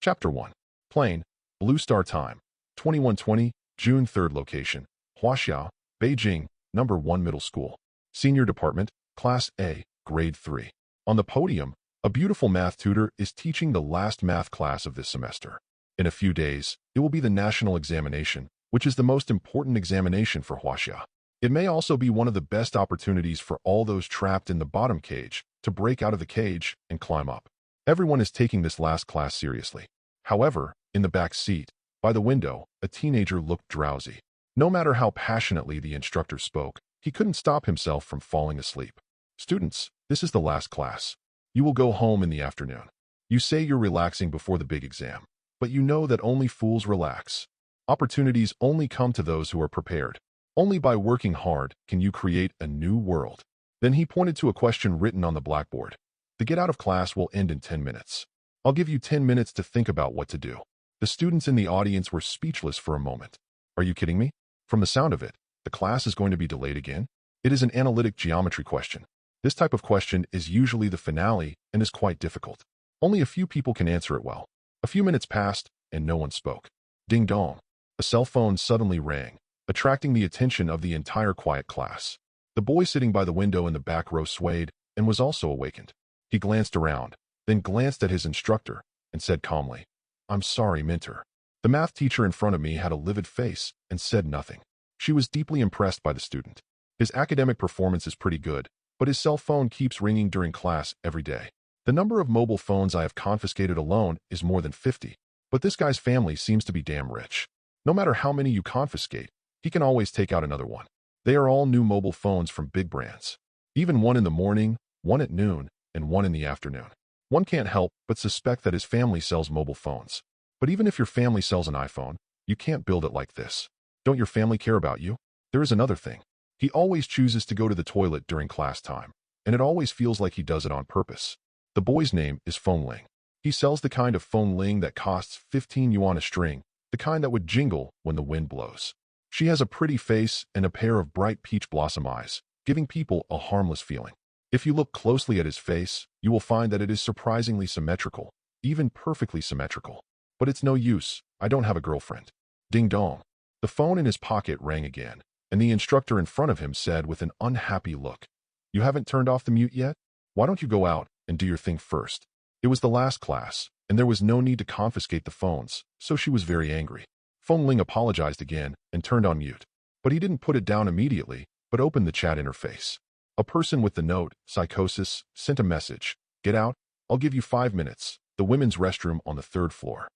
Chapter 1. Plane, Blue Star Time, 2120, June 3rd. Location, Huaxiao, Beijing, Number 1 Middle School. Senior Department, Class A, Grade 3. On the podium, a beautiful math tutor is teaching the last math class of this semester. In a few days, it will be the national examination, which is the most important examination for Huaxia. It may also be one of the best opportunities for all those trapped in the bottom cage to break out of the cage and climb up. Everyone is taking this last class seriously. However, in the back seat, by the window, a teenager looked drowsy. No matter how passionately the instructor spoke, he couldn't stop himself from falling asleep. Students, this is the last class. You will go home in the afternoon. You say you're relaxing before the big exam, but you know that only fools relax. Opportunities only come to those who are prepared. Only by working hard can you create a new world. Then he pointed to a question written on the blackboard. The get out of class will end in 10 minutes. I'll give you 10 minutes to think about what to do. The students in the audience were speechless for a moment. Are you kidding me? From the sound of it, the class is going to be delayed again? It is an analytic geometry question. This type of question is usually the finale and is quite difficult. Only a few people can answer it well. A few minutes passed, and no one spoke. Ding dong. A cell phone suddenly rang, attracting the attention of the entire quiet class. The boy sitting by the window in the back row swayed and was also awakened. He glanced around, then glanced at his instructor, and said calmly, "I'm sorry, Mentor." The math teacher in front of me had a livid face and said nothing. She was deeply impressed by the student. His academic performance is pretty good, but his cell phone keeps ringing during class every day. The number of mobile phones I have confiscated alone is more than 50, but this guy's family seems to be damn rich. No matter how many you confiscate, he can always take out another one. They are all new mobile phones from big brands. Even one in the morning, one at noon, and one in the afternoon. One can't help but suspect that his family sells mobile phones. But even if your family sells an iPhone, you can't build it like this. Don't your family care about you? There is another thing. He always chooses to go to the toilet during class time, and it always feels like he does it on purpose. The boy's name is Feng Ling. He sells the kind of Feng Ling that costs 15 yuan a string, the kind that would jingle when the wind blows. She has a pretty face and a pair of bright peach blossom eyes, giving people a harmless feeling. If you look closely at his face, you will find that it is surprisingly symmetrical, even perfectly symmetrical. But it's no use, I don't have a girlfriend. Ding dong. The phone in his pocket rang again, and the instructor in front of him said with an unhappy look, "You haven't turned off the mute yet? Why don't you go out and do your thing first?" It was the last class, and there was no need to confiscate the phones, so she was very angry. Feng Ling apologized again and turned on mute. But he didn't put it down immediately, but opened the chat interface. A person with the note, Psychosis, sent a message. "Get out, I'll give you 5 minutes, the women's restroom on the 3rd floor.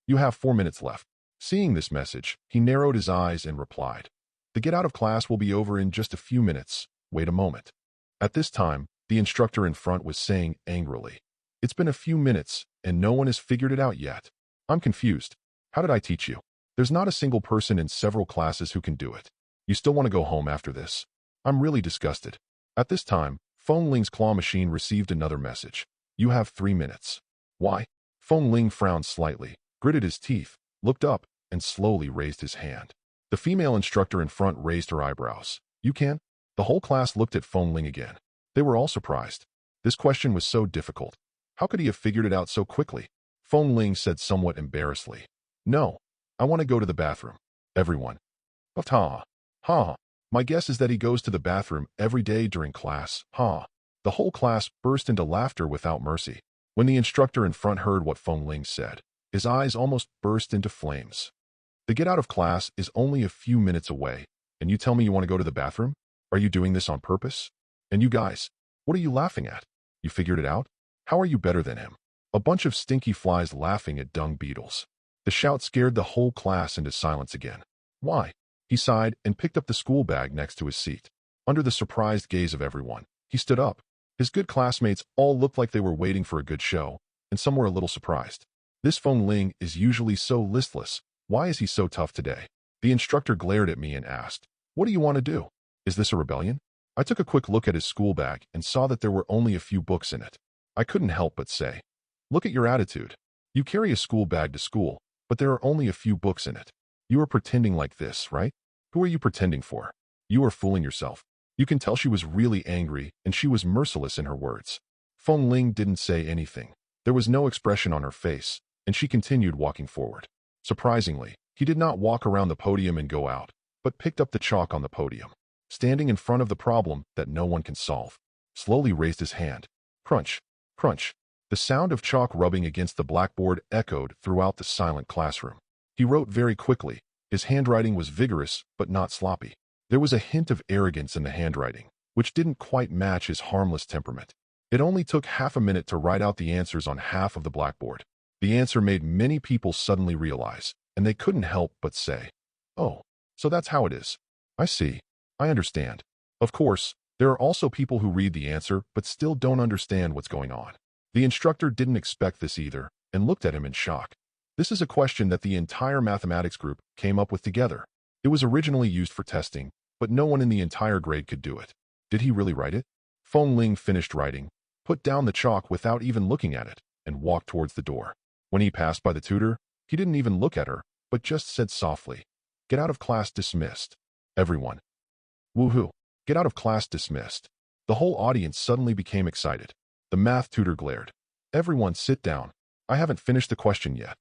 You have 4 minutes left." Seeing this message, he narrowed his eyes and replied, "The get out of class will be over in just a few minutes, wait a moment." At this time, the instructor in front was saying angrily, "It's been a few minutes, and no one has figured it out yet. I'm confused. How did I teach you? There's not a single person in several classes who can do it. You still want to go home after this? I'm really disgusted." At this time, Feng Ling's claw machine received another message. "You have 3 minutes. Why?" Feng Ling frowned slightly, gritted his teeth, looked up, and slowly raised his hand. The female instructor in front raised her eyebrows. "You can?" The whole class looked at Feng Ling again. They were all surprised. This question was so difficult. How could he have figured it out so quickly? Feng Ling said somewhat embarrassedly, "No, I want to go to the bathroom." Everyone. Ha ha. My guess is that he goes to the bathroom every day during class. Ha. The whole class burst into laughter without mercy. When the instructor in front heard what Feng Ling said, his eyes almost burst into flames. The get out of class is only a few minutes away, and you tell me you want to go to the bathroom? Are you doing this on purpose? And you guys, what are you laughing at? You figured it out? How are you better than him? A bunch of stinky flies laughing at dung beetles. The shout scared the whole class into silence again. Why? He sighed and picked up the school bag next to his seat. Under the surprised gaze of everyone, he stood up. His good classmates all looked like they were waiting for a good show, and some were a little surprised. This Feng Ling is usually so listless. Why is he so tough today? The instructor glared at me and asked, "What do you want to do? Is this a rebellion?" I took a quick look at his school bag and saw that there were only a few books in it. I couldn't help but say, "Look at your attitude. You carry a school bag to school, but there are only a few books in it. You are pretending like this, right? Who are you pretending for? You are fooling yourself." You can tell she was really angry, and she was merciless in her words. Feng Ling didn't say anything. There was no expression on her face, and she continued walking forward. Surprisingly, he did not walk around the podium and go out, but picked up the chalk on the podium. Standing in front of the problem that no one can solve, slowly raised his hand. Crunch, crunch. The sound of chalk rubbing against the blackboard echoed throughout the silent classroom. He wrote very quickly. His handwriting was vigorous, but not sloppy. There was a hint of arrogance in the handwriting, which didn't quite match his harmless temperament. It only took half a minute to write out the answers on half of the blackboard. The answer made many people suddenly realize, and they couldn't help but say, "Oh, so that's how it is. I see. I understand." Of course, there are also people who read the answer but still don't understand what's going on. The instructor didn't expect this either and looked at him in shock. This is a question that the entire mathematics group came up with together. It was originally used for testing, but no one in the entire grade could do it. Did he really write it? Feng Ling finished writing, put down the chalk without even looking at it, and walked towards the door. When he passed by the tutor, he didn't even look at her, but just said softly, "Get out of class, dismissed." Everyone. Woohoo! Get out of class, dismissed. The whole audience suddenly became excited. The math tutor glared. "Everyone sit down. I haven't finished the question yet."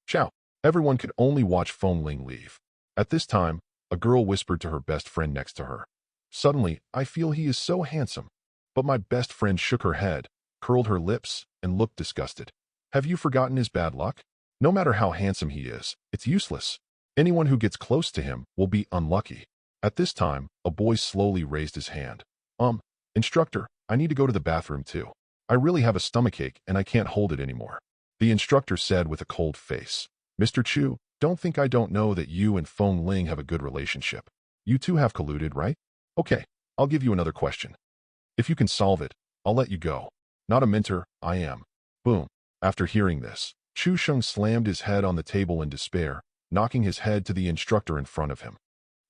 Ciao. Everyone could only watch Feng Ling leave. At this time, a girl whispered to her best friend next to her. "Suddenly, I feel he is so handsome." But my best friend shook her head, curled her lips, and looked disgusted. "Have you forgotten his bad luck? No matter how handsome he is, it's useless. Anyone who gets close to him will be unlucky." At this time, a boy slowly raised his hand. Instructor, I need to go to the bathroom too. I really have a stomachache and I can't hold it anymore." The instructor said with a cold face. "Mr. Chu, don't think I don't know that you and Feng Ling have a good relationship. You two have colluded, right? Okay, I'll give you another question. If you can solve it, I'll let you go. Not a mentor, I am." Boom. After hearing this, Chu Sheng slammed his head on the table in despair, knocking his head to the instructor in front of him.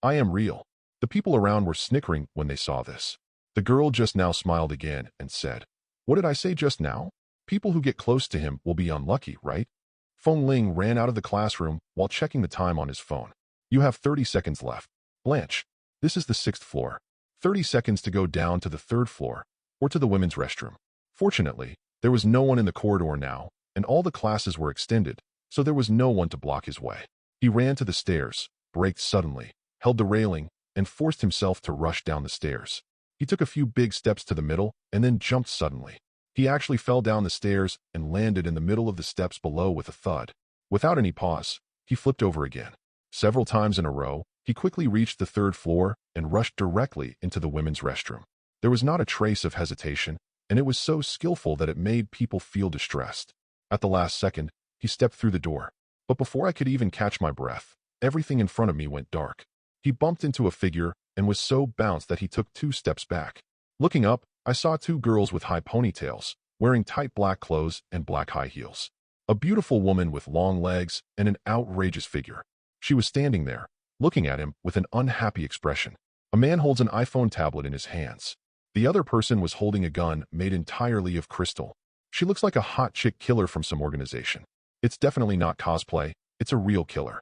"I am real." The people around were snickering when they saw this. The girl just now smiled again and said, "What did I say just now? People who get close to him will be unlucky, right?" Feng Ling ran out of the classroom while checking the time on his phone. "You have 30 seconds left. Blanche, this is the 6th floor. 30 seconds to go down to the 3rd floor, or to the women's restroom." Fortunately, there was no one in the corridor now, and all the classes were extended, so there was no one to block his way. He ran to the stairs, braked suddenly, held the railing, and forced himself to rush down the stairs. He took a few big steps to the middle and then jumped suddenly. He actually fell down the stairs and landed in the middle of the steps below with a thud. Without any pause, he flipped over again. Several times in a row, he quickly reached the 3rd floor and rushed directly into the women's restroom. There was not a trace of hesitation, and it was so skillful that it made people feel distressed. At the last second, he stepped through the door. But before I could even catch my breath, everything in front of me went dark. He bumped into a figure and was so bounced that he took 2 steps back. Looking up, I saw 2 girls with high ponytails, wearing tight black clothes and black high heels. A beautiful woman with long legs and an outrageous figure. She was standing there, looking at him with an unhappy expression. A man holds an iPhone tablet in his hands. The other person was holding a gun made entirely of crystal. She looks like a hot chick killer from some organization. It's definitely not cosplay, it's a real killer.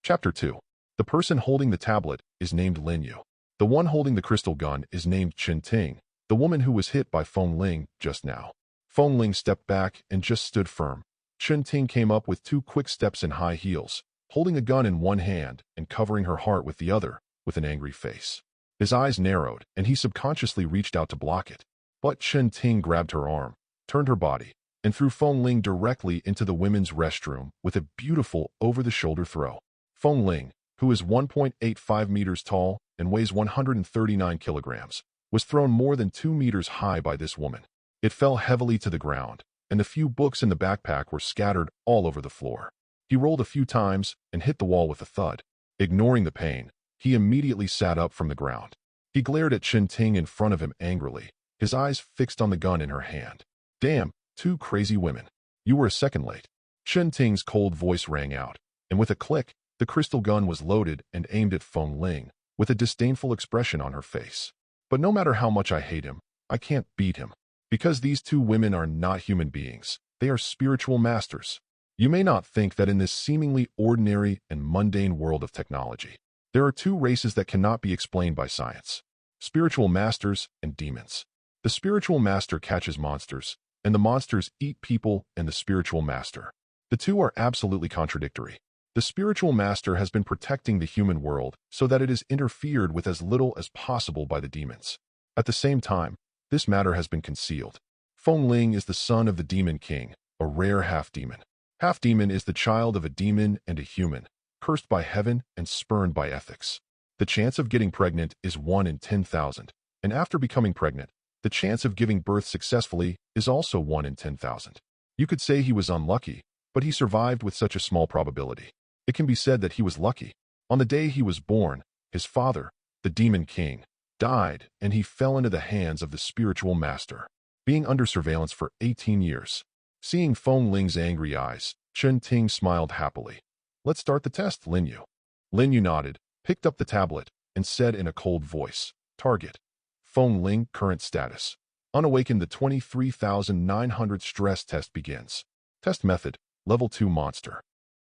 Chapter 2. The person holding the tablet is named Lin Yu. The one holding the crystal gun is named Chen Ting, the woman who was hit by Feng Ling just now. Feng Ling stepped back and just stood firm. Chen Ting came up with 2 quick steps in high heels, holding a gun in one hand and covering her heart with the other, with an angry face. His eyes narrowed, and he subconsciously reached out to block it. But Chen Ting grabbed her arm, turned her body, and threw Feng Ling directly into the women's restroom with a beautiful over-the-shoulder throw. Feng Ling, who is 1.85 meters tall and weighs 139 kilograms, was thrown more than 2 meters high by this woman. It fell heavily to the ground, and the few books in the backpack were scattered all over the floor. He rolled a few times and hit the wall with a thud. Ignoring the pain, he immediately sat up from the ground. He glared at Chen Ting in front of him angrily, his eyes fixed on the gun in her hand. "Damn, 2 crazy women. You were a second late." Chen Ting's cold voice rang out, and with a click, the crystal gun was loaded and aimed at Feng Ling, with a disdainful expression on her face. "But no matter how much I hate him, I can't beat him. Because these 2 women are not human beings, they are spiritual masters." You may not think that in this seemingly ordinary and mundane world of technology, there are 2 races that cannot be explained by science: spiritual masters and demons. The spiritual master catches monsters, and the monsters eat people and the spiritual master. The two are absolutely contradictory. The spiritual master has been protecting the human world so that it is interfered with as little as possible by the demons. At the same time, this matter has been concealed. Feng Ling is the son of the demon king, a rare half-demon. Half-demon is the child of a demon and a human, cursed by heaven and spurned by ethics. The chance of getting pregnant is 1 in 10,000, and after becoming pregnant, the chance of giving birth successfully is also 1 in 10,000. You could say he was unlucky, but he survived with such a small probability. It can be said that he was lucky. On the day he was born, his father, the demon king, died, and he fell into the hands of the spiritual master, being under surveillance for 18 years. Seeing Feng Ling's angry eyes, Chen Ting smiled happily. "Let's start the test, Lin Yu." Lin Yu nodded, picked up the tablet, and said in a cold voice, "Target. Feng Ling, current status. Unawakened. The 23,900 stress test begins. Test method, level 2 monster."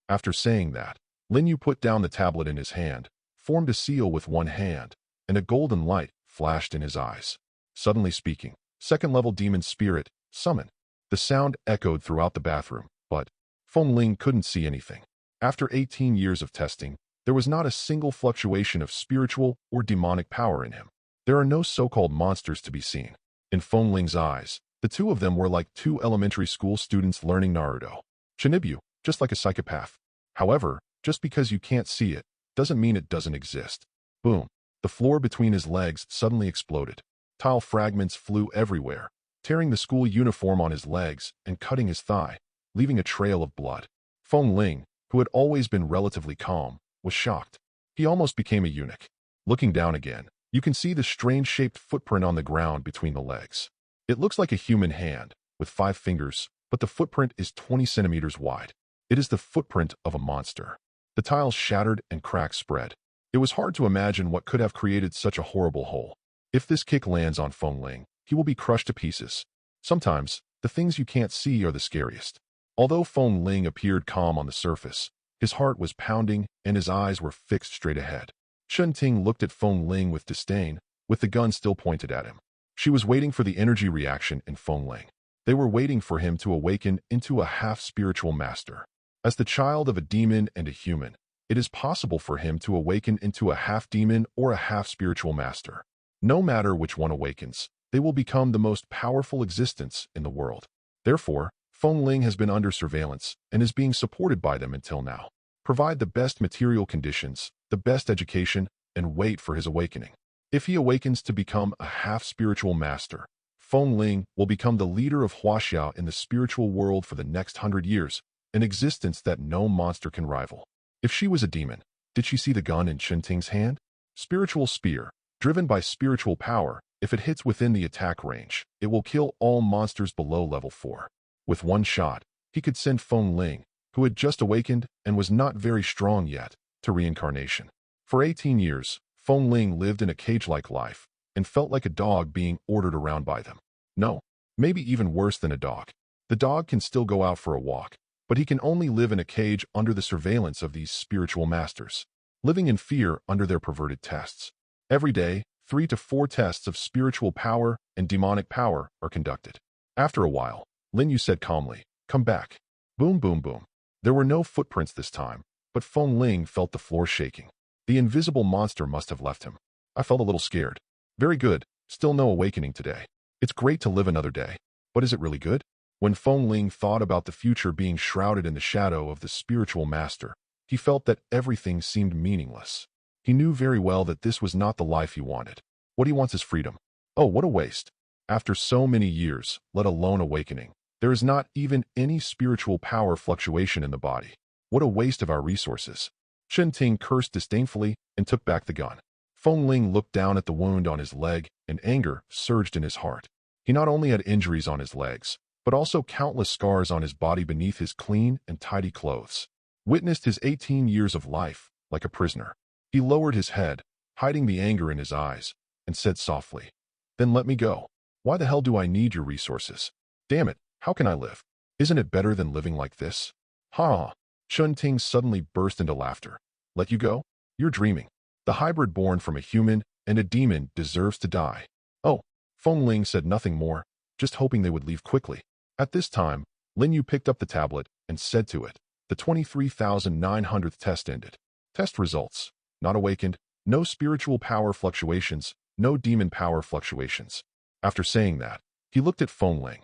After saying that, Lin Yu put down the tablet in his hand, formed a seal with one hand, and a golden light flashed in his eyes. Suddenly speaking, second-level demon spirit, summon. The sound echoed throughout the bathroom, but Feng Ling couldn't see anything. After 18 years of testing, there was not a single fluctuation of spiritual or demonic power in him. There are no so-called monsters to be seen. In Feng Ling's eyes, the two of them were like two elementary school students learning Naruto. Shinibu, just like a psychopath. However, just because you can't see it, doesn't mean it doesn't exist. Boom. The floor between his legs suddenly exploded. Tile fragments flew everywhere, tearing the school uniform on his legs and cutting his thigh, leaving a trail of blood. Feng Ling, who had always been relatively calm, was shocked. He almost became a eunuch. Looking down again, you can see the strange-shaped footprint on the ground between the legs. It looks like a human hand, with 5 fingers, but the footprint is 20 centimeters wide. It is the footprint of a monster. The tiles shattered and cracks spread. It was hard to imagine what could have created such a horrible hole. If this kick lands on Feng Ling, he will be crushed to pieces. Sometimes, the things you can't see are the scariest. Although Feng Ling appeared calm on the surface, his heart was pounding and his eyes were fixed straight ahead. Chen Ting looked at Feng Ling with disdain, with the gun still pointed at him. She was waiting for the energy reaction in Feng Ling. They were waiting for him to awaken into a half-spiritual master. As the child of a demon and a human, it is possible for him to awaken into a half-demon or a half-spiritual master. No matter which one awakens, they will become the most powerful existence in the world. Therefore, Feng Ling has been under surveillance and is being supported by them until now. Provide the best material conditions, the best education, and wait for his awakening. If he awakens to become a half-spiritual master, Feng Ling will become the leader of Huaxia in the spiritual world for the next 100 years, an existence that no monster can rival. If she was a demon, did she see the gun in Chen Ting's hand? Spiritual spear, driven by spiritual power, if it hits within the attack range, it will kill all monsters below level 4. With one shot, he could send Feng Ling, who had just awakened and was not very strong yet, to reincarnation. For 18 years, Feng Ling lived in a cage-like life and felt like a dog being ordered around by them. No, maybe even worse than a dog. The dog can still go out for a walk, but he can only live in a cage under the surveillance of these spiritual masters, living in fear under their perverted tests. Every day, 3 to 4 tests of spiritual power and demonic power are conducted. After a while, Lin Yu said calmly, "Come back." Boom, boom, boom. There were no footprints this time, but Feng Ling felt the floor shaking. The invisible monster must have left him. I felt a little scared. Very good, still no awakening today. It's great to live another day, but is it really good? When Feng Ling thought about the future being shrouded in the shadow of the spiritual master, he felt that everything seemed meaningless. He knew very well that this was not the life he wanted. What he wants is freedom. Oh, what a waste. After so many years, let alone awakening, there is not even any spiritual power fluctuation in the body. What a waste of our resources. Chen Ting cursed disdainfully and took back the gun. Feng Ling looked down at the wound on his leg, and anger surged in his heart. He not only had injuries on his legs, but also countless scars on his body beneath his clean and tidy clothes. Witnessed his 18 years of life like a prisoner. He lowered his head, hiding the anger in his eyes, and said softly, "Then let me go. Why the hell do I need your resources? Damn it, how can I live? Isn't it better than living like this?" Ha! Chen Ting suddenly burst into laughter. "Let you go? You're dreaming. The hybrid born from a human and a demon deserves to die." Oh, Feng Ling said nothing more, just hoping they would leave quickly. At this time, Lin Yu picked up the tablet and said to it, the 23,900th test ended. Test results. Not awakened, no spiritual power fluctuations, no demon power fluctuations. After saying that, he looked at Feng Ling.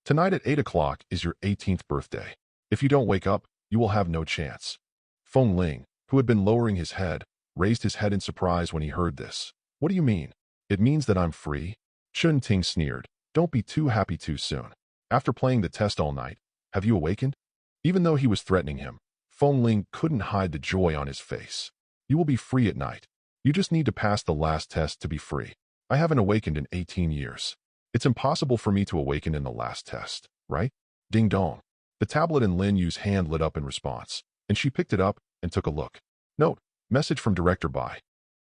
Tonight at 8 o'clock is your 18th birthday. If you don't wake up, you will have no chance. Feng Ling, who had been lowering his head, raised his head in surprise when he heard this. What do you mean? It means that I'm free? Chun Ting sneered. Don't be too happy too soon. After playing the test all night, have you awakened? Even though he was threatening him, Feng Ling couldn't hide the joy on his face. You will be free at night. You just need to pass the last test to be free. I haven't awakened in 18 years. It's impossible for me to awaken in the last test, right? Ding dong. The tablet in Lin Yu's hand lit up in response, and she picked it up and took a look. Note, message from Director Bai.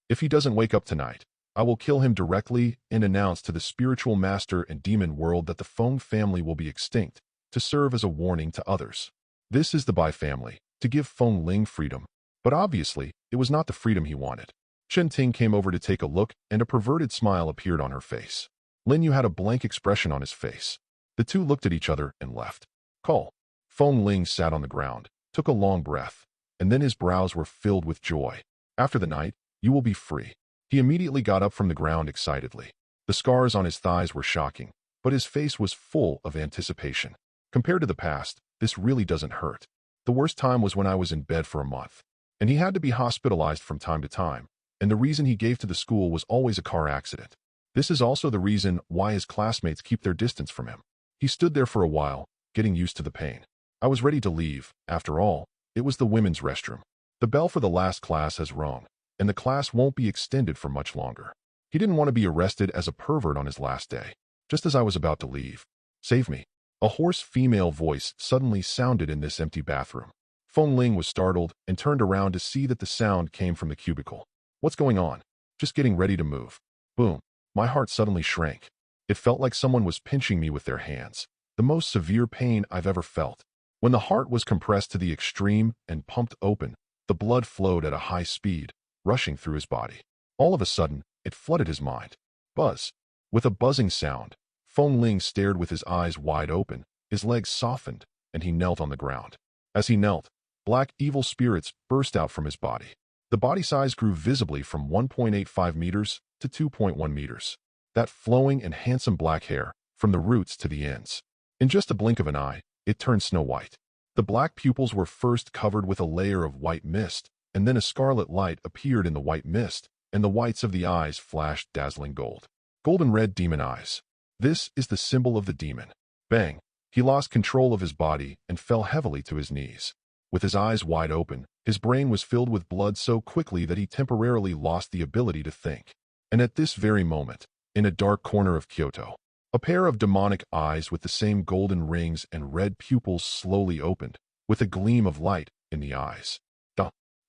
If he doesn't wake up tonight, I will kill him directly and announce to the spiritual master and demon world that the Feng family will be extinct, to serve as a warning to others. This is the Bai family, to give Feng Ling freedom. But obviously, it was not the freedom he wanted. Chen Ting came over to take a look, and a perverted smile appeared on her face. Lin Yu had a blank expression on his face. The two looked at each other and left. Call. Feng Ling sat on the ground, took a long breath, and then his brows were filled with joy. After the night, you will be free. He immediately got up from the ground excitedly. The scars on his thighs were shocking, but his face was full of anticipation. Compared to the past, this really doesn't hurt. The worst time was when I was in bed for a month, and he had to be hospitalized from time to time, and the reason he gave to the school was always a car accident. This is also the reason why his classmates keep their distance from him. He stood there for a while, getting used to the pain. I was ready to leave. After all, it was the women's restroom. The bell for the last class has rung, and the class won't be extended for much longer. He didn't want to be arrested as a pervert on his last day. Just as I was about to leave, save me. A hoarse female voice suddenly sounded in this empty bathroom. Feng Ling was startled and turned around to see that the sound came from the cubicle. What's going on? Just getting ready to move. Boom. My heart suddenly shrank. It felt like someone was pinching me with their hands. The most severe pain I've ever felt. When the heart was compressed to the extreme and pumped open, the blood flowed at a high speed, rushing through his body. All of a sudden, it flooded his mind. Buzz. With a buzzing sound, Feng Ling stared with his eyes wide open, his legs softened, and he knelt on the ground. As he knelt, black evil spirits burst out from his body. The body size grew visibly from 1.85 meters to 2.1 meters. That flowing and handsome black hair, from the roots to the ends. In just a blink of an eye, it turned snow white. The black pupils were first covered with a layer of white mist, and then a scarlet light appeared in the white mist, and the whites of the eyes flashed dazzling gold. Golden red demon eyes. This is the symbol of the demon. Bang! He lost control of his body and fell heavily to his knees. With his eyes wide open, his brain was filled with blood so quickly that he temporarily lost the ability to think. And at this very moment, in a dark corner of Kyoto, a pair of demonic eyes with the same golden rings and red pupils slowly opened, with a gleam of light in the eyes.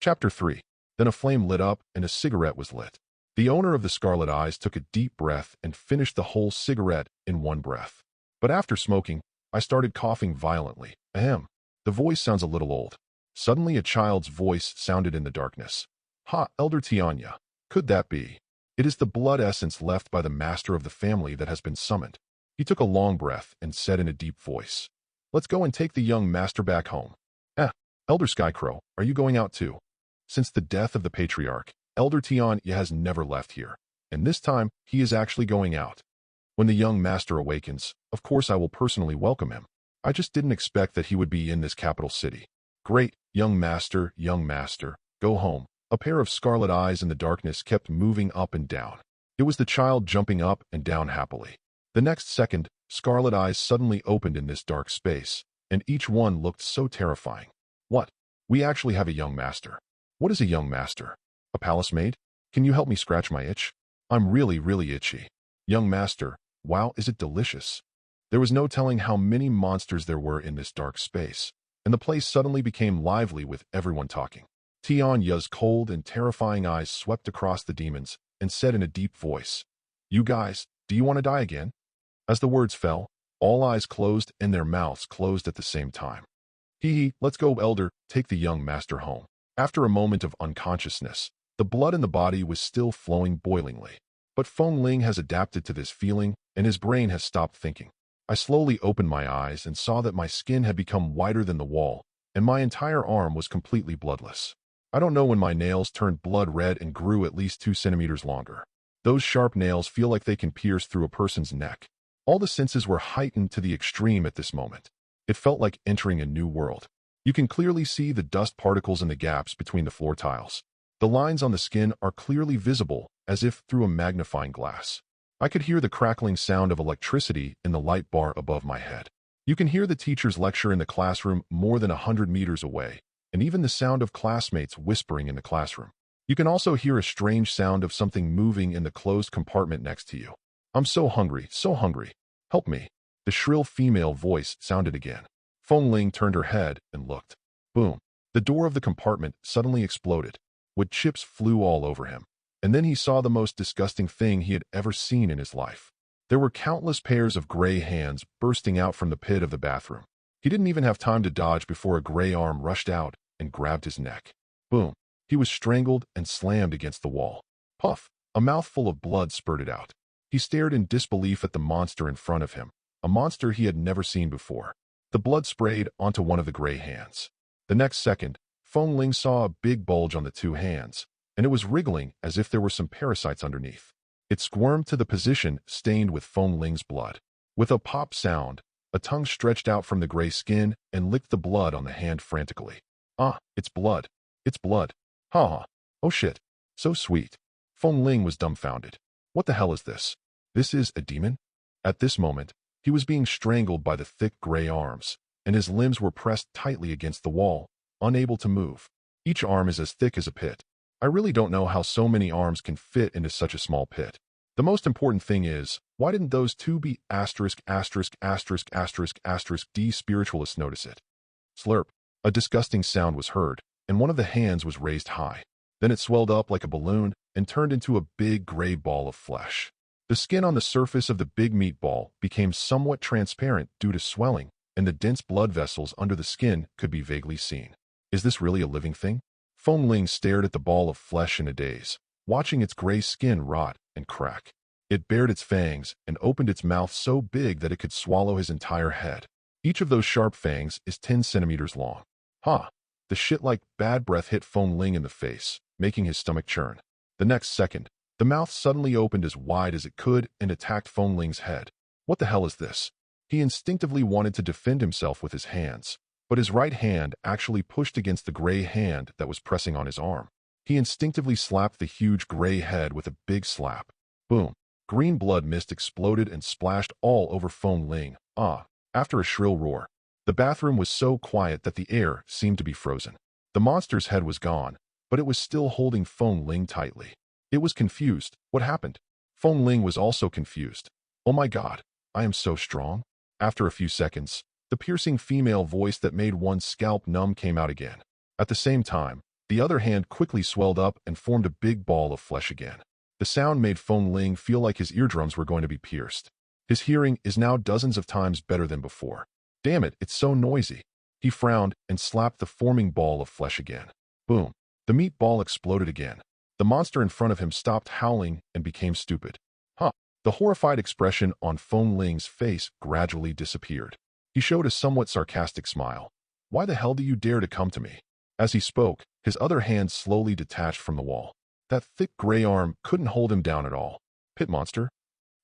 Chapter 3. Then a flame lit up and a cigarette was lit. The owner of the scarlet eyes took a deep breath and finished the whole cigarette in one breath. But after smoking, I started coughing violently. Ahem. The voice sounds a little old. Suddenly a child's voice sounded in the darkness. Ha, Elder Tianya. Could that be? It is the blood essence left by the master of the family that has been summoned. He took a long breath and said in a deep voice, Let's go and take the young master back home. Elder Skycrow, are you going out too? Since the death of the patriarch, Elder Tianya has never left here, and this time he is actually going out. When the young master awakens, of course I will personally welcome him. I just didn't expect that he would be in this capital city. Great, young master, go home. A pair of scarlet eyes in the darkness kept moving up and down. It was the child jumping up and down happily. The next second, scarlet eyes suddenly opened in this dark space, and each one looked so terrifying. What? We actually have a young master. What is a young master? A palace maid? Can you help me scratch my itch? I'm really itchy. Young master, wow, is it delicious? There was no telling how many monsters there were in this dark space, and the place suddenly became lively with everyone talking. Tianya's cold and terrifying eyes swept across the demons and said in a deep voice, You guys, do you want to die again? As the words fell, all eyes closed and their mouths closed at the same time. Let's go, elder, take the young master home. After a moment of unconsciousness, the blood in the body was still flowing boilingly. But Feng Ling has adapted to this feeling, and his brain has stopped thinking. I slowly opened my eyes and saw that my skin had become whiter than the wall, and my entire arm was completely bloodless. I don't know when my nails turned blood red and grew at least 2 centimeters longer. Those sharp nails feel like they can pierce through a person's neck. All the senses were heightened to the extreme at this moment. It felt like entering a new world. You can clearly see the dust particles in the gaps between the floor tiles. The lines on the skin are clearly visible, as if through a magnifying glass. I could hear the crackling sound of electricity in the light bar above my head. You can hear the teacher's lecture in the classroom more than 100 meters away, and even the sound of classmates whispering in the classroom. You can also hear a strange sound of something moving in the closed compartment next to you. I'm so hungry, so hungry. Help me. The shrill female voice sounded again. Feng Ling turned her head and looked. Boom. The door of the compartment suddenly exploded. Wood chips flew all over him. And then he saw the most disgusting thing he had ever seen in his life. There were countless pairs of gray hands bursting out from the pit of the bathroom. He didn't even have time to dodge before a gray arm rushed out and grabbed his neck. Boom. He was strangled and slammed against the wall. Puff. A mouthful of blood spurted out. He stared in disbelief at the monster in front of him, a monster he had never seen before. The blood sprayed onto one of the gray hands. The next second, Feng Ling saw a big bulge on the 2 hands, and it was wriggling as if there were some parasites underneath. It squirmed to the position stained with Feng Ling's blood. With a pop sound, a tongue stretched out from the gray skin and licked the blood on the hand frantically. Ah, it's blood. It's blood. Ha ha. Oh shit. So sweet. Feng Ling was dumbfounded. What the hell is this? This is a demon? At this moment, he was being strangled by the thick gray arms, and his limbs were pressed tightly against the wall, unable to move. Each arm is as thick as a pit. I really don't know how so many arms can fit into such a small pit. The most important thing is, why didn't those 2 be D spiritualists notice it? Slurp. A disgusting sound was heard, and one of the hands was raised high. Then it swelled up like a balloon and turned into a big gray ball of flesh. The skin on the surface of the big meatball became somewhat transparent due to swelling, and the dense blood vessels under the skin could be vaguely seen. Is this really a living thing? Feng Ling stared at the ball of flesh in a daze, watching its gray skin rot and crack. It bared its fangs and opened its mouth so big that it could swallow his entire head. Each of those sharp fangs is 10 centimeters long. Ha! The shit-like bad breath hit Feng Ling in the face, making his stomach churn. The next second, the mouth suddenly opened as wide as it could and attacked Feng Ling's head. What the hell is this? He instinctively wanted to defend himself with his hands, but his right hand actually pushed against the gray hand that was pressing on his arm. He instinctively slapped the huge gray head with a big slap. Boom. Green blood mist exploded and splashed all over Feng Ling. Ah! After a shrill roar. The bathroom was so quiet that the air seemed to be frozen. The monster's head was gone, but it was still holding Feng Ling tightly. It was confused. What happened? Feng Ling was also confused. Oh my god, I am so strong. After a few seconds, the piercing female voice that made one's scalp numb came out again. At the same time, the other hand quickly swelled up and formed a big ball of flesh again. The sound made Feng Ling feel like his eardrums were going to be pierced. His hearing is now dozens of times better than before. Damn it, it's so noisy. He frowned and slapped the forming ball of flesh again. Boom. The meatball exploded again. The monster in front of him stopped howling and became stupid. Huh. The horrified expression on Feng Ling's face gradually disappeared. He showed a somewhat sarcastic smile. Why the hell do you dare to come to me? As he spoke, his other hand slowly detached from the wall. That thick gray arm couldn't hold him down at all. Pit monster?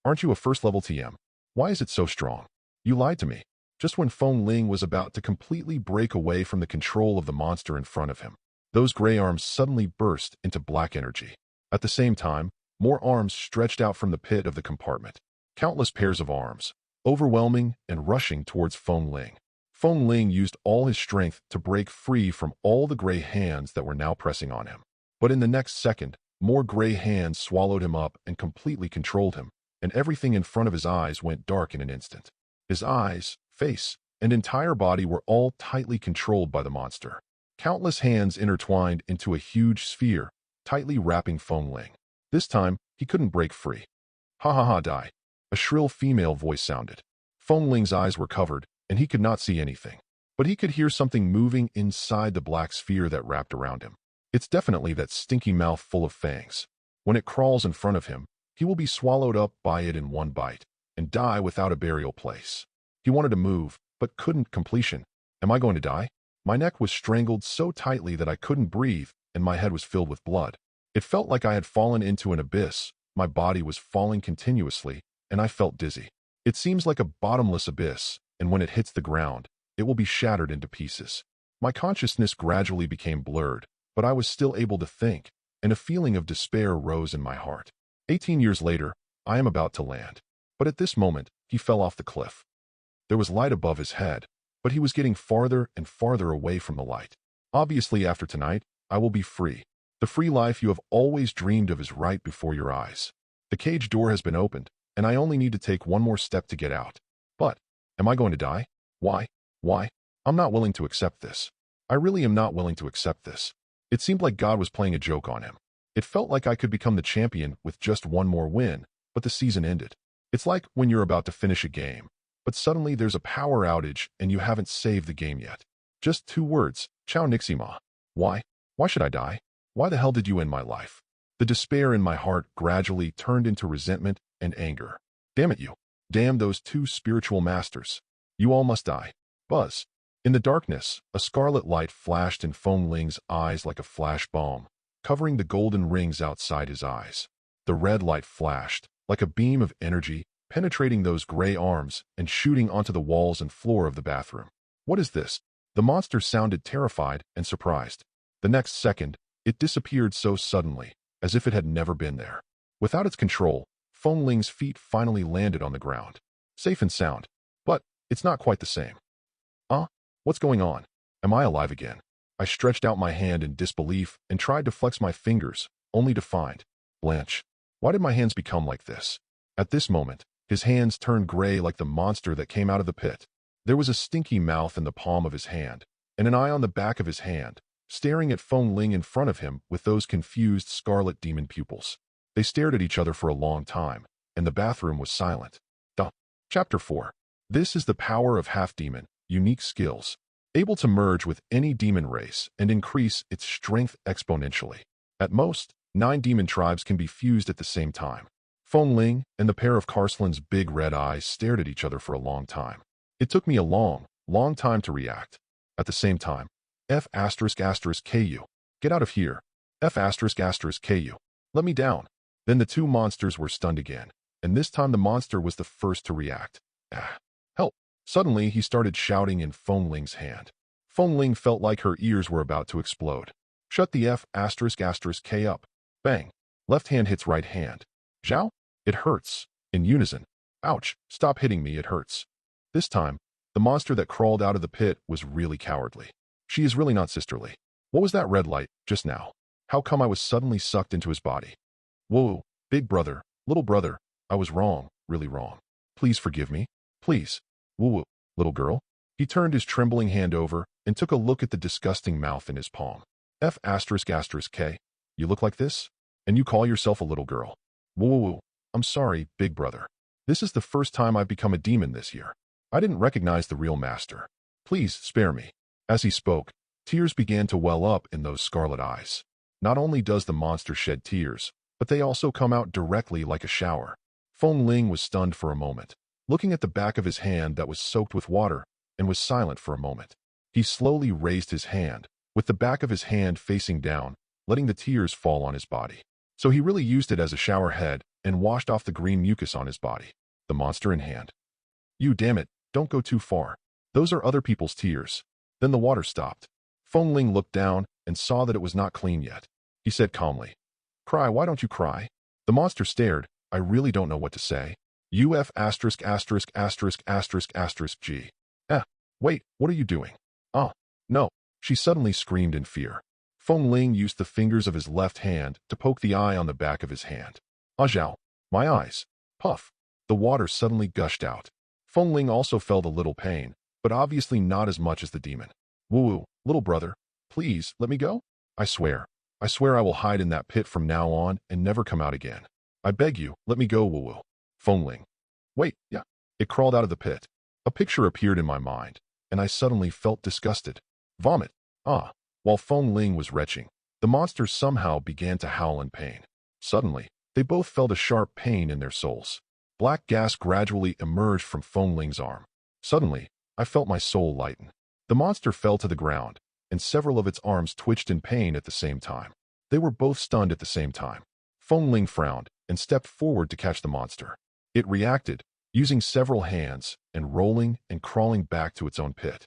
Aren't you a first-level TM? Why is it so strong? You lied to me. Just when Feng Ling was about to completely break away from the control of the monster in front of him, those gray arms suddenly burst into black energy. At the same time, more arms stretched out from the pit of the compartment. Countless pairs of arms, overwhelming and rushing towards Feng Ling. Feng Ling used all his strength to break free from all the gray hands that were now pressing on him. But in the next second, more gray hands swallowed him up and completely controlled him, and everything in front of his eyes went dark in an instant. His eyes, face, and entire body were all tightly controlled by the monster. Countless hands intertwined into a huge sphere, tightly wrapping Feng Ling. This time, he couldn't break free. Ha ha ha, die. A shrill female voice sounded. Feng Ling's eyes were covered, and he could not see anything. But he could hear something moving inside the black sphere that wrapped around him. It's definitely that stinky mouth full of fangs. When it crawls in front of him, he will be swallowed up by it in one bite, and die without a burial place. He wanted to move, but couldn't completion. Am I going to die? My neck was strangled so tightly that I couldn't breathe, and my head was filled with blood. It felt like I had fallen into an abyss. My body was falling continuously, and I felt dizzy. It seems like a bottomless abyss, and when it hits the ground, it will be shattered into pieces. My consciousness gradually became blurred, but I was still able to think, and a feeling of despair rose in my heart. 18 years later, I am about to land. But at this moment, he fell off the cliff. There was light above his head, but he was getting farther and farther away from the light. Obviously, after tonight, I will be free. The free life you have always dreamed of is right before your eyes. The cage door has been opened, and I only need to take one more step to get out. But, am I going to die? Why? Why? I'm not willing to accept this. I really am not willing to accept this. It seemed like God was playing a joke on him. It felt like I could become the champion with just one more win, but the season ended. It's like when you're about to finish a game, but suddenly there's a power outage and you haven't saved the game yet. Just 2 words, ciao nixima. Why? Why should I die? Why the hell did you end my life? The despair in my heart gradually turned into resentment and anger. Damn it you. Damn those 2 spiritual masters. You all must die. Buzz. In the darkness, a scarlet light flashed in Feng Ling's eyes like a flash bomb, covering the golden rings outside his eyes. The red light flashed, like a beam of energy, penetrating those gray arms and shooting onto the walls and floor of the bathroom. What is this? The monster sounded terrified and surprised. The next second, it disappeared so suddenly, as if it had never been there. Without its control, Feng Ling's feet finally landed on the ground. Safe and sound. But it's not quite the same. What's going on? Am I alive again? I stretched out my hand in disbelief and tried to flex my fingers, only to find. Blanche. Why did my hands become like this? At this moment, his hands turned gray like the monster that came out of the pit. There was a stinky mouth in the palm of his hand, and an eye on the back of his hand, staring at Feng Ling in front of him with those confused scarlet demon pupils. They stared at each other for a long time, and the bathroom was silent. Chapter 4. This is the power of half-demon, unique skills, able to merge with any demon race and increase its strength exponentially. At most, 9 demon tribes can be fused at the same time. Feng Ling and the pair of Carslin's big red eyes stared at each other for a long time. It took me a long time to react. At the same time, F***KU. Get out of here. F***KU. Let me down. Then the 2 monsters were stunned again, and this time the monster was the first to react. Help. Suddenly, he started shouting in Feng Ling's hand. Feng Ling felt like her ears were about to explode. Shut the F***K up. Bang. Left hand hits right hand. Zhao? It hurts. In unison. Ouch. Stop hitting me, it hurts. This time, the monster that crawled out of the pit was really cowardly. She is really not sisterly. What was that red light, just now? How come I was suddenly sucked into his body? Whoa, big brother, little brother, I was wrong, really wrong. Please forgive me. Please. Woo-woo, little girl. He turned his trembling hand over and took a look at the disgusting mouth in his palm. F***K. You look like this? And you call yourself a little girl? Woo-woo-woo. I'm sorry, big brother. This is the first time I've become a demon this year. I didn't recognize the real master. Please spare me. As he spoke, tears began to well up in those scarlet eyes. Not only does the monster shed tears, but they also come out directly like a shower. Feng Ling was stunned for a moment, looking at the back of his hand that was soaked with water, and was silent for a moment. He slowly raised his hand, with the back of his hand facing down, letting the tears fall on his body. So he really used it as a shower head and washed off the green mucus on his body, the monster in hand. You damn it, don't go too far. Those are other people's tears. Then the water stopped. Feng Ling looked down and saw that it was not clean yet. He said calmly, Cry, why don't you cry? The monster stared. I really don't know what to say. G. Wait, what are you doing? No. She suddenly screamed in fear. Feng Ling used the fingers of his left hand to poke the eye on the back of his hand. Zhao, my eyes. Puff. The water suddenly gushed out. Feng Ling also felt a little pain, but obviously not as much as the demon. Woo-woo, little brother, please, let me go? I swear I will hide in that pit from now on and never come out again. I beg you, let me go, woo-woo. Feng Ling. Wait, yeah. It crawled out of the pit. A picture appeared in my mind, and I suddenly felt disgusted. Vomit. While Feng Ling was retching, the monster somehow began to howl in pain. Suddenly, they both felt a sharp pain in their souls. Black gas gradually emerged from Feng Ling's arm. Suddenly, I felt my soul lighten. The monster fell to the ground, and several of its arms twitched in pain at the same time. They were both stunned at the same time. Feng Ling frowned and stepped forward to catch the monster. It reacted, using several hands and rolling and crawling back to its own pit.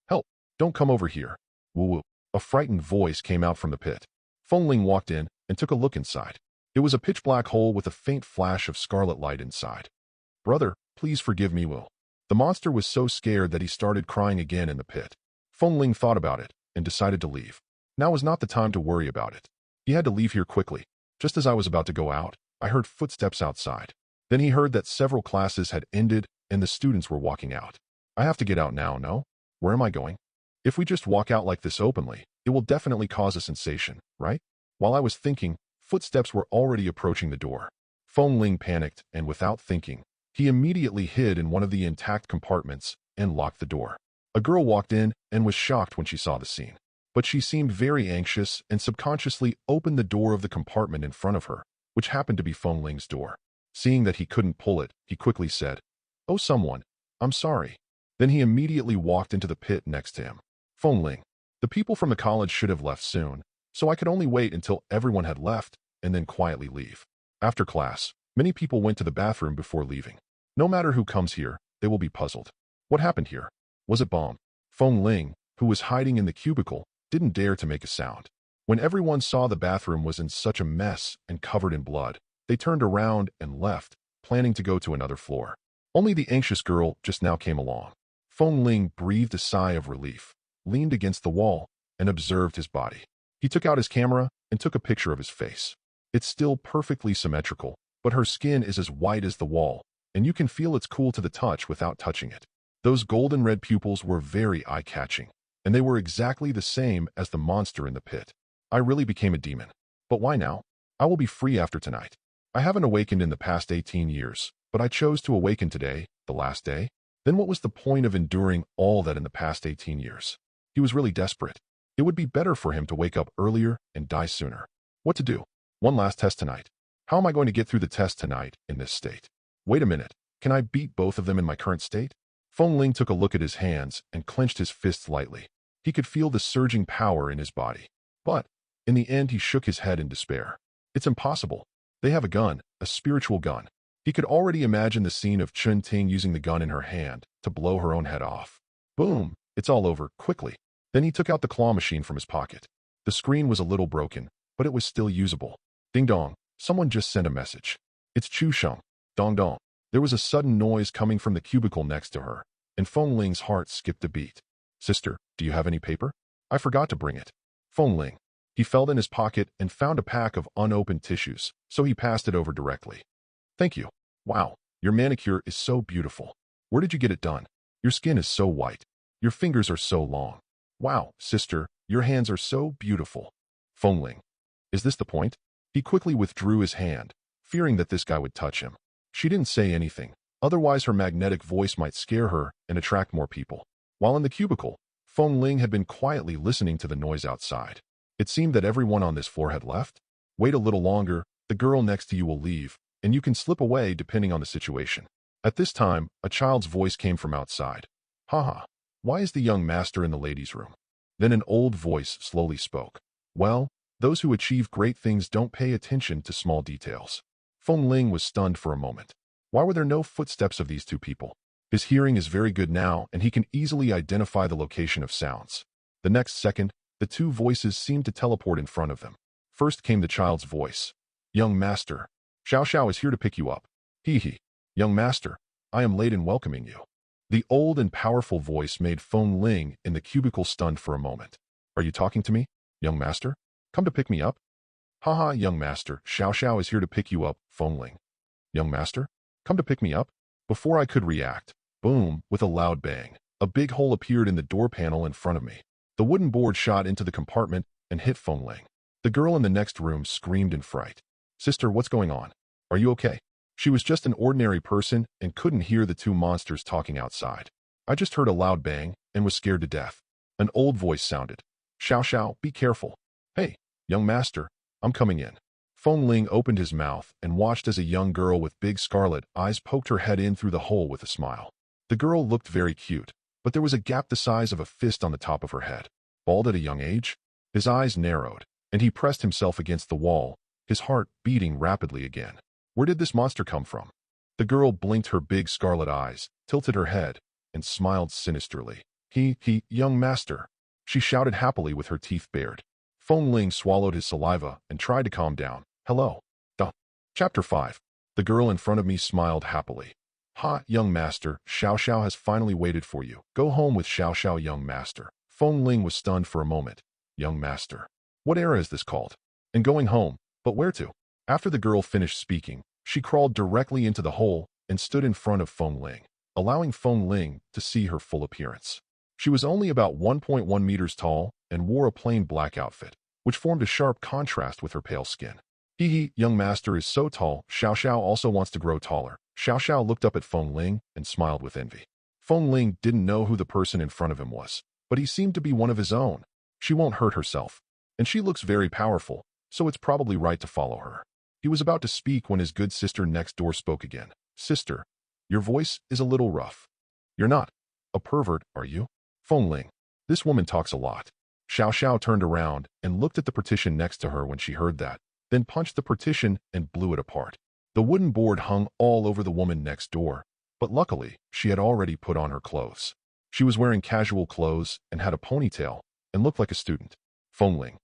"Help! Don't come over here!" Woo-woo. A frightened voice came out from the pit. Feng Ling walked in and took a look inside. It was a pitch-black hole with a faint flash of scarlet light inside. "Brother, please forgive me, Will." The monster was so scared that he started crying again in the pit. Feng Ling thought about it and decided to leave. Now was not the time to worry about it. He had to leave here quickly. Just as I was about to go out, I heard footsteps outside. Then he heard that several classes had ended and the students were walking out. I have to get out now, no? Where am I going? If we just walk out like this openly, it will definitely cause a sensation, right? While I was thinking, footsteps were already approaching the door. Feng Ling panicked, and without thinking, he immediately hid in one of the intact compartments and locked the door. A girl walked in and was shocked when she saw the scene. But she seemed very anxious and subconsciously opened the door of the compartment in front of her, which happened to be Feng Ling's door. Seeing that he couldn't pull it, he quickly said, "Oh, someone, I'm sorry." Then he immediately walked into the pit next to him. Feng Ling, the people from the college should have left soon, so I could only wait until everyone had left and then quietly leave. After class, many people went to the bathroom before leaving. No matter who comes here, they will be puzzled. What happened here? Was it bomb? Feng Ling, who was hiding in the cubicle, didn't dare to make a sound. When everyone saw the bathroom was in such a mess and covered in blood, they turned around and left, planning to go to another floor. Only the anxious girl just now came along. Feng Ling breathed a sigh of relief, leaned against the wall, and observed his body. He took out his camera and took a picture of his face. It's still perfectly symmetrical, but her skin is as white as the wall, and you can feel it's cool to the touch without touching it. Those golden red pupils were very eye-catching, and they were exactly the same as the monster in the pit. I really became a demon. But why now? I will be free after tonight. I haven't awakened in the past 18 years, but I chose to awaken today, the last day. Then what was the point of enduring all that in the past 18 years? He was really desperate. It would be better for him to wake up earlier and die sooner. What to do? One last test tonight. How am I going to get through the test tonight in this state? Wait a minute. Can I beat both of them in my current state? Feng Ling took a look at his hands and clenched his fists lightly. He could feel the surging power in his body. But, in the end, he shook his head in despair. It's impossible. They have a gun, a spiritual gun. He could already imagine the scene of Chun Ting using the gun in her hand to blow her own head off. Boom! It's all over, quickly. Then he took out the claw machine from his pocket. The screen was a little broken, but it was still usable. Ding dong, someone just sent a message. It's Chu Sheng. Dong dong. There was a sudden noise coming from the cubicle next to her, and Feng Ling's heart skipped a beat. Sister, do you have any paper? I forgot to bring it. Feng Ling. He felt in his pocket and found a pack of unopened tissues, so he passed it over directly. Thank you. Wow, your manicure is so beautiful. Where did you get it done? Your skin is so white. Your fingers are so long. Wow, sister, your hands are so beautiful. Feng Ling. Is this the point? He quickly withdrew his hand, fearing that this guy would touch him. She didn't say anything, otherwise her magnetic voice might scare her and attract more people. While in the cubicle, Feng Ling had been quietly listening to the noise outside. It seemed that everyone on this floor had left. Wait a little longer, the girl next to you will leave, and you can slip away depending on the situation. At this time, a child's voice came from outside. Haha, why is the young master in the ladies' room? Then an old voice slowly spoke. Well, those who achieve great things don't pay attention to small details. Feng Ling was stunned for a moment. Why were there no footsteps of these two people? His hearing is very good now, and he can easily identify the location of sounds. The next second, the two voices seemed to teleport in front of them. First came the child's voice. Young master, Xiao Xiao is here to pick you up. Hee hee. Young master, I am late in welcoming you. The old and powerful voice made Feng Ling in the cubicle stunned for a moment. Are you talking to me, young master? Come to pick me up? Haha, young master, Xiao Xiao is here to pick you up, Feng Ling. Young master, come to pick me up? Before I could react, boom, with a loud bang, a big hole appeared in the door panel in front of me. The wooden board shot into the compartment and hit Feng Ling. The girl in the next room screamed in fright. Sister, what's going on? Are you okay? She was just an ordinary person and couldn't hear the two monsters talking outside. I just heard a loud bang and was scared to death. An old voice sounded. Xiao Xiao, be careful. Hey, young master, I'm coming in. Feng Ling opened his mouth and watched as a young girl with big scarlet eyes poked her head in through the hole with a smile. The girl looked very cute, but there was a gap the size of a fist on the top of her head. Bald at a young age? His eyes narrowed, and he pressed himself against the wall, his heart beating rapidly again. Where did this monster come from? The girl blinked her big scarlet eyes, tilted her head, and smiled sinisterly. Young master. She shouted happily with her teeth bared. Feng Ling swallowed his saliva and tried to calm down. Hello. Chapter 5. The girl in front of me smiled happily. Ha, young master, Xiao Xiao has finally waited for you. Go home with Xiao Xiao, young master. Feng Ling was stunned for a moment. Young master. What era is this called? And going home, but where to? After the girl finished speaking, she crawled directly into the hole and stood in front of Feng Ling, allowing Feng Ling to see her full appearance. She was only about 1.1 meters tall and wore a plain black outfit, which formed a sharp contrast with her pale skin. Young master is so tall, Xiao Xiao also wants to grow taller. Xiao Xiao looked up at Feng Ling and smiled with envy. Feng Ling didn't know who the person in front of him was, but he seemed to be one of his own. She won't hurt herself, and she looks very powerful, so it's probably right to follow her. He was about to speak when his good sister next door spoke again. Sister, your voice is a little rough. You're not a pervert, are you? Feng Ling. This woman talks a lot. Xiao Xiao turned around and looked at the partition next to her when she heard that, then punched the partition and blew it apart. The wooden board hung all over the woman next door, but luckily, she had already put on her clothes. She was wearing casual clothes and had a ponytail and looked like a student. Feng Ling.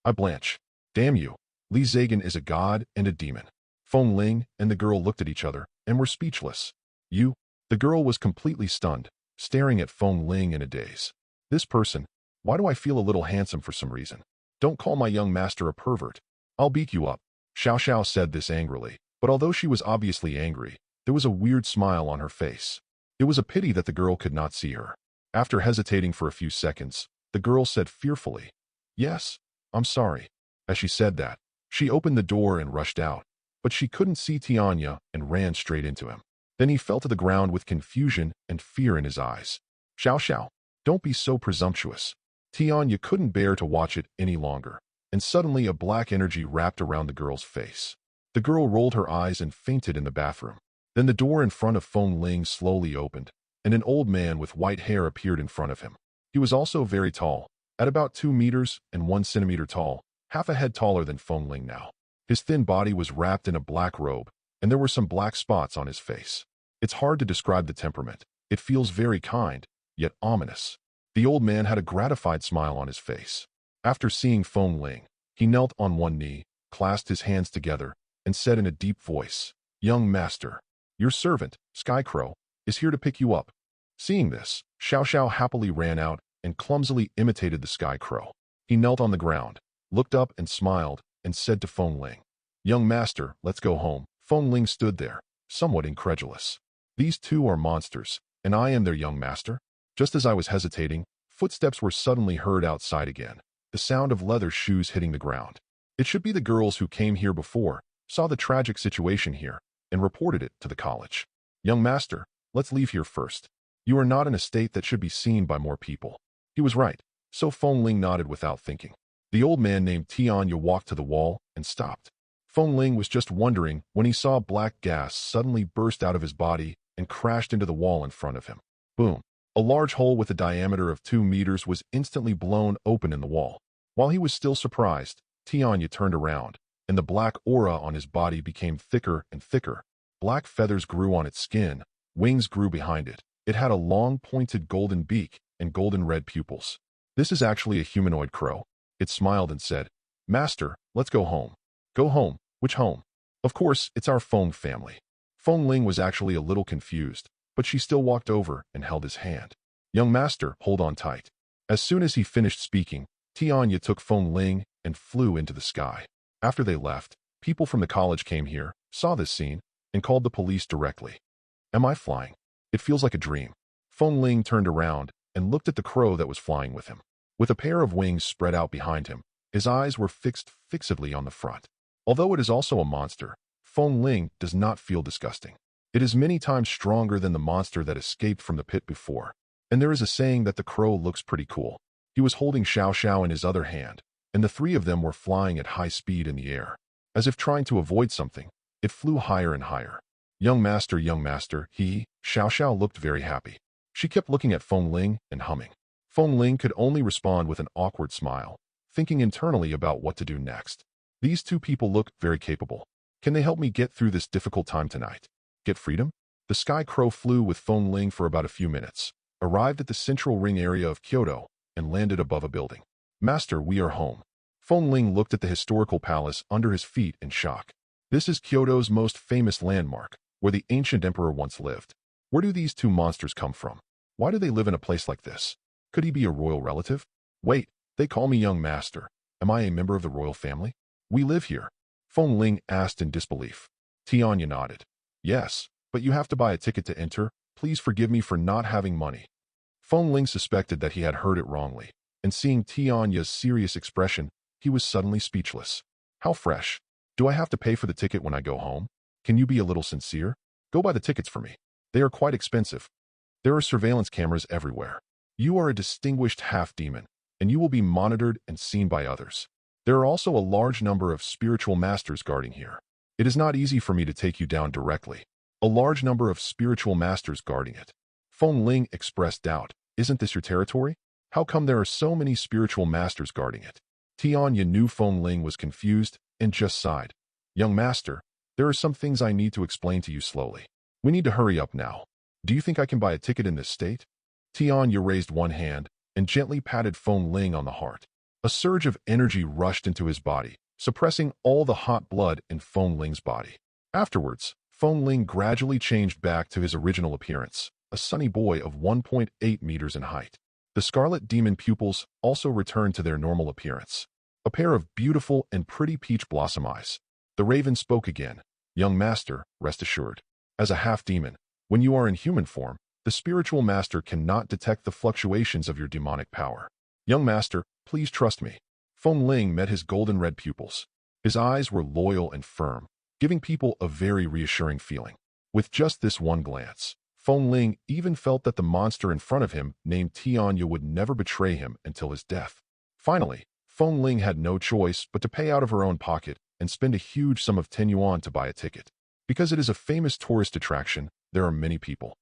I blanch. Damn you. Li Zagan is a god and a demon. Feng Ling and the girl looked at each other and were speechless. You? The girl was completely stunned, staring at Feng Ling in a daze. This person? Why do I feel a little handsome for some reason? Don't call my young master a pervert. I'll beat you up. Xiao Xiao said this angrily, but although she was obviously angry, there was a weird smile on her face. It was a pity that the girl could not see her. After hesitating for a few seconds, the girl said fearfully, Yes, I'm sorry. As she said that, she opened the door and rushed out, but she couldn't see Tianya and ran straight into him. Then he fell to the ground with confusion and fear in his eyes. Xiao Xiao, don't be so presumptuous. Tianya couldn't bear to watch it any longer, and suddenly a black energy wrapped around the girl's face. The girl rolled her eyes and fainted in the bathroom. Then the door in front of Feng Ling slowly opened, and an old man with white hair appeared in front of him. He was also very tall, at about 2 meters and 1 centimeter tall, half a head taller than Feng Ling now. His thin body was wrapped in a black robe, and there were some black spots on his face. It's hard to describe the temperament. It feels very kind, yet ominous. The old man had a gratified smile on his face. After seeing Feng Ling, he knelt on one knee, clasped his hands together, and said in a deep voice, Young master, your servant, Skycrow, is here to pick you up. Seeing this, Xiao Xiao happily ran out and clumsily imitated the Skycrow. He knelt on the ground, looked up and smiled, and said to Feng Ling, Young master, let's go home. Feng Ling stood there, somewhat incredulous. These two are monsters, and I am their young master? Just as I was hesitating, footsteps were suddenly heard outside again, the sound of leather shoes hitting the ground. It should be the girls who came here before, saw the tragic situation here, and reported it to the college. Young master, let's leave here first. You are not in a state that should be seen by more people. He was right, so Feng Ling nodded without thinking. The old man named Tianya walked to the wall and stopped. Feng Ling was just wondering when he saw black gas suddenly burst out of his body and crashed into the wall in front of him. Boom. A large hole with a diameter of 2 meters was instantly blown open in the wall. While he was still surprised, Tianya turned around, and the black aura on his body became thicker and thicker. Black feathers grew on its skin, wings grew behind it. It had a long, pointed golden beak and golden red pupils. This is actually a humanoid crow. It smiled and said, Master, let's go home. Go home? Which home? Of course, it's our Feng family. Feng Ling was actually a little confused, but she still walked over and held his hand. Young master, hold on tight. As soon as he finished speaking, Tianya took Feng Ling and flew into the sky. After they left, people from the college came here, saw this scene, and called the police directly. Am I flying? It feels like a dream. Feng Ling turned around and looked at the crow that was flying with him. With a pair of wings spread out behind him, his eyes were fixed fixedly on the front. Although it is also a monster, Feng Ling does not feel disgusting. It is many times stronger than the monster that escaped from the pit before. And there is a saying that the crow looks pretty cool. He was holding Xiao Xiao in his other hand, and the three of them were flying at high speed in the air. As if trying to avoid something, it flew higher and higher. Young master, Xiao Xiao looked very happy. She kept looking at Feng Ling and humming. Feng Ling could only respond with an awkward smile, thinking internally about what to do next. These two people look very capable. Can they help me get through this difficult time tonight? Get freedom? The Sky Crow flew with Feng Ling for about a few minutes, arrived at the central ring area of Kyoto, and landed above a building. Master, we are home. Feng Ling looked at the historical palace under his feet in shock. This is Kyoto's most famous landmark, where the ancient emperor once lived. Where do these two monsters come from? Why do they live in a place like this? Could he be a royal relative? Wait, they call me young master. Am I a member of the royal family? We live here. Feng Ling asked in disbelief. Tianya nodded. Yes, but you have to buy a ticket to enter. Please forgive me for not having money. Feng Ling suspected that he had heard it wrongly, and seeing Tianya's serious expression, he was suddenly speechless. How fresh. Do I have to pay for the ticket when I go home? Can you be a little sincere? Go buy the tickets for me. They are quite expensive. There are surveillance cameras everywhere. You are a distinguished half-demon, and you will be monitored and seen by others. There are also a large number of spiritual masters guarding here. It is not easy for me to take you down directly. A large number of spiritual masters guarding it. Feng Ling expressed doubt. Isn't this your territory? How come there are so many spiritual masters guarding it? Tianya knew Feng Ling was confused and just sighed. Young master, there are some things I need to explain to you slowly. We need to hurry up now. Do you think I can buy a ticket in this state? Tianya raised one hand and gently patted Feng Ling on the heart. A surge of energy rushed into his body, suppressing all the hot blood in Feng Ling's body. Afterwards, Feng Ling gradually changed back to his original appearance, a sunny boy of 1.8 meters in height. The scarlet demon pupils also returned to their normal appearance, a pair of beautiful and pretty peach blossom eyes. The raven spoke again. Young master, rest assured. As a half-demon, when you are in human form, the spiritual master cannot detect the fluctuations of your demonic power. Young master, please trust me. Feng Ling met his golden red pupils. His eyes were loyal and firm, giving people a very reassuring feeling. With just this one glance, Feng Ling even felt that the monster in front of him, named Tianya, would never betray him until his death. Finally, Feng Ling had no choice but to pay out of her own pocket and spend a huge sum of 10 yuan to buy a ticket. Because it is a famous tourist attraction, there are many people.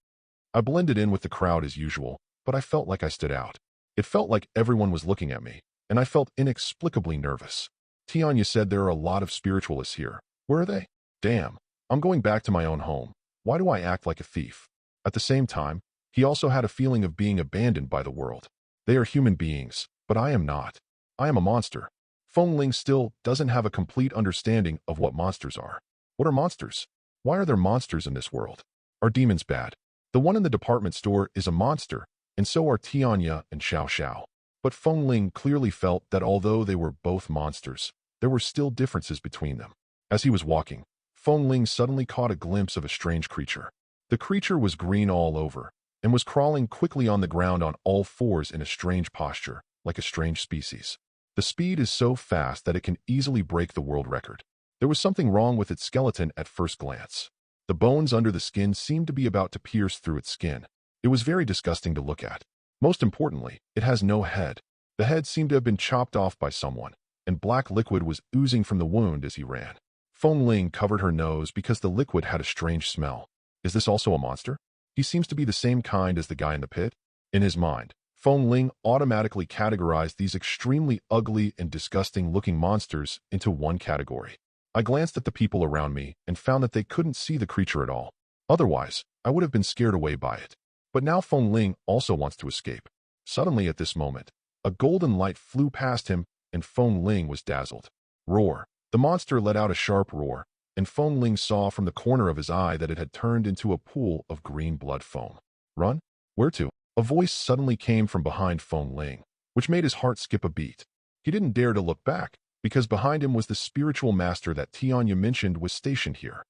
I blended in with the crowd as usual, but I felt like I stood out. It felt like everyone was looking at me, and I felt inexplicably nervous. Tianya said there are a lot of spiritualists here. Where are they? Damn, I'm going back to my own home. Why do I act like a thief? At the same time, he also had a feeling of being abandoned by the world. They are human beings, but I am not. I am a monster. Feng Ling still doesn't have a complete understanding of what monsters are. What are monsters? Why are there monsters in this world? Are demons bad? The one in the department store is a monster, and so are Tianya and Xiao Xiao. But Feng Ling clearly felt that although they were both monsters, there were still differences between them. As he was walking, Feng Ling suddenly caught a glimpse of a strange creature. The creature was green all over, and was crawling quickly on the ground on all fours in a strange posture, like a strange species. The speed is so fast that it can easily break the world record. There was something wrong with its skeleton at first glance. The bones under the skin seemed to be about to pierce through its skin. It was very disgusting to look at. Most importantly, it has no head. The head seemed to have been chopped off by someone, and black liquid was oozing from the wound as he ran. Feng Ling covered her nose because the liquid had a strange smell. Is this also a monster? He seems to be the same kind as the guy in the pit. In his mind, Feng Ling automatically categorized these extremely ugly and disgusting-looking monsters into one category. I glanced at the people around me and found that they couldn't see the creature at all. Otherwise, I would have been scared away by it. But now Feng Ling also wants to escape. Suddenly at this moment, a golden light flew past him and Feng Ling was dazzled. Roar. The monster let out a sharp roar, and Feng Ling saw from the corner of his eye that it had turned into a pool of green blood foam. Run? Where to? A voice suddenly came from behind Feng Ling, which made his heart skip a beat. He didn't dare to look back, because behind him was the spiritual master that Tianya mentioned was stationed here.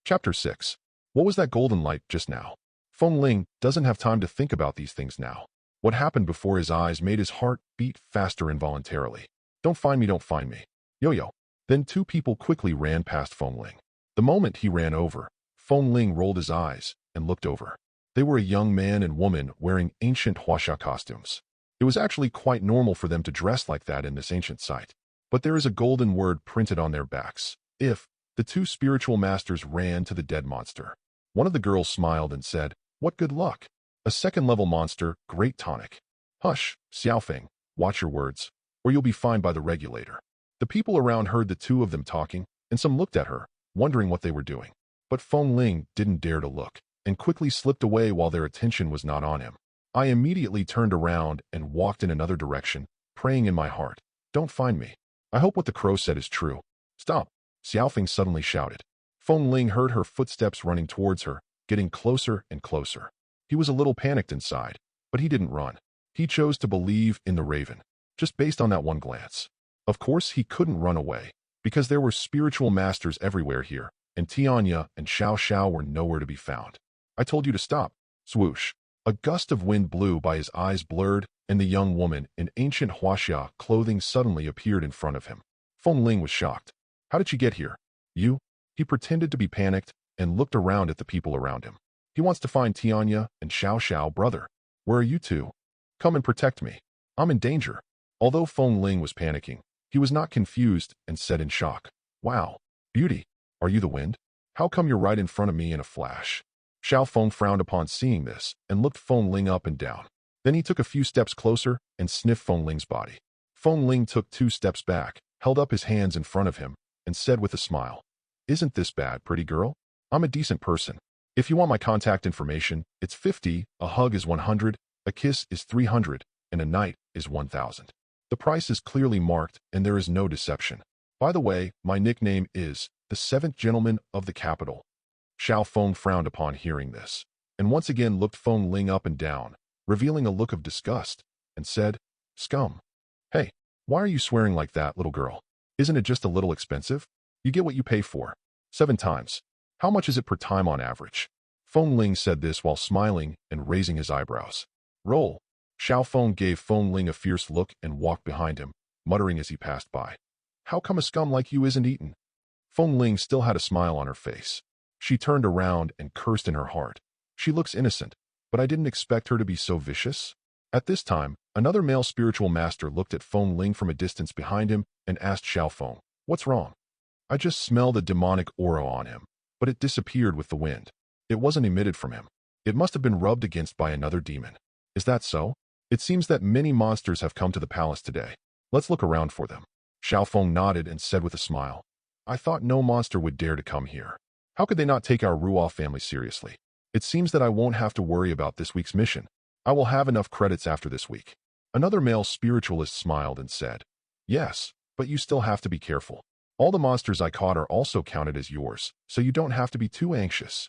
Chapter 6. What was that golden light just now? Feng Ling doesn't have time to think about these things now. What happened before his eyes made his heart beat faster involuntarily. Don't find me, don't find me. Yo-yo. Then two people quickly ran past Feng Ling. The moment he ran over, Feng Ling rolled his eyes and looked over. They were a young man and woman wearing ancient huaxia costumes. It was actually quite normal for them to dress like that in this ancient site. But there is a golden word printed on their backs. If the two spiritual masters ran to the dead monster. One of the girls smiled and said, "What good luck. A second-level monster, great tonic." "Hush, Xiaofeng, watch your words, or you'll be fined by the regulator." The people around heard the two of them talking, and some looked at her, wondering what they were doing. But Feng Ling didn't dare to look, and quickly slipped away while their attention was not on him. I immediately turned around and walked in another direction, praying in my heart, "Don't find me. I hope what the crow said is true." "Stop!" Xiaofeng suddenly shouted. Feng Ling heard her footsteps running towards her, getting closer and closer. He was a little panicked inside, but he didn't run. He chose to believe in the raven, just based on that one glance. Of course, he couldn't run away, because there were spiritual masters everywhere here, and Tianya and Xiao Xiao were nowhere to be found. "I told you to stop." Swoosh. A gust of wind blew by, his eyes blurred, and the young woman in ancient huaxia clothing suddenly appeared in front of him. Feng Ling was shocked. "How did she get here?" "You?" He pretended to be panicked and looked around at the people around him. "He wants to find Tianya and Xiao Xiao, brother. Where are you two? Come and protect me. I'm in danger." Although Feng Ling was panicking, he was not confused and said in shock, "Wow, beauty, are you the wind? How come you're right in front of me in a flash?" Xiao Feng frowned upon seeing this and looked Feng Ling up and down. Then he took a few steps closer and sniffed Feng Ling's body. Feng Ling took 2 steps back, held up his hands in front of him, and said with a smile, "Isn't this bad, pretty girl? I'm a decent person. If you want my contact information, it's 50, a hug is 100, a kiss is 300, and a night is 1,000. The price is clearly marked, and there is no deception. By the way, my nickname is the 7th Gentleman of the Capital." Xiao Feng frowned upon hearing this, and once again looked Feng Ling up and down, revealing a look of disgust, and said, "Scum. Hey, why are you swearing like that, little girl? Isn't it just a little expensive? You get what you pay for. 7 times. How much is it per time on average?" Feng Ling said this while smiling and raising his eyebrows. "Roll." Xiao Feng gave Feng Ling a fierce look and walked behind him, muttering as he passed by, "How come a scum like you isn't eaten?" Feng Ling still had a smile on her face. She turned around and cursed in her heart. "She looks innocent, but I didn't expect her to be so vicious." At this time, another male spiritual master looked at Feng Ling from a distance behind him and asked Xiao Feng, "What's wrong?" "I just smelled a demonic aura on him, but it disappeared with the wind. It wasn't emitted from him. It must have been rubbed against by another demon. Is that so? It seems that many monsters have come to the palace today. Let's look around for them." Xiao Feng nodded and said with a smile, "I thought no monster would dare to come here. How could they not take our Ruo family seriously? It seems that I won't have to worry about this week's mission. I will have enough credits after this week." Another male spiritualist smiled and said, "Yes, but you still have to be careful. All the monsters I caught are also counted as yours, so you don't have to be too anxious."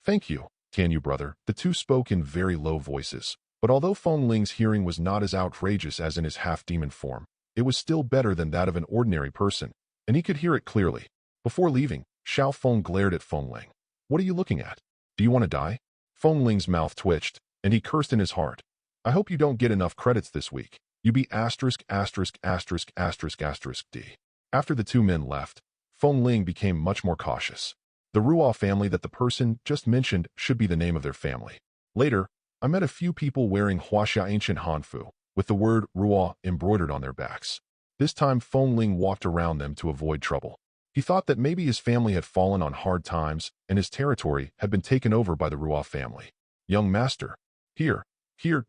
"Thank you, Tanyu brother." The two spoke in very low voices, but although Feng Ling's hearing was not as outrageous as in his half-demon form, it was still better than that of an ordinary person, and he could hear it clearly. Before leaving, Xiao Feng glared at Feng Ling. "What are you looking at? Do you want to die?" Feng Ling's mouth twitched, and he cursed in his heart. "I hope you don't get enough credits this week. You be asterisk asterisk asterisk asterisk asterisk D." After the two men left, Feng Ling became much more cautious. The Ruo family that the person just mentioned should be the name of their family. Later, I met a few people wearing huaxia ancient hanfu, with the word Ruo embroidered on their backs. This time Feng Ling walked around them to avoid trouble. He thought that maybe his family had fallen on hard times and his territory had been taken over by the Ruo family. "Young master, here,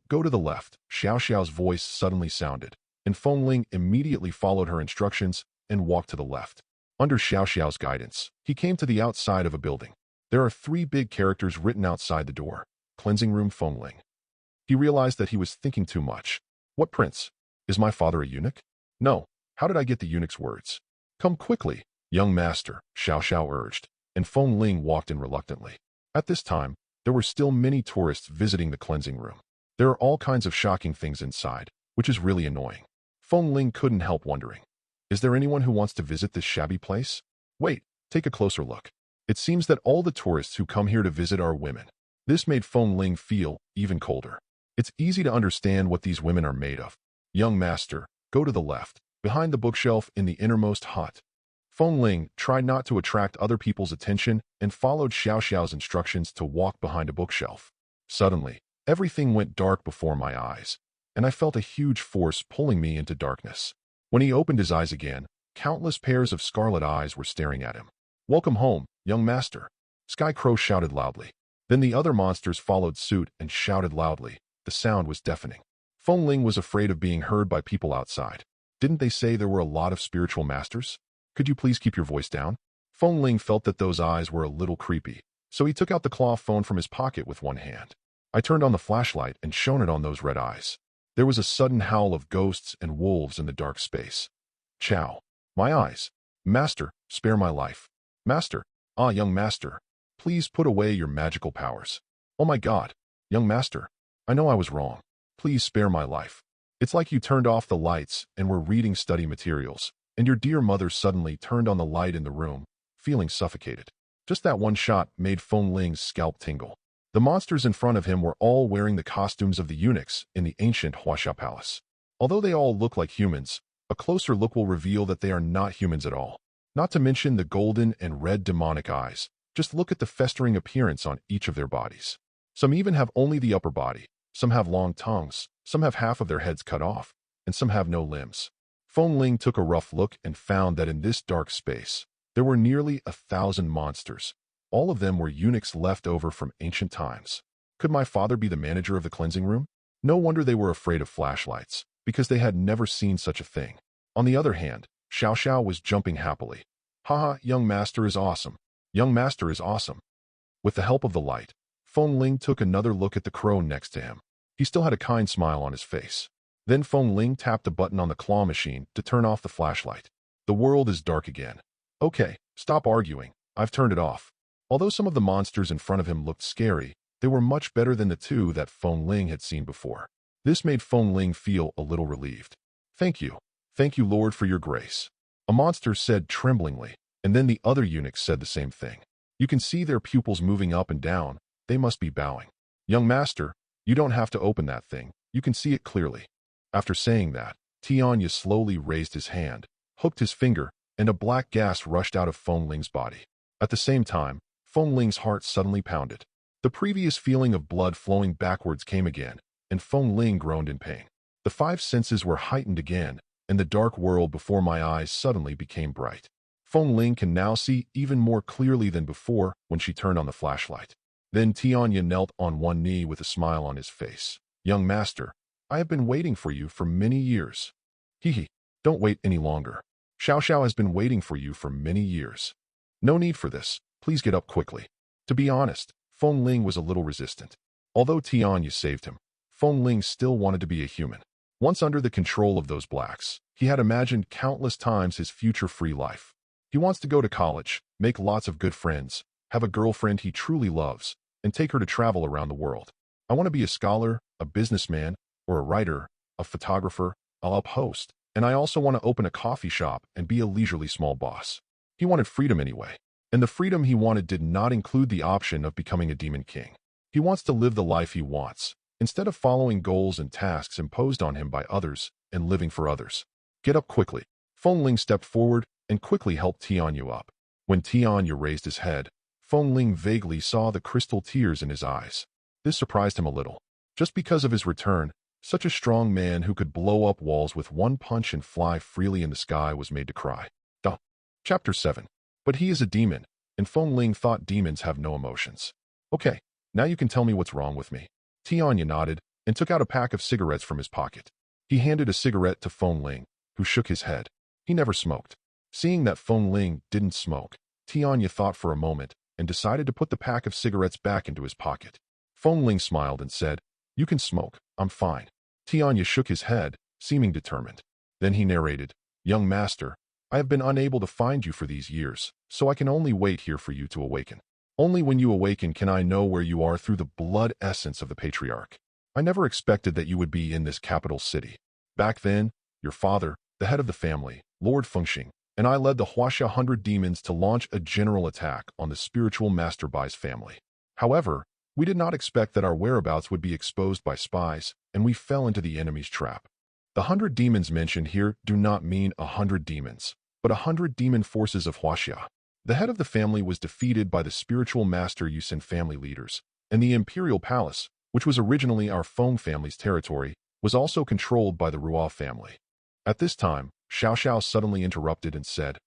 go to the left." Xiao Xiao's voice suddenly sounded, and Feng Ling immediately followed her instructions and walked to the left. Under Xiao Xiao's guidance, he came to the outside of a building. There are 3 big characters written outside the door. Cleansing room Feng Ling. He realized that he was thinking too much. "What prince? Is my father a eunuch? No. How did I get the eunuch's words?" "Come quickly, young master," Xiao Xiao urged, and Feng Ling walked in reluctantly. At this time, there were still many tourists visiting the cleansing room. There are all kinds of shocking things inside, which is really annoying. Feng Ling couldn't help wondering, is there anyone who wants to visit this shabby place? Wait, take a closer look. It seems that all the tourists who come here to visit are women. This made Feng Ling feel even colder. It's easy to understand what these women are made of. "Young master, go to the left, behind the bookshelf in the innermost hut." Feng Ling tried not to attract other people's attention and followed Xiao Xiao's instructions to walk behind a bookshelf. Suddenly, everything went dark before my eyes, and I felt a huge force pulling me into darkness. When he opened his eyes again, countless pairs of scarlet eyes were staring at him. "Welcome home, young master," Sky Crow shouted loudly. Then the other monsters followed suit and shouted loudly. The sound was deafening. Feng Ling was afraid of being heard by people outside. Didn't they say there were a lot of spiritual masters? Could you please keep your voice down? Feng Ling felt that those eyes were a little creepy, so he took out the claw phone from his pocket with one hand. I turned on the flashlight and shone it on those red eyes. There was a sudden howl of ghosts and wolves in the dark space. Chow. My eyes. Master, spare my life. Master. Ah, young master. Please put away your magical powers. Oh my God. Young master. I know I was wrong. Please spare my life. It's like you turned off the lights and were reading study materials, and your dear mother suddenly turned on the light in the room, feeling suffocated. Just that one shot made Feng Ling's scalp tingle. The monsters in front of him were all wearing the costumes of the eunuchs in the ancient Huaxia palace. Although they all look like humans, a closer look will reveal that they are not humans at all. Not to mention the golden and red demonic eyes. Just look at the festering appearance on each of their bodies. Some even have only the upper body, some have long tongues, some have half of their heads cut off, and some have no limbs. Feng Ling took a rough look and found that in this dark space, there were nearly 1,000 monsters. All of them were eunuchs left over from ancient times. Could my father be the manager of the cleansing room? No wonder they were afraid of flashlights, because they had never seen such a thing. On the other hand, Xiao Xiao was jumping happily. Haha, young master is awesome. Young master is awesome. With the help of the light, Feng Ling took another look at the crow next to him. He still had a kind smile on his face. Then Feng Ling tapped a button on the claw machine to turn off the flashlight. The world is dark again. Okay, stop arguing. I've turned it off. Although some of the monsters in front of him looked scary, they were much better than the two that Feng Ling had seen before. This made Feng Ling feel a little relieved. Thank you, Lord, for your grace. A monster said tremblingly, and then the other eunuchs said the same thing. You can see their pupils moving up and down. They must be bowing. Young master, you don't have to open that thing. You can see it clearly. After saying that, Tianya slowly raised his hand, hooked his finger, and a black gas rushed out of Feng Ling's body. At the same time, Feng Ling's heart suddenly pounded. The previous feeling of blood flowing backwards came again, and Feng Ling groaned in pain. The five senses were heightened again, and the dark world before my eyes suddenly became bright. Feng Ling can now see even more clearly than before when she turned on the flashlight. Then Tianya knelt on one knee with a smile on his face. Young master, I have been waiting for you for many years. Hee, don't wait any longer. Xiao Xiao has been waiting for you for many years. No need for this. Please get up quickly. To be honest, Feng Ling was a little resistant. Although Tianya saved him, Feng Ling still wanted to be a human. Once under the control of those blacks, he had imagined countless times his future free life. He wants to go to college, make lots of good friends, have a girlfriend he truly loves, and take her to travel around the world. I want to be a scholar, a businessman, or a writer, a photographer, a host, and I also want to open a coffee shop and be a leisurely small boss. He wanted freedom anyway. And the freedom he wanted did not include the option of becoming a demon king. He wants to live the life he wants, instead of following goals and tasks imposed on him by others and living for others. Get up quickly. Feng Ling stepped forward and quickly helped Tianya up. When Tianya raised his head, Feng Ling vaguely saw the crystal tears in his eyes. This surprised him a little. Just because of his return, such a strong man who could blow up walls with one punch and fly freely in the sky was made to cry. Chapter 7. But he is a demon, and Feng Ling thought demons have no emotions. Okay, now you can tell me what's wrong with me. Tianya nodded and took out a pack of cigarettes from his pocket. He handed a cigarette to Feng Ling, who shook his head. He never smoked. Seeing that Feng Ling didn't smoke, Tianya thought for a moment and decided to put the pack of cigarettes back into his pocket. Feng Ling smiled and said, You can smoke, I'm fine. Tianya shook his head, seeming determined. Then he narrated, Young master, I have been unable to find you for these years, so I can only wait here for you to awaken. Only when you awaken can I know where you are through the blood essence of the patriarch. I never expected that you would be in this capital city. Back then, your father, the head of the family, Lord Fengxing, and I led the Huaxia 100 demons to launch a general attack on the spiritual master Bai's family. However, we did not expect that our whereabouts would be exposed by spies, and we fell into the enemy's trap. The 100 demons mentioned here do not mean 100 demons, but 100 demon forces of Huaxia. The head of the family was defeated by the spiritual master Yusin family leaders, and the imperial palace, which was originally our Feng family's territory, was also controlled by the Ruo family. At this time, Xiao Xiao suddenly interrupted and said,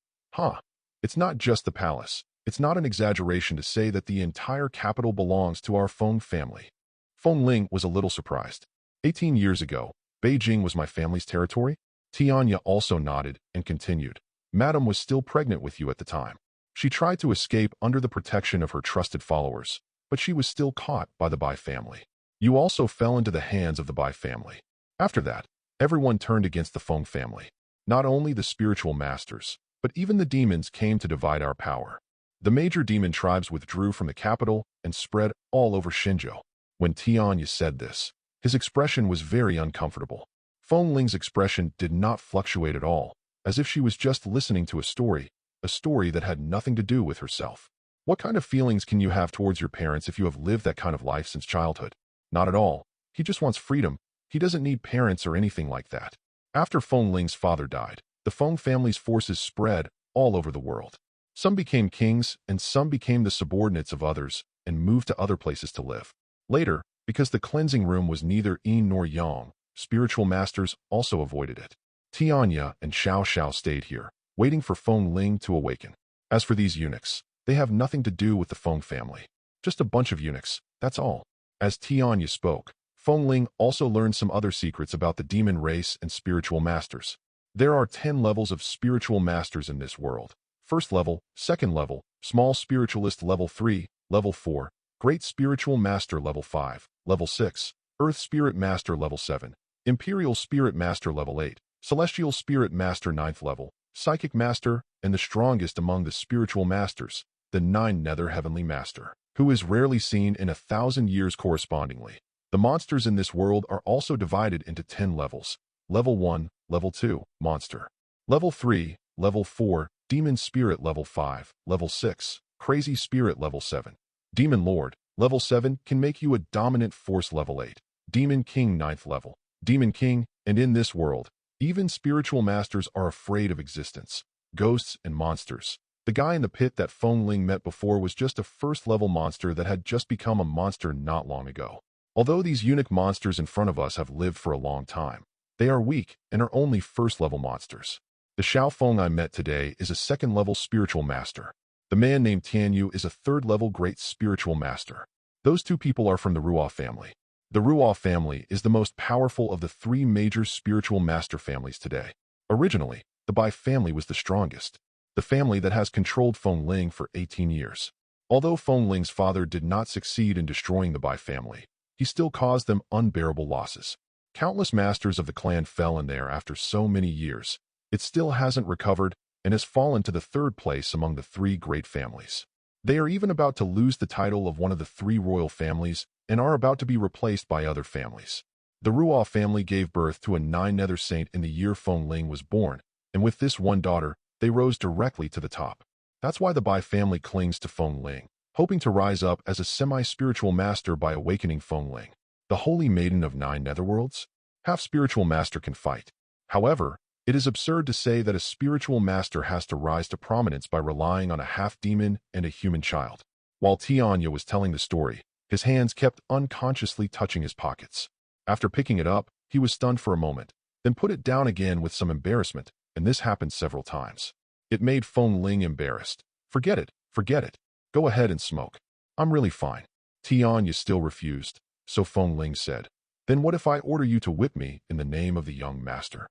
It's not just the palace. It's not an exaggeration to say that the entire capital belongs to our Feng family. Feng Ling was a little surprised. 18 years ago, Beijing was my family's territory? Tianya also nodded and continued. Madam was still pregnant with you at the time. She tried to escape under the protection of her trusted followers, but she was still caught by the Bai family. You also fell into the hands of the Bai family. After that, everyone turned against the Feng family. Not only the spiritual masters, but even the demons came to divide our power. The major demon tribes withdrew from the capital and spread all over Xinzhou. When Tianya said this, his expression was very uncomfortable. Feng Ling's expression did not fluctuate at all, as if she was just listening to a story that had nothing to do with herself. What kind of feelings can you have towards your parents if you have lived that kind of life since childhood? Not at all. He just wants freedom. He doesn't need parents or anything like that. After Feng Ling's father died, the Feng family's forces spread all over the world. Some became kings and some became the subordinates of others and moved to other places to live. Later, because the cleansing room was neither yin nor yang, spiritual masters also avoided it. Tianya and Xiao Xiao stayed here, waiting for Feng Ling to awaken. As for these eunuchs, they have nothing to do with the Feng family. Just a bunch of eunuchs, that's all. As Tianya spoke, Feng Ling also learned some other secrets about the demon race and spiritual masters. There are 10 levels of spiritual masters in this world. First level, second level, small spiritualist level 3, level 4, great spiritual master level 5, level 6, earth spirit master level 7, imperial spirit master level 8, celestial spirit master 9th level, psychic master, and the strongest among the spiritual masters, the 9 nether heavenly master, who is rarely seen in 1,000 years correspondingly. The monsters in this world are also divided into 10 levels. Level 1, Level 2, Monster. Level 3, Level 4, Demon Spirit Level 5, Level 6, Crazy Spirit Level 7. Demon Lord, Level 7, can make you a dominant force Level 8. Demon King 9th level. Demon King, and in this world, even spiritual masters are afraid of existence. Ghosts and monsters. The guy in the pit that Feng Ling met before was just a first-level monster that had just become a monster not long ago. Although these eunuch monsters in front of us have lived for a long time, they are weak and are only first-level monsters. The Xiao Feng I met today is a second-level spiritual master. The man named Tianyu is a third-level great spiritual master. Those two people are from the Ruo family. The Ruo family is the most powerful of the 3 major spiritual master families today. Originally, the Bai family was the strongest, the family that has controlled Feng Ling for 18 years. Although Feng Ling's father did not succeed in destroying the Bai family, he still caused them unbearable losses. Countless masters of the clan fell in there after so many years. It still hasn't recovered and has fallen to the 3rd place among the 3 great families. They are even about to lose the title of one of the 3 royal families and are about to be replaced by other families. The Ruo family gave birth to a 9 nether saint in the year Feng Ling was born, and with this one daughter, they rose directly to the top. That's why the Bai family clings to Feng Ling, hoping to rise up as a semi-spiritual master by awakening Feng Ling, the holy maiden of 9 netherworlds. Half-spiritual master can fight. However, it is absurd to say that a spiritual master has to rise to prominence by relying on a half-demon and a human child. While Tianya was telling the story, his hands kept unconsciously touching his pockets. After picking it up, he was stunned for a moment, then put it down again with some embarrassment, and this happened several times. It made Feng Ling embarrassed. Forget it, forget it. Go ahead and smoke. I'm really fine. Tianya still refused, so Feng Ling said, Then what if I order you to whip me in the name of the young master?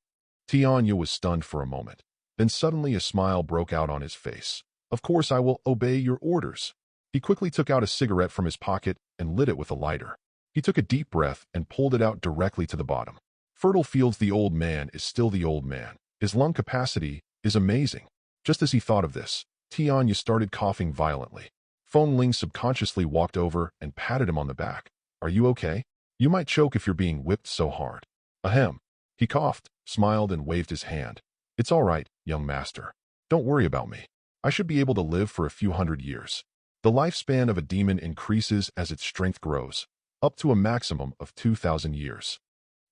Tianya was stunned for a moment. Then suddenly a smile broke out on his face. Of course I will obey your orders. He quickly took out a cigarette from his pocket and lit it with a lighter. He took a deep breath and pulled it out directly to the bottom. Fertile Fields, the old man is still the old man. His lung capacity is amazing. Just as he thought of this, Tianya started coughing violently. Feng Ling subconsciously walked over and patted him on the back. Are you okay? You might choke if you're being whipped so hard. Ahem. He coughed, smiled, and waved his hand. It's all right, young master. Don't worry about me. I should be able to live for a few hundred years. The lifespan of a demon increases as its strength grows, up to a maximum of 2,000 years.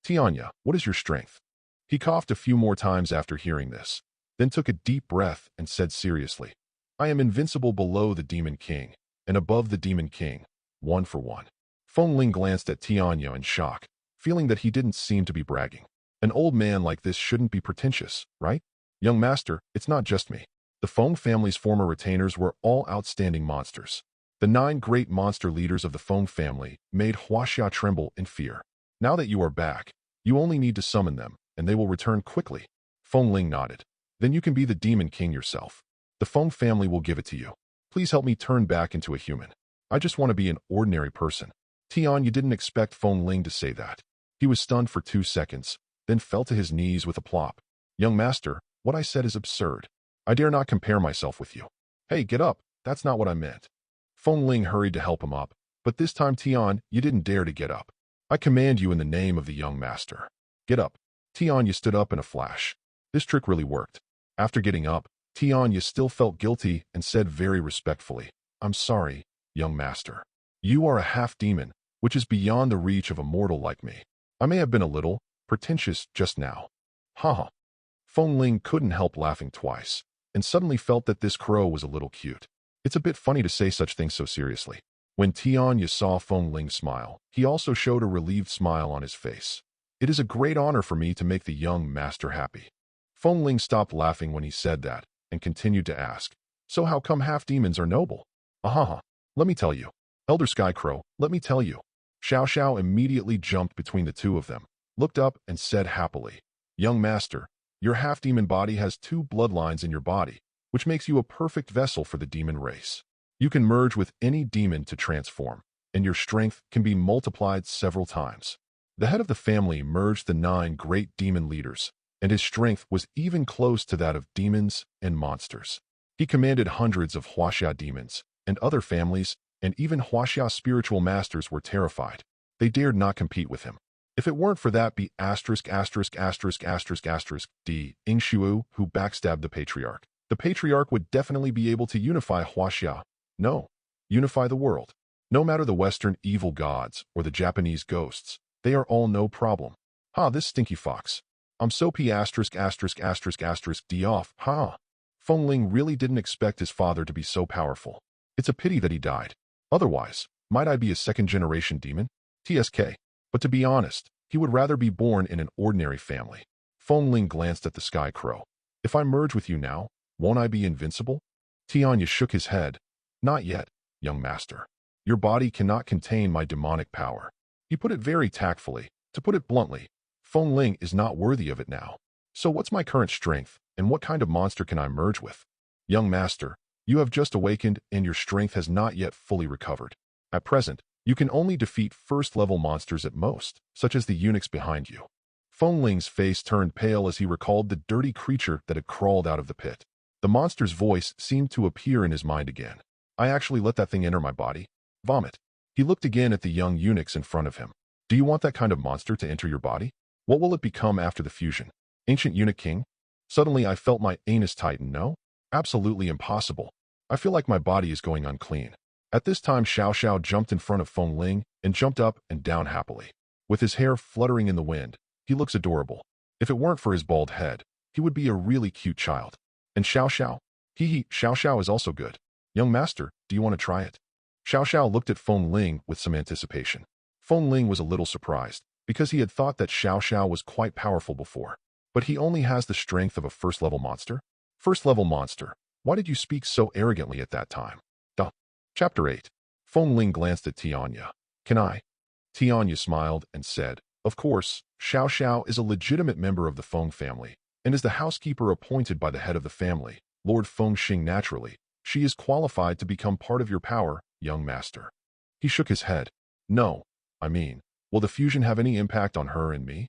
Tianya, what is your strength? He coughed a few more times after hearing this, then took a deep breath and said seriously, I am invincible below the Demon King, and above the Demon King, 1 for 1. Feng Ling glanced at Tianya in shock, feeling that he didn't seem to be bragging. An old man like this shouldn't be pretentious, right? Young master, it's not just me. The Feng family's former retainers were all outstanding monsters. The 9 great monster leaders of the Feng family made Huaxia tremble in fear. Now that you are back, you only need to summon them, and they will return quickly. Feng Ling nodded. Then you can be the demon king yourself. The Feng family will give it to you. Please help me turn back into a human. I just want to be an ordinary person. Tian, you didn't expect Feng Ling to say that. He was stunned for 2 seconds, then fell to his knees with a plop. Young master, what I said is absurd. I dare not compare myself with you. Hey, get up. That's not what I meant. Feng Ling hurried to help him up, but this time, Tian, you didn't dare to get up. I command you in the name of the young master. Get up. Tian, you stood up in a flash. This trick really worked. After getting up, Tian, you still felt guilty and said very respectfully, I'm sorry, young master. You are a half-demon, which is beyond the reach of a mortal like me. I may have been a little pretentious just now. Haha. Feng Ling couldn't help laughing twice, and suddenly felt that this crow was a little cute. It's a bit funny to say such things so seriously. When Tianya saw Feng Ling smile, he also showed a relieved smile on his face. It is a great honor for me to make the young master happy. Feng Ling stopped laughing when he said that, and continued to ask, so how come half-demons are noble? Ahaha. Let me tell you. Elder Sky Crow, let me tell you. Xiao Xiao immediately jumped between the two of them, looked up and said happily, Young master, your half-demon body has 2 bloodlines in your body, which makes you a perfect vessel for the demon race. You can merge with any demon to transform, and your strength can be multiplied several times. The head of the family merged the 9 great demon leaders, and his strength was even close to that of demons and monsters. He commanded hundreds of Huaxia demons, and other families, and even Huaxia spiritual masters were terrified. They dared not compete with him. If it weren't for that D. Ingshuo who backstabbed the patriarch. The patriarch would definitely be able to unify Huaxia. No, unify the world. No matter the Western evil gods or the Japanese ghosts, they are all no problem. Ha, this stinky fox. I'm so d off. Ha. Feng Ling really didn't expect his father to be so powerful. It's a pity that he died. Otherwise, might I be a second-generation demon? TSK. But to be honest, he would rather be born in an ordinary family. Feng Ling glanced at the Sky Crow. If I merge with you now, won't I be invincible? Tianya shook his head. Not yet, young master. Your body cannot contain my demonic power. He put it very tactfully. To put it bluntly, Feng Ling is not worthy of it now. So what's my current strength, and what kind of monster can I merge with? Young master, you have just awakened and your strength has not yet fully recovered. At present, you can only defeat first-level monsters at most, such as the eunuchs behind you. Feng Ling's face turned pale as he recalled the dirty creature that had crawled out of the pit. The monster's voice seemed to appear in his mind again. I actually let that thing enter my body. Vomit. He looked again at the young eunuchs in front of him. Do you want that kind of monster to enter your body? What will it become after the fusion? Ancient eunuch king? Suddenly I felt my anus tighten. No? Absolutely impossible. I feel like my body is going unclean. At this time Xiao Xiao jumped in front of Feng Ling and jumped up and down happily. With his hair fluttering in the wind, he looks adorable. If it weren't for his bald head, he would be a really cute child. And Xiao Xiao? Xiao Xiao is also good. Young master, do you want to try it? Xiao Xiao looked at Feng Ling with some anticipation. Feng Ling was a little surprised, because he had thought that Xiao Xiao was quite powerful before. But he only has the strength of a first-level monster? First-level monster. Why did you speak so arrogantly at that time? Duh. Chapter 8. Feng Ling glanced at Tianya. Can I? Tianya smiled and said, Of course, Xiao Xiao is a legitimate member of the Feng family, and is the housekeeper appointed by the head of the family, Lord Feng Xing naturally. She is qualified to become part of your power, young master. He shook his head. No, I mean, will the fusion have any impact on her and me?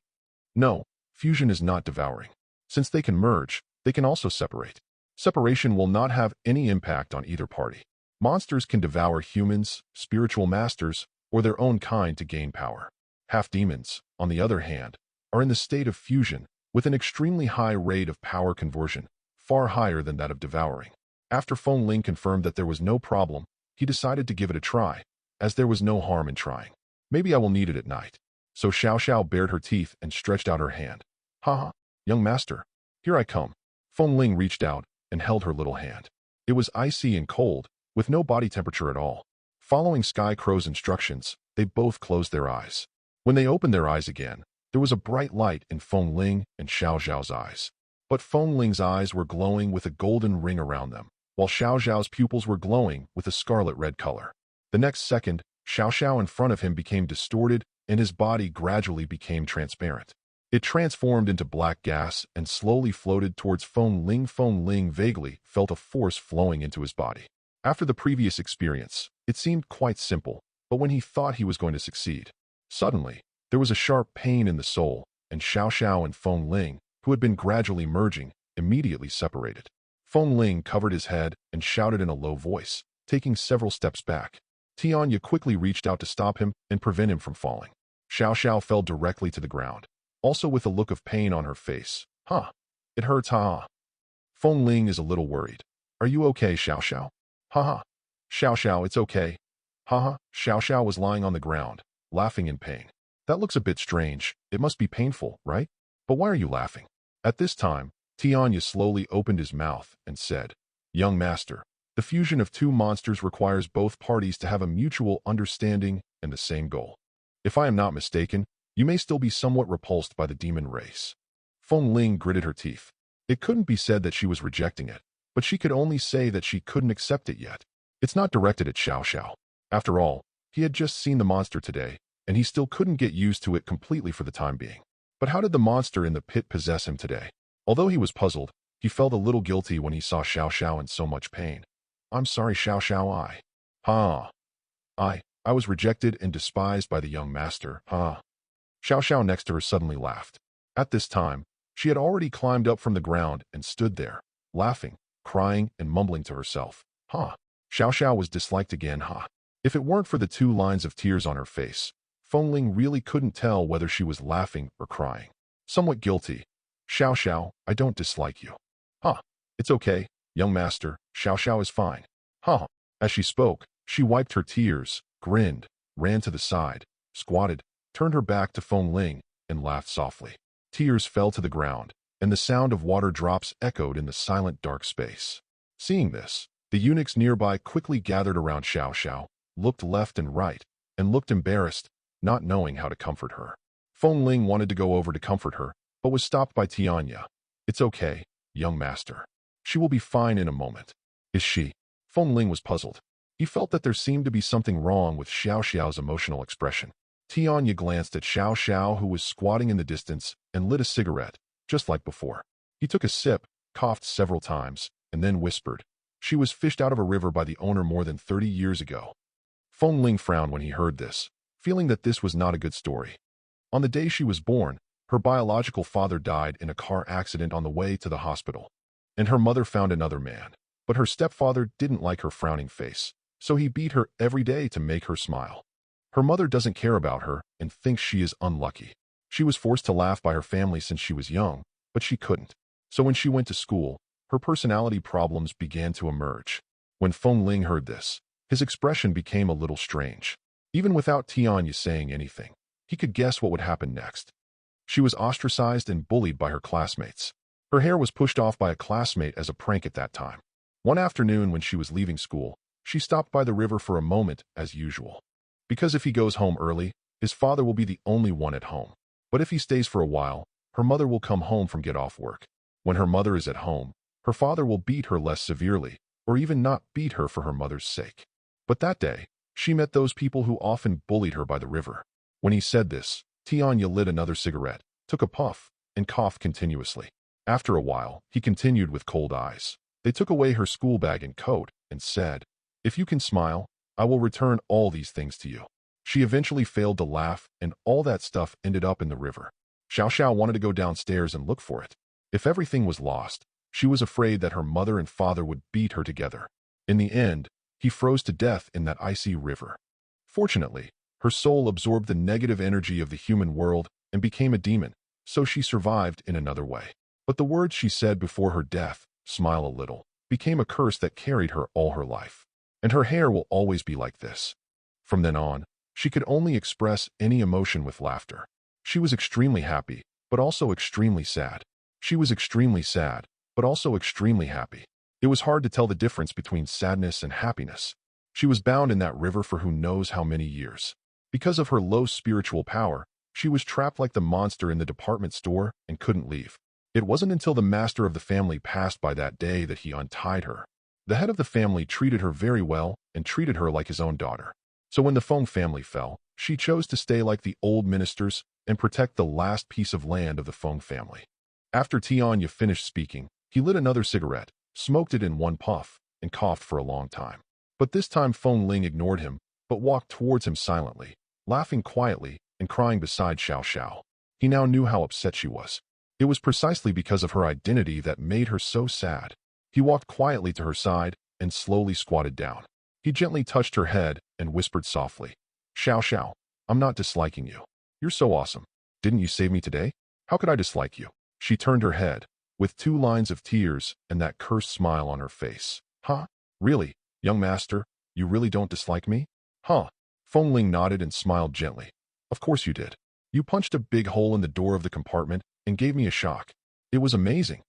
No, fusion is not devouring. Since they can merge, they can also separate. Separation will not have any impact on either party. Monsters can devour humans, spiritual masters, or their own kind to gain power. Half-demons, on the other hand, are in the state of fusion, with an extremely high rate of power conversion, far higher than that of devouring. After Feng Ling confirmed that there was no problem, he decided to give it a try, as there was no harm in trying. Maybe I will need it at night. So Xiao Xiao bared her teeth and stretched out her hand. Haha, young master, here I come. Feng Ling reached out and held her little hand. It was icy and cold, with no body temperature at all. Following Sky Crow's instructions, they both closed their eyes. When they opened their eyes again, there was a bright light in Feng Ling and Xiao Xiao's eyes. But Feng Ling's eyes were glowing with a golden ring around them, while Xiao Xiao's pupils were glowing with a scarlet red color. The next second, Xiao Xiao in front of him became distorted and his body gradually became transparent. It transformed into black gas and slowly floated towards Feng Ling. Feng Ling vaguely felt a force flowing into his body. After the previous experience, it seemed quite simple, but when he thought he was going to succeed, suddenly, there was a sharp pain in the soul, and Xiao Xiao and Feng Ling, who had been gradually merging, immediately separated. Feng Ling covered his head and shouted in a low voice, taking several steps back. Tianya quickly reached out to stop him and prevent him from falling. Xiao Xiao fell directly to the ground, also with a look of pain on her face. Huh. It hurts, huh? Feng Ling is a little worried. Are you okay, Xiao Xiao? Haha. Xiao Xiao, it's okay. Haha. Xiao Xiao was lying on the ground, laughing in pain. That looks a bit strange. It must be painful, right? But why are you laughing? At this time, Tianya slowly opened his mouth and said, Young master, the fusion of two monsters requires both parties to have a mutual understanding and the same goal. If I am not mistaken, you may still be somewhat repulsed by the demon race. Feng Ling gritted her teeth. It couldn't be said that she was rejecting it, but she could only say that she couldn't accept it yet. It's not directed at Xiao Xiao. After all, he had just seen the monster today, and he still couldn't get used to it completely for the time being. But how did the monster in the pit possess him today? Although he was puzzled, he felt a little guilty when he saw Xiao Xiao in so much pain. I'm sorry, Xiao Xiao, I was rejected and despised by the young master, huh? Xiao Xiao next to her suddenly laughed. At this time, she had already climbed up from the ground and stood there, laughing, crying, and mumbling to herself. Huh. Xiao Xiao was disliked again, huh? If it weren't for the 2 lines of tears on her face, Feng Ling really couldn't tell whether she was laughing or crying. Somewhat guilty. Xiao Xiao, I don't dislike you. Huh. It's okay, young master, Xiao Xiao is fine. Huh. As she spoke, she wiped her tears, grinned, ran to the side, squatted, turned her back to Feng Ling, and laughed softly. Tears fell to the ground, and the sound of water drops echoed in the silent dark space. Seeing this, the eunuchs nearby quickly gathered around Xiao Xiao, looked left and right, and looked embarrassed, not knowing how to comfort her. Feng Ling wanted to go over to comfort her, but was stopped by Tianya. It's okay, young master. She will be fine in a moment. Is she? Feng Ling was puzzled. He felt that there seemed to be something wrong with Xiao Xiao's emotional expression. Tianya glanced at Xiao Xiao, who was squatting in the distance, and lit a cigarette, just like before. He took a sip, coughed several times, and then whispered. She was fished out of a river by the owner more than 30 years ago. Feng Ling frowned when he heard this, feeling that this was not a good story. On the day she was born, her biological father died in a car accident on the way to the hospital, and her mother found another man. But her stepfather didn't like her frowning face, so he beat her every day to make her smile. Her mother doesn't care about her and thinks she is unlucky. She was forced to laugh by her family since she was young, but she couldn't. So when she went to school, her personality problems began to emerge. When Feng Ling heard this, his expression became a little strange. Even without Tianya saying anything, he could guess what would happen next. She was ostracized and bullied by her classmates. Her hair was pushed off by a classmate as a prank at that time. One afternoon when she was leaving school, she stopped by the river for a moment as usual. Because if he goes home early, his father will be the only one at home. But if he stays for a while, her mother will come home from get off work. When her mother is at home, her father will beat her less severely, or even not beat her for her mother's sake. But that day, she met those people who often bullied her by the river. When he said this, Tianya lit another cigarette, took a puff, and coughed continuously. After a while, he continued with cold eyes. They took away her school bag and coat, and said, If you can smile, I will return all these things to you. She eventually failed to laugh, and all that stuff ended up in the river. Xiao Xiao wanted to go downstairs and look for it. If everything was lost, she was afraid that her mother and father would beat her together. In the end, he froze to death in that icy river. Fortunately, her soul absorbed the negative energy of the human world and became a demon, so she survived in another way. But the words she said before her death, smile a little, became a curse that carried her all her life. And her hair will always be like this. From then on, she could only express any emotion with laughter. She was extremely happy, but also extremely sad. She was extremely sad, but also extremely happy. It was hard to tell the difference between sadness and happiness. She was bound in that river for who knows how many years. Because of her low spiritual power, she was trapped like the monster in the department store and couldn't leave. It wasn't until the master of the family passed by that day that he untied her. The head of the family treated her very well and treated her like his own daughter. So when the Feng family fell, she chose to stay like the old ministers and protect the last piece of land of the Feng family. After Tianya finished speaking, he lit another cigarette, smoked it in one puff, and coughed for a long time. But this time Feng Ling ignored him, but walked towards him silently, laughing quietly and crying beside Xiao Xiao. He now knew how upset she was. It was precisely because of her identity that made her so sad. He walked quietly to her side and slowly squatted down. He gently touched her head and whispered softly, "Xiao Xiao, I'm not disliking you. You're so awesome. Didn't you save me today? How could I dislike you?" She turned her head, with 2 lines of tears and that cursed smile on her face. "Huh? Really, young master, you really don't dislike me?" "Huh?" Feng Ling nodded and smiled gently. "Of course you did. You punched a big hole in the door of the compartment and gave me a shock. It was amazing."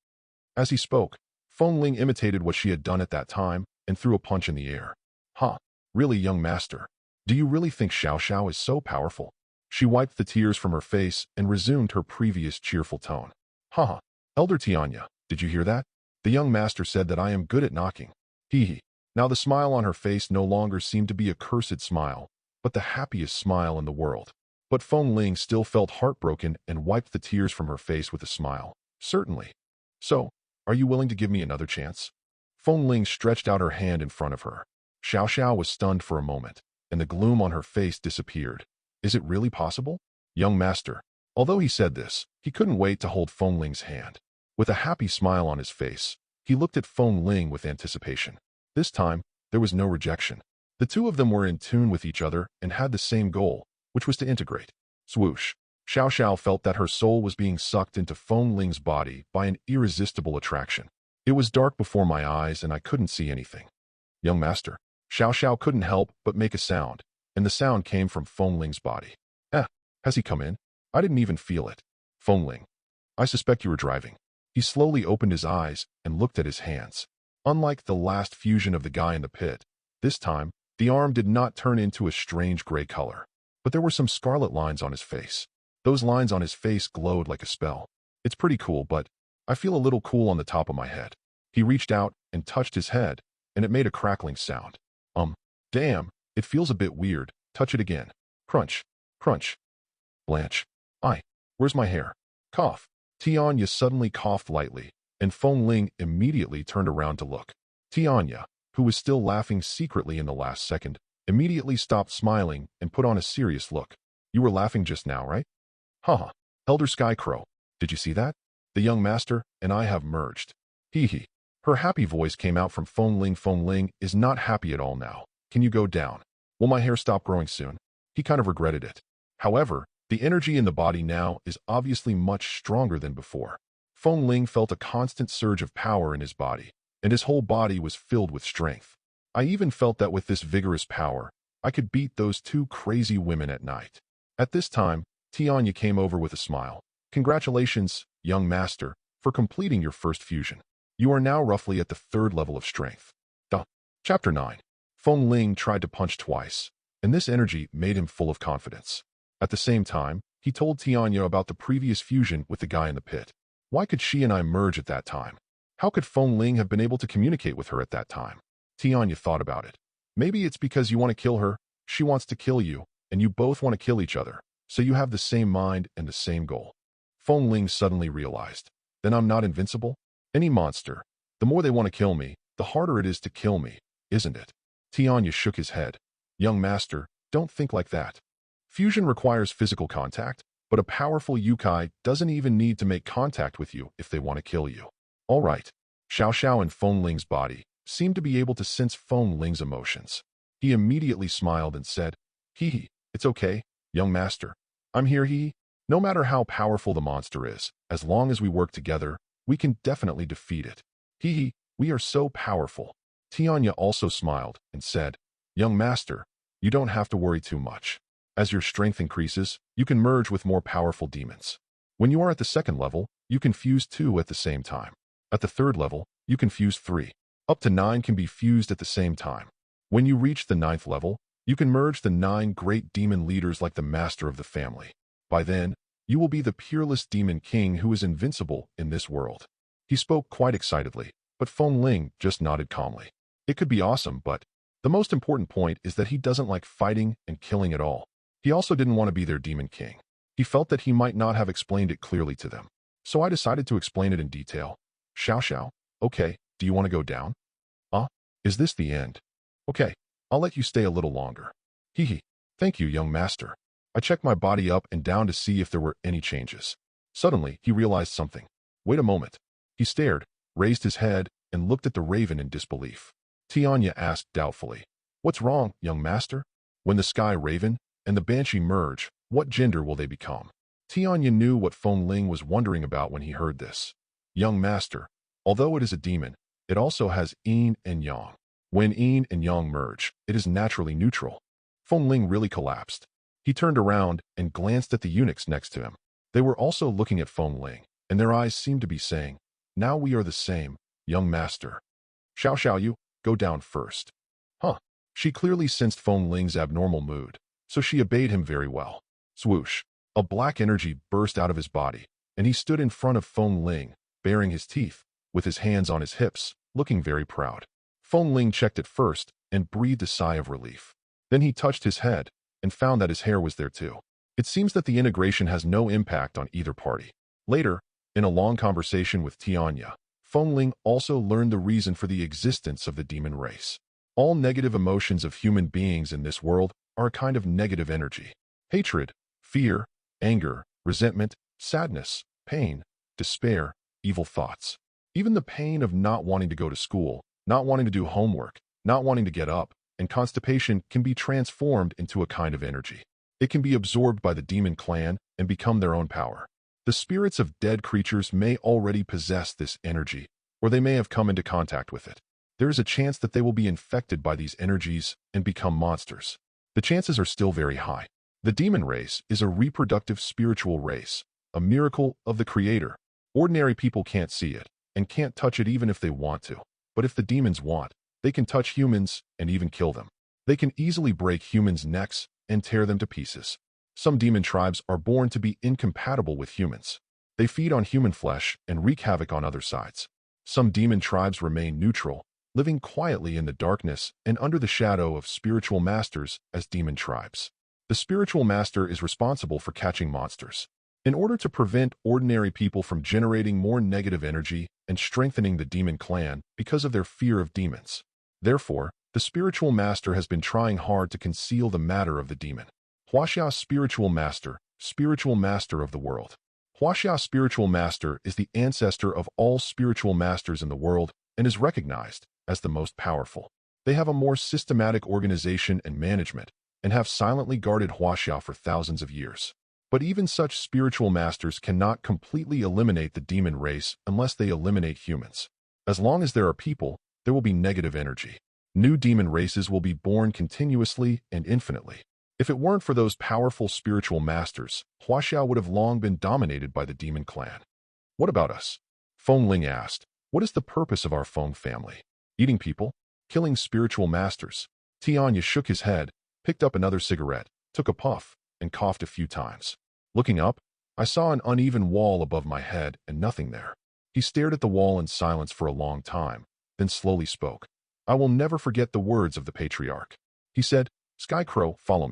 As he spoke, Feng Ling imitated what she had done at that time and threw a punch in the air. "Huh? Really, young master? Do you really think Xiao Xiao is so powerful?" She wiped the tears from her face and resumed her previous cheerful tone. "Haha. Elder Tianya, did you hear that? The young master said that I am good at knocking. Hee hee." Now the smile on her face no longer seemed to be a cursed smile, but the happiest smile in the world. But Feng Ling still felt heartbroken and wiped the tears from her face with a smile. "Certainly. So, are you willing to give me another chance?" Feng Ling stretched out her hand in front of her. Xiao Xiao was stunned for a moment, and the gloom on her face disappeared. "Is it really possible?" "Young master." Although he said this, he couldn't wait to hold Feng Ling's hand. With a happy smile on his face, he looked at Feng Ling with anticipation. This time, there was no rejection. The two of them were in tune with each other and had the same goal, which was to integrate. Swoosh. Xiao Xiao felt that her soul was being sucked into Feng Ling's body by an irresistible attraction. "It was dark before my eyes and I couldn't see anything." "Young master." Xiao Xiao couldn't help but make a sound, and the sound came from Feng Ling's body. Has he come in? I didn't even feel it." "Feng Ling, I suspect you were driving." He slowly opened his eyes and looked at his hands. Unlike the last fusion of the guy in the pit, this time, the arm did not turn into a strange gray color. But there were some scarlet lines on his face. Those lines on his face glowed like a spell. "It's pretty cool, but I feel a little cool on the top of my head." He reached out and touched his head, and it made a crackling sound. Damn, it feels a bit weird. Touch it again." Crunch. Crunch. "Blanche. Where's my hair?" Cough. Tianya suddenly coughed lightly, and Feng Ling immediately turned around to look. Tianya, who was still laughing secretly in the last second, immediately stopped smiling and put on a serious look. "You were laughing just now, right?" "Haha. Elder Skycrow, did you see that? The young master and I have merged." "Hee hee." Her happy voice came out from Feng Ling. "Feng Ling is not happy at all now. Can you go down? Will my hair stop growing soon?" He kind of regretted it. However, the energy in the body now is obviously much stronger than before. Feng Ling felt a constant surge of power in his body, and his whole body was filled with strength. "I even felt that with this vigorous power, I could beat those 2 crazy women at night." At this time, Tianya came over with a smile. "Congratulations, young master, for completing your first fusion. You are now roughly at the 3rd level of strength." Chapter 9. Feng Ling tried to punch twice, and this energy made him full of confidence. At the same time, he told Tianya about the previous fusion with the guy in the pit. Why could she and I merge at that time? How could Feng Ling have been able to communicate with her at that time? Tianya thought about it. Maybe it's because you want to kill her, she wants to kill you, and you both want to kill each other, so you have the same mind and the same goal. Feng Ling suddenly realized. Then I'm not invincible? Any monster, the more they want to kill me, the harder it is to kill me, isn't it? Tianya shook his head. "Young master, don't think like that. Fusion requires physical contact, but a powerful yokai doesn't even need to make contact with you if they want to kill you." "All right." Xiao Xiao in Feng Ling's body seemed to be able to sense Feng Ling's emotions. He immediately smiled and said, "Hee hee, it's okay, young master. I'm here hee. No matter how powerful the monster is, as long as we work together, we can definitely defeat it. Hee hee, we are so powerful." Tianya also smiled and said, "Young master, you don't have to worry too much. As your strength increases, you can merge with more powerful demons. When you are at the 2nd level, you can fuse 2 at the same time. At the 3rd level, you can fuse 3. Up to 9 can be fused at the same time. When you reach the 9th level, you can merge the 9 great demon leaders like the master of the family. By then, You will be the peerless demon king who is invincible in this world. He spoke quite excitedly, but Feng Ling just nodded calmly. It could be awesome, but the most important point is that he doesn't like fighting and killing at all. He also didn't want to be their demon king. He felt that he might not have explained it clearly to them. So I decided to explain it in detail. Xiao, okay, do you want to go down? Is this the end? Okay, I'll let you stay a little longer. Hee. Thank you, young master. I checked my body up and down to see if there were any changes. Suddenly, he realized something. Wait a moment. He stared, raised his head, and looked at the raven in disbelief. Tianya asked doubtfully, "What's wrong, young master? When the sky raven and the banshee merge, what gender will they become?" Tianya knew what Feng Ling was wondering about when he heard this. Young master, although it is a demon, it also has yin and yang. When yin and yang merge, it is naturally neutral. Feng Ling really collapsed. He turned around and glanced at the eunuchs next to him. They were also looking at Feng Ling, and their eyes seemed to be saying, "Now we are the same, young master. Xiao, you, go down first." She clearly sensed Feng Ling's abnormal mood, so she obeyed him very well. Swoosh! A black energy burst out of his body, and he stood in front of Feng Ling, baring his teeth, with his hands on his hips, looking very proud. Feng Ling checked it first and breathed a sigh of relief. Then he touched his head and found that his hair was there too. It seems that the integration has no impact on either party. Later, in a long conversation with Tianya, Feng Ling also learned the reason for the existence of the demon race. All negative emotions of human beings in this world are a kind of negative energy. Hatred, fear, anger, resentment, sadness, pain, despair, evil thoughts. Even the pain of not wanting to go to school, not wanting to do homework, not wanting to get up, and constipation can be transformed into a kind of energy. It can be absorbed by the demon clan and become their own power. The spirits of dead creatures may already possess this energy, or they may have come into contact with it. There is a chance that they will be infected by these energies and become monsters. The chances are still very high. The demon race is a reproductive spiritual race, a miracle of the Creator. Ordinary people can't see it and can't touch it even if they want to. But if the demons want, they can touch humans and even kill them. They can easily break humans' necks and tear them to pieces. Some demon tribes are born to be incompatible with humans. They feed on human flesh and wreak havoc on other sides. Some demon tribes remain neutral, living quietly in the darkness and under the shadow of spiritual masters as demon tribes. The spiritual master is responsible for catching monsters. In order to prevent ordinary people from generating more negative energy and strengthening the demon clan because of their fear of demons. Therefore, the spiritual master has been trying hard to conceal the matter of the demon. Huaxia spiritual master of the world. Huaxia spiritual master is the ancestor of all spiritual masters in the world and is recognized as the most powerful. They have a more systematic organization and management and have silently guarded Huaxia for thousands of years. But even such spiritual masters cannot completely eliminate the demon race unless they eliminate humans. As long as there are people, there will be negative energy. New demon races will be born continuously and infinitely. If it weren't for those powerful spiritual masters, Huaxia would have long been dominated by the demon clan. What about us? Feng Ling asked. What is the purpose of our Feng family? Eating people? Killing spiritual masters? Tianya shook his head, picked up another cigarette, took a puff, and coughed a few times. Looking up, I saw an uneven wall above my head and nothing there. He stared at the wall in silence for a long time, then slowly spoke. I will never forget the words of the patriarch. He said, Skycrow, follow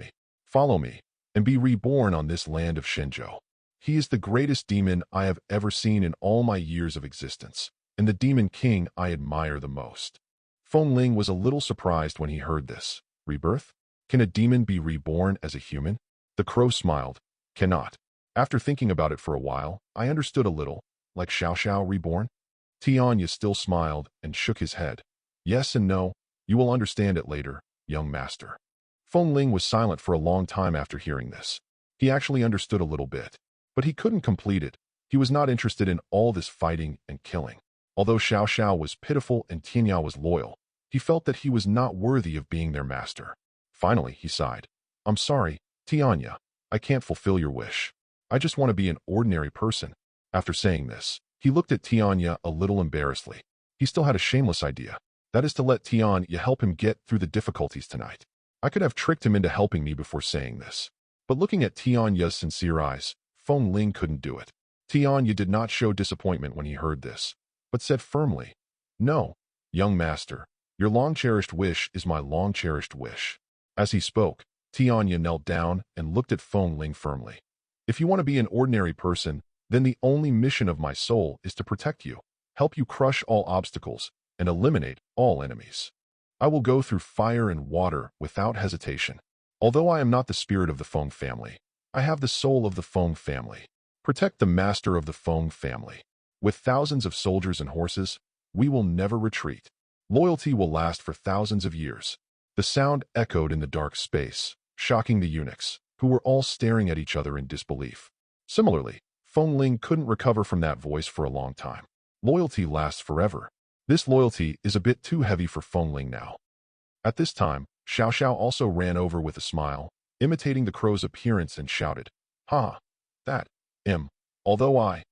me, and be reborn on this land of Shenzhou. He is the greatest demon I have ever seen in all my years of existence, and the demon king I admire the most. Feng Ling was a little surprised when he heard this. Rebirth? Can a demon be reborn as a human? The crow smiled. Cannot. After thinking about it for a while, I understood a little, like Xiao reborn. Tianya still smiled and shook his head. Yes and no, you will understand it later, young master. Feng Ling was silent for a long time after hearing this. He actually understood a little bit, but he couldn't complete it. He was not interested in all this fighting and killing. Although Xiao was pitiful and Tianya was loyal, he felt that he was not worthy of being their master. Finally, he sighed. I'm sorry, Tianya. I can't fulfill your wish. I just want to be an ordinary person. After saying this, he looked at Tianya a little embarrassedly. He still had a shameless idea. That is to let Tianya help him get through the difficulties tonight. I could have tricked him into helping me before saying this. But looking at Tianya's sincere eyes, Feng Ling couldn't do it. Tianya did not show disappointment when he heard this, but said firmly, "No, young master, your long-cherished wish is my long-cherished wish." As he spoke, Tianya knelt down and looked at Feng Ling firmly. "If you want to be an ordinary person, then the only mission of my soul is to protect you, help you crush all obstacles, and eliminate all enemies. I will go through fire and water without hesitation. Although I am not the spirit of the Feng family, I have the soul of the Feng family. Protect the master of the Feng family. With thousands of soldiers and horses, we will never retreat. Loyalty will last for thousands of years." The sound echoed in the dark space, shocking the eunuchs, who were all staring at each other in disbelief. Similarly, Feng Ling couldn't recover from that voice for a long time. Loyalty lasts forever. This loyalty is a bit too heavy for Feng Ling now. At this time, Xiao Xiao also ran over with a smile, imitating the crow's appearance, and shouted, "Ha! That, although I,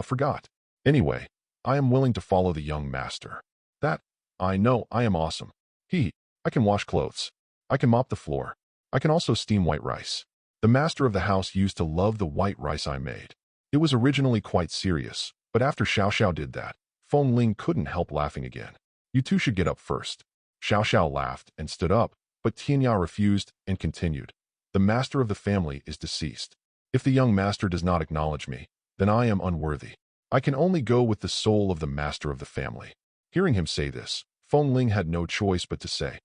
forgot. Anyway, I am willing to follow the young master. That, I know I am awesome. I can wash clothes. I can mop the floor. I can also steam white rice. The master of the house used to love the white rice I made." It was originally quite serious, but after Xiao Xiao did that, Feng Ling couldn't help laughing again. "You two should get up first." Xiao Xiao laughed and stood up, but Tianya refused and continued, "The master of the family is deceased. If the young master does not acknowledge me, then I am unworthy. I can only go with the soul of the master of the family." Hearing him say this, Feng Ling had no choice but to say,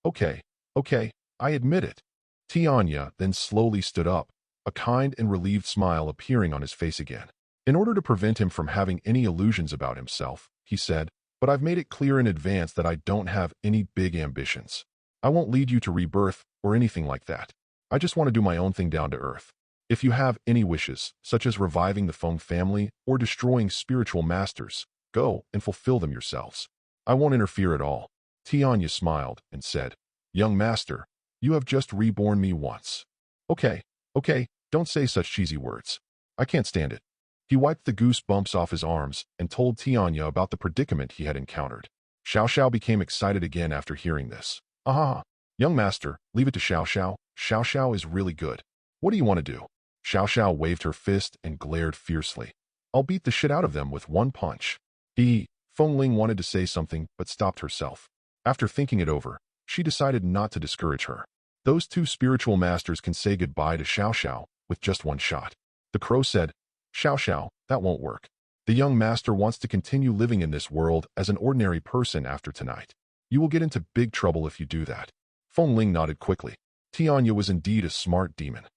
Okay, I admit it." Tianya then slowly stood up, a kind and relieved smile appearing on his face again. In order to prevent him from having any illusions about himself, he said, "But I've made it clear in advance that I don't have any big ambitions. I won't lead you to rebirth or anything like that. I just want to do my own thing down to earth. If you have any wishes, such as reviving the Feng family or destroying spiritual masters, go and fulfill them yourselves. I won't interfere at all." Tianya smiled and said, "Young master, you have just reborn me once." Okay, don't say such cheesy words. I can't stand it." He wiped the goosebumps off his arms and told Tianya about the predicament he had encountered. Xiao Xiao became excited again after hearing this. "Ah, young master, leave it to Xiao Xiao. Xiao Xiao is really good. What do you want to do?" Xiao Xiao waved her fist and glared fiercely. "I'll beat the shit out of them with one punch." Feng Ling wanted to say something but stopped herself. After thinking it over, she decided not to discourage her. Those two spiritual masters can say goodbye to Xiao Xiao with just one shot. The crow said, "Xiao Xiao, that won't work. The young master wants to continue living in this world as an ordinary person after tonight. You will get into big trouble if you do that." Feng Ling nodded quickly. Tianya was indeed a smart demon.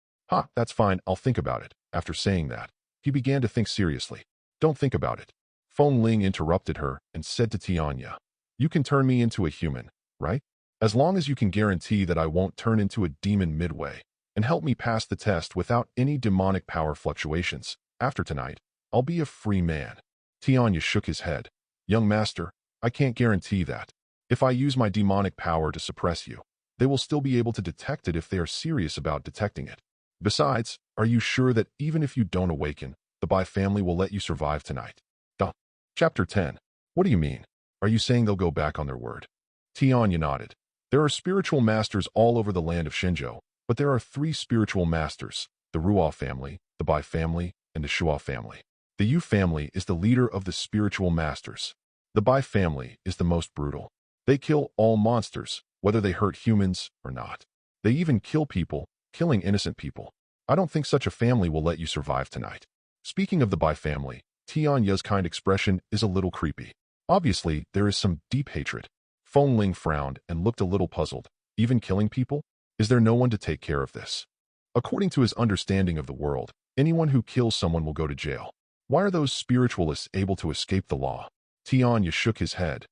That's fine, I'll think about it." After saying that, he began to think seriously. "Don't think about it." Feng Ling interrupted her and said to Tianya, "You can turn me into a human, right? As long as you can guarantee that I won't turn into a demon midway, and help me pass the test without any demonic power fluctuations, after tonight, I'll be a free man." Tianya shook his head. "Young master, I can't guarantee that. If I use my demonic power to suppress you, they will still be able to detect it if they are serious about detecting it. Besides, are you sure that even if you don't awaken, the Bai family will let you survive tonight?" Chapter 10. What do you mean? Are you saying they'll go back on their word? Tianya nodded. There are spiritual masters all over the land of Shenzhou, but there are 3 spiritual masters, the Ruo family, the Bai family, and the Shuo family. The Yu family is the leader of the spiritual masters. The Bai family is the most brutal. They kill all monsters, whether they hurt humans or not. They even kill people, killing innocent people. I don't think such a family will let you survive tonight. Speaking of the Bai family, Tianya's kind expression is a little creepy. Obviously, there is some deep hatred. Feng Ling frowned and looked a little puzzled. Even killing people? Is there no one to take care of this? According to his understanding of the world, anyone who kills someone will go to jail. Why are those spiritualists able to escape the law? Tianya shook his head.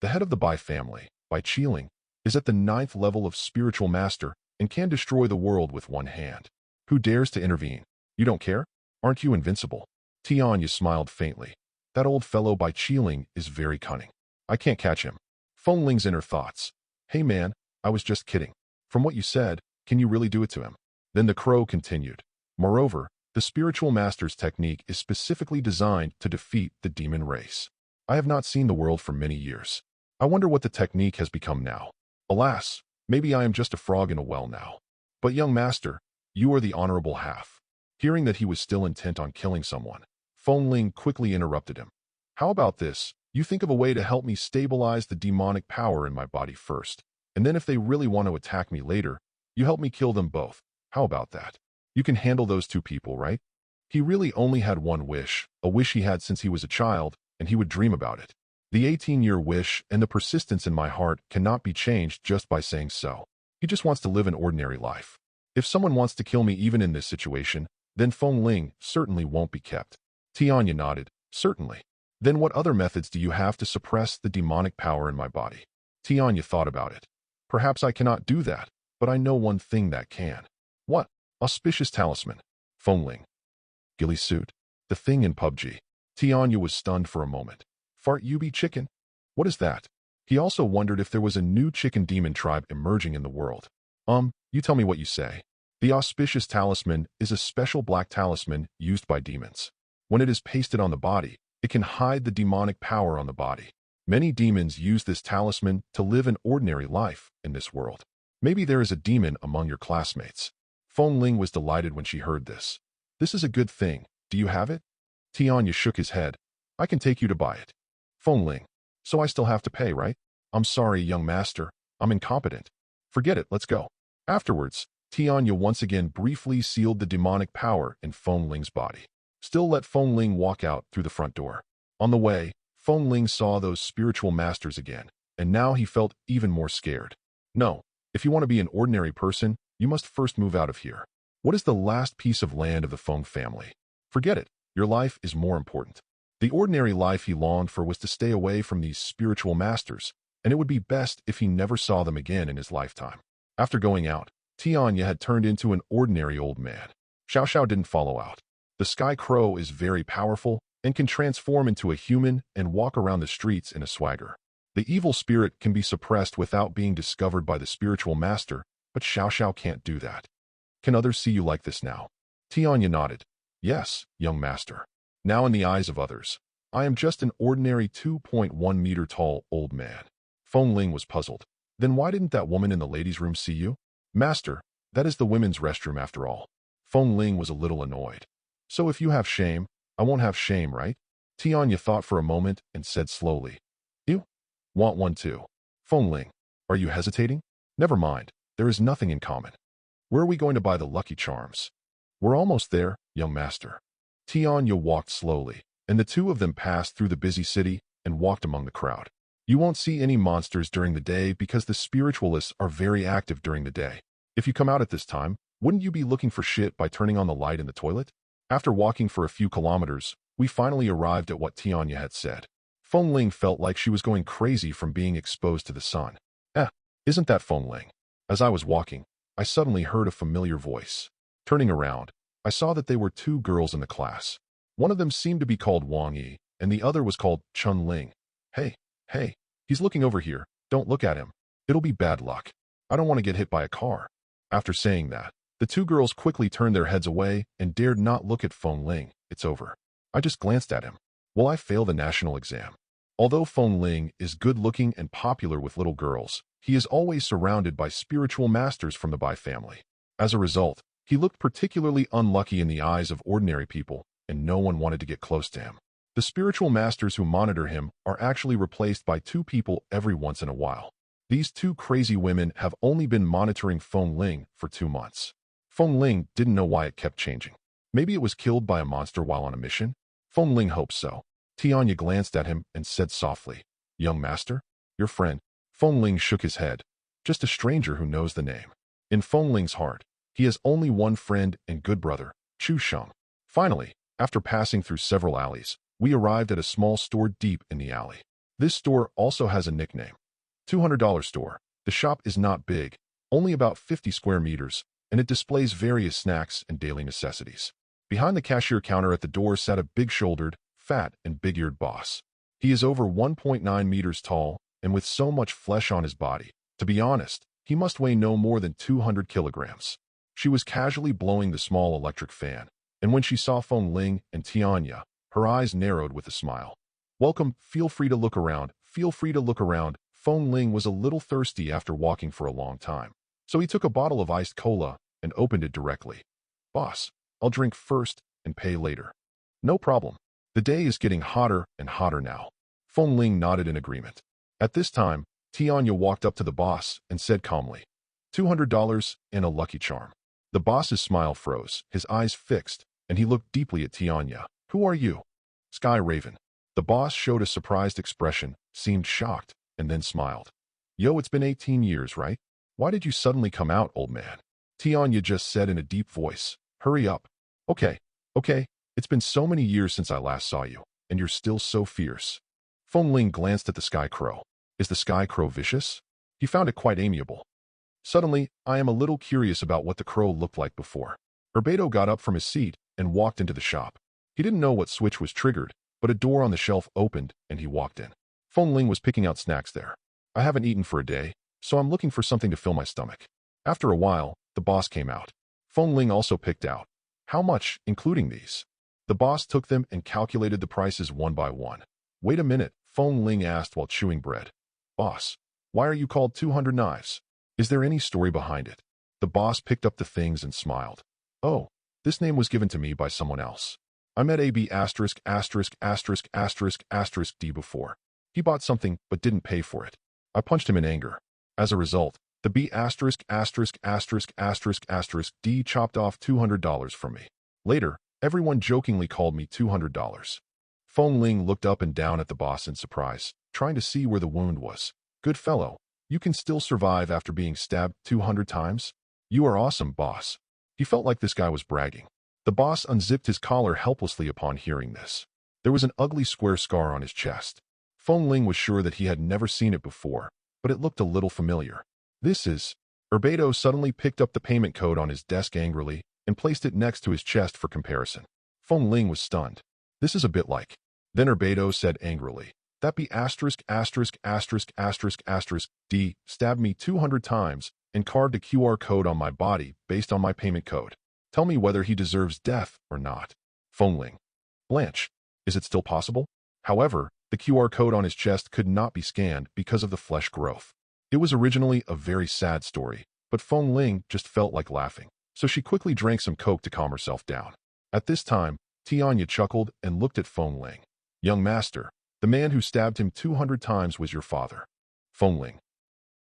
The head of the Bai family, Bai Qiling, is at the 9th level of spiritual master and can destroy the world with one hand. Who dares to intervene? You don't care? Aren't you invincible? Tianya smiled faintly. That old fellow Bai Qiling is very cunning. I can't catch him. Feng Ling's inner thoughts. Hey man, I was just kidding. From what you said, can you really do it to him? Then the crow continued. Moreover, the spiritual master's technique is specifically designed to defeat the demon race. I have not seen the world for many years. I wonder what the technique has become now. Alas, maybe I am just a frog in a well now. But young master, you are the honorable half. Hearing that he was still intent on killing someone, Feng Ling quickly interrupted him. How about this? You think of a way to help me stabilize the demonic power in my body first, and then if they really want to attack me later, you help me kill them both. How about that? You can handle those two people, right? He really only had one wish, a wish he had since he was a child, and he would dream about it. The 18-year wish and the persistence in my heart cannot be changed just by saying so. He just wants to live an ordinary life. If someone wants to kill me even in this situation, then Feng Ling certainly won't be kept. Tianya nodded. Certainly. Then what other methods do you have to suppress the demonic power in my body? Tianya thought about it. Perhaps I cannot do that, but I know one thing that can. What? Auspicious talisman. Feng Ling. Ghillie suit. The thing in PUBG. Tianya was stunned for a moment. Fart you be chicken? What is that? He also wondered if there was a new chicken demon tribe emerging in the world. You tell me what you say. The auspicious talisman is a special black talisman used by demons. When it is pasted on the body, it can hide the demonic power on the body. Many demons use this talisman to live an ordinary life in this world. Maybe there is a demon among your classmates. Feng Ling was delighted when she heard this. This is a good thing. Do you have it? Tianya shook his head. I can take you to buy it. Feng Ling. So I still have to pay, right? I'm sorry, young master. I'm incompetent. Forget it, let's go. Afterwards, Tianya once again briefly sealed the demonic power in Feng Ling's body. Still let Feng Ling walk out through the front door. On the way, Feng Ling saw those spiritual masters again, and now he felt even more scared. No, if you want to be an ordinary person, you must first move out of here. What is the last piece of land of the Feng family? Forget it, your life is more important. The ordinary life he longed for was to stay away from these spiritual masters, and it would be best if he never saw them again in his lifetime. After going out, Tianya had turned into an ordinary old man. Xiao Xiao didn't follow out. The Sky Crow is very powerful and can transform into a human and walk around the streets in a swagger. The evil spirit can be suppressed without being discovered by the spiritual master, but Xiao Xiao can't do that. Can others see you like this now? Tianya nodded. Yes, young master. Now in the eyes of others, I am just an ordinary 2.1 meter tall old man. Feng Ling was puzzled. Then why didn't that woman in the ladies' room see you? Master, that is the women's restroom after all. Feng Ling was a little annoyed. So if you have shame, I won't have shame, right? Tianya thought for a moment and said slowly. You want one too? Feng Ling, are you hesitating? Never mind, there is nothing in common. Where are we going to buy the lucky charms? We're almost there, young master. Tianya walked slowly, and the two of them passed through the busy city and walked among the crowd. You won't see any monsters during the day because the spiritualists are very active during the day. If you come out at this time, wouldn't you be looking for shit by turning on the light in the toilet? After walking for a few kilometers, we finally arrived at what Tianya had said. Feng Ling felt like she was going crazy from being exposed to the sun. Isn't that Feng Ling? As I was walking, I suddenly heard a familiar voice. Turning around, I saw that they were two girls in the class. One of them seemed to be called Wang Yi, and the other was called Chun Ling. Hey, he's looking over here. Don't look at him. It'll be bad luck. I don't want to get hit by a car. After saying that, the two girls quickly turned their heads away and dared not look at Feng Ling. It's over. I just glanced at him. Will I fail the national exam? Although Feng Ling is good-looking and popular with little girls, he is always surrounded by spiritual masters from the Bai family. As a result, he looked particularly unlucky in the eyes of ordinary people, and no one wanted to get close to him. The spiritual masters who monitor him are actually replaced by two people every once in a while. These two crazy women have only been monitoring Feng Ling for 2 months. Feng Ling didn't know why it kept changing. Maybe it was killed by a monster while on a mission? Feng Ling hoped so. Tianya glanced at him and said softly, Young master? Your friend? Feng Ling shook his head. Just a stranger who knows the name. In Feng Ling's heart, he has only one friend and good brother, Chu Sheng. Finally, after passing through several alleys, we arrived at a small store deep in the alley. This store also has a nickname. $200 store. The shop is not big, only about 50 square meters, and it displays various snacks and daily necessities. Behind the cashier counter at the door sat a big-shouldered, fat, and big-eared boss. He is over 1.9 meters tall, and with so much flesh on his body, to be honest, he must weigh no more than 200 kilograms. She was casually blowing the small electric fan, and when she saw Feng Ling and Tianya, her eyes narrowed with a smile. Welcome, feel free to look around, feel free to look around. Feng Ling was a little thirsty after walking for a long time, so he took a bottle of iced cola and opened it directly. Boss, I'll drink first and pay later. No problem. The day is getting hotter and hotter now. Feng Ling nodded in agreement. At this time, Tianya walked up to the boss and said calmly, $200 and a lucky charm. The boss's smile froze, his eyes fixed, and he looked deeply at Tianya. Who are you? Sky Raven. The boss showed a surprised expression, seemed shocked, and then smiled. Yo, it's been 18 years, right? Why did you suddenly come out, old man? Tianya just said in a deep voice. Hurry up. Okay. It's been so many years since I last saw you, and you're still so fierce. Feng Ling glanced at the Sky Crow. Is the Sky Crow vicious? He found it quite amiable. Suddenly, I am a little curious about what the crow looked like before. Herbeto got up from his seat and walked into the shop. He didn't know what switch was triggered, but a door on the shelf opened and he walked in. Feng Ling was picking out snacks there. I haven't eaten for a day, so I'm looking for something to fill my stomach. After a while, the boss came out. Feng Ling also picked out. How much, including these? The boss took them and calculated the prices one by one. Wait a minute, Feng Ling asked while chewing bread. Boss, why are you called 200 knives? Is there any story behind it? The boss picked up the things and smiled. Oh, this name was given to me by someone else. I met AB ********* D before. He bought something but didn't pay for it. I punched him in anger. As a result, the B ******** D chopped off $200 from me. Later, everyone jokingly called me $200. Feng Ling looked up and down at the boss in surprise, trying to see where the wound was. Good fellow, you can still survive after being stabbed 200 times? You are awesome, boss. He felt like this guy was bragging. The boss unzipped his collar helplessly upon hearing this. There was an ugly square scar on his chest. Feng Ling was sure that he had never seen it before, but it looked a little familiar. This is... Herbeto suddenly picked up the payment code on his desk angrily and placed it next to his chest for comparison. Feng Ling was stunned. This is a bit like... Then Herbeto said angrily, that be ******* D stabbed me 200 times and carved a QR code on my body based on my payment code. Tell me whether he deserves death or not. Feng Ling. Blanche. Is it still possible? However, the QR code on his chest could not be scanned because of the flesh growth. It was originally a very sad story, but Feng Ling just felt like laughing, so she quickly drank some coke to calm herself down. At this time, Tianya chuckled and looked at Feng Ling. Young master, the man who stabbed him 200 times was your father. Feng Ling.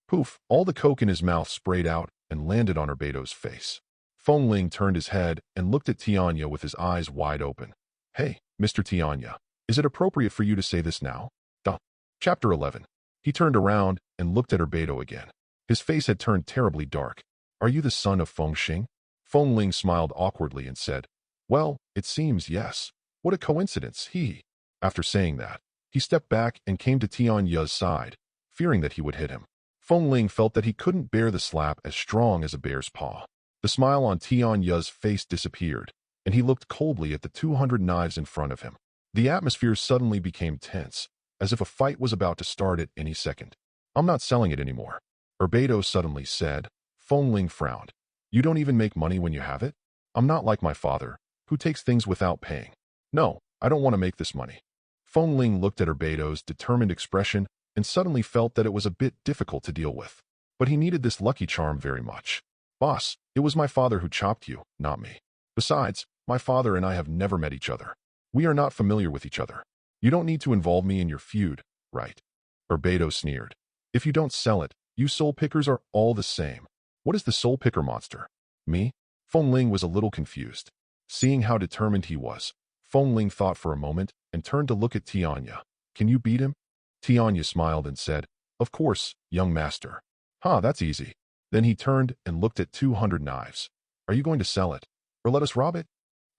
Poof, all the coke in his mouth sprayed out and landed on Herbeto's face. Feng Ling turned his head and looked at Tianya with his eyes wide open. Hey, Mr. Tianya, is it appropriate for you to say this now? Duh. Chapter 11. He turned around and looked at Herbeto again. His face had turned terribly dark. Are you the son of Feng Xing? Feng Ling smiled awkwardly and said, Well, it seems yes. What a coincidence, he. After saying that, he stepped back and came to Tianya's side, fearing that he would hit him. Feng Ling felt that he couldn't bear the slap as strong as a bear's paw. The smile on Tianya's face disappeared, and he looked coldly at the 200 knives in front of him. The atmosphere suddenly became tense, as if a fight was about to start at any second. I'm not selling it anymore. Herbeto suddenly said. Feng Ling frowned. You don't even make money when you have it? I'm not like my father, who takes things without paying. No, I don't want to make this money. Feng Ling looked at Herbeto's determined expression and suddenly felt that it was a bit difficult to deal with. But he needed this lucky charm very much. Boss, it was my father who chopped you, not me. Besides, my father and I have never met each other. We are not familiar with each other. You don't need to involve me in your feud, right? Herbeto sneered. If you don't sell it, you soul pickers are all the same. What is the soul picker monster? Me? Feng Ling was a little confused. Seeing how determined he was, Feng Ling thought for a moment and turned to look at Tianya. Can you beat him? Tianya smiled and said, Of course, young master. That's easy. Then he turned and looked at 200 knives. Are you going to sell it? Or let us rob it?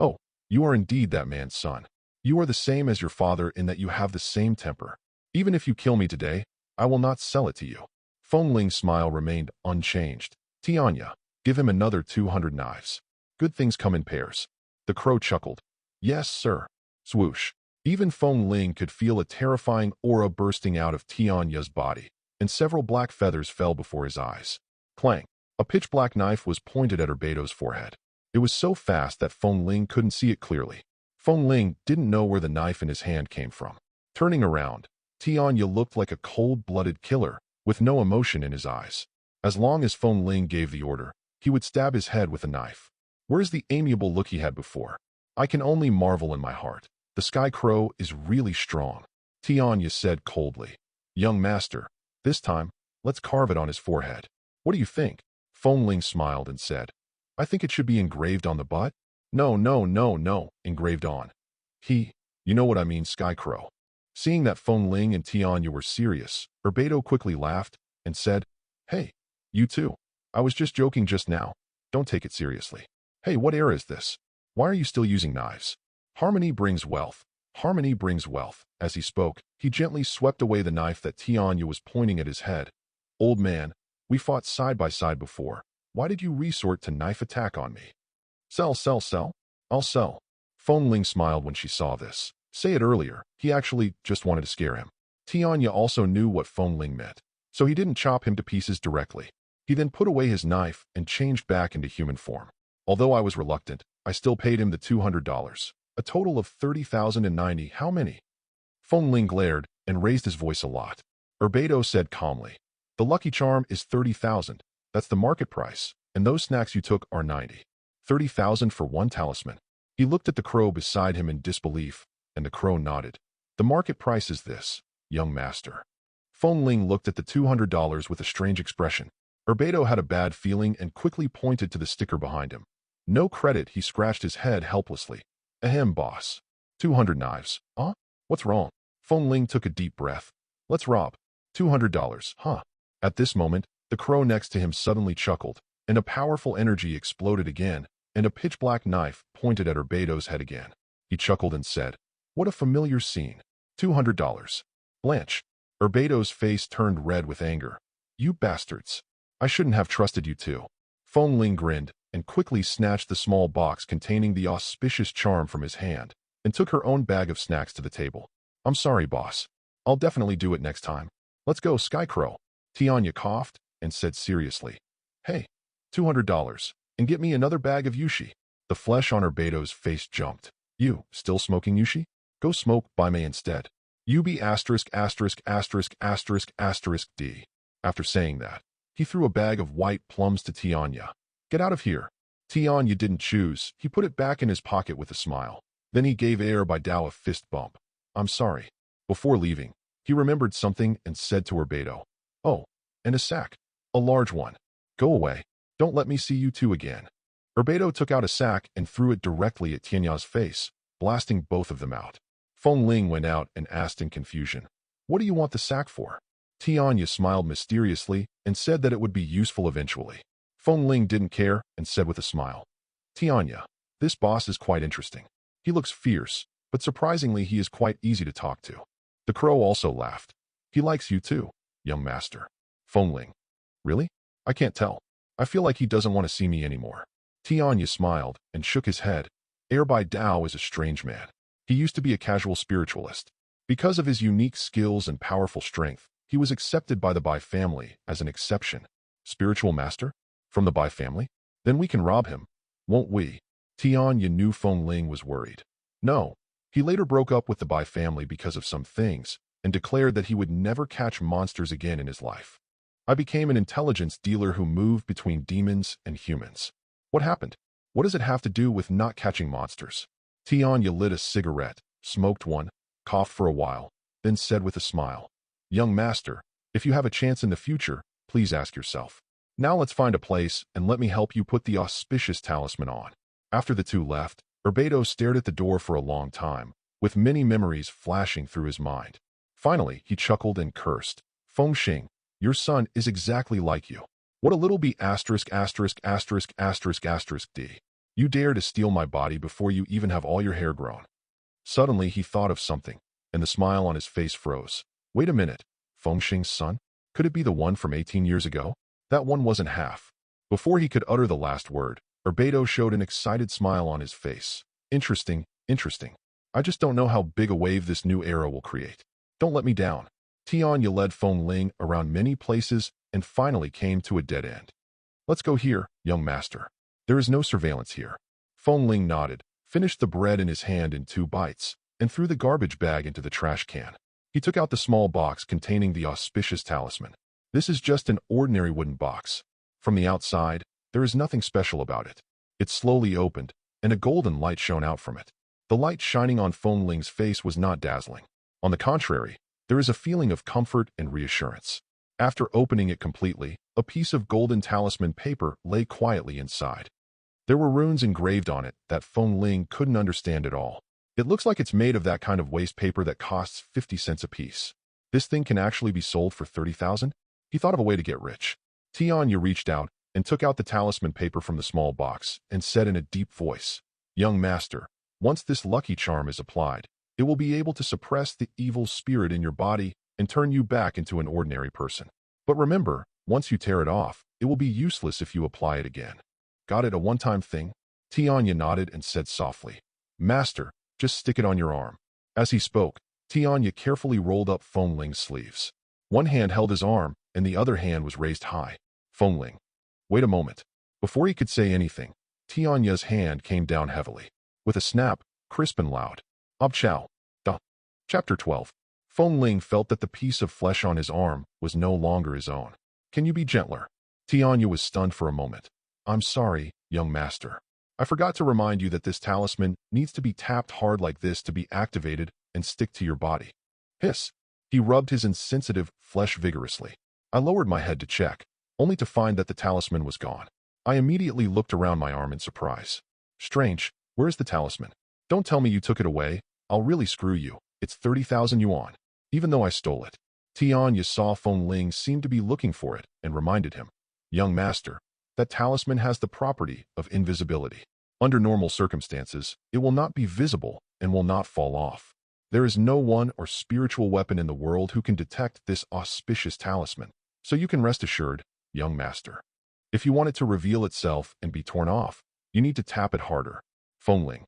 Oh, you are indeed that man's son. You are the same as your father in that you have the same temper. Even if you kill me today, I will not sell it to you. Feng Ling's smile remained unchanged. Tianya, give him another 200 knives. Good things come in pairs. The crow chuckled. Yes, sir. Swoosh. Even Feng Ling could feel a terrifying aura bursting out of Tianya's body, and several black feathers fell before his eyes. Clang. A pitch-black knife was pointed at Herbeto's forehead. It was so fast that Feng Ling couldn't see it clearly. Feng Ling didn't know where the knife in his hand came from. Turning around, Tianya looked like a cold-blooded killer, with no emotion in his eyes. As long as Feng Ling gave the order, he would stab his head with a knife. Where's the amiable look he had before? I can only marvel in my heart. The sky crow is really strong, Tianya said coldly. Young master, this time, let's carve it on his forehead. What do you think? Feng Ling smiled and said, I think it should be engraved on the butt. No, no, no, no, engraved on. You know what I mean, sky crow. Seeing that Feng Ling and Tianya were serious, Urbeto quickly laughed and said, Hey, you too. I was just joking just now. Don't take it seriously. Hey, what era is this? Why are you still using knives? Harmony brings wealth. Harmony brings wealth. As he spoke, he gently swept away the knife that Tianya was pointing at his head. Old man, we fought side by side before. Why did you resort to knife attack on me? Sell, sell, sell. I'll sell. Feng Ling smiled when she saw this. Say it earlier, he actually just wanted to scare him. Tianya also knew what Feng Ling meant, so he didn't chop him to pieces directly. He then put away his knife and changed back into human form. Although I was reluctant, I still paid him the $200, a total of 30,090. How many? Feng Ling glared and raised his voice a lot. Urbeto said calmly, the lucky charm is 30,000. That's the market price, and those snacks you took are 90. 30,000 for one talisman. He looked at the crow beside him in disbelief, and the crow nodded. The market price is this, young master. Feng Ling looked at the $200 with a strange expression. Urbeto had a bad feeling and quickly pointed to the sticker behind him. No credit, he scratched his head helplessly. Ahem, boss. 200 knives, huh? What's wrong? Feng Ling took a deep breath. Let's rob. $200, huh? At this moment, the crow next to him suddenly chuckled, and a powerful energy exploded again, and a pitch-black knife pointed at Urbeto's head again. He chuckled and said, what a familiar scene. $200. Blanche. Urbeto's face turned red with anger. You bastards. I shouldn't have trusted you too. Feng Ling grinned and quickly snatched the small box containing the auspicious charm from his hand and took her own bag of snacks to the table. I'm sorry, boss. I'll definitely do it next time. Let's go, Sky Crow. Tianya coughed and said seriously, Hey, $200, and get me another bag of yushi. The flesh on Urbeto's face jumped. You, still smoking yushi? Go smoke by me instead. UB asterisk asterisk asterisk asterisk asterisk D. After saying that, he threw a bag of white plums to Tianya. Get out of here. Tianya didn't choose. He put it back in his pocket with a smile. Then he gave Air by Dow a fist bump. I'm sorry. Before leaving, he remembered something and said to Urbeto, Oh, and a sack. A large one. Go away. Don't let me see you two again. Urbeto took out a sack and threw it directly at Tianya's face, blasting both of them out. Feng Ling went out and asked in confusion, What do you want the sack for? Tianya smiled mysteriously and said that it would be useful eventually. Feng Ling didn't care and said with a smile, Tianya, this boss is quite interesting. He looks fierce, but surprisingly he is quite easy to talk to. The crow also laughed. He likes you too, young master. Feng Ling. Really? I can't tell. I feel like he doesn't want to see me anymore. Tianya smiled and shook his head. Air by Dao is a strange man. He used to be a casual spiritualist. Because of his unique skills and powerful strength, he was accepted by the Bai family as an exception. Spiritual master? From the Bai family? Then we can rob him, won't we? Tianya knew Feng Ling was worried. No. He later broke up with the Bai family because of some things and declared that he would never catch monsters again in his life. I became an intelligence dealer who moved between demons and humans. What happened? What does it have to do with not catching monsters? Tianya lit a cigarette, smoked one, coughed for a while, then said with a smile, Young master, if you have a chance in the future, please ask yourself. Now let's find a place and let me help you put the auspicious talisman on. After the two left, Urbeto stared at the door for a long time, with many memories flashing through his mind. Finally, he chuckled and cursed. Feng Xing, your son is exactly like you. What a little b asterisk asterisk asterisk asterisk asterisk D. You dare to steal my body before you even have all your hair grown. Suddenly he thought of something, and the smile on his face froze. Wait a minute, Feng Xing's son? Could it be the one from 18 years ago? That one wasn't half. Before he could utter the last word, Urbeto showed an excited smile on his face. Interesting, interesting. I just don't know how big a wave this new era will create. Don't let me down. Tianya led Feng Ling around many places and finally came to a dead end. Let's go here, young master. There is no surveillance here. Feng Ling nodded, finished the bread in his hand in 2 bites, and threw the garbage bag into the trash can. He took out the small box containing the auspicious talisman. This is just an ordinary wooden box. From the outside, there is nothing special about it. It slowly opened, and a golden light shone out from it. The light shining on Feng Ling's face was not dazzling. On the contrary, there is a feeling of comfort and reassurance. After opening it completely, a piece of golden talisman paper lay quietly inside. There were runes engraved on it that Feng Ling couldn't understand at all. It looks like it's made of that kind of waste paper that costs 50 cents a piece. This thing can actually be sold for 30,000? He thought of a way to get rich. Tianya reached out and took out the talisman paper from the small box and said in a deep voice, "Young master, once this lucky charm is applied, it will be able to suppress the evil spirit in your body and turn you back into an ordinary person. But remember, once you tear it off, it will be useless if you apply it again." "Got it, a one-time thing?" Tianya nodded and said softly, "Master, just stick it on your arm." As he spoke, Tianya carefully rolled up Feng Ling's sleeves. One hand held his arm, and the other hand was raised high. Feng Ling, wait a moment. Before he could say anything, Tianya's hand came down heavily. With a snap, crisp and loud. Ob chow. Duh. Chapter 12. Feng Ling felt that the piece of flesh on his arm was no longer his own. "Can you be gentler?" Tianya was stunned for a moment. "I'm sorry, young master. I forgot to remind you that this talisman needs to be tapped hard like this to be activated and stick to your body." Hiss. He rubbed his insensitive flesh vigorously. I lowered my head to check, only to find that the talisman was gone. I immediately looked around my arm in surprise. "Strange, where's the talisman? Don't tell me you took it away. I'll really screw you. It's 30,000 yuan. Even though I stole it." Tianya saw Feng Ling seemed to be looking for it and reminded him, "Young master, that talisman has the property of invisibility. Under normal circumstances, it will not be visible and will not fall off. There is no one or spiritual weapon in the world who can detect this auspicious talisman, so you can rest assured, young master. If you want it to reveal itself and be torn off, you need to tap it harder." Feng Ling.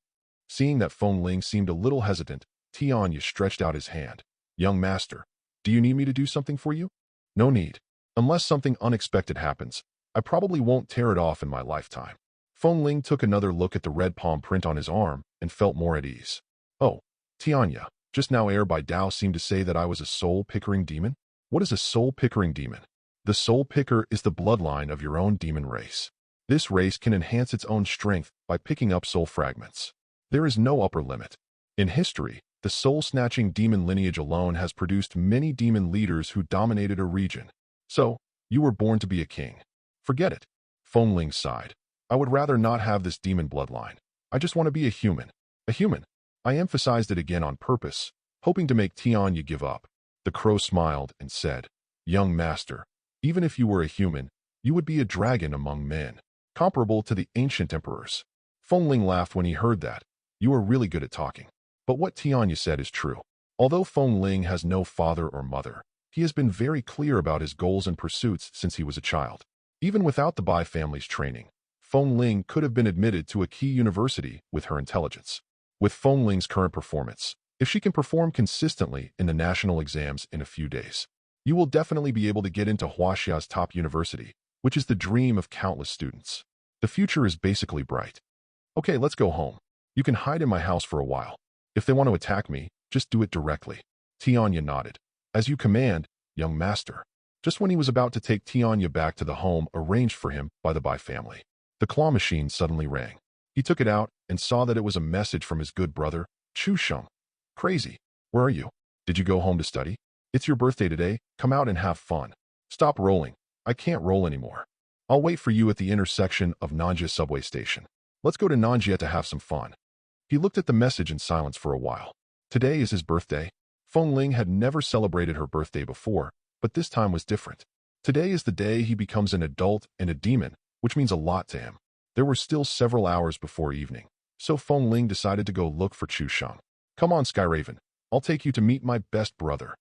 Seeing that Feng Ling seemed a little hesitant, Tianya stretched out his hand. "Young master, do you need me to do something for you?" "No need. Unless something unexpected happens, I probably won't tear it off in my lifetime." Feng Ling took another look at the red palm print on his arm and felt more at ease. "Oh, Tianya, just now Air by Dao seemed to say that I was a soul-pickering demon? What is a soul-pickering demon?" The soul picker is the bloodline of your own demon race. This race can enhance its own strength by picking up soul fragments. There is no upper limit. In history, the soul-snatching demon lineage alone has produced many demon leaders who dominated a region. So, you were born to be a king. Forget it. Feng Ling sighed. "I would rather not have this demon bloodline. I just want to be a human." "A human?" I emphasized it again on purpose, hoping to make Tianya give up. The crow smiled and said, "Young master, even if you were a human, you would be a dragon among men, comparable to the ancient emperors." Feng Ling laughed when he heard that. "You are really good at talking." But what Tianya said is true. Although Feng Ling has no father or mother, he has been very clear about his goals and pursuits since he was a child. Even without the Bai family's training, Feng Ling could have been admitted to a key university with her intelligence. With Feng Ling's current performance, if she can perform consistently in the national exams in a few days, you will definitely be able to get into Huaxia's top university, which is the dream of countless students. The future is basically bright. "Okay, let's go home. You can hide in my house for a while. If they want to attack me, just do it directly." Tianya nodded. "As you command, young master." Just when he was about to take Tianya back to the home arranged for him by the Bai family, the claw machine suddenly rang. He took it out and saw that it was a message from his good brother, Chu Sheng. "Crazy. Where are you? Did you go home to study? It's your birthday today. Come out and have fun." "Stop rolling. I can't roll anymore. I'll wait for you at the intersection of Nanjia subway station. Let's go to Nanjia to have some fun." He looked at the message in silence for a while. Today is his birthday. Feng Ling had never celebrated her birthday before, but this time was different. Today is the day he becomes an adult and a demon, which means a lot to him. There were still several hours before evening, so Feng Ling decided to go look for Chu Sheng. "Come on, Skyraven. I'll take you to meet my best brother."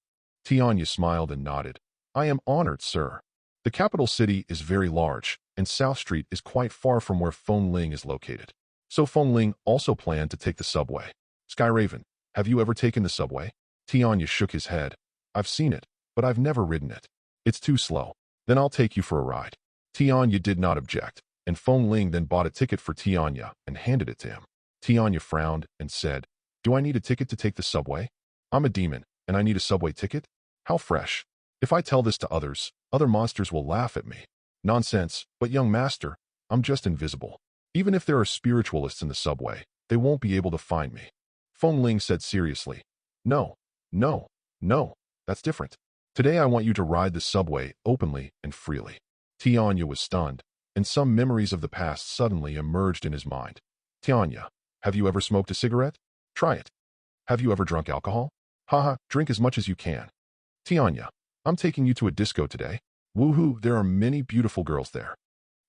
Tianya smiled and nodded. "I am honored, sir." The capital city is very large, and South Street is quite far from where Feng Ling is located. So Feng Ling also planned to take the subway. "Skyraven, have you ever taken the subway?" Tianya shook his head. "I've seen it, but I've never ridden it. It's too slow." "Then I'll take you for a ride." Tianya did not object, and Feng Ling then bought a ticket for Tianya and handed it to him. Tianya frowned and said, "Do I need a ticket to take the subway? I'm a demon, and I need a subway ticket? How fresh. If I tell this to others, other monsters will laugh at me." "Nonsense, but young master, I'm just invisible." Even if there are spiritualists in the subway, they won't be able to find me. Feng Ling said seriously. No, no, no, that's different. Today I want you to ride the subway openly and freely. Tianya was stunned, and some memories of the past suddenly emerged in his mind. Tianya, have you ever smoked a cigarette? Try it. Have you ever drunk alcohol? Haha, drink as much as you can. Tianya, I'm taking you to a disco today. Woohoo, there are many beautiful girls there.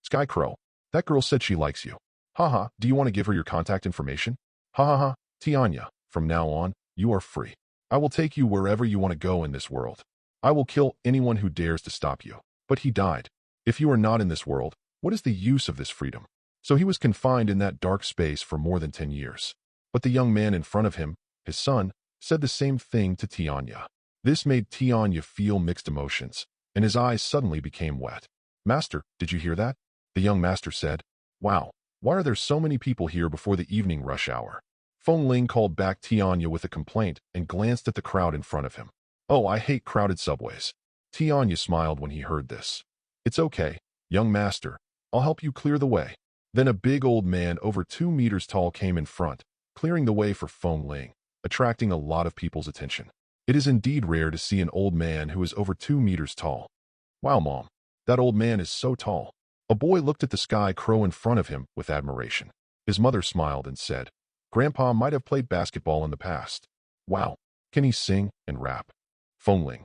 Sky Crow, that girl said she likes you. Haha, do you want to give her your contact information? Ha ha ha, Tianya, from now on, you are free. I will take you wherever you want to go in this world. I will kill anyone who dares to stop you. But he died. If you are not in this world, what is the use of this freedom? So he was confined in that dark space for more than 10 years. But the young man in front of him, his son, said the same thing to Tianya. This made Tianya feel mixed emotions, and his eyes suddenly became wet. Master, did you hear that? The young master said. Wow, why are there so many people here before the evening rush hour? Feng Ling called back Tianya with a complaint and glanced at the crowd in front of him. Oh, I hate crowded subways. Tianya smiled when he heard this. It's okay, young master. I'll help you clear the way. Then a big old man over 2 meters tall came in front, clearing the way for Feng Ling, attracting a lot of people's attention. It is indeed rare to see an old man who is over 2 meters tall. Wow, Mom, that old man is so tall. A boy looked at the Sky Crow in front of him with admiration. His mother smiled and said, Grandpa might have played basketball in the past. Wow, can he sing and rap? Feng Ling.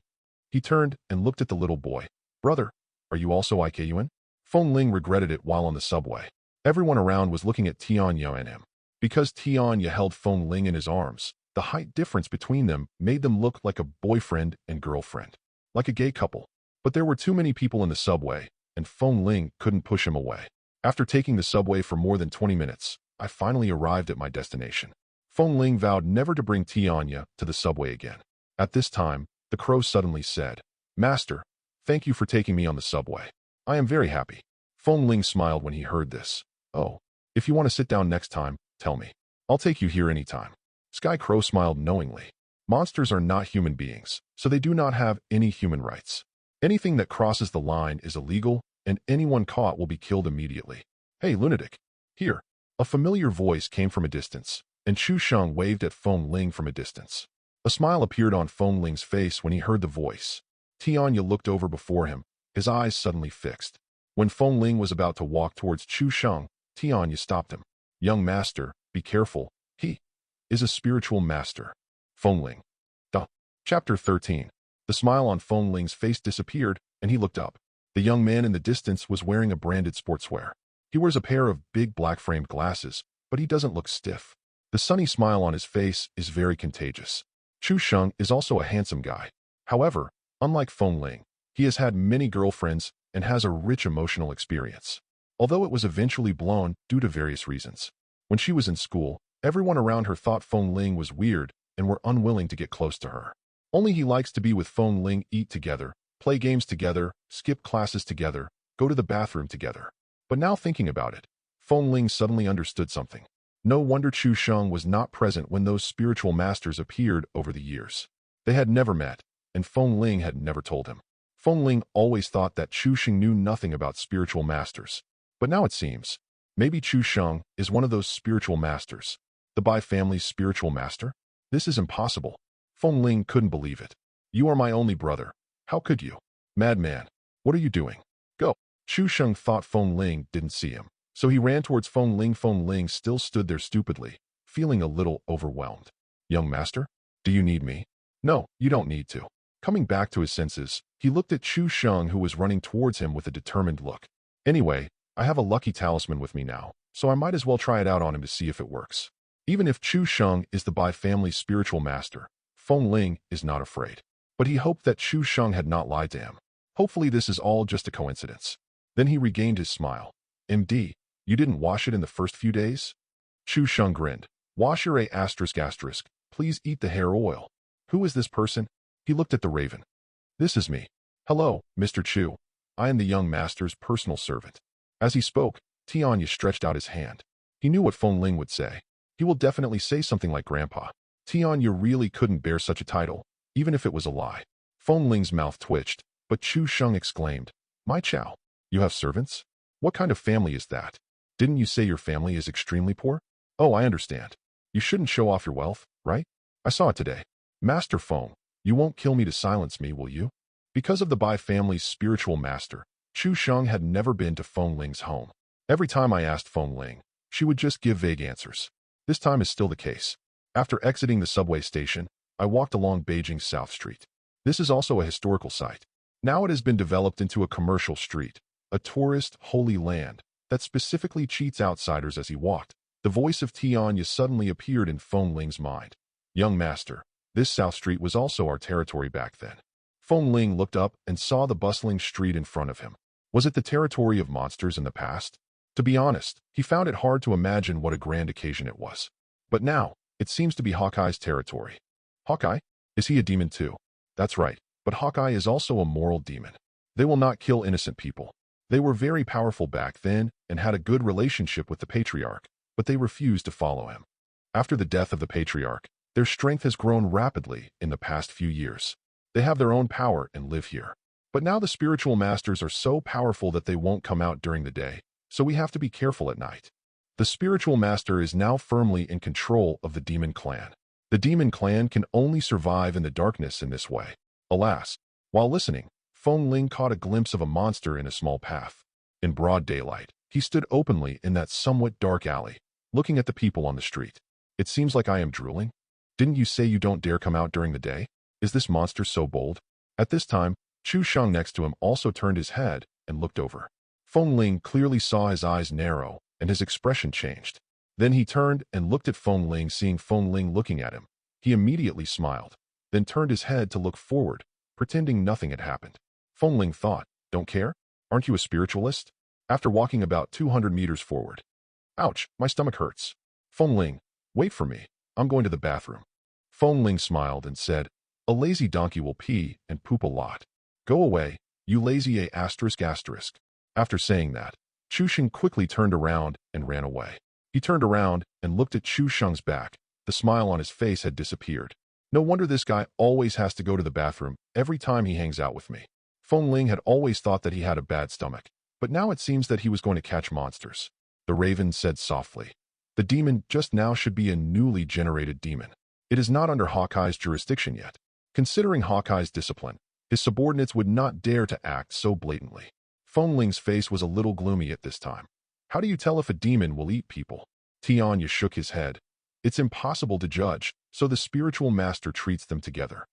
He turned and looked at the little boy. Brother, are you also IKUN? Feng Ling regretted it while on the subway. Everyone around was looking at Tianya and him. Because Tianya held Feng Ling in his arms, the height difference between them made them look like a boyfriend and girlfriend. Like a gay couple. But there were too many people in the subway, and Feng Ling couldn't push him away. After taking the subway for more than 20 minutes, I finally arrived at my destination. Feng Ling vowed never to bring Tianya to the subway again. At this time, the crow suddenly said, Master, thank you for taking me on the subway. I am very happy. Feng Ling smiled when he heard this. Oh, if you want to sit down next time, tell me. I'll take you here anytime. Sky Crow smiled knowingly. Monsters are not human beings, so they do not have any human rights. Anything that crosses the line is illegal, and anyone caught will be killed immediately. Hey, lunatic. Here. A familiar voice came from a distance, and Chu Sheng waved at Feng Ling from a distance. A smile appeared on Feng Ling's face when he heard the voice. Tianya looked over before him, his eyes suddenly fixed. When Feng Ling was about to walk towards Chu Sheng, Tianya stopped him. Young master, be careful. He is a spiritual master. Feng Ling. Chapter 13. The smile on Feng Ling's face disappeared, and he looked up. The young man in the distance was wearing a branded sportswear. He wears a pair of big black-framed glasses, but he doesn't look stiff. The sunny smile on his face is very contagious. Chu Sheng is also a handsome guy. However, unlike Feng Ling, he has had many girlfriends and has a rich emotional experience. Although it was eventually blown due to various reasons. When she was in school, everyone around her thought Feng Ling was weird and were unwilling to get close to her. Only he likes to be with Feng Ling, eat together, play games together, skip classes together, go to the bathroom together. But now thinking about it, Feng Ling suddenly understood something. No wonder Chu Sheng was not present when those spiritual masters appeared over the years. They had never met, and Feng Ling had never told him. Feng Ling always thought that Chu Sheng knew nothing about spiritual masters. But now it seems, maybe Chu Sheng is one of those spiritual masters. The Bai family's spiritual master? This is impossible. Feng Ling couldn't believe it. You are my only brother. How could you? Madman, what are you doing? Go. Chu Sheng thought Feng Ling didn't see him, so he ran towards Feng Ling. Feng Ling still stood there stupidly, feeling a little overwhelmed. Young master, do you need me? No, you don't need to. Coming back to his senses, he looked at Chu Sheng, who was running towards him with a determined look. Anyway, I have a lucky talisman with me now, so I might as well try it out on him to see if it works. Even if Chu Sheng is the Bai family's spiritual master, Feng Ling is not afraid. But he hoped that Chu Sheng had not lied to him. Hopefully this is all just a coincidence. Then he regained his smile. MD, you didn't wash it in the first few days? Chu Sheng grinned. Wash your ***. Please eat the hair oil. Who is this person? He looked at the raven. This is me. Hello, Mr. Chu. I am the young master's personal servant. As he spoke, Tianya stretched out his hand. He knew what Feng Ling would say. He will definitely say something like Grandpa. Tianya really couldn't bear such a title, even if it was a lie. Feng Ling's mouth twitched, but Chu Sheng exclaimed, My Chow. You have servants? What kind of family is that? Didn't you say your family is extremely poor? Oh, I understand. You shouldn't show off your wealth, right? I saw it today. Master Feng, you won't kill me to silence me, will you? Because of the Bai family's spiritual master, Chu Sheng had never been to Feng Ling's home. Every time I asked Feng Ling, she would just give vague answers. This time is still the case. After exiting the subway station, I walked along Beijing's South Street. This is also a historical site. Now it has been developed into a commercial street, a tourist holy land that specifically cheats outsiders. As he walked, the voice of Tianya suddenly appeared in Feng Ling's mind. Young master, this South Street was also our territory back then. Feng Ling looked up and saw the bustling street in front of him. Was it the territory of monsters in the past? To be honest, he found it hard to imagine what a grand occasion it was. But now, it seems to be Hawkeye's territory. Hawkeye? Is he a demon too? That's right, but Hawkeye is also a moral demon. They will not kill innocent people. They were very powerful back then and had a good relationship with the patriarch, but they refused to follow him. After the death of the patriarch, their strength has grown rapidly in the past few years. They have their own power and live here. But now the spiritual masters are so powerful that they won't come out during the day, so we have to be careful at night. The spiritual master is now firmly in control of the demon clan. The demon clan can only survive in the darkness in this way. Alas, while listening, Feng Ling caught a glimpse of a monster in a small path. In broad daylight, he stood openly in that somewhat dark alley, looking at the people on the street. It seems like I am drooling. Didn't you say you don't dare come out during the day? Is this monster so bold? At this time, Chu Sheng next to him also turned his head and looked over. Feng Ling clearly saw his eyes narrow and his expression changed. Then he turned and looked at Feng Ling. Seeing Feng Ling looking at him, he immediately smiled, then turned his head to look forward, pretending nothing had happened. Feng Ling thought, don't care? Aren't you a spiritualist? After walking about 200 meters forward. Ouch, my stomach hurts. Feng Ling, wait for me. I'm going to the bathroom. Feng Ling smiled and said, a lazy donkey will pee and poop a lot. Go away, you lazy a asterisk asterisk. After saying that, Chu Sheng quickly turned around and ran away. He turned around and looked at Chu Sheng's back. The smile on his face had disappeared. No wonder this guy always has to go to the bathroom every time he hangs out with me. Feng Ling had always thought that he had a bad stomach, but now it seems that he was going to catch monsters. The raven said softly. The demon just now should be a newly generated demon. It is not under Hawkeye's jurisdiction yet. Considering Hawkeye's discipline, his subordinates would not dare to act so blatantly. Feng Ling's face was a little gloomy at this time. How do you tell if a demon will eat people? Tianya shook his head. It's impossible to judge, so the spiritual master treats them together.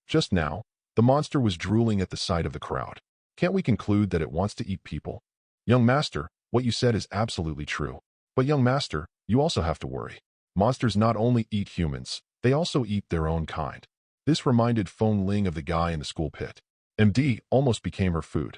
Just now, the monster was drooling at the sight of the crowd. Can't we conclude that it wants to eat people? Young master, what you said is absolutely true. But young master, you also have to worry. Monsters not only eat humans, they also eat their own kind. This reminded Feng Ling of the guy in the school pit. MD almost became her food.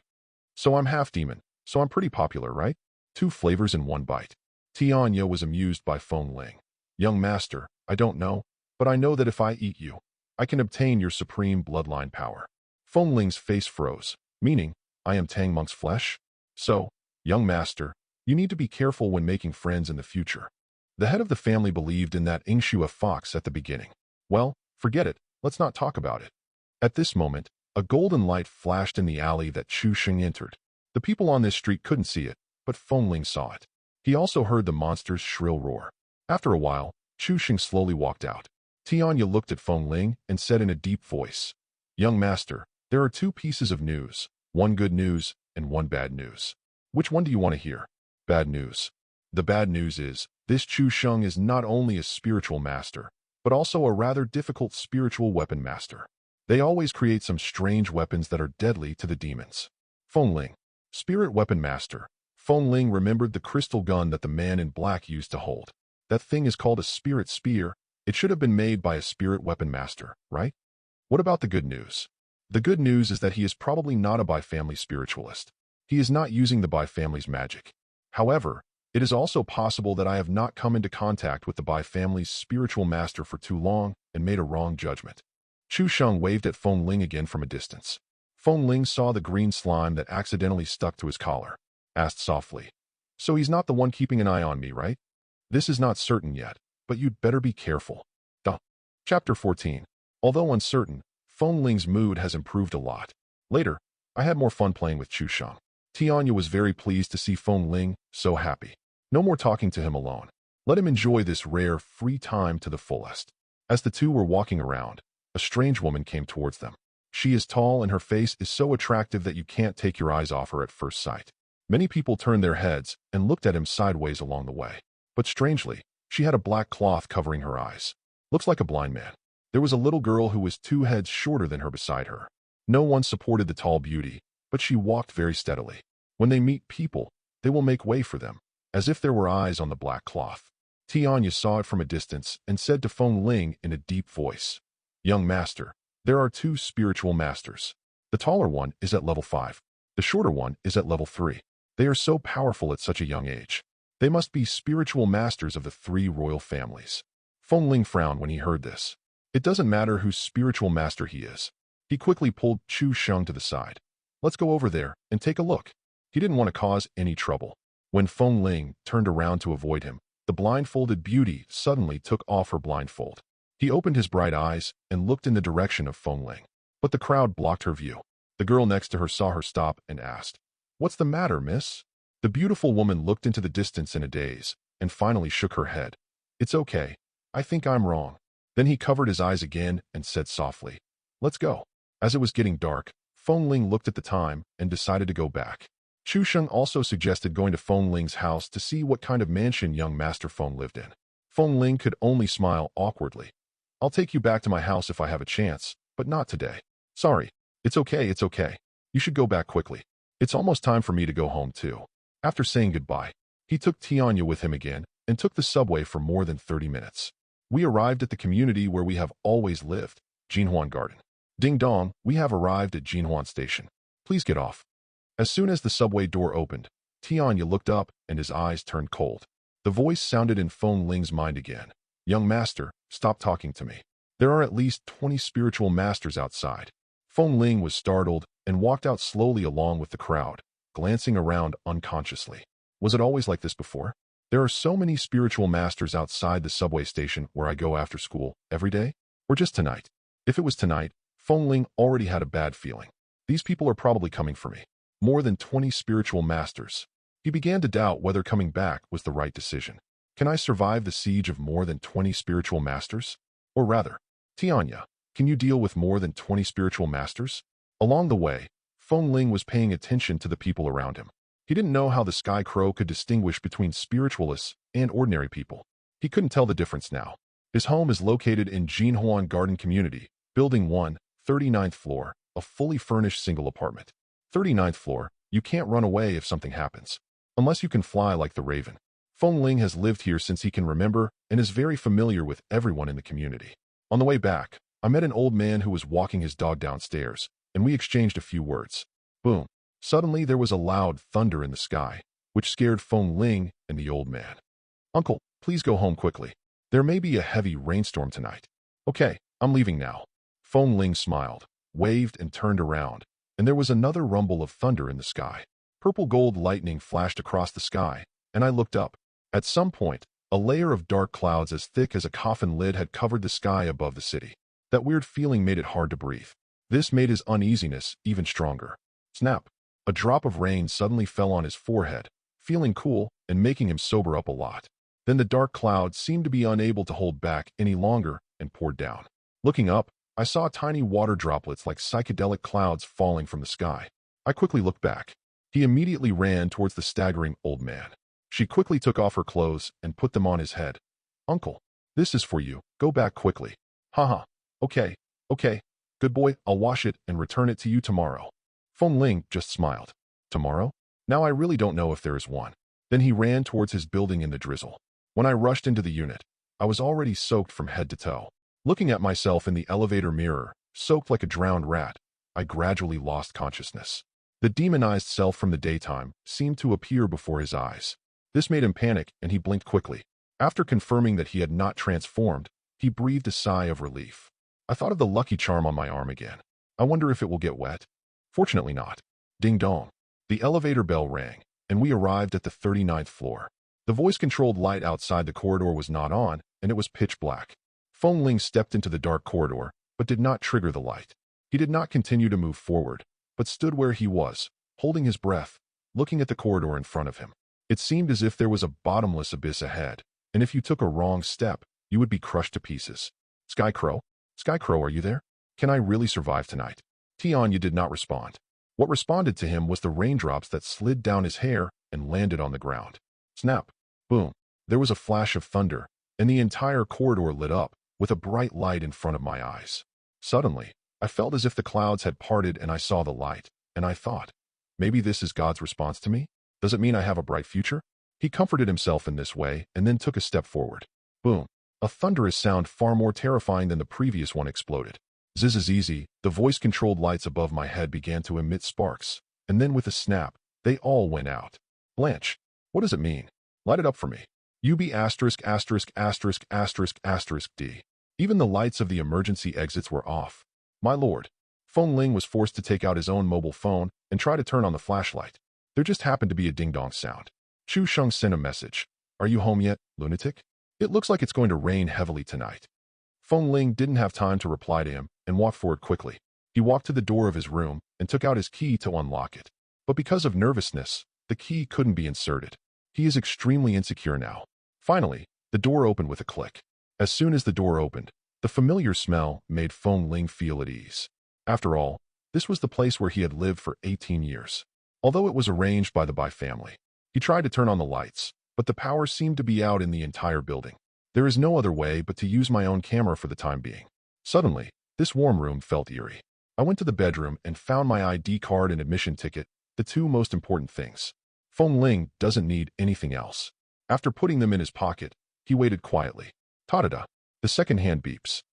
So I'm half demon, so I'm pretty popular, right? 2 flavors in 1 bite. Tianya was amused by Feng Ling. Young master, I don't know, but I know that if I eat you, I can obtain your supreme bloodline power. Feng Ling's face froze, meaning, I am Tang Monk's flesh? So, young master, you need to be careful when making friends in the future. The head of the family believed in that Ingshua fox at the beginning. Well, forget it, let's not talk about it. At this moment, a golden light flashed in the alley that Chu Sheng entered. The people on this street couldn't see it, but Feng Ling saw it. He also heard the monster's shrill roar. After a while, Chu Sheng slowly walked out. Tianya looked at Feng Ling and said in a deep voice, Young master, there are 2 pieces of news, 1 good news and 1 bad news. Which one do you want to hear? Bad news. The bad news is, this Chu Sheng is not only a spiritual master, but also a rather difficult spiritual weapon master. They always create some strange weapons that are deadly to the demons. Feng Ling, spirit weapon master. Feng Ling remembered the crystal gun that the man in black used to hold. That thing is called a spirit spear. It should have been made by a spirit weapon master, right? What about the good news? The good news is that he is probably not a Bai family spiritualist. He is not using the Bai family's magic. However, it is also possible that I have not come into contact with the Bai family's spiritual master for too long and made a wrong judgment. Chu Sheng waved at Feng Ling again from a distance. Feng Ling saw the green slime that accidentally stuck to his collar. Asked softly, so he's not the one keeping an eye on me, right? This is not certain yet, but you'd better be careful. Chapter 14. Although uncertain, Feng Ling's mood has improved a lot. Later, I had more fun playing with Chu Sheng. Tianya was very pleased to see Feng Ling so happy. No more talking to him alone. Let him enjoy this rare, free time to the fullest. As the two were walking around, a strange woman came towards them. She is tall and her face is so attractive that you can't take your eyes off her at first sight. Many people turned their heads and looked at him sideways along the way. But strangely, she had a black cloth covering her eyes. Looks like a blind man. There was a little girl who was 2 heads shorter than her beside her. No one supported the tall beauty, but she walked very steadily. When they meet people, they will make way for them, as if there were eyes on the black cloth. Tianya saw it from a distance and said to Feng Ling in a deep voice, "Young master, there are 2 spiritual masters. The taller one is at level 5. The shorter one is at level 3. They are so powerful at such a young age. They must be spiritual masters of the 3 royal families." Feng Ling frowned when he heard this. It doesn't matter whose spiritual master he is. He quickly pulled Chu Sheng to the side. "Let's go over there and take a look." He didn't want to cause any trouble. When Feng Ling turned around to avoid him, the blindfolded beauty suddenly took off her blindfold. He opened his bright eyes and looked in the direction of Feng Ling. But the crowd blocked her view. The girl next to her saw her stop and asked, "What's the matter, miss?" The beautiful woman looked into the distance in a daze and finally shook her head. "It's okay. I think I'm wrong." Then he covered his eyes again and said softly, "Let's go." As it was getting dark, Feng Ling looked at the time and decided to go back. Chu Sheng also suggested going to Feng Ling's house to see what kind of mansion young Master Feng lived in. Feng Ling could only smile awkwardly. "I'll take you back to my house if I have a chance, but not today." "Sorry. It's okay, it's okay. You should go back quickly. It's almost time for me to go home too." After saying goodbye, he took Tianya with him again and took the subway for more than 30 minutes. We arrived at the community where we have always lived, Jinhuan Garden. Ding dong, we have arrived at Jinhuan Station. Please get off. As soon as the subway door opened, Tianya looked up and his eyes turned cold. The voice sounded in Feng Ling's mind again. "Young master, stop talking to me. There are at least 20 spiritual masters outside." Feng Ling was startled and walked out slowly along with the crowd, glancing around unconsciously. Was it always like this before? There are so many spiritual masters outside the subway station where I go after school, every day? Or just tonight? If it was tonight, Feng Ling already had a bad feeling. These people are probably coming for me. More than 20 spiritual masters. He began to doubt whether coming back was the right decision. Can I survive the siege of more than 20 spiritual masters? Or rather, Tianya, can you deal with more than 20 spiritual masters? Along the way, Feng Ling was paying attention to the people around him. He didn't know how the Sky Crow could distinguish between spiritualists and ordinary people. He couldn't tell the difference now. His home is located in Jinhuan Garden Community, Building 1, 39th floor, a fully furnished single apartment. 39th floor, you can't run away if something happens. Unless you can fly like the raven. Feng Ling has lived here since he can remember and is very familiar with everyone in the community. On the way back, I met an old man who was walking his dog downstairs, and we exchanged a few words. Boom. Suddenly there was a loud thunder in the sky, which scared Feng Ling and the old man. "Uncle, please go home quickly. There may be a heavy rainstorm tonight." "Okay, I'm leaving now." Feng Ling smiled, waved and turned around, and there was another rumble of thunder in the sky. Purple gold lightning flashed across the sky, and I looked up. At some point, a layer of dark clouds as thick as a coffin lid had covered the sky above the city. That weird feeling made it hard to breathe. This made his uneasiness even stronger. Snap! A drop of rain suddenly fell on his forehead, feeling cool and making him sober up a lot. Then the dark cloud seemed to be unable to hold back any longer and poured down. Looking up, I saw tiny water droplets like psychedelic clouds falling from the sky. I quickly looked back. He immediately ran towards the staggering old man. She quickly took off her clothes and put them on his head. "Uncle, this is for you. Go back quickly." "Haha. Okay, okay. Good boy, I'll wash it and return it to you tomorrow." Feng Ling just smiled. "Tomorrow? Now I really don't know if there is one." Then he ran towards his building in the drizzle. When I rushed into the unit, I was already soaked from head to toe. Looking at myself in the elevator mirror, soaked like a drowned rat, I gradually lost consciousness. The demonized self from the daytime seemed to appear before his eyes. This made him panic and he blinked quickly. After confirming that he had not transformed, he breathed a sigh of relief. I thought of the lucky charm on my arm again. I wonder if it will get wet. Fortunately not. Ding dong. The elevator bell rang, and we arrived at the 39th floor. The voice-controlled light outside the corridor was not on, and it was pitch black. Feng Ling stepped into the dark corridor, but did not trigger the light. He did not continue to move forward, but stood where he was, holding his breath, looking at the corridor in front of him. It seemed as if there was a bottomless abyss ahead, and if you took a wrong step, you would be crushed to pieces. Skycrow? Skycrow, are you there? Can I really survive tonight? Tianya did not respond. What responded to him was the raindrops that slid down his hair and landed on the ground. Snap! Boom! There was a flash of thunder, and the entire corridor lit up with a bright light in front of my eyes. Suddenly, I felt as if the clouds had parted and I saw the light, and I thought, maybe this is God's response to me? Does it mean I have a bright future? He comforted himself in this way and then took a step forward. Boom! A thunderous sound far more terrifying than the previous one exploded. Zzzz, the voice-controlled lights above my head began to emit sparks, and then with a snap, they all went out. Blanche, what does it mean? Light it up for me. UB asterisk asterisk asterisk asterisk asterisk D. Even the lights of the emergency exits were off. My lord. Feng Ling was forced to take out his own mobile phone and try to turn on the flashlight. There just happened to be a ding-dong sound. Chu Sheng sent a message. Are you home yet, lunatic? It looks like it's going to rain heavily tonight. Feng Ling didn't have time to reply to him and walked forward quickly. He walked to the door of his room and took out his key to unlock it. But because of nervousness, the key couldn't be inserted. He is extremely insecure now. Finally, the door opened with a click. As soon as the door opened, the familiar smell made Feng Ling feel at ease. After all, this was the place where he had lived for 18 years. Although it was arranged by the Bai family, he tried to turn on the lights, but the power seemed to be out in the entire building. There is no other way but to use my own camera for the time being. Suddenly, this warm room felt eerie. I went to the bedroom and found my ID card and admission ticket, the two most important things. Feng Ling doesn't need anything else. After putting them in his pocket, he waited quietly. Ta-da-da! The second hand beeps.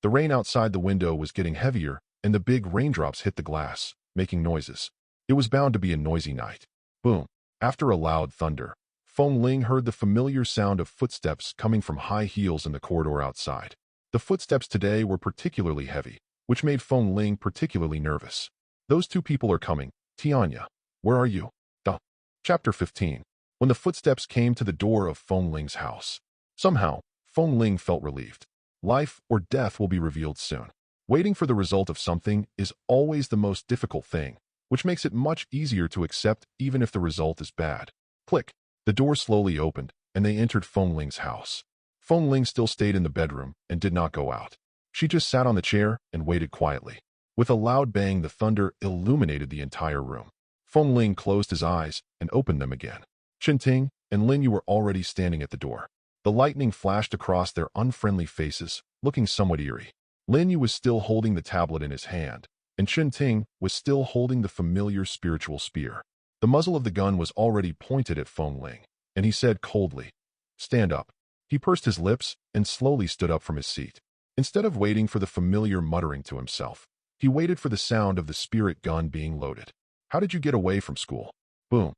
The rain outside the window was getting heavier, and the big raindrops hit the glass, making noises. It was bound to be a noisy night. Boom! After a loud thunder, Feng Ling heard the familiar sound of footsteps coming from high heels in the corridor outside. The footsteps today were particularly heavy, which made Feng Ling particularly nervous. Those two people are coming. Tianya, where are you? Duh. Chapter 15. When the footsteps came to the door of Feng Ling's house. Somehow, Feng Ling felt relieved. Life or death will be revealed soon. Waiting for the result of something is always the most difficult thing, which makes it much easier to accept even if the result is bad. Click. The door slowly opened, and they entered Feng Ling's house. Feng Ling still stayed in the bedroom and did not go out. She just sat on the chair and waited quietly. With a loud bang, the thunder illuminated the entire room. Feng Ling closed his eyes and opened them again. Ting and Lin Yu were already standing at the door. The lightning flashed across their unfriendly faces, looking somewhat eerie. Lin Yu was still holding the tablet in his hand, and Ting was still holding the familiar spiritual spear. The muzzle of the gun was already pointed at Feng Ling, and he said coldly, "Stand up." He pursed his lips and slowly stood up from his seat. Instead of waiting for the familiar muttering to himself, he waited for the sound of the spirit gun being loaded. How did you get away from school? Boom.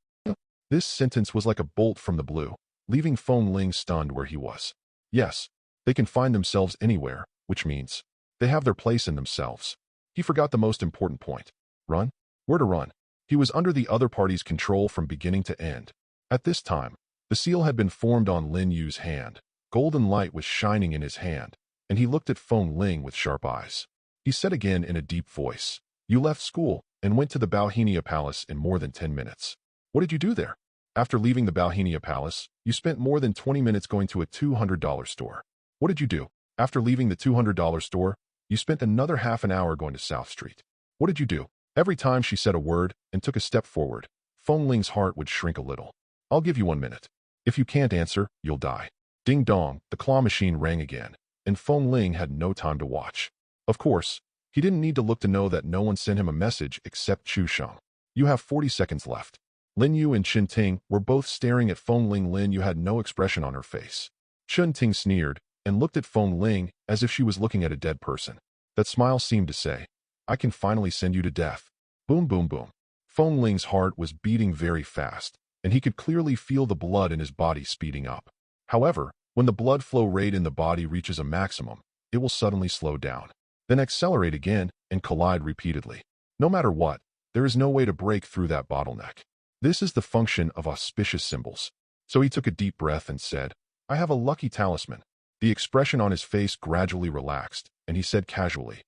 This sentence was like a bolt from the blue, leaving Feng Ling stunned where he was. Yes, they can find themselves anywhere, which means they have their place in themselves. He forgot the most important point. Run? Where to run? He was under the other party's control from beginning to end. At this time, the seal had been formed on Lin Yu's hand. Golden light was shining in his hand, and he looked at Feng Ling with sharp eyes. He said again in a deep voice, "You left school and went to the Bauhinia Palace in more than 10 minutes. What did you do there? After leaving the Bauhinia Palace, you spent more than 20 minutes going to a $200 store. What did you do? After leaving the $200 store, you spent another half an hour going to South Street. What did you do?" Every time she said a word and took a step forward, Feng Ling's heart would shrink a little. "I'll give you 1 minute. If you can't answer, you'll die." Ding dong, the claw machine rang again, and Feng Ling had no time to watch. Of course, he didn't need to look to know that no one sent him a message except Chu Sheng. "You have 40 seconds left." Lin Yu and Ting were both staring at Feng Ling. Lin Yu had no expression on her face. Ting sneered and looked at Feng Ling as if she was looking at a dead person. That smile seemed to say, "I can finally send you to death." Boom, boom, boom. Feng Ling's heart was beating very fast, and he could clearly feel the blood in his body speeding up. However, when the blood flow rate in the body reaches a maximum, it will suddenly slow down, then accelerate again and collide repeatedly. No matter what, there is no way to break through that bottleneck. This is the function of auspicious symbols. So he took a deep breath and said, "I have a lucky talisman." The expression on his face gradually relaxed, and he said casually,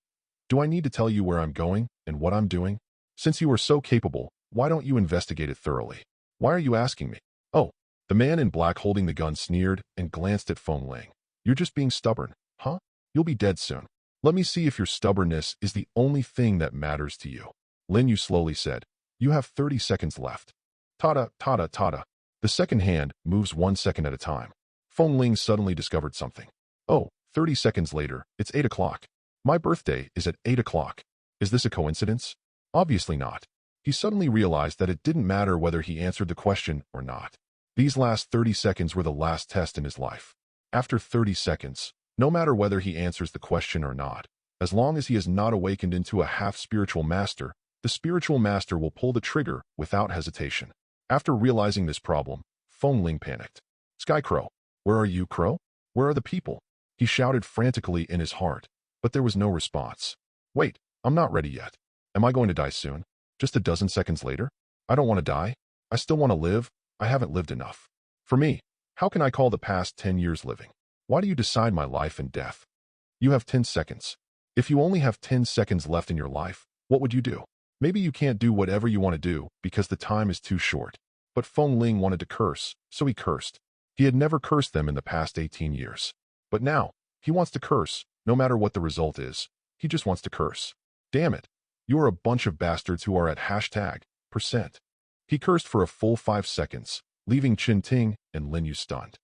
"Do I need to tell you where I'm going and what I'm doing? Since you are so capable, why don't you investigate it thoroughly? Why are you asking me?" "Oh, The man in black holding the gun sneered and glanced at Feng Ling. You're just being stubborn, huh? You'll be dead soon. Let me see if your stubbornness is the only thing that matters to you. Lin Yu slowly said, you have 30 seconds left. Tada, tada, tada. The second hand moves 1 second at a time. Feng Ling suddenly discovered something. Oh, 30 seconds later, it's 8 o'clock. My birthday is at 8 o'clock. Is this a coincidence? Obviously not. He suddenly realized that it didn't matter whether he answered the question or not. These last 30 seconds were the last test in his life. After 30 seconds, no matter whether he answers the question or not, as long as he is not awakened into a half-spiritual master, the spiritual master will pull the trigger without hesitation. After realizing this problem, Feng Ling panicked. Sky Crow, where are you, Crow? Where are the people? He shouted frantically in his heart, but there was no response. Wait, I'm not ready yet. Am I going to die soon? Just a dozen seconds later? I don't want to die. I still want to live. I haven't lived enough. For me, how can I call the past 10 years living? Why do you decide my life and death? You have 10 seconds. If you only have 10 seconds left in your life, what would you do? Maybe you can't do whatever you want to do because the time is too short. But Feng Ling wanted to curse, so he cursed. He had never cursed them in the past 18 years. But now, he wants to curse, no matter what the result is. He just wants to curse. Damn it. You are a bunch of bastards who are at #%. He cursed for a full 5 seconds, leaving Qin Ting and Lin Yu stunned.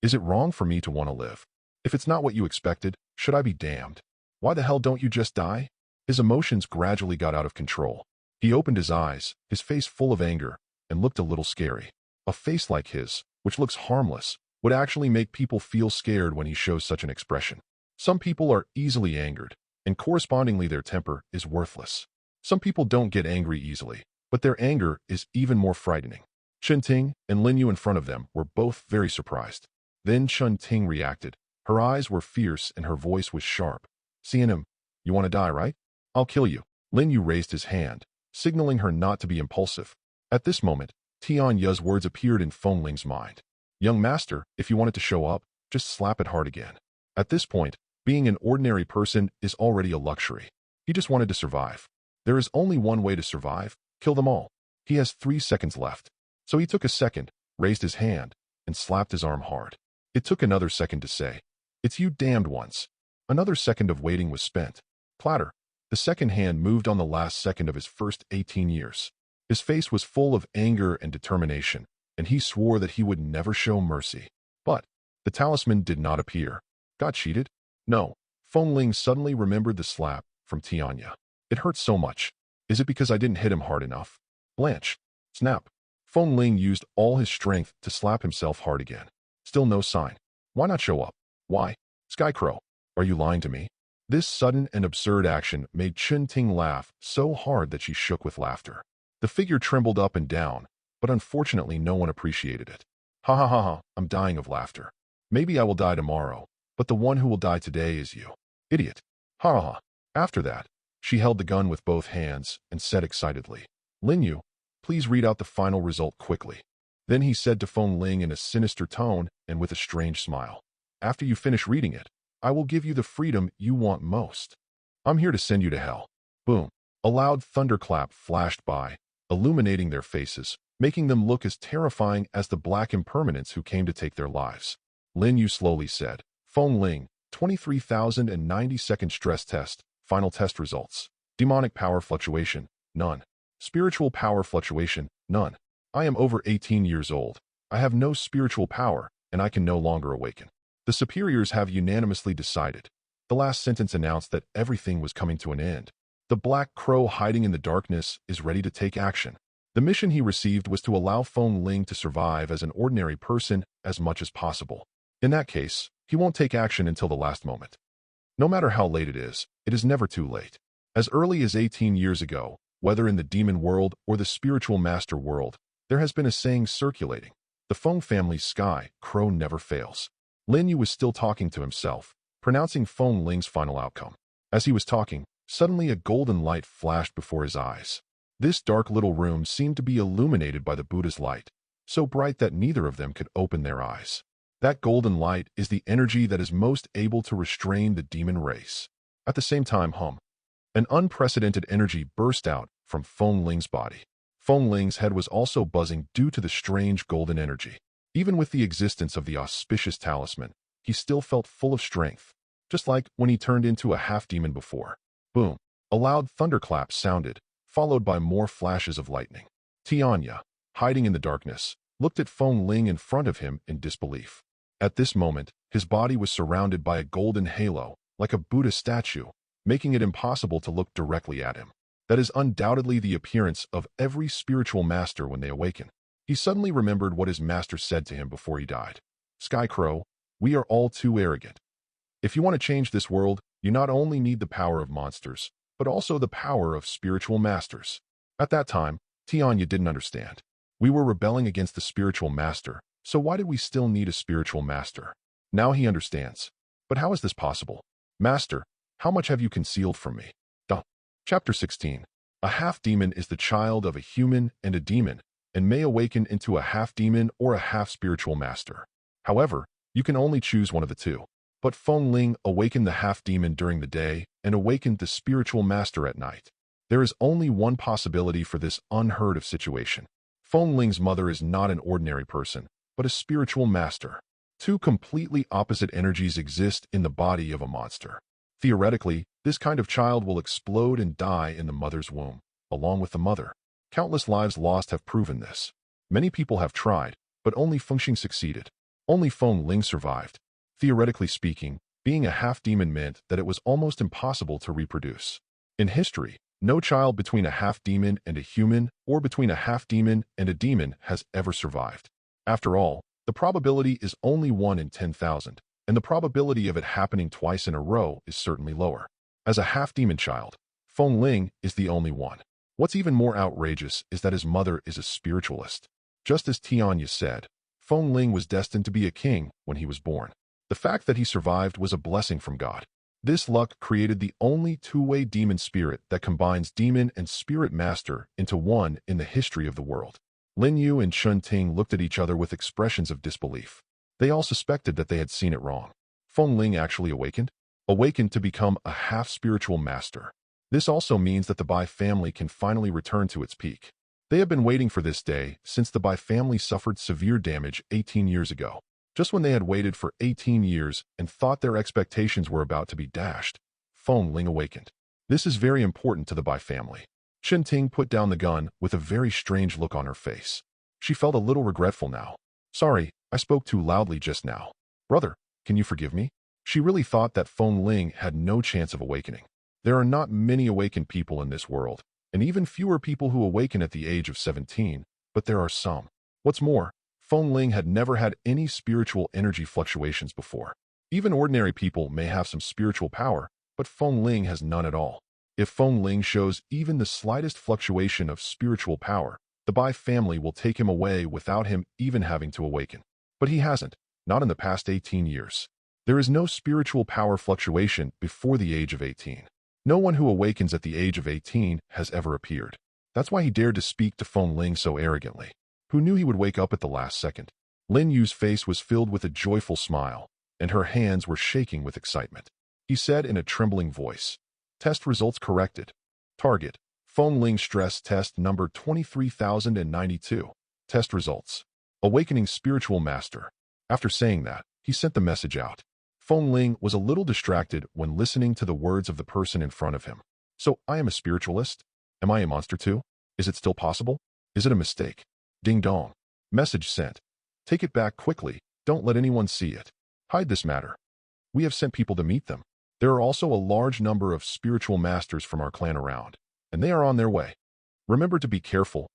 Is it wrong for me to want to live? If it's not what you expected, should I be damned? Why the hell don't you just die? His emotions gradually got out of control. He opened his eyes, his face full of anger, and looked a little scary. A face like his, which looks harmless, would actually make people feel scared when he shows such an expression. Some people are easily angered, and correspondingly their temper is worthless. Some people don't get angry easily, but their anger is even more frightening. Qin Ting and Lin Yu in front of them were both very surprised. Then Qin Ting reacted. Her eyes were fierce and her voice was sharp. Seeing him, you want to die, right? I'll kill you. Lin Yu raised his hand, signaling her not to be impulsive. At this moment, Tian Yu's words appeared in Feng Ling's mind. Young master, if you want it to show up, just slap it hard again. At this point, being an ordinary person is already a luxury. He just wanted to survive. There is only one way to survive, kill them all. He has 3 seconds left. So he took a second, raised his hand, and slapped his arm hard. It took another second to say, it's you damned ones. Another second of waiting was spent. Clatter. The second hand moved on the last second of his first 18 years. His face was full of anger and determination, and he swore that he would never show mercy. But the talisman did not appear. Got cheated? No. Feng Ling suddenly remembered the slap from Tianya. It hurt so much. Is it because I didn't hit him hard enough? Blanche. Snap. Feng Ling used all his strength to slap himself hard again. Still no sign. Why not show up? Why? Sky Crow, are you lying to me? This sudden and absurd action made Qin Ting laugh so hard that she shook with laughter. The figure trembled up and down, but unfortunately no one appreciated it. Ha ha ha ha, I'm dying of laughter. Maybe I will die tomorrow, but the one who will die today is you. Idiot. Ha ha ha. After that, she held the gun with both hands and said excitedly, Lin Yu, please read out the final result quickly. Then he said to Feng Ling in a sinister tone and with a strange smile, after you finish reading it, I will give you the freedom you want most. I'm here to send you to hell. Boom. A loud thunderclap flashed by, illuminating their faces, making them look as terrifying as the black impermanents who came to take their lives. Lin Yu slowly said, Feng Ling, 23,092nd stress test, final test results. Demonic power fluctuation, none. Spiritual power fluctuation, none. I am over 18 years old. I have no spiritual power, and I can no longer awaken. The superiors have unanimously decided. The last sentence announced that everything was coming to an end. The black crow hiding in the darkness is ready to take action. The mission he received was to allow Feng Ling to survive as an ordinary person as much as possible. In that case, he won't take action until the last moment. No matter how late it is never too late. As early as 18 years ago, whether in the demon world or the spiritual master world, there has been a saying circulating. The Feng family's sky crow never fails. Lin Yu was still talking to himself, pronouncing Feng Ling's final outcome. As he was talking, suddenly a golden light flashed before his eyes. This dark little room seemed to be illuminated by the Buddha's light, so bright that neither of them could open their eyes. That golden light is the energy that is most able to restrain the demon race. At the same time, an unprecedented energy burst out from Feng Ling's body. Feng Ling's head was also buzzing due to the strange golden energy. Even with the existence of the auspicious talisman, he still felt full of strength, just like when he turned into a half-demon before. Boom! A loud thunderclap sounded, followed by more flashes of lightning. Tianya, hiding in the darkness, looked at Feng Ling in front of him in disbelief. At this moment, his body was surrounded by a golden halo, like a Buddha statue, making it impossible to look directly at him. That is undoubtedly the appearance of every spiritual master when they awaken. He suddenly remembered what his master said to him before he died. Skycrow, we are all too arrogant. If you want to change this world, you not only need the power of monsters, but also the power of spiritual masters. At that time, Tianya didn't understand. We were rebelling against the spiritual master, so why did we still need a spiritual master? Now he understands. But how is this possible? Master, how much have you concealed from me? Chapter 16. A half-demon is the child of a human and a demon, and may awaken into a half-demon or a half-spiritual master. However, you can only choose one of the two. But Feng Ling awakened the half-demon during the day and awakened the spiritual master at night. There is only one possibility for this unheard-of situation. Feng Ling's mother is not an ordinary person, but a spiritual master. Two completely opposite energies exist in the body of a monster. Theoretically, this kind of child will explode and die in the mother's womb, along with the mother. Countless lives lost have proven this. Many people have tried, but only Feng Ling succeeded. Only Feng Ling survived. Theoretically speaking, being a half-demon meant that it was almost impossible to reproduce. In history, no child between a half-demon and a human, or between a half-demon and a demon, has ever survived. After all, the probability is only 1 in 10,000, and the probability of it happening twice in a row is certainly lower. As a half-demon child, Feng Ling is the only one. What's even more outrageous is that his mother is a spiritualist. Just as Tianya said, Feng Ling was destined to be a king when he was born. The fact that he survived was a blessing from God. This luck created the only two-way demon spirit that combines demon and spirit master into one in the history of the world. Lin Yu and Chun Ting looked at each other with expressions of disbelief. They all suspected that they had seen it wrong. Feng Ling actually awakened to become a half-spiritual master. This also means that the Bai family can finally return to its peak. They have been waiting for this day since the Bai family suffered severe damage 18 years ago. Just when they had waited for 18 years and thought their expectations were about to be dashed, Feng Ling awakened. This is very important to the Bai family. Chun Ting put down the gun with a very strange look on her face. She felt a little regretful now. Sorry, I spoke too loudly just now. Brother, can you forgive me? She really thought that Feng Ling had no chance of awakening. There are not many awakened people in this world, and even fewer people who awaken at the age of 17, but there are some. What's more, Feng Ling had never had any spiritual energy fluctuations before. Even ordinary people may have some spiritual power, but Feng Ling has none at all. If Feng Ling shows even the slightest fluctuation of spiritual power, the Bai family will take him away without him even having to awaken. But he hasn't, not in the past 18 years. There is no spiritual power fluctuation before the age of 18. No one who awakens at the age of 18 has ever appeared. That's why he dared to speak to Feng Ling so arrogantly. Who knew he would wake up at the last second? Lin Yu's face was filled with a joyful smile, and her hands were shaking with excitement. He said in a trembling voice, "Test results corrected. Target, Feng Ling stress test number 23,092. Test results. Awakening spiritual master." After saying that, he sent the message out. Feng Ling was a little distracted when listening to the words of the person in front of him. So, I am a spiritualist? Am I a monster too? Is it still possible? Is it a mistake? Ding dong. Message sent. Take it back quickly. Don't let anyone see it. Hide this matter. We have sent people to meet them. There are also a large number of spiritual masters from our clan around, and they are on their way. Remember to be careful,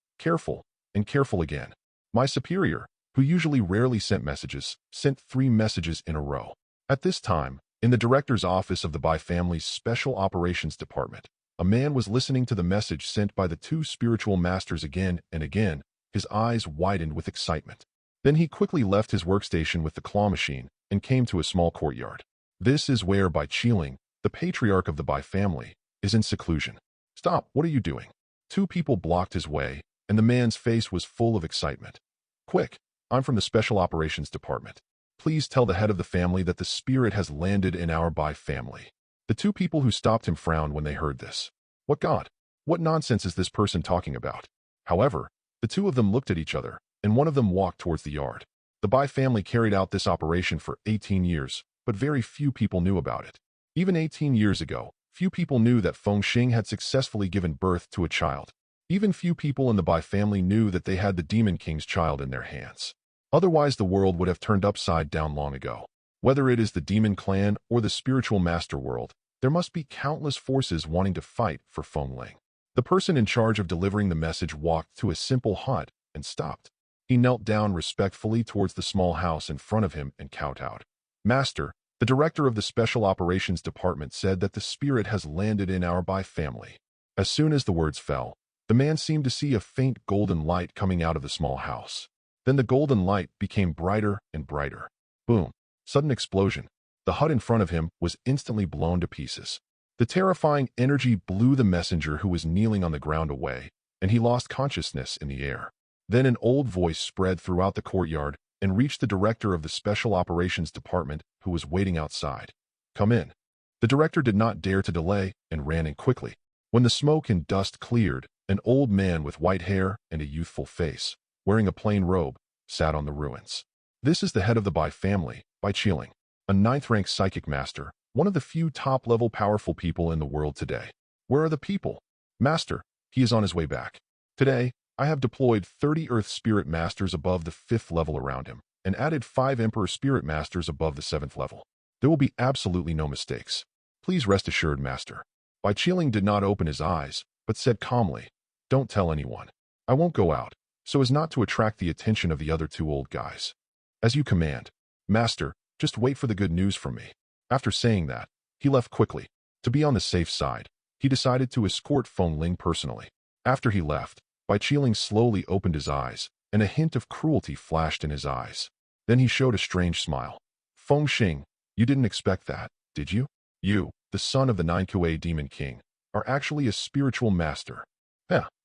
and careful again. My superior, who usually rarely sent messages, sent 3 messages in a row. At this time, in the director's office of the Bai family's Special Operations Department, a man was listening to the message sent by the 2 spiritual masters again and again. His eyes widened with excitement. Then he quickly left his workstation with the claw machine and came to a small courtyard. This is where Bai Qiling, the patriarch of the Bai family, is in seclusion. Stop, what are you doing? 2 people blocked his way, and the man's face was full of excitement. Quick, I'm from the Special Operations Department. Please tell the head of the family that the spirit has landed in our Bai family. The 2 people who stopped him frowned when they heard this. What God? What nonsense is this person talking about? However, the 2 of them looked at each other, and one of them walked towards the yard. The Bai family carried out this operation for 18 years, but very few people knew about it. Even 18 years ago, few people knew that Feng Ling had successfully given birth to a child. Even few people in the Bai family knew that they had the Demon King's child in their hands. Otherwise, the world would have turned upside down long ago. Whether it is the Demon Clan or the spiritual master world, there must be countless forces wanting to fight for Feng Ling. The person in charge of delivering the message walked to a simple hut and stopped. He knelt down respectfully towards the small house in front of him and kowtowed. Master, the director of the Special Operations Department said that the spirit has landed in our Bai family. As soon as the words fell, the man seemed to see a faint golden light coming out of the small house. Then the golden light became brighter and brighter. Boom! Sudden explosion. The hut in front of him was instantly blown to pieces. The terrifying energy blew the messenger who was kneeling on the ground away, and he lost consciousness in the air. Then an old voice spread throughout the courtyard and reached the director of the Special Operations Department, who was waiting outside. Come in. The director did not dare to delay and ran in quickly. When the smoke and dust cleared, an old man with white hair and a youthful face, wearing a plain robe, sat on the ruins. This is the head of the Bai family, Bai Qiling, a 9th-rank psychic master, one of the few top-level powerful people in the world today. Where are the people? Master, he is on his way back. Today, I have deployed 30 Earth Spirit Masters above the 5th level around him, and added 5 Emperor Spirit Masters above the 7th level. There will be absolutely no mistakes. Please rest assured, Master. Bai Qiling did not open his eyes, but said calmly, Don't tell anyone. I won't go out, so as not to attract the attention of the other 2 old guys. As you command. Master, just wait for the good news from me. After saying that, he left quickly. To be on the safe side, he decided to escort Feng Ling personally. After he left, Bai Qiling slowly opened his eyes, and a hint of cruelty flashed in his eyes. Then he showed a strange smile. Feng Ling, you didn't expect that, did you? You, the son of the 9qa Demon King, are actually a spiritual master.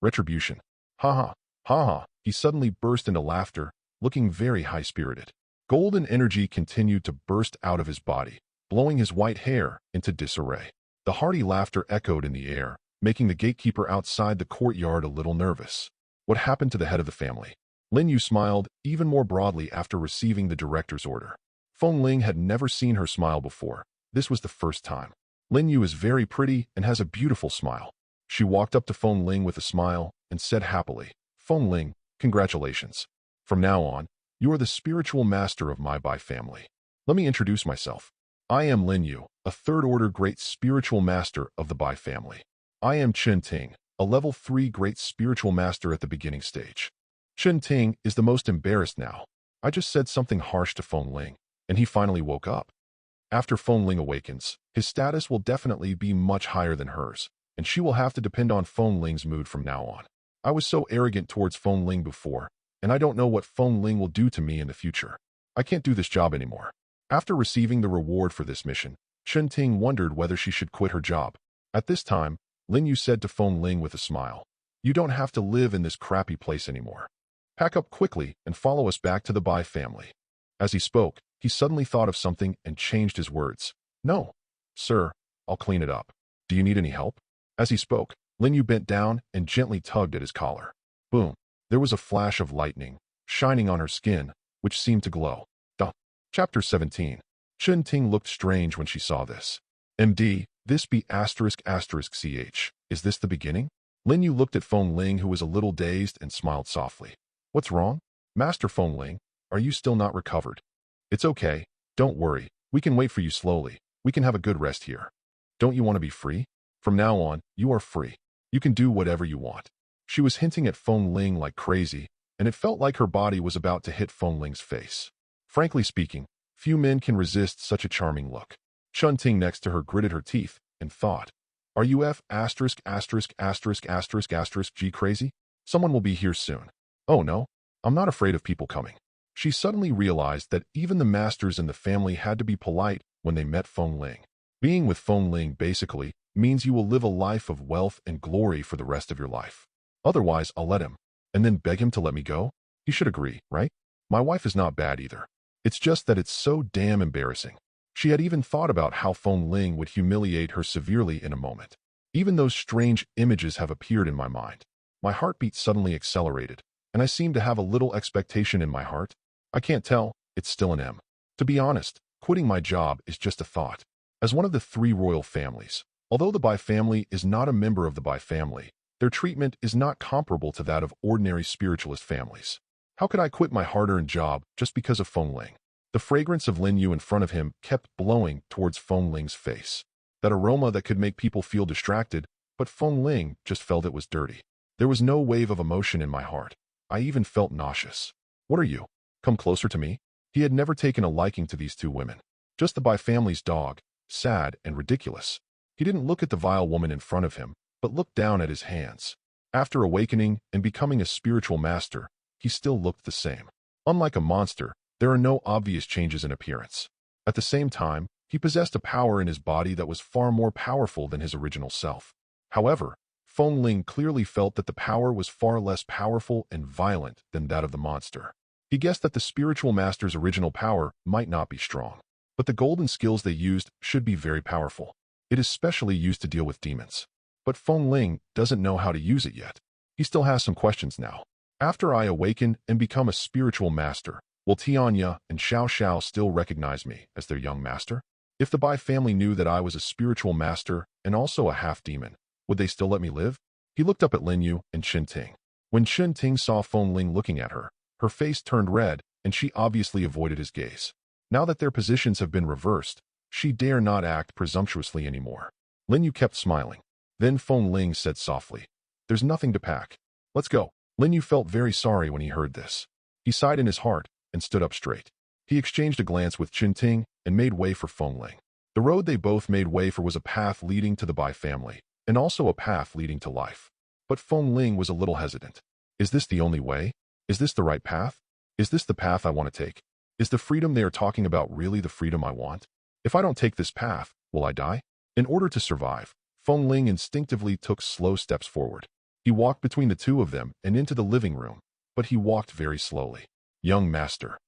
Retribution. Ha ha, ha ha. He suddenly burst into laughter, looking very high-spirited. Golden energy continued to burst out of his body, blowing his white hair into disarray. The hearty laughter echoed in the air, making the gatekeeper outside the courtyard a little nervous. What happened to the head of the family? Lin Yu smiled even more broadly after receiving the director's order. Feng Ling had never seen her smile before. This was the first time. Lin Yu is very pretty and has a beautiful smile. She walked up to Feng Ling with a smile and said happily, Feng Ling, congratulations. From now on, you are the spiritual master of my Bai family. Let me introduce myself. I am Lin Yu, a 3rd-order great spiritual master of the Bai family. I am Chen Ting, a level 3 great spiritual master at the beginning stage. Chen Ting is the most embarrassed now. I just said something harsh to Feng Ling, and he finally woke up. After Feng Ling awakens, his status will definitely be much higher than hers, and she will have to depend on Feng Ling's mood from now on. I was so arrogant towards Feng Ling before, and I don't know what Feng Ling will do to me in the future. I can't do this job anymore. After receiving the reward for this mission, Chen Ting wondered whether she should quit her job. At this time, Lin Yu said to Feng Ling with a smile, You don't have to live in this crappy place anymore. Pack up quickly and follow us back to the Bai family. As he spoke, he suddenly thought of something and changed his words. No, sir, I'll clean it up. Do you need any help? As he spoke, Lin Yu bent down and gently tugged at his collar. Boom. There was a flash of lightning, shining on her skin, which seemed to glow. Chapter 17. Chen Ting looked strange when she saw this. MD, this be ***ch. Is this the beginning? Lin Yu looked at Feng Ling, who was a little dazed, and smiled softly. What's wrong? Master Feng Ling, are you still not recovered? It's okay. Don't worry. We can wait for you slowly. We can have a good rest here. Don't you want to be free? From now on, you are free. You can do whatever you want. She was hinting at Feng Ling like crazy, and it felt like her body was about to hit Feng Ling's face. Frankly speaking, few men can resist such a charming look. Chen Ting next to her gritted her teeth and thought, Are you G crazy? Someone will be here soon. Oh no, I'm not afraid of people coming. She suddenly realized that even the masters in the family had to be polite when they met Feng Ling. Being with Feng Ling basically means you will live a life of wealth and glory for the rest of your life. Otherwise, I'll let him, and then beg him to let me go? He should agree, right? My wife is not bad either. It's just that it's so damn embarrassing. She had even thought about how Feng Ling would humiliate her severely in a moment. Even those strange images have appeared in my mind. My heartbeat suddenly accelerated, and I seemed to have a little expectation in my heart. I can't tell. It's still an M. To be honest, quitting my job is just a thought. As one of the three royal families, although the Bai family is not a member of the Bai family, their treatment is not comparable to that of ordinary spiritualist families. How could I quit my hard-earned job just because of Feng Ling? The fragrance of Lin Yu in front of him kept blowing towards Feng Ling's face. That aroma that could make people feel distracted, but Feng Ling just felt it was dirty. There was no wave of emotion in my heart. I even felt nauseous. What are you? Come closer to me. He had never taken a liking to these two women. Just the Bai family's dog, sad and ridiculous. He didn't look at the vile woman in front of him, but looked down at his hands. After awakening and becoming a spiritual master, he still looked the same. Unlike a monster, there are no obvious changes in appearance. At the same time, he possessed a power in his body that was far more powerful than his original self. However, Feng Ling clearly felt that the power was far less powerful and violent than that of the monster. He guessed that the spiritual master's original power might not be strong, but the golden skills they used should be very powerful. It is specially used to deal with demons. But Feng Ling doesn't know how to use it yet. He still has some questions now. After I awaken and become a spiritual master, will Tianya and Xiao Xiao still recognize me as their young master? If the Bai family knew that I was a spiritual master and also a half-demon, would they still let me live? He looked up at Lin Yu and Qin Ting. When Qin Ting saw Feng Ling looking at her, her face turned red and she obviously avoided his gaze. Now that their positions have been reversed, she dare not act presumptuously anymore. Lin Yu kept smiling. Then Feng Ling said softly, "There's nothing to pack. Let's go." Lin Yu felt very sorry when he heard this. He sighed in his heart and stood up straight. He exchanged a glance with Qin Ting and made way for Feng Ling. The road they both made way for was a path leading to the Bai family, and also a path leading to life. But Feng Ling was a little hesitant. Is this the only way? Is this the right path? Is this the path I want to take? Is the freedom they are talking about really the freedom I want? If I don't take this path, will I die? In order to survive, Feng Ling instinctively took slow steps forward. He walked between the two of them and into the living room, but he walked very slowly. Young master.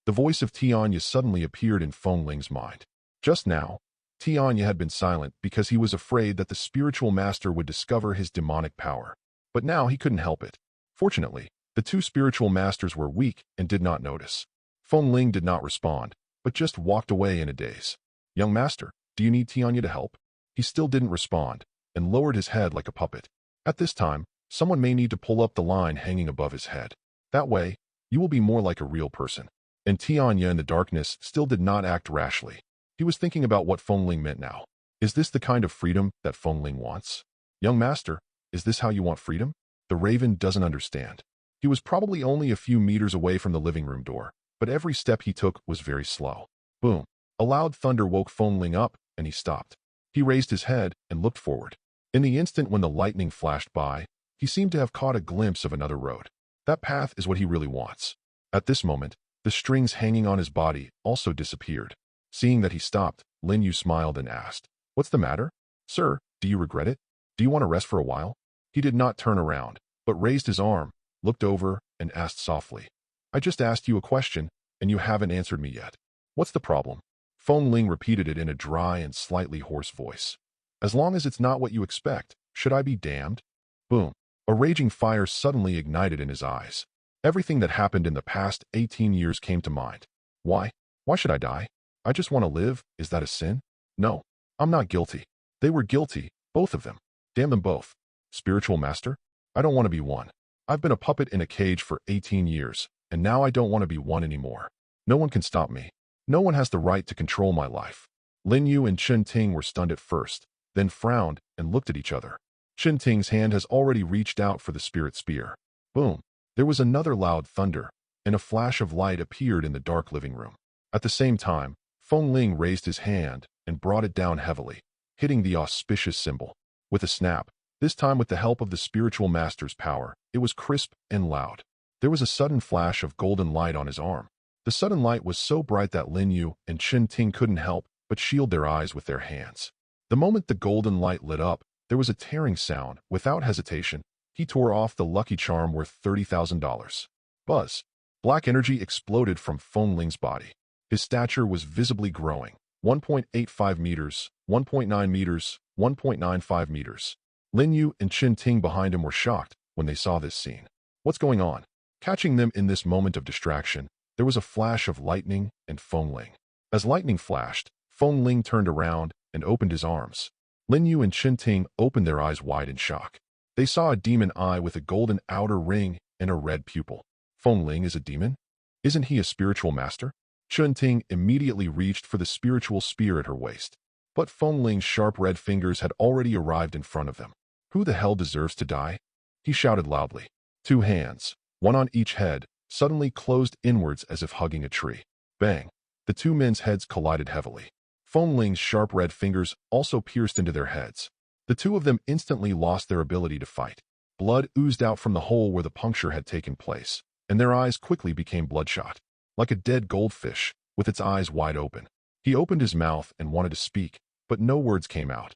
The voice of Tianya suddenly appeared in Feng Ling's mind. Just now, Tianya had been silent because he was afraid that the spiritual master would discover his demonic power. But now he couldn't help it. Fortunately, the two spiritual masters were weak and did not notice. Feng Ling did not respond, but just walked away in a daze. Young master, do you need Tianya to help? He still didn't respond, and lowered his head like a puppet. At this time, someone may need to pull up the line hanging above his head. That way, you will be more like a real person. And Tianya in the darkness still did not act rashly. He was thinking about what Feng Ling meant now. Is this the kind of freedom that Feng Ling wants? Young master, is this how you want freedom? The raven doesn't understand. He was probably only a few meters away from the living room door, but every step he took was very slow. Boom. A loud thunder woke Feng Ling up, and he stopped. He raised his head and looked forward. In the instant when the lightning flashed by, he seemed to have caught a glimpse of another road. That path is what he really wants. At this moment, the strings hanging on his body also disappeared. Seeing that he stopped, Lin Yu smiled and asked, "What's the matter? Sir, do you regret it? Do you want to rest for a while?" He did not turn around, but raised his arm, looked over, and asked softly, "I just asked you a question, and you haven't answered me yet. What's the problem?" Feng Ling repeated it in a dry and slightly hoarse voice. "As long as it's not what you expect, should I be damned?" Boom. A raging fire suddenly ignited in his eyes. Everything that happened in the past 18 years came to mind. Why? Why should I die? I just want to live. Is that a sin? No. I'm not guilty. They were guilty, both of them. Damn them both. Spiritual master? I don't want to be one. I've been a puppet in a cage for 18 years, and now I don't want to be one anymore. No one can stop me. No one has the right to control my life. Lin Yu and Qin Ting were stunned at first, then frowned and looked at each other. Qin Ting's hand has already reached out for the spirit spear. Boom. There was another loud thunder, and a flash of light appeared in the dark living room. At the same time, Feng Ling raised his hand and brought it down heavily, hitting the auspicious symbol. With a snap, this time with the help of the spiritual master's power, it was crisp and loud. There was a sudden flash of golden light on his arm. The sudden light was so bright that Lin Yu and Qin Ting couldn't help but shield their eyes with their hands. The moment the golden light lit up, there was a tearing sound. Without hesitation, he tore off the lucky charm worth $30,000. Buzz. Black energy exploded from Feng Ling's body. His stature was visibly growing. 1.85 meters, 1.9 meters, 1.95 meters. Lin Yu and Qin Ting behind him were shocked when they saw this scene. What's going on? Catching them in this moment of distraction, There was a flash of lightning and Feng Ling. As lightning flashed, Feng Ling turned around and opened his arms. Lin Yu and Chen Ting opened their eyes wide in shock. They saw a demon eye with a golden outer ring and a red pupil. Feng Ling is a demon? Isn't he a spiritual master? Chen Ting immediately reached for the spiritual spear at her waist. But Feng Ling's sharp red fingers had already arrived in front of them. Who the hell deserves to die? He shouted loudly. Two hands, one on each head, suddenly closed inwards as if hugging a tree. Bang! The two men's heads collided heavily. Feng Ling's sharp red fingers also pierced into their heads. The two of them instantly lost their ability to fight. Blood oozed out from the hole where the puncture had taken place, and their eyes quickly became bloodshot. Like a dead goldfish, with its eyes wide open. He opened his mouth and wanted to speak, but no words came out.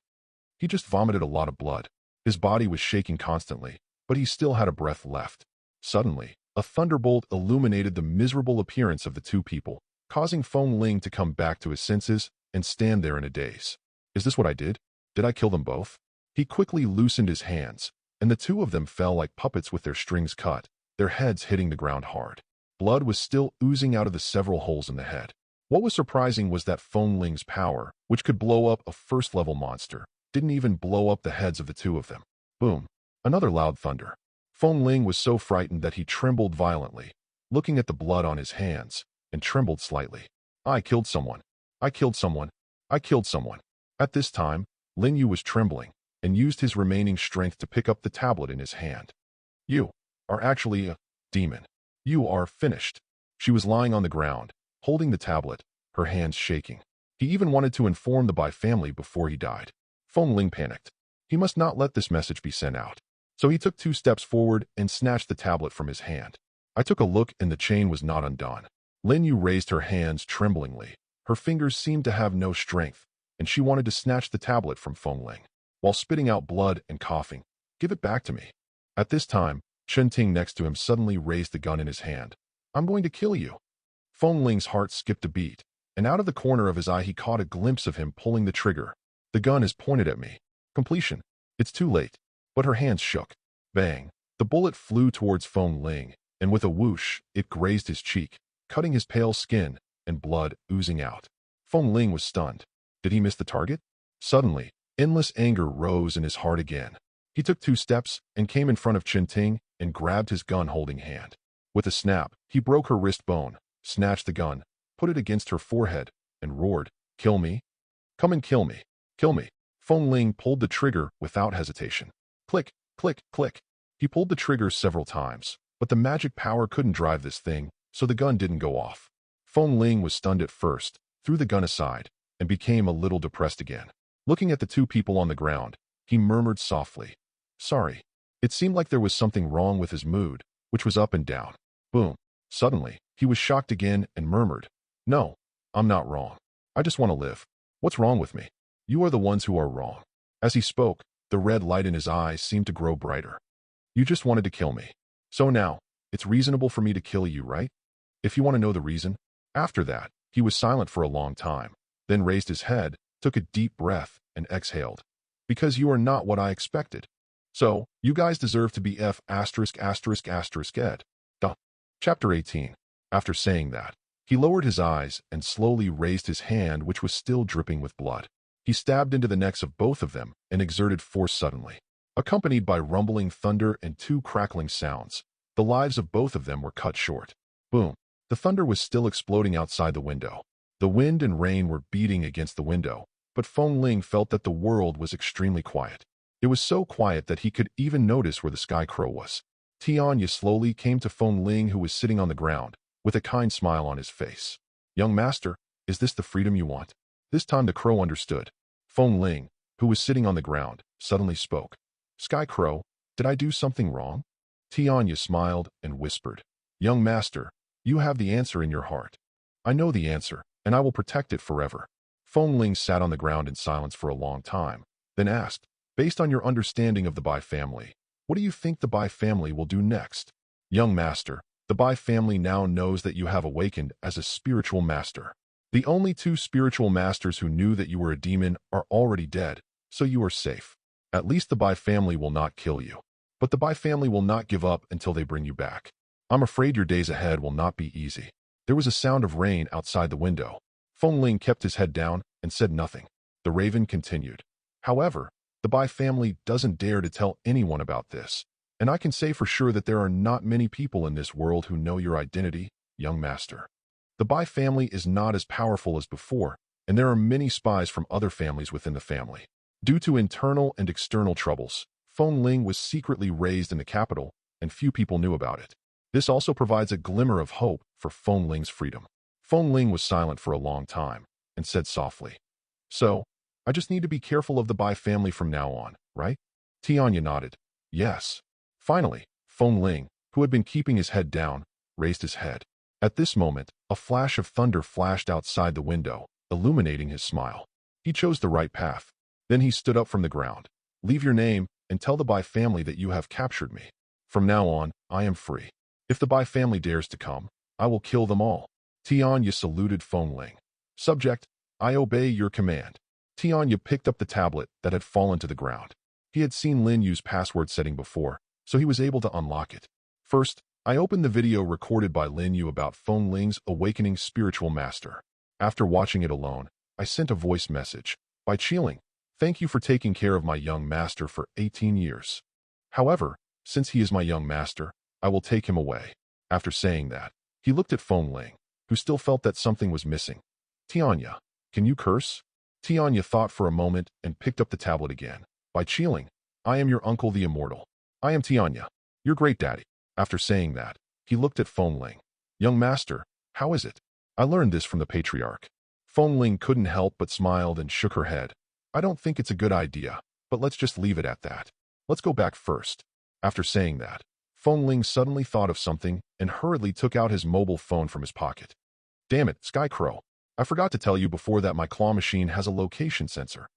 He just vomited a lot of blood. His body was shaking constantly, but he still had a breath left. Suddenly, a thunderbolt illuminated the miserable appearance of the two people, causing Feng Ling to come back to his senses and stand there in a daze. Is this what I did? Did I kill them both? He quickly loosened his hands, and the two of them fell like puppets with their strings cut, their heads hitting the ground hard. Blood was still oozing out of the several holes in the head. What was surprising was that Feng Ling's power, which could blow up a first-level monster, didn't even blow up the heads of the two of them. Boom! Another loud thunder. Feng Ling was so frightened that he trembled violently, looking at the blood on his hands, and trembled slightly. I killed someone. I killed someone. I killed someone. At this time, Lin Yu was trembling, and used his remaining strength to pick up the tablet in his hand. You are actually a demon. You are finished. She was lying on the ground, holding the tablet, her hands shaking. He even wanted to inform the Bai family before he died. Feng Ling panicked. He must not let this message be sent out. So he took 2 steps forward and snatched the tablet from his hand. I took a look and the chain was not undone. Lin Yu raised her hands tremblingly. Her fingers seemed to have no strength, and she wanted to snatch the tablet from Feng Ling, while spitting out blood and coughing. Give it back to me. At this time, Chen Ting next to him suddenly raised the gun in his hand. I'm going to kill you. Feng Ling's heart skipped a beat, and out of the corner of his eye he caught a glimpse of him pulling the trigger. The gun is pointed at me. Completion. It's too late. But her hands shook. Bang. The bullet flew towards Feng Ling, and with a whoosh, it grazed his cheek, cutting his pale skin, and blood oozing out. Feng Ling was stunned. Did he miss the target? Suddenly, endless anger rose in his heart again. He took 2 steps and came in front of Chen Ting and grabbed his gun-holding hand. With a snap, he broke her wrist bone, snatched the gun, put it against her forehead, and roared, "Kill me? Come and kill me. Kill me." Feng Ling pulled the trigger without hesitation. Click, click, click. He pulled the trigger several times, but the magic power couldn't drive this thing, so the gun didn't go off. Feng Ling was stunned at first, threw the gun aside, and became a little depressed again. Looking at the 2 people on the ground, he murmured softly, "Sorry." It seemed like there was something wrong with his mood, which was up and down. Boom. Suddenly, he was shocked again and murmured, "No, I'm not wrong. I just want to live. What's wrong with me? You are the ones who are wrong." As he spoke, the red light in his eyes seemed to grow brighter. "You just wanted to kill me. So now, it's reasonable for me to kill you, right? If you want to know the reason." After that, he was silent for a long time, then raised his head, took a deep breath, and exhaled. "Because you are not what I expected. So, you guys deserve to be ed. Chapter 18. After saying that, he lowered his eyes and slowly raised his hand, which was still dripping with blood. He stabbed into the necks of both of them and exerted force suddenly. Accompanied by rumbling thunder and 2 crackling sounds, the lives of both of them were cut short. Boom. The thunder was still exploding outside the window. The wind and rain were beating against the window, but Feng Ling felt that the world was extremely quiet. It was so quiet that he could even notice where the sky crow was. Tianya slowly came to Feng Ling, who was sitting on the ground, with a kind smile on his face. "Young master, is this the freedom you want?" This time the crow understood. Feng Ling, who was sitting on the ground, suddenly spoke. "Sky Crow, did I do something wrong?" Tianya smiled and whispered, "Young master, you have the answer in your heart. I know the answer, and I will protect it forever." Feng Ling sat on the ground in silence for a long time, then asked, "Based on your understanding of the Bai family, what do you think the Bai family will do next?" "Young master, the Bai family now knows that you have awakened as a spiritual master. The only 2 spiritual masters who knew that you were a demon are already dead, so you are safe. At least the Bai family will not kill you. But the Bai family will not give up until they bring you back. I'm afraid your days ahead will not be easy." There was a sound of rain outside the window. Feng Ling kept his head down and said nothing. The raven continued. However, the Bai family doesn't dare to tell anyone about this, and I can say for sure that there are not many people in this world who know your identity, young master. The Bai family is not as powerful as before, and there are many spies from other families within the family. Due to internal and external troubles, Feng Ling was secretly raised in the capital, and few people knew about it. This also provides a glimmer of hope for Feng Ling's freedom. Feng Ling was silent for a long time, and said softly, "So, I just need to be careful of the Bai family from now on, right?" Tianya nodded. "Yes." Finally, Feng Ling, who had been keeping his head down, raised his head. At this moment, a flash of thunder flashed outside the window, illuminating his smile. He chose the right path. Then he stood up from the ground. "Leave your name and tell the Bai family that you have captured me. From now on, I am free. If the Bai family dares to come, I will kill them all." Tianya saluted Feng Ling. "Subject, I obey your command." Tianya picked up the tablet that had fallen to the ground. He had seen Lin use password setting before, so he was able to unlock it. First, I opened the video recorded by Lin Yu about Feng Ling's awakening spiritual master. After watching it alone, I sent a voice message. "By Qiling, thank you for taking care of my young master for 18 years. However, since he is my young master, I will take him away." After saying that, he looked at Feng Ling, who still felt that something was missing. "Tianya, can you curse?" Tianya thought for a moment and picked up the tablet again. "By Qiling, I am your uncle the immortal. I am Tianya, your great daddy." After saying that, he looked at Feng Ling. "Young master, how is it?" "I learned this from the patriarch." Feng Ling couldn't help but smiled and shook her head. "I don't think it's a good idea, but let's just leave it at that. Let's go back first." After saying that, Feng Ling suddenly thought of something and hurriedly took out his mobile phone from his pocket. "Damn it, Skycrow. I forgot to tell you before that my claw machine has a location sensor.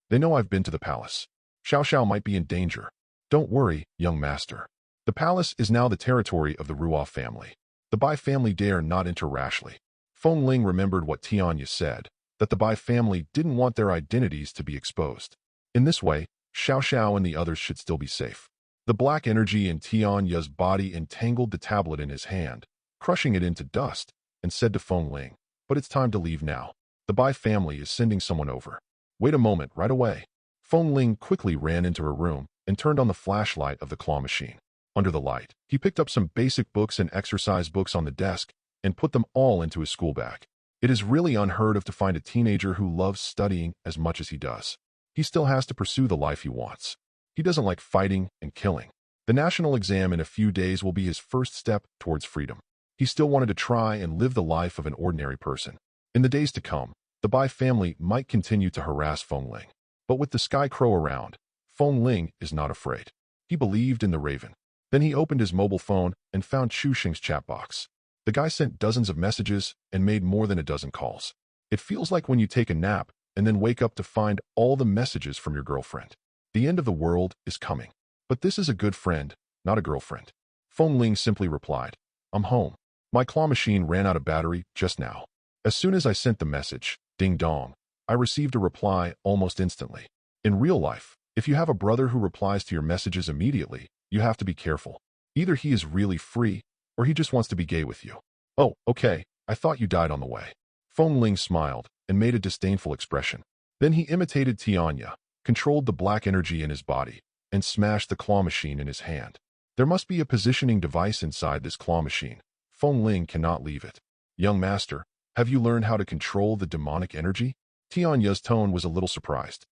They know I've been to the palace. Xiao Xiao might be in danger." "Don't worry, young master. The palace is now the territory of the Ruoff family. The Bai family dare not enter rashly." Feng Ling remembered what Tianya said, that the Bai family didn't want their identities to be exposed. In this way, Xiao Xiao and the others should still be safe. The black energy in Tianya's body entangled the tablet in his hand, crushing it into dust, and said to Feng Ling, "But it's time to leave now. The Bai family is sending someone over." "Wait a moment, right away." Feng Ling quickly ran into her room and turned on the flashlight of the claw machine. Under the light, he picked up some basic books and exercise books on the desk and put them all into his school bag. It is really unheard of to find a teenager who loves studying as much as he does. He still has to pursue the life he wants. He doesn't like fighting and killing. The national exam in a few days will be his first step towards freedom. He still wanted to try and live the life of an ordinary person. In the days to come, the Bai family might continue to harass Feng Ling. But with the Sky Crow around, Feng Ling is not afraid. He believed in the raven. Then he opened his mobile phone and found Chu Xing's chat box. The guy sent dozens of messages and made more than a dozen calls. It feels like when you take a nap and then wake up to find all the messages from your girlfriend. The end of the world is coming. But this is a good friend, not a girlfriend. Feng Ling simply replied, "I'm home. My claw machine ran out of battery just now." As soon as I sent the message, ding dong, I received a reply almost instantly. In real life, if you have a brother who replies to your messages immediately, you have to be careful. Either he is really free, or he just wants to be gay with you. "Oh, okay, I thought you died on the way." Feng Ling smiled and made a disdainful expression. Then he imitated Tianya, controlled the black energy in his body, and smashed the claw machine in his hand. There must be a positioning device inside this claw machine. Feng Ling cannot leave it. "Young master, have you learned how to control the demonic energy?" Tianya's tone was a little surprised.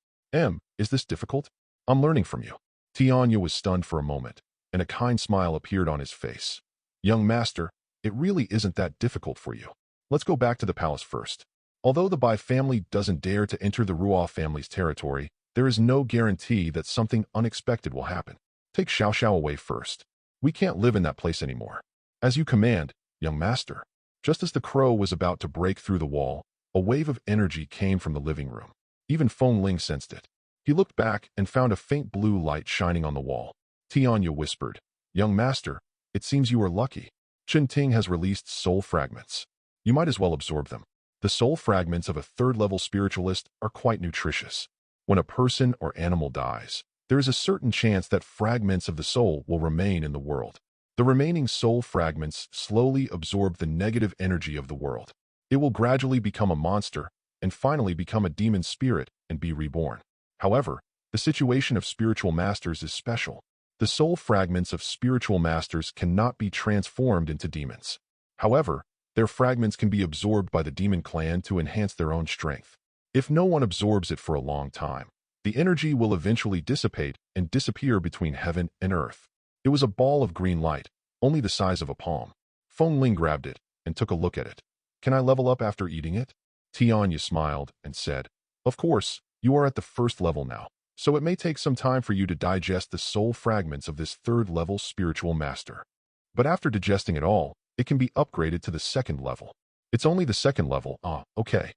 Is this difficult?" "I'm learning from you." Tianya was stunned for a moment, and a kind smile appeared on his face. "Young master, it really isn't that difficult for you. Let's go back to the palace first. Although the Bai family doesn't dare to enter the Ruoff family's territory, there is no guarantee that something unexpected will happen. Take Xiao Xiao away first. We can't live in that place anymore." "As you command, young master." Just as the crow was about to break through the wall, a wave of energy came from the living room. Even Feng Ling sensed it. He looked back and found a faint blue light shining on the wall. Tianya whispered, "Young master, it seems you are lucky. Chen Ting has released soul fragments. You might as well absorb them. The soul fragments of a third-level spiritualist are quite nutritious. When a person or animal dies, there is a certain chance that fragments of the soul will remain in the world. The remaining soul fragments slowly absorb the negative energy of the world. It will gradually become a monster and finally become a demon spirit and be reborn. However, the situation of spiritual masters is special. The soul fragments of spiritual masters cannot be transformed into demons. However, their fragments can be absorbed by the demon clan to enhance their own strength. If no one absorbs it for a long time, the energy will eventually dissipate and disappear between heaven and earth. It was a ball of green light, only the size of a palm. Feng Ling grabbed it and took a look at it. Can I level up after eating it? Tianya smiled and said, Of course, you are at the first level now, so it may take some time for you to digest the soul fragments of this third-level spiritual master. But after digesting it all, it can be upgraded to the second level. It's only the second level, okay.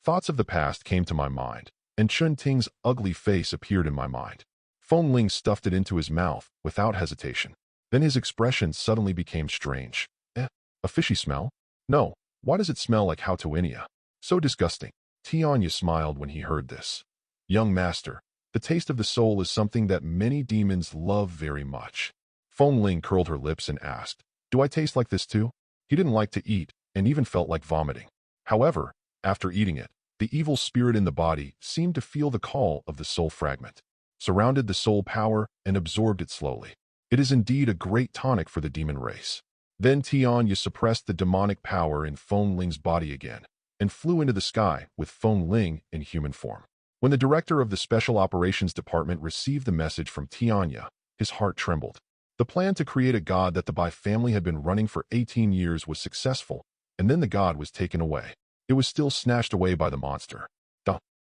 Thoughts of the past came to my mind, and Chun Ting's ugly face appeared in my mind. Feng Ling stuffed it into his mouth without hesitation. Then his expression suddenly became strange. A fishy smell? No, why does it smell like Hautuinia? So disgusting. Tianya smiled when he heard this. Young master, the taste of the soul is something that many demons love very much. Feng Ling curled her lips and asked, Do I taste like this too? He didn't like to eat and even felt like vomiting. However, after eating it, the evil spirit in the body seemed to feel the call of the soul fragment, surrounded the soul power and absorbed it slowly. It is indeed a great tonic for the demon race. Then Tianya suppressed the demonic power in Feng Ling's body again and flew into the sky with Feng Ling in human form. When the director of the Special Operations Department received the message from Tianya, his heart trembled. The plan to create a god that the Bai family had been running for 18 years was successful, and then the god was taken away. It was still snatched away by the monster.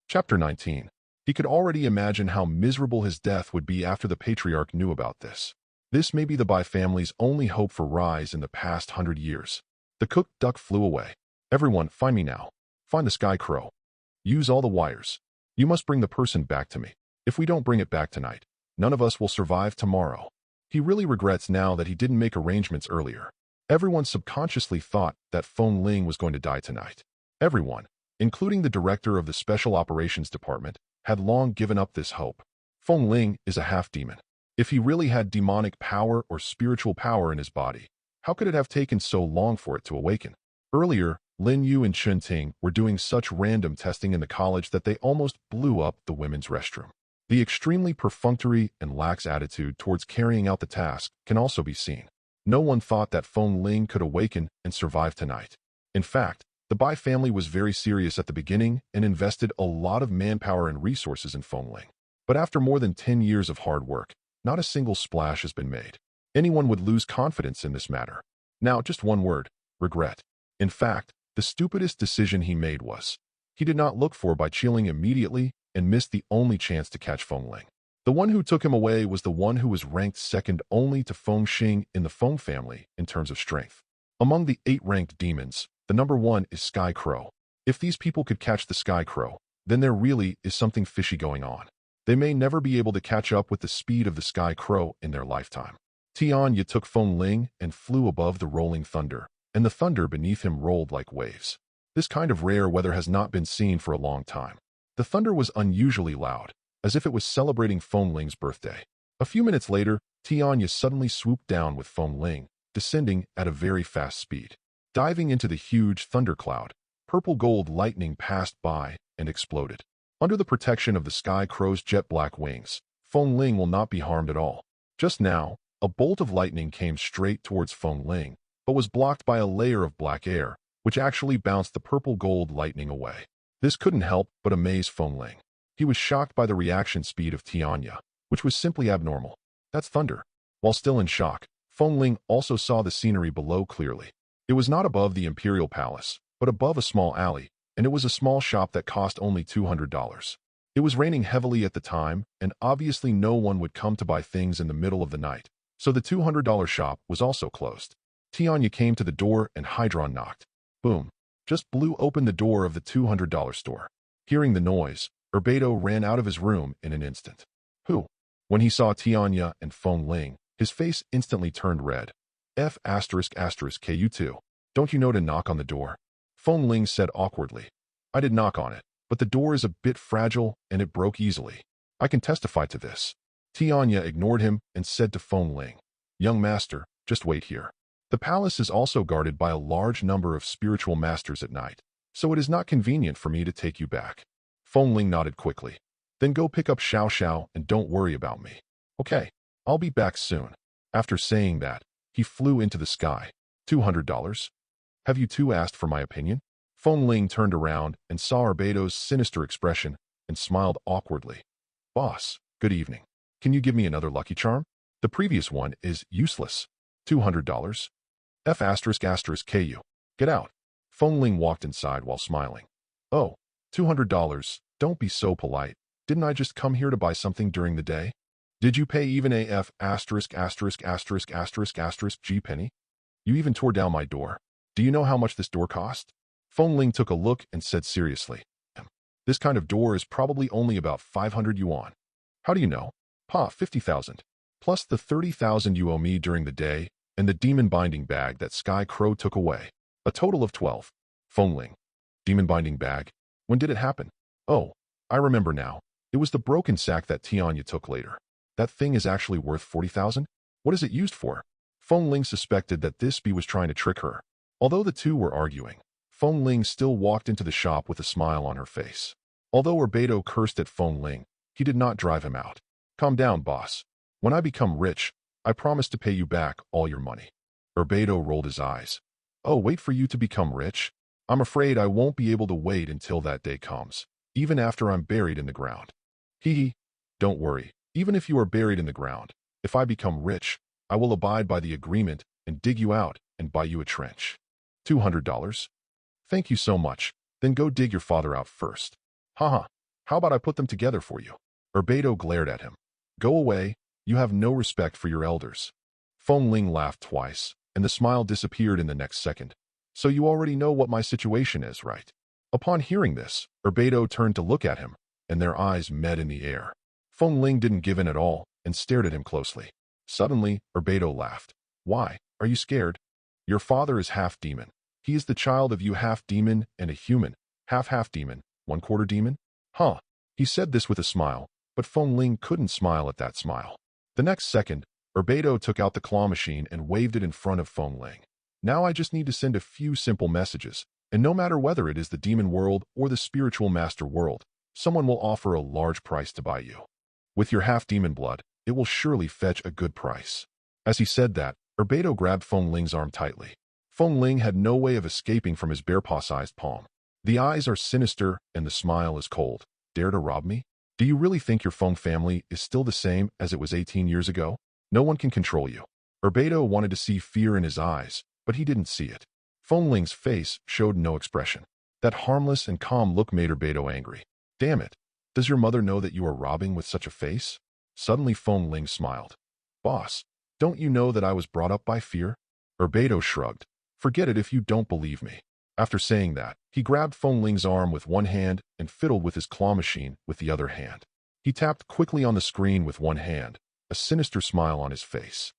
Chapter 19. He could already imagine how miserable his death would be after the patriarch knew about this. This may be the Bai family's only hope for rise in the past 100 years. The cooked duck flew away. Everyone, find me now. Find the sky crow. Use all the wires. You must bring the person back to me. If we don't bring it back tonight, none of us will survive tomorrow. He really regrets now that he didn't make arrangements earlier. Everyone subconsciously thought that Feng Ling was going to die tonight. Everyone, including the director of the Special Operations Department, had long given up this hope. Feng Ling is a half-demon. If he really had demonic power or spiritual power in his body, how could it have taken so long for it to awaken? Earlier, Lin Yu and Chun Ting were doing such random testing in the college that they almost blew up the women's restroom. The extremely perfunctory and lax attitude towards carrying out the task can also be seen. No one thought that Feng Ling could awaken and survive tonight. In fact, the Bai family was very serious at the beginning and invested a lot of manpower and resources in Feng Ling. But after more than 10 years of hard work, not a single splash has been made. Anyone would lose confidence in this matter. Now, just one word: regret. In fact, the stupidest decision he made was, he did not look for Bai Qiling immediately and missed the only chance to catch Feng Ling. The one who took him away was the one who was ranked second only to Feng Xing in the Feng family in terms of strength. Among the 8 ranked demons, the number 1 is Sky Crow. If these people could catch the Sky Crow, then there really is something fishy going on. They may never be able to catch up with the speed of the Sky Crow in their lifetime. Tianya took Feng Ling and flew above the rolling thunder, and the thunder beneath him rolled like waves. This kind of rare weather has not been seen for a long time. The thunder was unusually loud, as if it was celebrating Feng Ling's birthday. A few minutes later, Tianya suddenly swooped down with Feng Ling, descending at a very fast speed. Diving into the huge thundercloud, purple gold lightning passed by and exploded. Under the protection of the Sky Crow's jet-black wings, Feng Ling will not be harmed at all. Just now, a bolt of lightning came straight towards Feng Ling, but was blocked by a layer of black air, which actually bounced the purple gold lightning away. This couldn't help but amaze Feng Ling. He was shocked by the reaction speed of Tianya, which was simply abnormal. That's thunder. While still in shock, Feng Ling also saw the scenery below clearly. It was not above the Imperial Palace, but above a small alley, and it was a small shop that cost only $200. It was raining heavily at the time, and obviously no one would come to buy things in the middle of the night, so the $200 shop was also closed. Tianya came to the door and Hydron knocked. Boom. Just blew open the door of the $200 store. Hearing the noise, Urbeto ran out of his room in an instant. Who? When he saw Tianya and Feng Ling, his face instantly turned red. Ku2. Don't you know to knock on the door? Feng Ling said awkwardly. I did knock on it, but the door is a bit fragile and it broke easily. I can testify to this. Tianya ignored him and said to Feng Ling, Young master, Just wait here. The palace is also guarded by a large number of spiritual masters at night, so it is not convenient for me to take you back. Feng Ling nodded quickly. Then go pick up Xiao Xiao and don't worry about me. Okay, I'll be back soon. After saying that, he flew into the sky. $200? Have you two asked for my opinion? Feng Ling turned around and saw Arbedo's sinister expression and smiled awkwardly. Boss, good evening. Can you give me another lucky charm? The previous one is useless. $200? F***KU. Get out. Feng Ling walked inside while smiling. Oh, $200. Don't be so polite. Didn't I just come here to buy something during the day? Did you pay even a G penny? You even tore down my door. Do you know how much this door cost? Feng Ling took a look and said seriously. This kind of door is probably only about 500 yuan. How do you know? Pa, 50,000. Plus the 30,000 you owe me during the day and the demon binding bag that Sky Crow took away. A total of 12. Feng Ling. Demon binding bag? When did it happen? Oh, I remember now. It was the broken sack that Tianya took later. That thing is actually worth 40,000? What is it used for? Feng Ling suspected that this bee was trying to trick her. Although the two were arguing, Feng Ling still walked into the shop with a smile on her face. Although Arbedo cursed at Feng Ling, he did not drive him out. Calm down, boss. When I become rich, I promise to pay you back all your money. Arbedo rolled his eyes. Oh, wait for you to become rich? I'm afraid I won't be able to wait until that day comes, even after I'm buried in the ground. Hee. Don't worry. Even if you are buried in the ground, if I become rich, I will abide by the agreement and dig you out and buy you a trench. $200? Thank you so much. Then go dig your father out first. Haha. How about I put them together for you? Arbedo glared at him. Go away. You have no respect for your elders. Feng Ling laughed twice, and the smile disappeared in the next second. So you already know what my situation is, right? Upon hearing this, Arbedo turned to look at him, and their eyes met in the air. Feng Ling didn't give in at all and stared at him closely. Suddenly, Arbedo laughed. Why? Are you scared? Your father is half demon. He is the child of you half demon and a human, half demon, 1/4 demon? Huh. He said this with a smile, but Feng Ling couldn't smile at that smile. The next second, Arbedo took out the claw machine and waved it in front of Feng Ling. Now I just need to send a few simple messages, and no matter whether it is the demon world or the spiritual master world, someone will offer a large price to buy you. With your half-demon blood, it will surely fetch a good price. As he said that, Arbedo grabbed Feng Ling's arm tightly. Feng Ling had no way of escaping from his bear-paw-sized palm. The eyes are sinister and the smile is cold. Dare to rob me? Do you really think your Feng family is still the same as it was 18 years ago? No one can control you. Arbedo wanted to see fear in his eyes, but he didn't see it. Feng Ling's face showed no expression. That harmless and calm look made Arbedo angry. Damn it. Does your mother know that you are robbing with such a face? Suddenly Feng Ling smiled. Boss, don't you know that I was brought up by fear? Arbedo shrugged. Forget it if you don't believe me. After saying that, he grabbed Feng Ling's arm with one hand and fiddled with his claw machine with the other hand. He tapped quickly on the screen with one hand, a sinister smile on his face.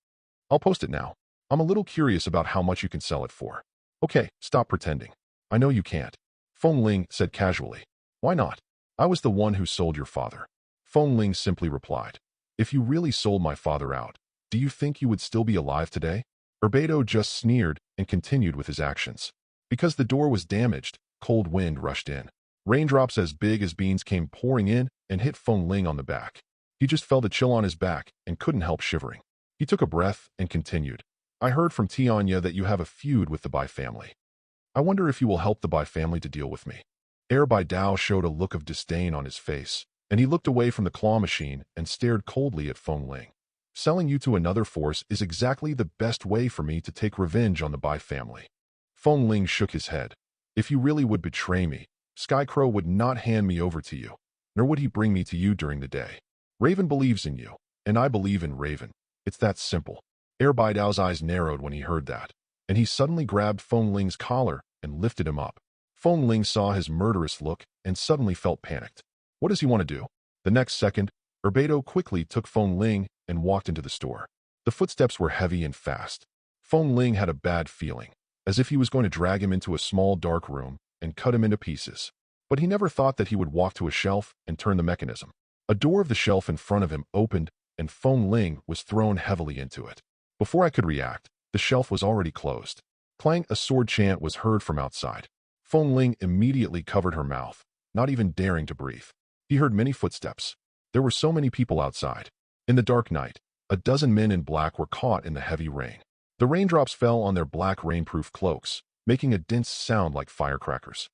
I'll post it now. I'm a little curious about how much you can sell it for. Okay, stop pretending. I know you can't. Feng Ling said casually. Why not? I was the one who sold your father. Feng Ling simply replied. If you really sold my father out, do you think you would still be alive today? Arbedo just sneered and continued with his actions. Because the door was damaged, cold wind rushed in. Raindrops as big as beans came pouring in and hit Feng Ling on the back. He just felt a chill on his back and couldn't help shivering. He took a breath and continued. I heard from Tianya that you have a feud with the Bai family. I wonder if you will help the Bai family to deal with me. Air Bai Dao showed a look of disdain on his face, and he looked away from the claw machine and stared coldly at Feng Ling. Selling you to another force is exactly the best way for me to take revenge on the Bai family. Feng Ling shook his head. If you really would betray me, Skycrow would not hand me over to you, nor would he bring me to you during the day. Raven believes in you, and I believe in Raven. It's that simple. Air Bai Dao's eyes narrowed when he heard that, and he suddenly grabbed Feng Ling's collar and lifted him up. Feng Ling saw his murderous look and suddenly felt panicked. What does he want to do? The next second, Arbedo quickly took Feng Ling and walked into the store. The footsteps were heavy and fast. Feng Ling had a bad feeling, as if he was going to drag him into a small dark room and cut him into pieces. But he never thought that he would walk to a shelf and turn the mechanism. A door of the shelf in front of him opened, and Feng Ling was thrown heavily into it. Before I could react, The shelf was already closed. Clang, a sword chant was heard from outside. Feng Ling immediately covered her mouth, not even daring to breathe. He heard many footsteps. There were so many people outside. In the dark night, a dozen men in black were caught in the heavy rain. The raindrops fell on their black rainproof cloaks, making a dense sound like firecrackers.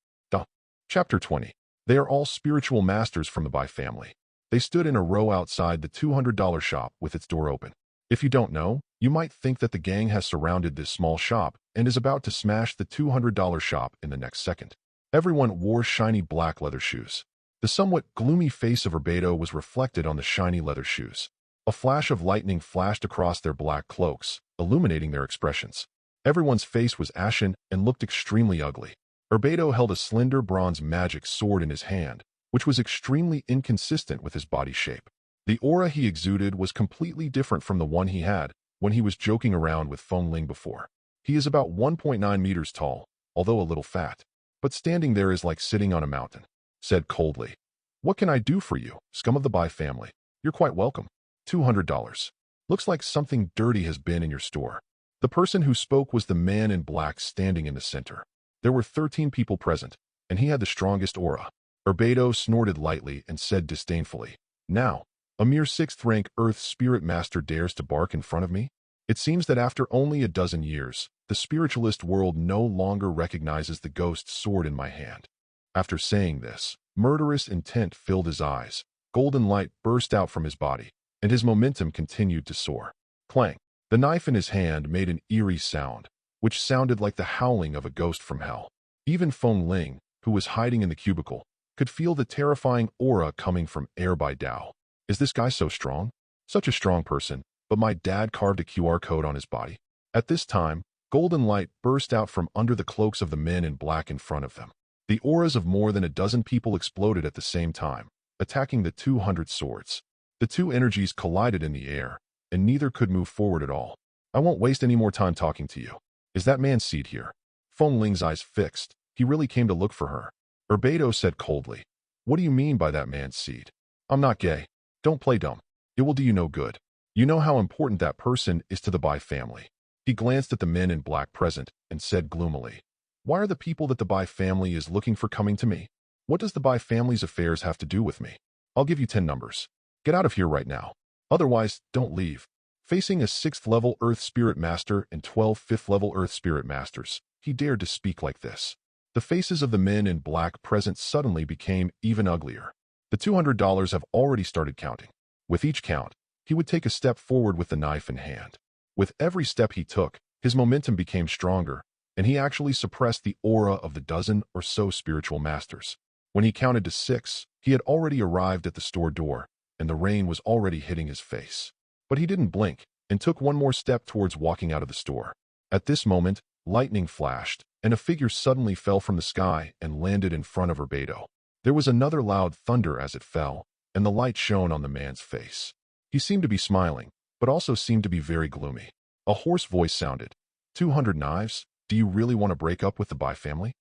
Chapter 20. They are all spiritual masters from the Bai family. They stood in a row outside the $200 shop with its door open. If you don't know, you might think that the gang has surrounded this small shop and is about to smash the $200 shop in the next second. Everyone wore shiny black leather shoes. The somewhat gloomy face of Urbedo was reflected on the shiny leather shoes. A flash of lightning flashed across their black cloaks, illuminating their expressions. Everyone's face was ashen and looked extremely ugly. Urbedo held a slender bronze magic sword in his hand, which was extremely inconsistent with his body shape. The aura he exuded was completely different from the one he had when he was joking around with Feng Ling before. He is about 1.9 meters tall, although a little fat, but standing there is like sitting on a mountain. Said coldly, "What can I do for you, scum of the Bai family? You're quite welcome. $200. Looks like something dirty has been in your store." The person who spoke was the man in black standing in the center. There were 13 people present, and he had the strongest aura. Urbedo snorted lightly and said disdainfully, "Now, a mere 6th-rank Earth Spirit Master dares to bark in front of me? It seems that after only a dozen years, the spiritualist world no longer recognizes the ghost sword in my hand." After saying this, murderous intent filled his eyes, golden light burst out from his body, and his momentum continued to soar. Clang! The knife in his hand made an eerie sound, which sounded like the howling of a ghost from hell. Even Feng Ling, who was hiding in the cubicle, could feel the terrifying aura coming from Air by Dao. Is this guy so strong? Such a strong person, but my dad carved a QR code on his body. At this time, golden light burst out from under the cloaks of the men in black in front of them. The auras of more than a dozen people exploded at the same time, attacking the 200 swords. The two energies collided in the air, and neither could move forward at all. I won't waste any more time talking to you. Is that man's seed here? Feng Ling's eyes fixed. He really came to look for her. Urbedo said coldly, "What do you mean by that man's seed? I'm not gay. Don't play dumb. It will do you no good. You know how important that person is to the Bai family." He glanced at the men in black present and said gloomily, "Why are the people that the Bai family is looking for coming to me? What does the Bai family's affairs have to do with me? I'll give you 10 numbers. Get out of here right now. Otherwise, don't leave." Facing a 6th-level Earth Spirit Master and 12 5th-level Earth Spirit Masters, he dared to speak like this. The faces of the men in black present suddenly became even uglier. The $200 have already started counting. With each count, he would take a step forward with the knife in hand. With every step he took, his momentum became stronger, and he actually suppressed the aura of the dozen or so spiritual masters. When he counted to 6, he had already arrived at the store door, and the rain was already hitting his face. But he didn't blink, and took one more step towards walking out of the store. At this moment, lightning flashed, and a figure suddenly fell from the sky and landed in front of Urbedo. There was another loud thunder as it fell, and the light shone on the man's face. He seemed to be smiling, but also seemed to be very gloomy. A hoarse voice sounded, "200 knives? Do you really want to break up with the Bai family?"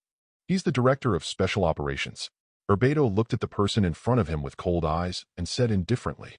"He's the director of special operations." Urbedo looked at the person in front of him with cold eyes and said indifferently,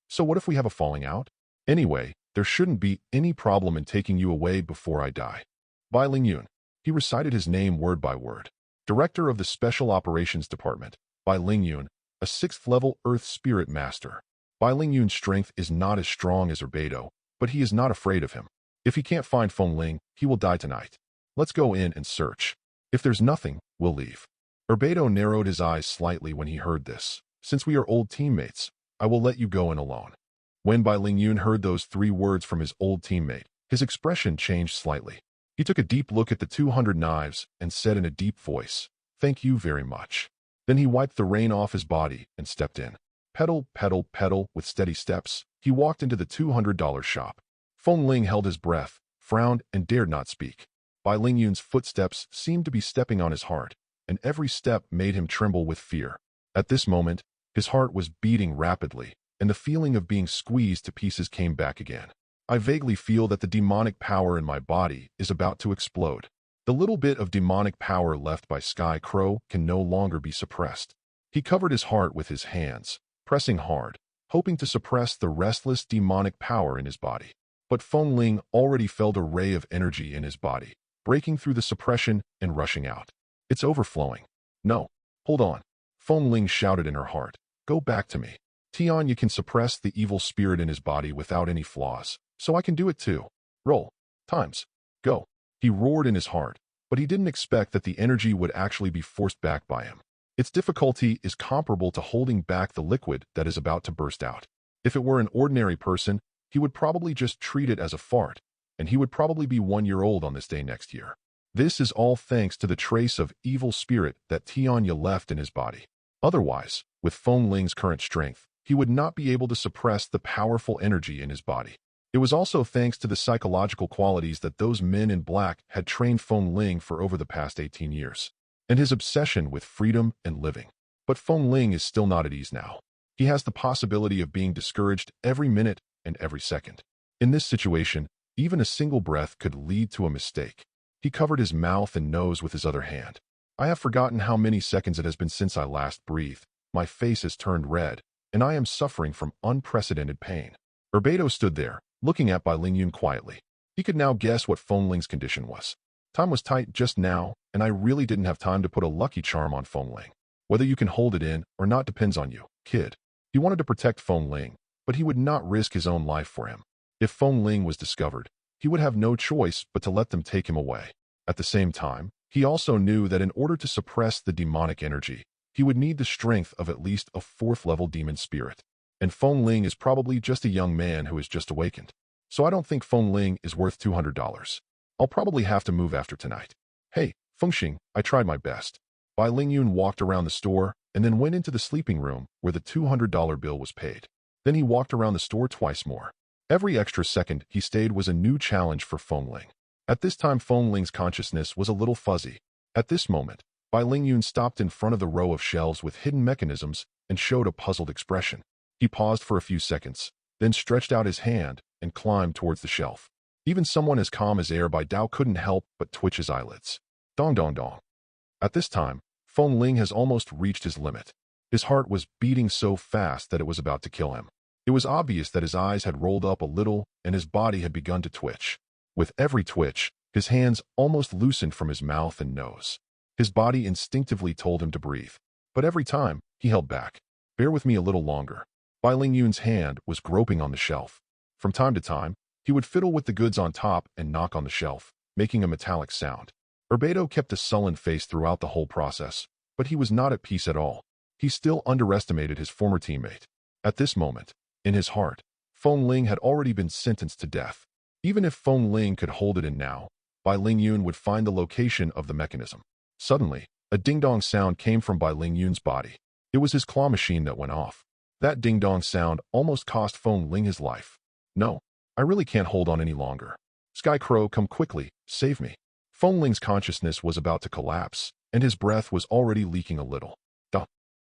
"So what if we have a falling out? Anyway, there shouldn't be any problem in taking you away before I die." Bai Lingyun. He recited his name word by word. Director of the Special Operations Department, Bai Lingyun, a 6th-level Earth Spirit Master. Bai Lingyun's strength is not as strong as Urbedo, but he is not afraid of him. If he can't find Feng Ling, he will die tonight. Let's go in and search. If there's nothing, we'll leave. Urbedo narrowed his eyes slightly when he heard this. "Since we are old teammates, I will let you go in alone." When Bai Lingyun heard those 3 words from his old teammate, his expression changed slightly. He took a deep look at the 200 knives and said in a deep voice, "Thank you very much." Then he wiped the rain off his body and stepped in. Pedal, pedal, pedal, with steady steps, he walked into the $200 shop. Feng Ling held his breath, frowned, and dared not speak. Bai Lingyun's footsteps seemed to be stepping on his heart, and every step made him tremble with fear. At this moment, his heart was beating rapidly, and the feeling of being squeezed to pieces came back again. I vaguely feel that the demonic power in my body is about to explode. The little bit of demonic power left by Sky Crow can no longer be suppressed. He covered his heart with his hands, pressing hard, hoping to suppress the restless demonic power in his body. But Feng Ling already felt a ray of energy in his body, breaking through the suppression and rushing out. It's overflowing. No, hold on. Feng Ling shouted in her heart. Go back to me. Tian, you can suppress the evil spirit in his body without any flaws, so I can do it too. Roll. Times. Go. He roared in his heart, but he didn't expect that the energy would actually be forced back by him. Its difficulty is comparable to holding back the liquid that is about to burst out. If it were an ordinary person, he would probably just treat it as a fart, and he would probably be 1 year old on this day next year. This is all thanks to the trace of evil spirit that Tianya left in his body. Otherwise, with Feng Ling's current strength, he would not be able to suppress the powerful energy in his body. It was also thanks to the psychological qualities that those men in black had trained Feng Ling for over the past 18 years, and his obsession with freedom and living. But Feng Ling is still not at ease now. He has the possibility of being discouraged every minute and every second. In this situation, even a single breath could lead to a mistake. He covered his mouth and nose with his other hand. I have forgotten how many seconds it has been since I last breathed. My face has turned red, and I am suffering from unprecedented pain. Urbeto stood there, looking at Bai Lingyun quietly. He could now guess what Feng Ling's condition was. Time was tight just now, and I really didn't have time to put a lucky charm on Feng Ling. Whether you can hold it in or not depends on you, kid. He wanted to protect Feng Ling, but he would not risk his own life for him. If Feng Ling was discovered, he would have no choice but to let them take him away. At the same time, he also knew that in order to suppress the demonic energy, he would need the strength of at least a 4th-level demon spirit. And Feng Ling is probably just a young man who has just awakened. So I don't think Feng Ling is worth $200. I'll probably have to move after tonight. Hey, Fengxing, I tried my best. Bai Lingyun walked around the store and then went into the sleeping room where the $200 bill was paid. Then he walked around the store twice more. Every extra second he stayed was a new challenge for Feng Ling. At this time, Feng Ling's consciousness was a little fuzzy. At this moment, Bai Lingyun stopped in front of the row of shelves with hidden mechanisms and showed a puzzled expression. He paused for a few seconds, then stretched out his hand and climbed towards the shelf. Even someone as calm as Air Bai Dao couldn't help but twitch his eyelids. Dong dong dong. At this time, Feng Ling has almost reached his limit. His heart was beating so fast that it was about to kill him. It was obvious that his eyes had rolled up a little and his body had begun to twitch. With every twitch, his hands almost loosened from his mouth and nose. His body instinctively told him to breathe, but every time, he held back. Bear with me a little longer. Bai Lingyun's hand was groping on the shelf. From time to time, he would fiddle with the goods on top and knock on the shelf, making a metallic sound. Urbeto kept a sullen face throughout the whole process, but he was not at peace at all. He still underestimated his former teammate. At this moment, in his heart, Feng Ling had already been sentenced to death. Even if Feng Ling could hold it in now, Bai Lingyun would find the location of the mechanism. Suddenly, a ding-dong sound came from Bai Lingyun's body. It was his claw machine that went off. That ding-dong sound almost cost Feng Ling his life. No, I really can't hold on any longer. Sky Crow, come quickly, save me. Feng Ling's consciousness was about to collapse, and his breath was already leaking a little.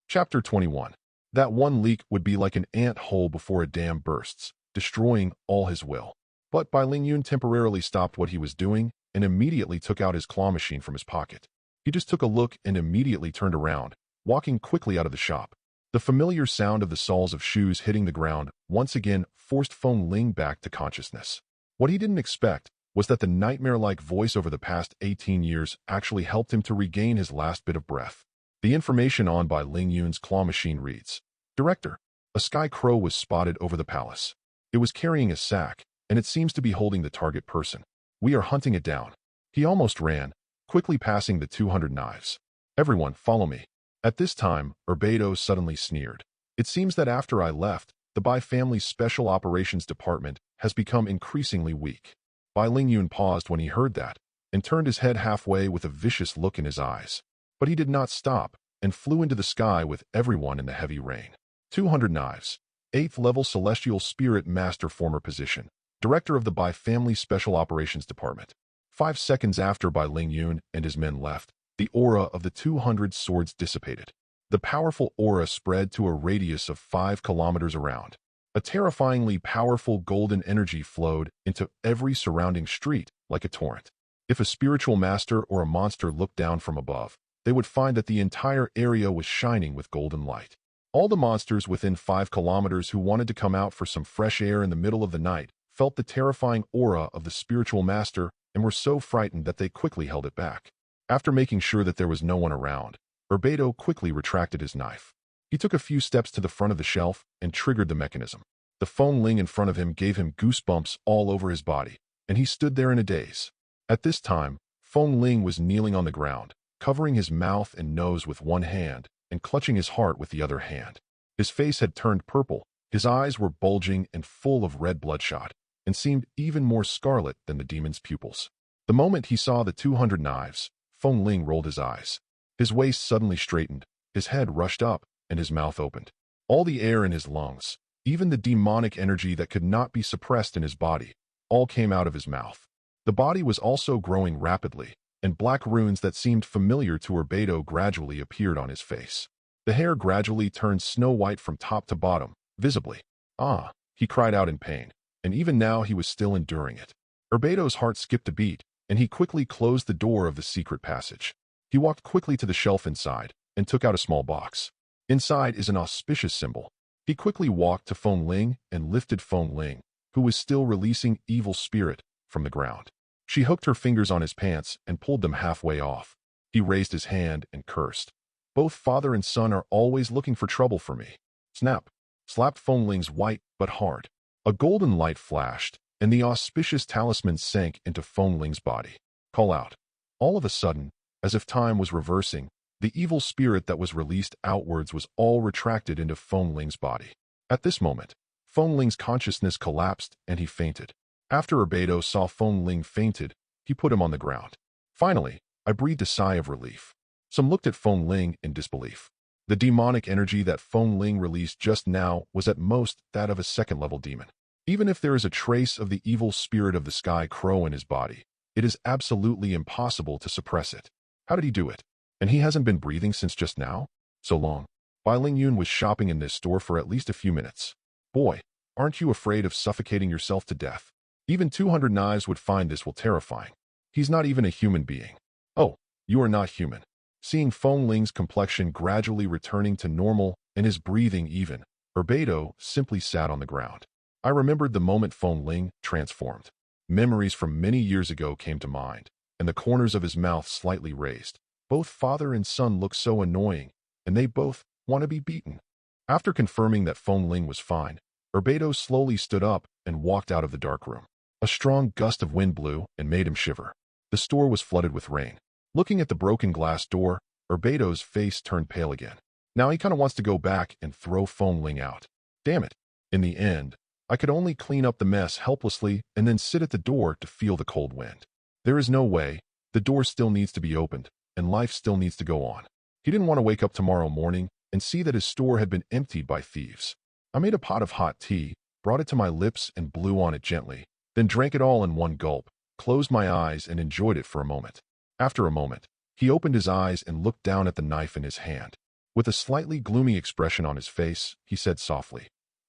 Chapter 21. That one leak would be like an ant hole before a dam bursts, destroying all his will. But Bai Lingyun temporarily stopped what he was doing and immediately took out his claw machine from his pocket. He just took a look and immediately turned around, walking quickly out of the shop. The familiar sound of the soles of shoes hitting the ground once again forced Feng Ling back to consciousness. What he didn't expect was that the nightmare-like voice over the past 18 years actually helped him to regain his last bit of breath. The information on Bai Lingyun's claw machine reads, Director, a sky crow was spotted over the palace. It was carrying a sack, and it seems to be holding the target person. We are hunting it down. He almost ran, quickly passing the 200 knives. Everyone, follow me. At this time, Urbeto suddenly sneered. It seems that after I left, the Bai family's Special Operations Department has become increasingly weak. Bai Lingyun paused when he heard that, and turned his head halfway with a vicious look in his eyes. But he did not stop, and flew into the sky with everyone in the heavy rain. 200 knives. 8th level Celestial Spirit Master, former position. Director of the Bai Family Special Operations Department. 5 seconds after Bai Lingyun and his men left, the aura of the 200 swords dissipated. The powerful aura spread to a radius of 5 kilometers around. A terrifyingly powerful golden energy flowed into every surrounding street like a torrent. If a spiritual master or a monster looked down from above, they would find that the entire area was shining with golden light. All the monsters within 5 kilometers who wanted to come out for some fresh air in the middle of the night felt the terrifying aura of the spiritual master and were so frightened that they quickly held it back. After making sure that there was no one around, Urbedo quickly retracted his knife. He took a few steps to the front of the shelf and triggered the mechanism. The Feng Ling in front of him gave him goosebumps all over his body, and he stood there in a daze. At this time, Feng Ling was kneeling on the ground, covering his mouth and nose with one hand and clutching his heart with the other hand. His face had turned purple, his eyes were bulging and full of red bloodshot, and seemed even more scarlet than the demon's pupils. The moment he saw the 200 knives, Feng Ling rolled his eyes. His waist suddenly straightened, his head rushed up, and his mouth opened. All the air in his lungs, even the demonic energy that could not be suppressed in his body, all came out of his mouth. The body was also growing rapidly, and black runes that seemed familiar to Urbedo gradually appeared on his face. The hair gradually turned snow-white from top to bottom, visibly. Ah, he cried out in pain, and even now he was still enduring it. Urbedo's heart skipped a beat, and he quickly closed the door of the secret passage. He walked quickly to the shelf inside and took out a small box. Inside is an auspicious symbol. He quickly walked to Feng Ling and lifted Feng Ling, who was still releasing evil spirit, from the ground. She hooked her fingers on his pants and pulled them halfway off. He raised his hand and cursed. Both father and son are always looking for trouble for me. Snap! Slapped Feng Ling's white but hard. A golden light flashed, and the auspicious talisman sank into Feng Ling's body. Call out. All of a sudden, as if time was reversing, the evil spirit that was released outwards was all retracted into Feng Ling's body. At this moment, Feng Ling's consciousness collapsed and he fainted. After Urbedo saw Feng Ling fainted, he put him on the ground. Finally, I breathed a sigh of relief. Some looked at Feng Ling in disbelief. The demonic energy that Feng Ling released just now was at most that of a second-level demon. Even if there is a trace of the evil spirit of the Sky Crow in his body, it is absolutely impossible to suppress it. How did he do it? And he hasn't been breathing since just now? So long. Bai Lingyun was shopping in this store for at least a few minutes. Boy, aren't you afraid of suffocating yourself to death? Even 200 knives would find this will terrifying. He's not even a human being. Oh, you are not human. Seeing Feng Ling's complexion gradually returning to normal and his breathing even, Urbedo simply sat on the ground. I remembered the moment Feng Ling transformed. Memories from many years ago came to mind, and the corners of his mouth slightly raised. Both father and son look so annoying, and they both want to be beaten. After confirming that Feng Ling was fine, Urbedo slowly stood up and walked out of the dark room. A strong gust of wind blew and made him shiver. The store was flooded with rain. Looking at the broken glass door, Urbedo's face turned pale again. Now he kind of wants to go back and throw Feng Ling out. Damn it. In the end, I could only clean up the mess helplessly and then sit at the door to feel the cold wind. There is no way. The door still needs to be opened, and life still needs to go on. He didn't want to wake up tomorrow morning and see that his store had been emptied by thieves. I made a pot of hot tea, brought it to my lips and blew on it gently, then drank it all in one gulp, closed my eyes and enjoyed it for a moment. After a moment, he opened his eyes and looked down at the knife in his hand. With a slightly gloomy expression on his face, he said softly,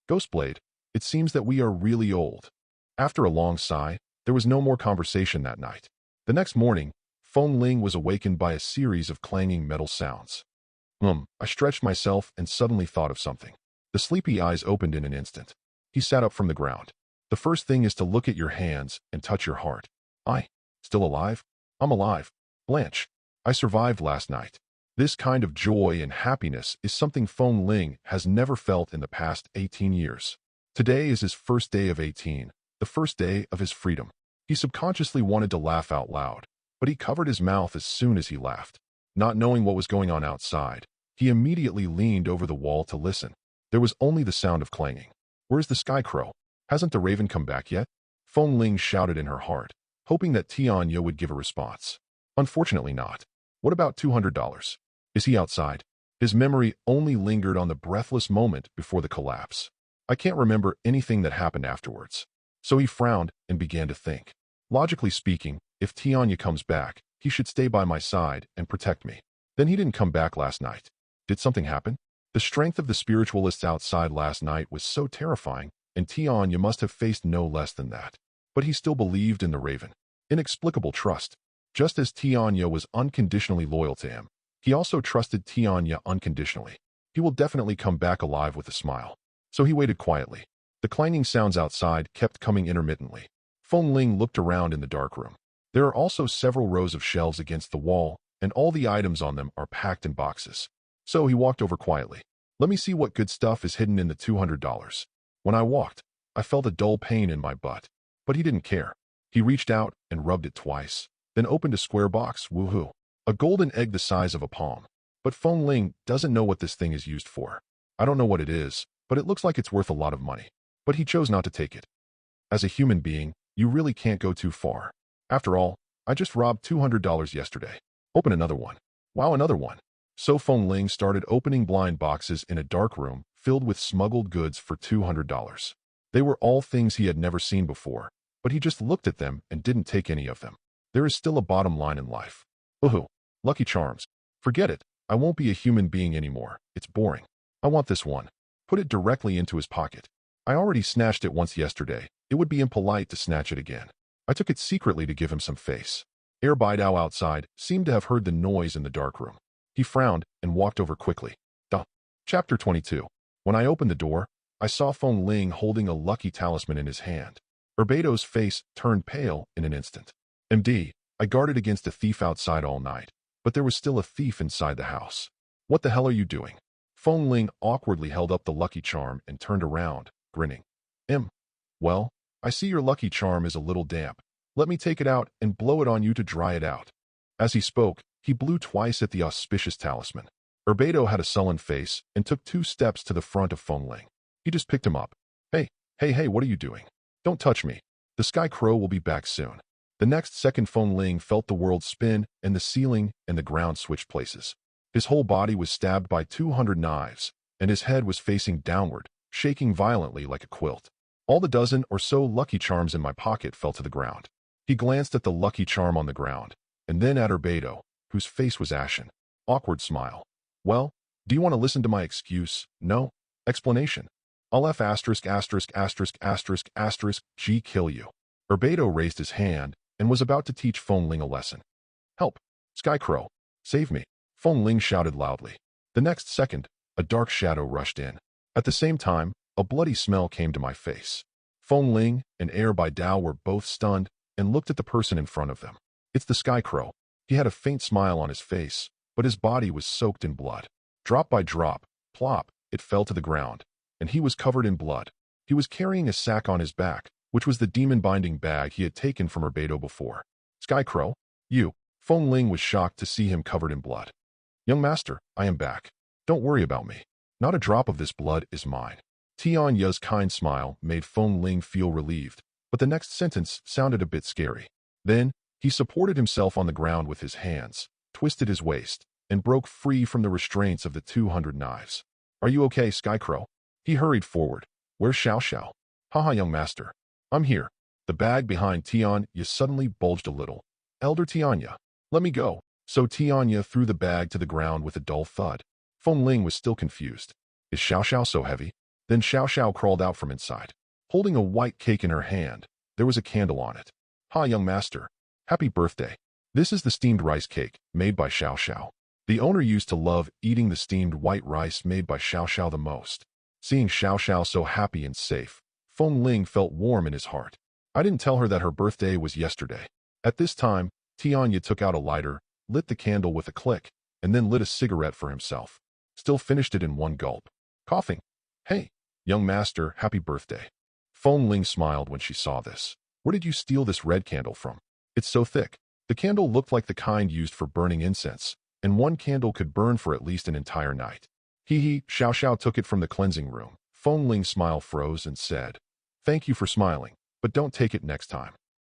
"Ghostblade, it seems that we are really old." After a long sigh, there was no more conversation that night. The next morning, Feng Ling was awakened by a series of clanging metal sounds. I stretched myself and suddenly thought of something. The sleepy eyes opened in an instant. He sat up from the ground. The first thing is to look at your hands and touch your heart. Still alive? I'm alive. Blanche, I survived last night. This kind of joy and happiness is something Feng Ling has never felt in the past 18 years. Today is his first day of 18, the first day of his freedom. He subconsciously wanted to laugh out loud, but he covered his mouth as soon as he laughed. Not knowing what was going on outside, he immediately leaned over the wall to listen. There was only the sound of clanging. Where's the Sky Crow? Hasn't the raven come back yet? Feng Ling shouted in her heart, hoping that Tianya would give a response. Unfortunately not. What about $200? Is he outside? His memory only lingered on the breathless moment before the collapse. I can't remember anything that happened afterwards. So he frowned and began to think. Logically speaking, if Tianya comes back, he should stay by my side and protect me. Then he didn't come back last night. Did something happen? The strength of the spiritualists outside last night was so terrifying, and Tianya must have faced no less than that. But he still believed in the raven. Inexplicable trust. Just as Tianya was unconditionally loyal to him, he also trusted Tianya unconditionally. He will definitely come back alive with a smile. So he waited quietly. The clanging sounds outside kept coming intermittently. Feng Ling looked around in the dark room. There are also several rows of shelves against the wall, and all the items on them are packed in boxes. So he walked over quietly. Let me see what good stuff is hidden in the $200. When I walked, I felt a dull pain in my butt. But he didn't care. He reached out and rubbed it twice, then opened a square box, woohoo. A golden egg the size of a palm. But Feng Ling doesn't know what this thing is used for. I don't know what it is, but it looks like it's worth a lot of money. But he chose not to take it. As a human being, you really can't go too far. After all, I just robbed $200 yesterday. Open another one. Wow, another one. So Feng Ling started opening blind boxes in a dark room filled with smuggled goods for $200. They were all things he had never seen before, but he just looked at them and didn't take any of them. There is still a bottom line in life. Woohoo! Lucky Charms. Forget it. I won't be a human being anymore. It's boring. I want this one. Put it directly into his pocket. I already snatched it once yesterday. It would be impolite to snatch it again. I took it secretly to give him some face. Air Baidao outside seemed to have heard the noise in the dark room. He frowned and walked over quickly. Chapter 22. When I opened the door, I saw Feng Ling holding a lucky talisman in his hand. Baidao's face turned pale in an instant. MD, I guarded against a thief outside all night, but there was still a thief inside the house. What the hell are you doing? Feng Ling awkwardly held up the lucky charm and turned around, grinning. Well, I see your lucky charm is a little damp. Let me take it out and blow it on you to dry it out. As he spoke, he blew twice at the auspicious talisman. Baidao had a sullen face and took 2 steps to the front of Feng Ling. He just picked him up. Hey, what are you doing? Don't touch me. The Sky Crow will be back soon. The next second Feng Ling felt the world spin and the ceiling and the ground switch places. His whole body was stabbed by 200 knives, and his head was facing downward, shaking violently like a quilt. All the dozen or so lucky charms in my pocket fell to the ground. He glanced at the lucky charm on the ground, and then at Baidao, whose face was ashen. Awkward smile. Well, do you want to listen to my excuse? No? Explanation. I'll F asterisk asterisk asterisk asterisk asterisk G kill you. Baidao raised his hand and was about to teach Feng Ling a lesson. Help! Sky Crow! Save me! Feng Ling shouted loudly. The next second, a dark shadow rushed in. At the same time, a bloody smell came to my face. Feng Ling and Air Baidao were both stunned and looked at the person in front of them. It's the Sky Crow. He had a faint smile on his face, but his body was soaked in blood. Drop by drop, plop, it fell to the ground, and he was covered in blood. He was carrying a sack on his back, which was the demon-binding bag he had taken from Baidao before. Sky Crow? You. Feng Ling was shocked to see him covered in blood. Young master, I am back. Don't worry about me. Not a drop of this blood is mine. Tianya's kind smile made Feng Ling feel relieved, but the next sentence sounded a bit scary. Then, he supported himself on the ground with his hands, twisted his waist, and broke free from the restraints of the 200 knives. Are you okay, Sky Crow? He hurried forward. Where's Xiao Xiao? Haha, young master. I'm here. The bag behind Tianya suddenly bulged a little. Elder Tianya, let me go. So Tianya threw the bag to the ground with a dull thud. Feng Ling was still confused. Is Xiao Xiao so heavy? Then Xiao Xiao crawled out from inside. Holding a white cake in her hand, there was a candle on it. Ha, young master. Happy birthday. This is the steamed rice cake, made by Xiao Xiao. The owner used to love eating the steamed white rice made by Xiao Xiao the most. Seeing Xiao Xiao so happy and safe, Feng Ling felt warm in his heart. I didn't tell her that her birthday was yesterday. At this time, Tianya took out a lighter, lit the candle with a click, and then lit a cigarette for himself. Still finished it in one gulp. Coughing. Hey, young master, happy birthday. Feng Ling smiled when she saw this. Where did you steal this red candle from? It's so thick. The candle looked like the kind used for burning incense, and one candle could burn for at least an entire night. Hee, Xiao Xiao took it from the cleansing room. Feng Ling's smile froze and said, Thank you for smiling, but don't take it next time.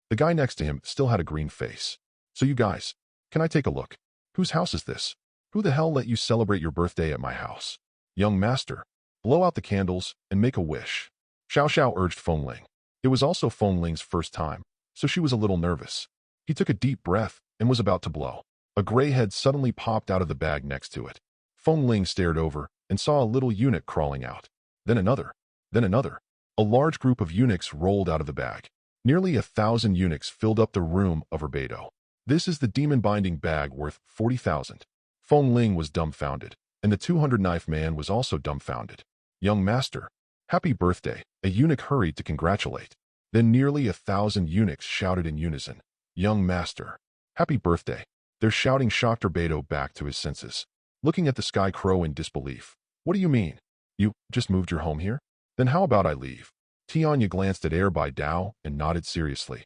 The guy next to him still had a green face. So you guys, can I take a look? Whose house is this? Who the hell let you celebrate your birthday at my house? Young master, blow out the candles and make a wish. Xiao Xiao urged Feng Ling. It was also Feng Ling's first time, so she was a little nervous. He took a deep breath and was about to blow. A gray head suddenly popped out of the bag next to it. Feng Ling stared over and saw a little eunuch crawling out. Then another. Then another. A large group of eunuchs rolled out of the bag. Nearly 1,000 eunuchs filled up the room of Baidao. This is the demon-binding bag worth 40,000. Feng Ling was dumbfounded, and the 200-knife man was also dumbfounded. Young master, Happy birthday, a eunuch hurried to congratulate. Then nearly 1,000 eunuchs shouted in unison, young master. Happy birthday. Their shouting shocked Beto back to his senses. Looking at the sky crow in disbelief. What do you mean? You just moved your home here? Then how about I leave? Tianya glanced at Dao and nodded seriously.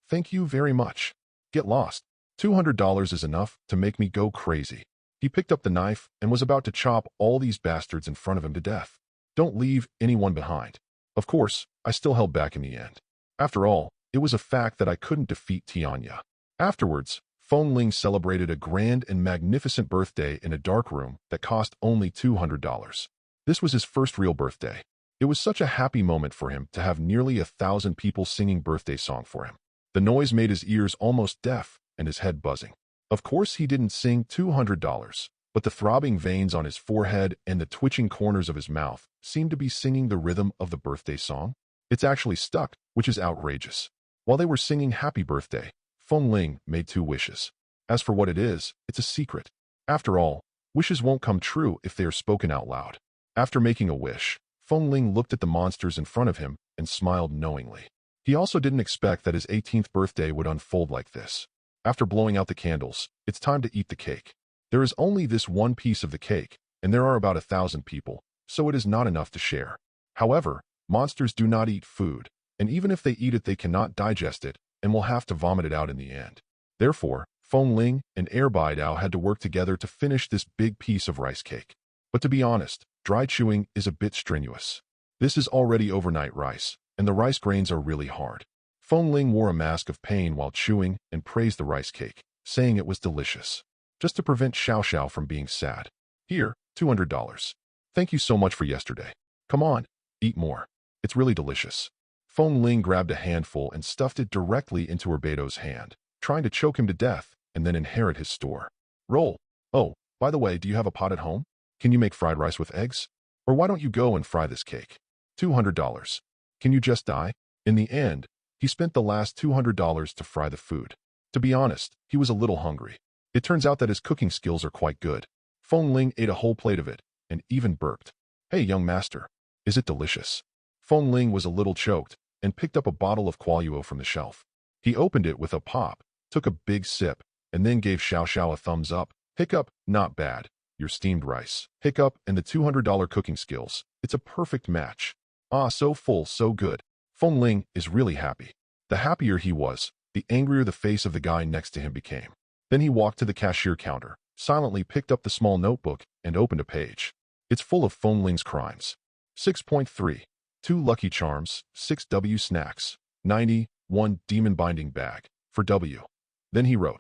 Thank you very much. Get lost. $200 is enough to make me go crazy. He picked up the knife and was about to chop all these bastards in front of him to death. Don't leave anyone behind. Of course, I still held back in the end. After all, it was a fact that I couldn't defeat Tianya. Afterwards, Feng Ling celebrated a grand and magnificent birthday in a dark room that cost only $200. This was his first real birthday. It was such a happy moment for him to have nearly 1,000 people singing birthday song for him. The noise made his ears almost deaf and his head buzzing. Of course, he didn't sing $200, but the throbbing veins on his forehead and the twitching corners of his mouth seemed to be singing the rhythm of the birthday song. It's actually stuck, which is outrageous. While they were singing happy birthday, Feng Ling made 2 wishes. As for what it is, it's a secret. After all, wishes won't come true if they are spoken out loud. After making a wish, Feng Ling looked at the monsters in front of him and smiled knowingly. He also didn't expect that his 18th birthday would unfold like this. After blowing out the candles, it's time to eat the cake. There is only this one piece of the cake, and there are about 1,000 people, so it is not enough to share. However, monsters do not eat food, and even if they eat it, they cannot digest it and will have to vomit it out in the end. Therefore, Feng Ling and Dao had to work together to finish this big piece of rice cake. But to be honest, dry chewing is a bit strenuous. This is already overnight rice, and the rice grains are really hard. Feng Ling wore a mask of pain while chewing and praised the rice cake, saying it was delicious. Just to prevent Xiao Xiao from being sad. Here, $200. Thank you so much for yesterday. Come on, eat more. It's really delicious. Feng Ling grabbed a handful and stuffed it directly into Beto's hand, trying to choke him to death and then inherit his store. Roll. Oh, by the way, do you have a pot at home? Can you make fried rice with eggs? Or why don't you go and fry this cake? $200. Can you just die? In the end, he spent the last $200 to fry the food. To be honest, he was a little hungry. It turns out that his cooking skills are quite good. Feng Ling ate a whole plate of it and even burped. Hey, young master, is it delicious? Feng Ling was a little choked and picked up a bottle of Kualuo from the shelf. He opened it with a pop, took a big sip, and then gave Xiao Xiao a thumbs up. Hiccup, not bad. Your steamed rice. Hiccup and the $200 cooking skills. It's a perfect match. Ah, so full, so good. Feng Ling is really happy. The happier he was, the angrier the face of the guy next to him became. Then he walked to the cashier counter, silently picked up the small notebook, and opened a page. It's full of Feng Ling's crimes. 6.3. 2 Lucky Charms, 6 W Snacks, 90, 1 Demon Binding Bag, for W. Then he wrote,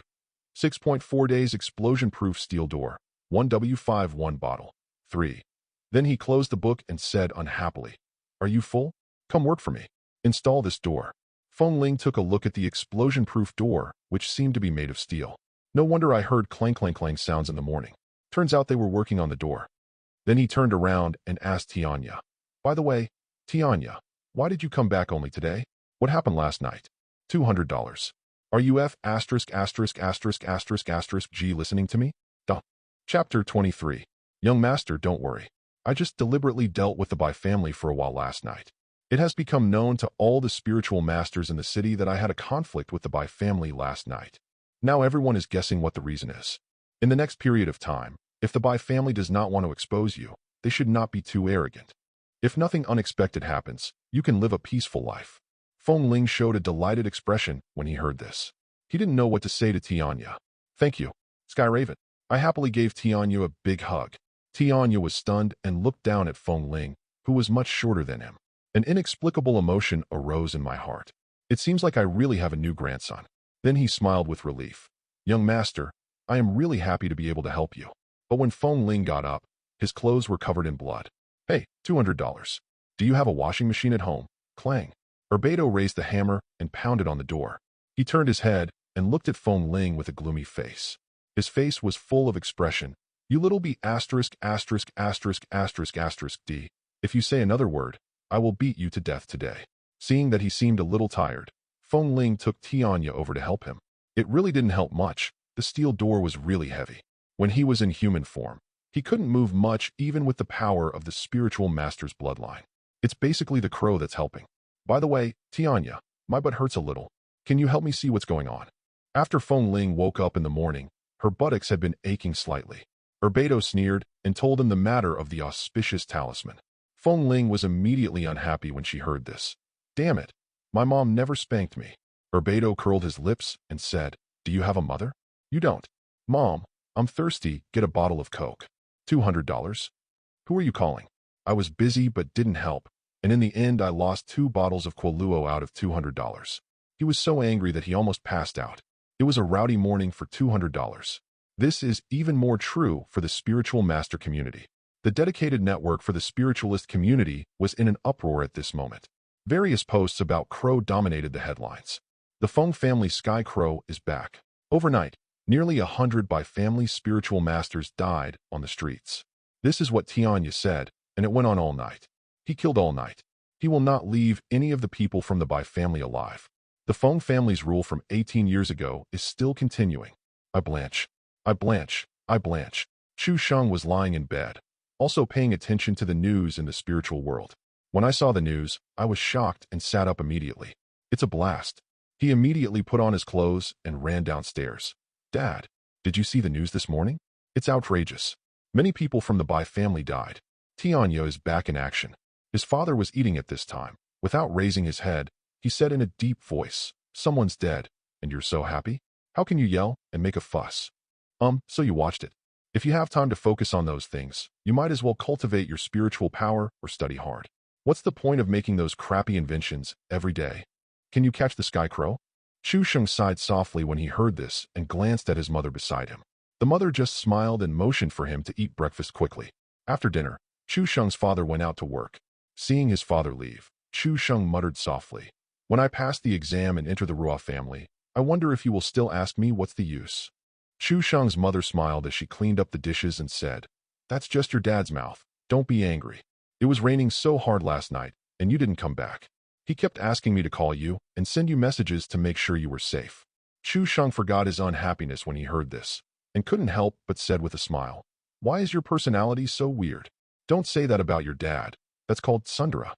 6.4 Days Explosion-Proof Steel Door, 1 W5 1 Bottle, 3. Then he closed the book and said unhappily, Are you full? Come work for me. Install this door. Feng Ling took a look at the explosion-proof door, which seemed to be made of steel. No wonder I heard clang-clang-clang sounds in the morning. Turns out they were working on the door. Then he turned around and asked Tianya, By the way, Tianya, why did you come back only today? What happened last night? $200. Are you G listening to me? Duh. Chapter 23. Young master, don't worry. I just deliberately dealt with the Bai family for a while last night. It has become known to all the spiritual masters in the city that I had a conflict with the Bai family last night. Now everyone is guessing what the reason is. In the next period of time, if the Bai family does not want to expose you, they should not be too arrogant. If nothing unexpected happens, you can live a peaceful life. Feng Ling showed a delighted expression when he heard this. He didn't know what to say to Tianya. Thank you, Sky Raven. I happily gave Tianya a big hug. Tianya was stunned and looked down at Feng Ling, who was much shorter than him. An inexplicable emotion arose in my heart. It seems like I really have a new grandson. Then he smiled with relief. Young master, I am really happy to be able to help you. But when Feng Ling got up, his clothes were covered in blood. Hey, $200. Do you have a washing machine at home? Clang. Beto raised the hammer and pounded on the door. He turned his head and looked at Feng Ling with a gloomy face. His face was full of expression. You little b****************** D. If you say another word, I will beat you to death today. Seeing that he seemed a little tired, Feng Ling took Tianya over to help him. It really didn't help much. The steel door was really heavy. When he was in human form, he couldn't move much even with the power of the spiritual master's bloodline. It's basically the crow that's helping. By the way, Tianya, my butt hurts a little. Can you help me see what's going on? After Feng Ling woke up in the morning, her buttocks had been aching slightly. Urbato sneered and told him the matter of the auspicious talisman. Feng Ling was immediately unhappy when she heard this. Damn it, my mom never spanked me. Urbato curled his lips and said, do you have a mother? You don't. Mom, I'm thirsty, get a bottle of Coke. $200? Who are you calling? I was busy but didn't help, and in the end I lost 2 bottles of Qualuo out of $200. He was so angry that he almost passed out. It was a rowdy morning for $200. This is even more true for the spiritual master community. The dedicated network for the spiritualist community was in an uproar at this moment. Various posts about Crow dominated the headlines. The Feng family Sky Crow is back. Overnight, nearly 100 by family spiritual masters died on the streets. This is what Tianya said, and it went on all night. He killed all night. He will not leave any of the people from the Bai family alive. The Feng family's rule from 18 years ago is still continuing. I blanch. I blanch. I blanch. Chu Sheng was lying in bed, also paying attention to the news in the spiritual world. When I saw the news, I was shocked and sat up immediately. It's a blast. He immediately put on his clothes and ran downstairs. Dad, did you see the news this morning? It's outrageous. Many people from the Bai family died. Tianya is back in action. His father was eating at this time. Without raising his head, he said in a deep voice, someone's dead, and you're so happy? How can you yell and make a fuss? So you watched it. If you have time to focus on those things, you might as well cultivate your spiritual power or study hard. What's the point of making those crappy inventions every day? Can you catch the Sky Crow? Chu Sheng sighed softly when he heard this and glanced at his mother beside him. The mother just smiled and motioned for him to eat breakfast quickly. After dinner, Chu Sheng's father went out to work. Seeing his father leave, Chu Sheng muttered softly, when I pass the exam and enter the Rua family, I wonder if you will still ask me what's the use. Chu Sheng's mother smiled as she cleaned up the dishes and said, that's just your dad's mouth. Don't be angry. It was raining so hard last night, and you didn't come back. He kept asking me to call you and send you messages to make sure you were safe. Chu Sheng forgot his unhappiness when he heard this, and couldn't help but said with a smile, why is your personality so weird? Don't say that about your dad. That's called Sundara.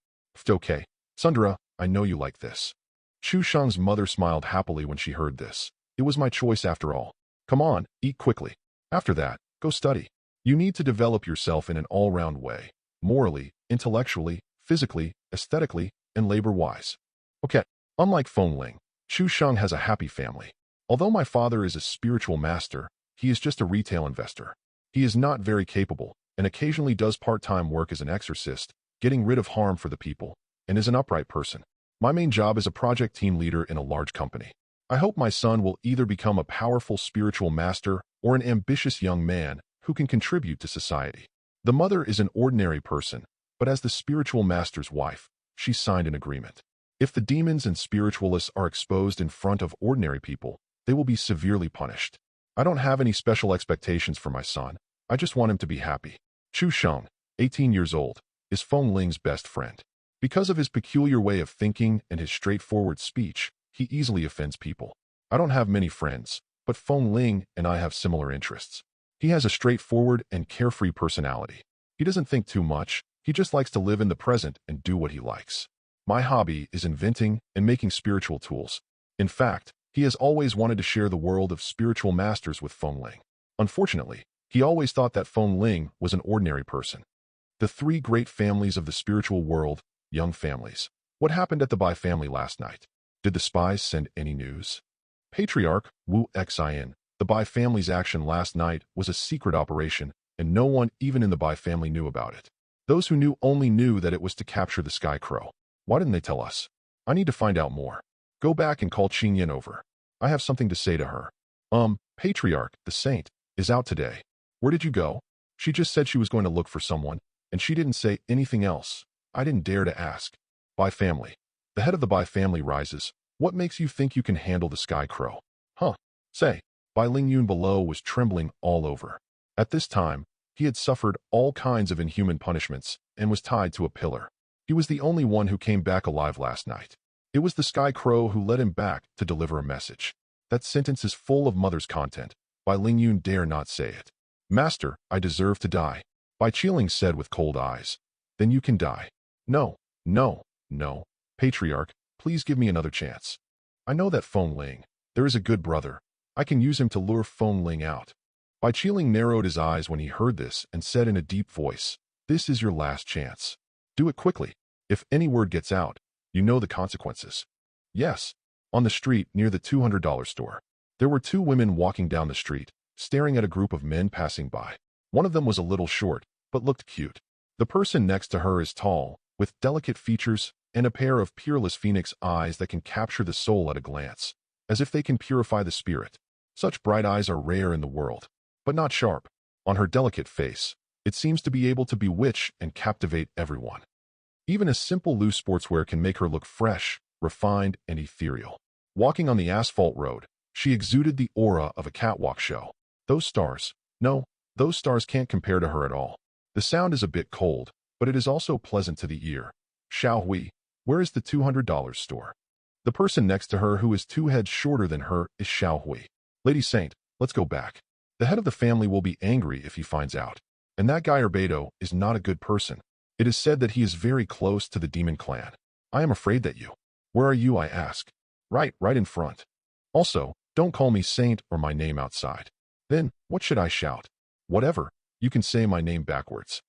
Okay, Sundara, I know you like this. Chu Sheng's mother smiled happily when she heard this. It was my choice after all. Come on, eat quickly. After that, go study. You need to develop yourself in an all-round way, morally, intellectually, physically, aesthetically, and labor-wise. Okay, unlike Feng Ling, Chu Sheng has a happy family. Although my father is a spiritual master, he is just a retail investor. He is not very capable, and occasionally does part-time work as an exorcist, getting rid of harm for the people, and is an upright person. My main job is a project team leader in a large company. I hope my son will either become a powerful spiritual master or an ambitious young man who can contribute to society. The mother is an ordinary person, but as the spiritual master's wife, she signed an agreement. If the demons and spiritualists are exposed in front of ordinary people, they will be severely punished. I don't have any special expectations for my son. I just want him to be happy. Chu Sheng, 18 years old, is Feng Ling's best friend. Because of his peculiar way of thinking and his straightforward speech, he easily offends people. I don't have many friends, but Feng Ling and I have similar interests. He has a straightforward and carefree personality. He doesn't think too much. He just likes to live in the present and do what he likes. My hobby is inventing and making spiritual tools. In fact, he has always wanted to share the world of spiritual masters with Feng Ling. Unfortunately, he always thought that Feng Ling was an ordinary person. The 3 great families of the spiritual world, young families. What happened at the Bai family last night? Did the spies send any news? Patriarch Wu Xin, the Bai family's action last night was a secret operation, and no one even in the Bai family knew about it. Those who knew only knew that it was to capture the Sky Crow. Why didn't they tell us? I need to find out more. Go back and call Qing Yin over. I have something to say to her. Patriarch, the saint, is out today. Where did you go? She just said she was going to look for someone, and she didn't say anything else. I didn't dare to ask. Bai family. The head of the Bai family rises. What makes you think you can handle the Sky Crow? Huh. Say. Bai Lingyun below was trembling all over. At this time, he had suffered all kinds of inhuman punishments and was tied to a pillar. He was the only one who came back alive last night. It was the Sky Crow who led him back to deliver a message. That sentence is full of mother's content. Bai Lingyun dare not say it. Master, I deserve to die. Bai Qiling said with cold eyes. Then you can die. No, No, no, patriarch, please give me another chance. I know that Feng Ling. There is a good brother. I can use him to lure Feng Ling out. Bai Qiling narrowed his eyes when he heard this and said in a deep voice, "This is your last chance. Do it quickly. If any word gets out, you know the consequences." Yes. On the street near the $200 store, there were two women walking down the street, staring at a group of men passing by. One of them was a little short, but looked cute. The person next to her is tall, with delicate features and a pair of peerless phoenix eyes that can capture the soul at a glance, as if they can purify the spirit. Such bright eyes are rare in the world, but not sharp. On her delicate face, it seems to be able to bewitch and captivate everyone. Even a simple loose sportswear can make her look fresh, refined, and ethereal. Walking on the asphalt road, she exuded the aura of a catwalk show. Those stars can't compare to her at all. The sound is a bit cold, but it is also pleasant to the ear. Xiao Hui, where is the $200 store? The person next to her who is 2 heads shorter than her is Xiao Hui. Lady Saint, let's go back. The head of the family will be angry if he finds out. And that guy Urbedo is not a good person. It is said that he is very close to the demon clan. I am afraid that you. Where are you, I ask? Right in front. Also, don't call me Saint or my name outside. Then, what should I shout? Whatever, you can say my name backwards.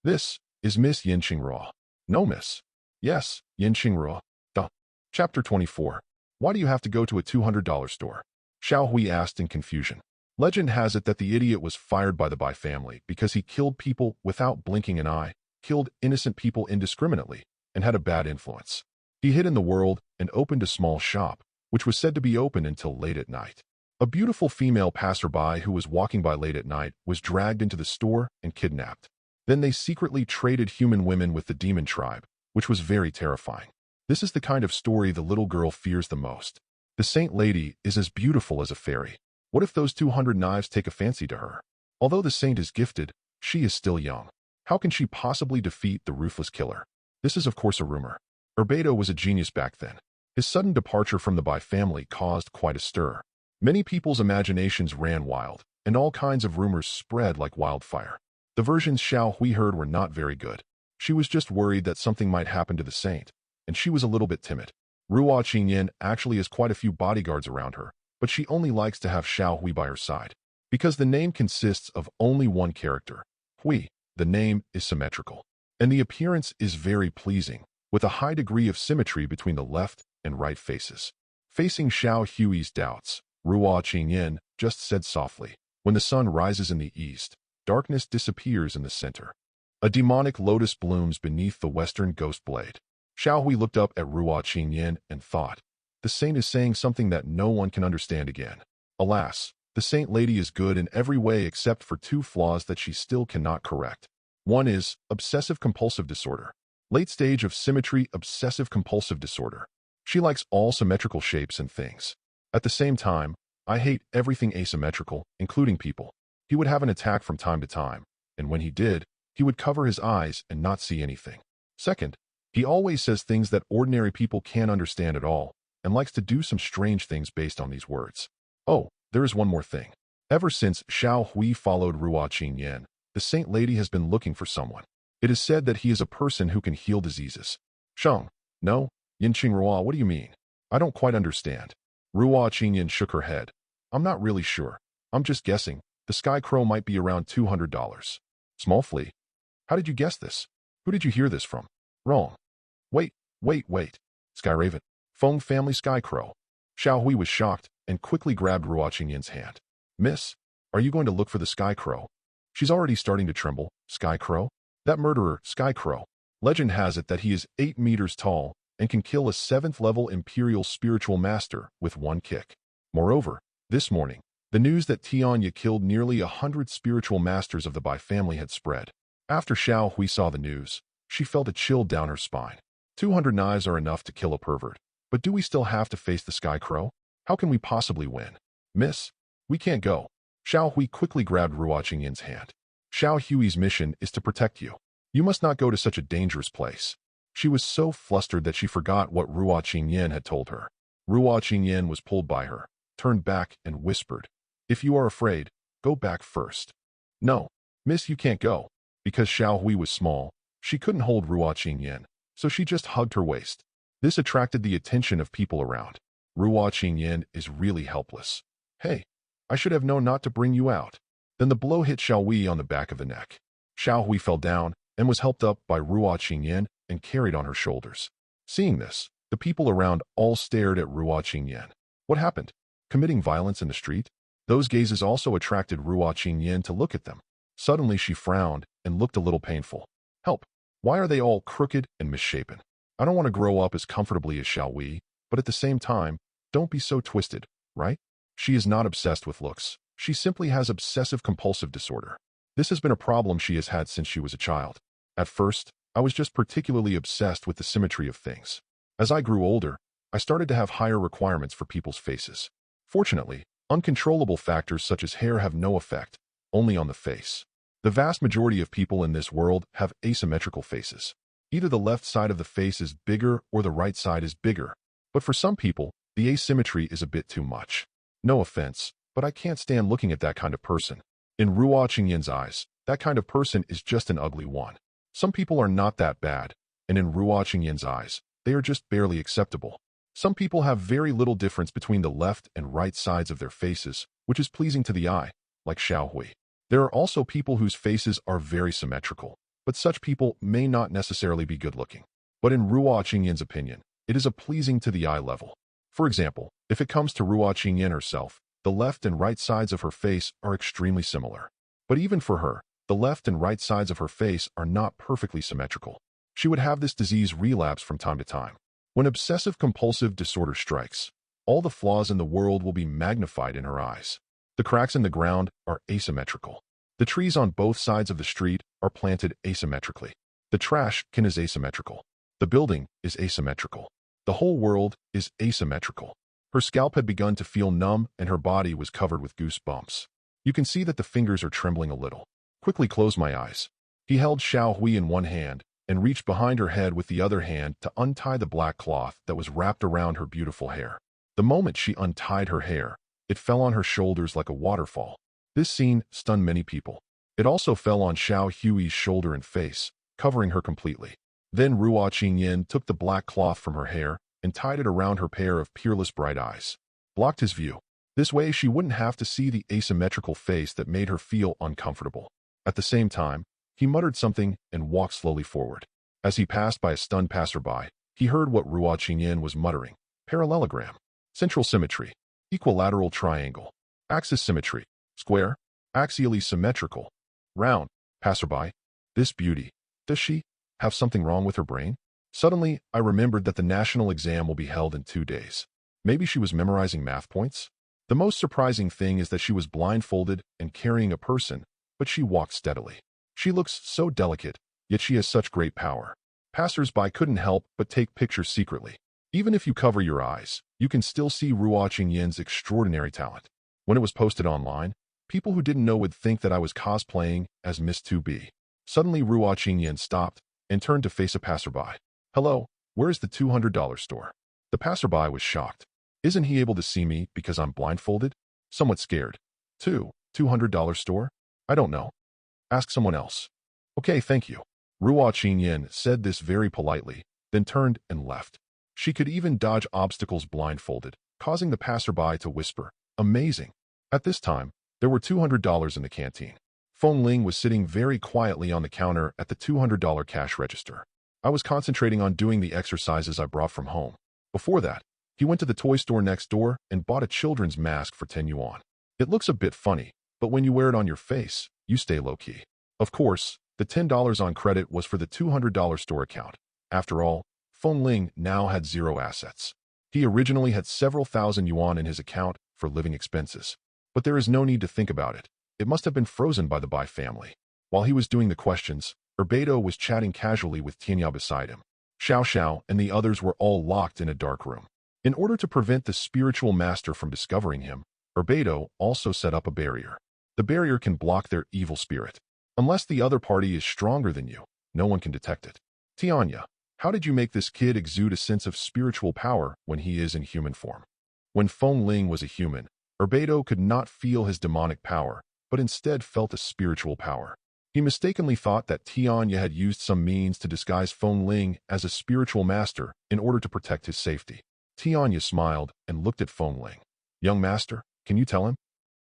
This is Miss Yin Qingrua. No, miss. Yes, Yin Qingrua. Duh. Chapter 24. Why do you have to go to a $200 store? Xiao Hui asked in confusion. Legend has it that the idiot was fired by the Bai family because he killed people without blinking an eye, killed innocent people indiscriminately, and had a bad influence. He hid in the world and opened a small shop, which was said to be open until late at night. A beautiful female passerby who was walking by late at night was dragged into the store and kidnapped. Then they secretly traded human women with the demon tribe, which was very terrifying. This is the kind of story the little girl fears the most. The saint lady is as beautiful as a fairy. What if those 200 knives take a fancy to her? Although the saint is gifted, she is still young. How can she possibly defeat the ruthless killer? This is of course a rumor. Urbedo was a genius back then. His sudden departure from the Bai family caused quite a stir. Many people's imaginations ran wild, and all kinds of rumors spread like wildfire. The versions Xiao Hui heard were not very good. She was just worried that something might happen to the saint, and she was a little bit timid. Ruo Qingyan actually has quite a few bodyguards around her, but she only likes to have Xiao Hui by her side. Because the name consists of only one character, Hui, the name is symmetrical. And the appearance is very pleasing, with a high degree of symmetry between the left and right faces. Facing Xiao Hui's doubts, Ruo Qingyan just said softly, when the sun rises in the east, darkness disappears in the center. A demonic lotus blooms beneath the western ghost blade. Xiao Hui looked up at Ruo Qingyan and thought, the saint is saying something that no one can understand again. Alas, the saint lady is good in every way except for 2 flaws that she still cannot correct. One is obsessive-compulsive disorder. Late stage of symmetry obsessive-compulsive disorder. She likes all symmetrical shapes and things. At the same time, I hate everything asymmetrical, including people. He would have an attack from time to time, and when he did, he would cover his eyes and not see anything. Second, he always says things that ordinary people can't understand at all, and likes to do some strange things based on these words. Oh, there is one more thing. Ever since Xiao Hui followed Ruo Qingyan, the saint lady has been looking for someone. It is said that he is a person who can heal diseases. Sheng, no, Yin Qingrua, what do you mean? I don't quite understand. Ruo Qingyan shook her head. I'm not really sure. I'm just guessing. The sky crow might be around $200. Small flea. How did you guess this? Who did you hear this from? Wrong. Wait. Sky raven. Feng family sky crow. Xiao Hui was shocked and quickly grabbed Ruo Qingyan's hand. Miss, are you going to look for the sky crow? She's already starting to tremble. Sky crow? That murderer, Sky Crow. Legend has it that he is 8 meters tall and can kill a 7th-level Imperial Spiritual Master with one kick. Moreover, this morning, the news that Tianya killed nearly 100 spiritual masters of the Bai family had spread. After Xiao Hui saw the news, she felt a chill down her spine. 200 knives are enough to kill a pervert, but do we still have to face the Sky Crow? How can we possibly win? Miss, we can't go. Xiao Hui quickly grabbed Ruo Qingyan's hand. Xiao Hui's mission is to protect you. You must not go to such a dangerous place. She was so flustered that she forgot what Ruo Qingyan had told her. Ruo Qingyan was pulled by her, turned back and whispered, if you are afraid, go back first. No, miss, you can't go. Because Xiao Hui was small, she couldn't hold Ruo Qingyan, so she just hugged her waist. This attracted the attention of people around. Ruo Qingyan is really helpless. Hey, I should have known not to bring you out. Then the blow hit Xiao Hui on the back of the neck. Xiao Hui fell down and was helped up by Ruo Qingyan and carried on her shoulders. Seeing this, the people around all stared at Ruo Qingyan. What happened? Committing violence in the street? Those gazes also attracted Ruo Qingyan to look at them. Suddenly she frowned and looked a little painful. Help! Why are they all crooked and misshapen? I don't want to grow up as comfortably as Xiao Hui, but at the same time, don't be so twisted, right? She is not obsessed with looks. She simply has obsessive-compulsive disorder. This has been a problem she has had since she was a child. At first, I was just particularly obsessed with the symmetry of things. As I grew older, I started to have higher requirements for people's faces. Fortunately, uncontrollable factors such as hair have no effect, only on the face. The vast majority of people in this world have asymmetrical faces. Either the left side of the face is bigger or the right side is bigger. But for some people, the asymmetry is a bit too much. No offense, but I can't stand looking at that kind of person. In Ruo Qingyan's eyes, that kind of person is just an ugly one. Some people are not that bad, and in Ruo Qingyan's eyes, they are just barely acceptable. Some people have very little difference between the left and right sides of their faces, which is pleasing to the eye, like Xiao Hui. There are also people whose faces are very symmetrical, but such people may not necessarily be good-looking. But in Ruo Qingyan's opinion, it is a pleasing to the eye level. For example, if it comes to Ruo Qingyan herself, the left and right sides of her face are extremely similar. But even for her, the left and right sides of her face are not perfectly symmetrical. She would have this disease relapse from time to time. When obsessive-compulsive disorder strikes, all the flaws in the world will be magnified in her eyes. The cracks in the ground are asymmetrical. The trees on both sides of the street are planted asymmetrically. The trash can is asymmetrical. The building is asymmetrical. The whole world is asymmetrical. Her scalp had begun to feel numb and her body was covered with goosebumps. You can see that the fingers are trembling a little. Quickly close my eyes. He held Xiao Hui in one hand and reached behind her head with the other hand to untie the black cloth that was wrapped around her beautiful hair. The moment she untied her hair, it fell on her shoulders like a waterfall. This scene stunned many people. It also fell on Xiao Hui's shoulder and face, covering her completely. Then Ruo Qingyan took the black cloth from her hair and tied it around her pair of peerless bright eyes. Blocked his view. This way she wouldn't have to see the asymmetrical face that made her feel uncomfortable. At the same time, he muttered something and walked slowly forward. As he passed by a stunned passerby, he heard what Ruo Qingyan was muttering. Parallelogram. Central symmetry. Equilateral triangle. Axis symmetry. Square. Axially symmetrical. Round. Passerby. This beauty. Does she have something wrong with her brain? Suddenly, I remembered that the national exam will be held in 2 days. Maybe she was memorizing math points? The most surprising thing is that she was blindfolded and carrying a person, but she walked steadily. She looks so delicate, yet she has such great power. Passers-by couldn't help but take pictures secretly. Even if you cover your eyes, you can still see Ruo Qingyan's extraordinary talent. When it was posted online, people who didn't know would think that I was cosplaying as Miss 2B. Suddenly Ruo Qingyan stopped and turned to face a passerby. Hello, where's the $200 store? The passerby was shocked. Isn't he able to see me because I'm blindfolded? Somewhat scared. $200 store? I don't know. Ask someone else. Okay, thank you. Ruo Qingyan said this very politely, then turned and left. She could even dodge obstacles blindfolded, causing the passerby to whisper, amazing. At this time, there were $200 in the canteen. Feng Ling was sitting very quietly on the counter at the $200 cash register. I was concentrating on doing the exercises I brought from home. Before that, he went to the toy store next door and bought a children's mask for 10 yuan. It looks a bit funny, but when you wear it on your face, you stay low-key. Of course, the $10 on credit was for the $200 store account. After all, Feng Ling now had 0 assets. He originally had several thousand yuan in his account for living expenses. But there is no need to think about it. It must have been frozen by the Bai family. While he was doing the questions, Erbedo was chatting casually with Tianya beside him. Xiao Xiao and the others were all locked in a dark room. In order to prevent the spiritual master from discovering him, Erbedo also set up a barrier. The barrier can block their evil spirit. Unless the other party is stronger than you, no one can detect it. Tianya, how did you make this kid exude a sense of spiritual power when he is in human form? When Feng Ling was a human, Erbedo could not feel his demonic power, but instead felt a spiritual power. He mistakenly thought that Tianya had used some means to disguise Feng Ling as a spiritual master in order to protect his safety. Tianya smiled and looked at Feng Ling. "Young master, can you tell him?"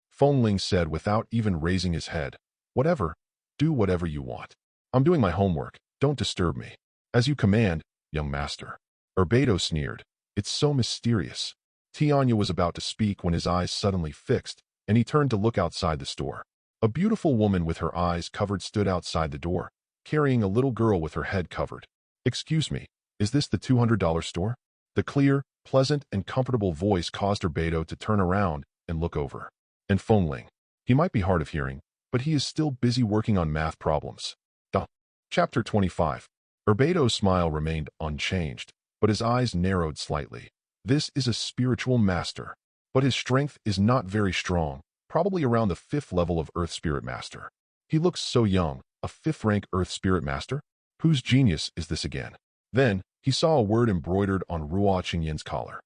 Feng Ling said without even raising his head. "Whatever. Do whatever you want. I'm doing my homework. Don't disturb me." "As you command, young master." Urbedo sneered. "It's so mysterious." Tianya was about to speak when his eyes suddenly fixed, and he turned to look outside the store. A beautiful woman with her eyes covered stood outside the door, carrying a little girl with her head covered. "Excuse me, is this the $200 store?" The clear, pleasant, and comfortable voice caused Urbedo to turn around and look over. And Feng Ling. He might be hard of hearing, but he is still busy working on math problems. Chapter 25. Urbedo's smile remained unchanged, but his eyes narrowed slightly. This is a spiritual master, but his strength is not very strong, probably around the 5th level of Earth Spirit Master. He looks so young, a 5th rank Earth Spirit Master? Whose genius is this again? Then, he saw a word embroidered on Ruo Qingyin's collar.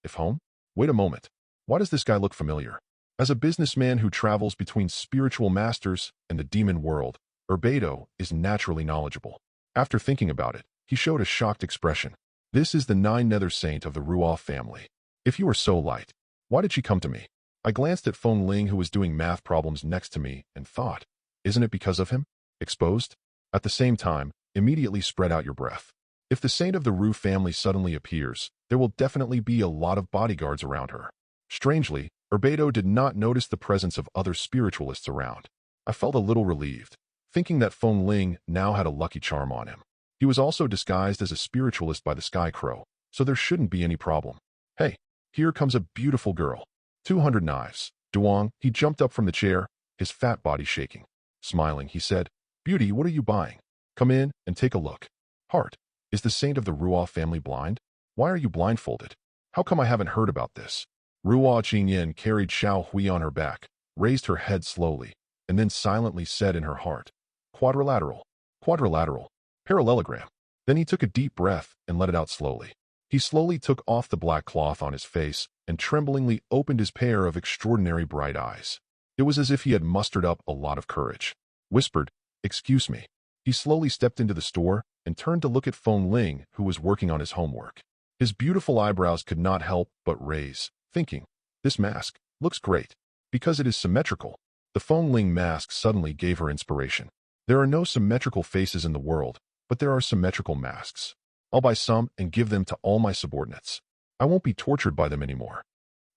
"If home?" Wait a moment. Why does this guy look familiar? As a businessman who travels between spiritual masters and the demon world, Urbedo is naturally knowledgeable. After thinking about it, he showed a shocked expression. "This is the 9 Nether Saint of the Ruo family. If you are so light, why did she come to me?" I glanced at Feng Ling, who was doing math problems next to me, and thought, "Isn't it because of him? Exposed?" At the same time, immediately spread out your breath. If the saint of the Ru family suddenly appears, there will definitely be a lot of bodyguards around her. Strangely, Urbedo did not notice the presence of other spiritualists around. I felt a little relieved, thinking that Feng Ling now had a lucky charm on him. He was also disguised as a spiritualist by the Sky Crow, so there shouldn't be any problem. "Hey, here comes a beautiful girl. 200 knives. Duong." He jumped up from the chair, his fat body shaking. Smiling, he said, "Beauty, what are you buying? Come in and take a look." "Heart, is the saint of the Ruo family blind? Why are you blindfolded? How come I haven't heard about this?" Ruo Qingyin carried Xiao Hui on her back, raised her head slowly, and then silently said in her heart, "Quadrilateral, quadrilateral, parallelogram." Then he took a deep breath and let it out slowly. He slowly took off the black cloth on his face and tremblingly opened his pair of extraordinary bright eyes. It was as if he had mustered up a lot of courage. Whispered, "Excuse me." He slowly stepped into the store and turned to look at Feng Ling, who was working on his homework. His beautiful eyebrows could not help but raise, thinking, "This mask looks great, because it is symmetrical." The Feng Ling mask suddenly gave her inspiration. There are no symmetrical faces in the world, but there are symmetrical masks. I'll buy some and give them to all my subordinates. I won't be tortured by them anymore.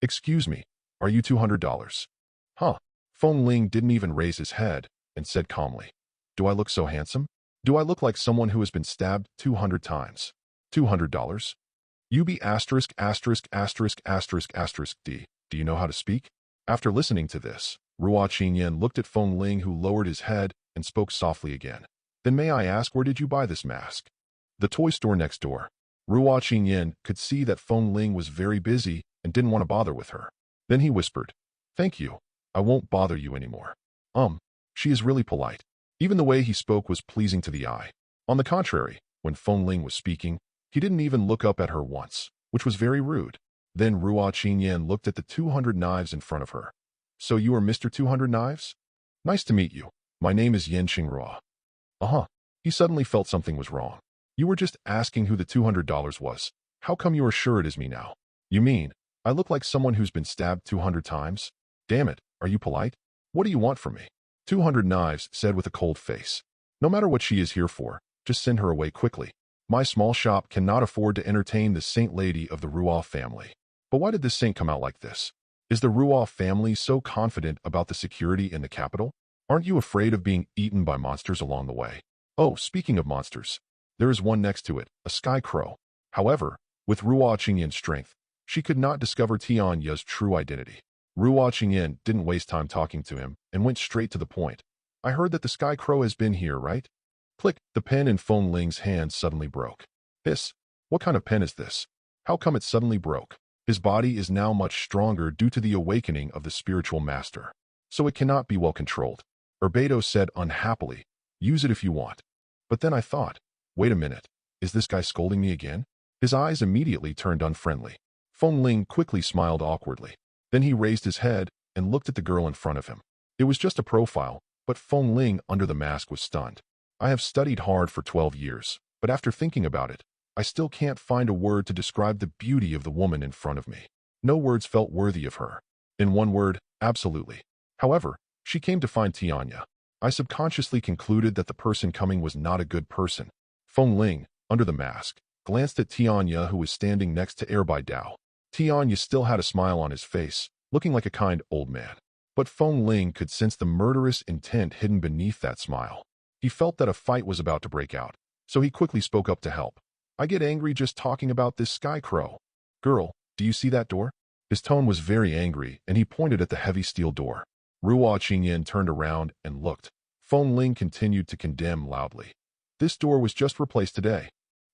"Excuse me, are you $200? Huh? Feng Ling didn't even raise his head and said calmly, "Do I look so handsome? Do I look like someone who has been stabbed 200 times? $200? UB asterisk asterisk asterisk asterisk asterisk D. Do you know how to speak?" After listening to this, Ruo Qingyan looked at Feng Ling, who lowered his head and spoke softly again. "Then may I ask, where did you buy this mask?" "The toy store next door." Ruo Qingyan could see that Feng Ling was very busy and didn't want to bother with her. Then he whispered, "Thank you. I won't bother you anymore." She is really polite. Even the way he spoke was pleasing to the eye. On the contrary, when Feng Ling was speaking, he didn't even look up at her once, which was very rude. Then Ruo Qingyan looked at the 200 knives in front of her. "So you are Mr. 200 Knives? Nice to meet you. My name is Yen Qingrua." He suddenly felt something was wrong. "You were just asking who the $200 was. How come you are sure it is me now?" "You mean, I look like someone who's been stabbed 200 times? Damn it, are you polite? What do you want from me?" 200 Knives said with a cold face. "No matter what she is here for, just send her away quickly. My small shop cannot afford to entertain the saint lady of the Ruo family." But why did this saint come out like this? Is the Ruo family so confident about the security in the capital? Aren't you afraid of being eaten by monsters along the way? Oh, speaking of monsters, there is one next to it, a sky crow. However, with Ruo Qingyan's strength, she could not discover Tianya's true identity. Ruo Qingyan didn't waste time talking to him and went straight to the point. "I heard that the sky crow has been here, right?" Click, the pen in Feng Ling's hand suddenly broke. "This? What kind of pen is this? How come it suddenly broke?" His body is now much stronger due to the awakening of the spiritual master, so it cannot be well controlled. Urbedo said unhappily, "Use it if you want." But then I thought, wait a minute, is this guy scolding me again? His eyes immediately turned unfriendly. Feng Ling quickly smiled awkwardly. Then he raised his head and looked at the girl in front of him. It was just a profile, But Feng Ling under the mask was stunned. I have studied hard for 12 years, but after thinking about it, I still can't find a word to describe the beauty of the woman in front of me. No words felt worthy of her. In one word, absolutely. However, she came to find Tianya. I subconsciously concluded that the person coming was not a good person. Feng Ling, under the mask, glanced at Tianya, who was standing next to Erbai Dao. Tianya still had a smile on his face, looking like a kind old man. But Feng Ling could sense the murderous intent hidden beneath that smile. He felt that a fight was about to break out, so he quickly spoke up to help. I get angry just talking about this sky crow. Girl, do you see that door? His tone was very angry, and he pointed at the heavy steel door. Ruo Qingyan turned around and looked. Feng Ling continued to condemn loudly. This door was just replaced today.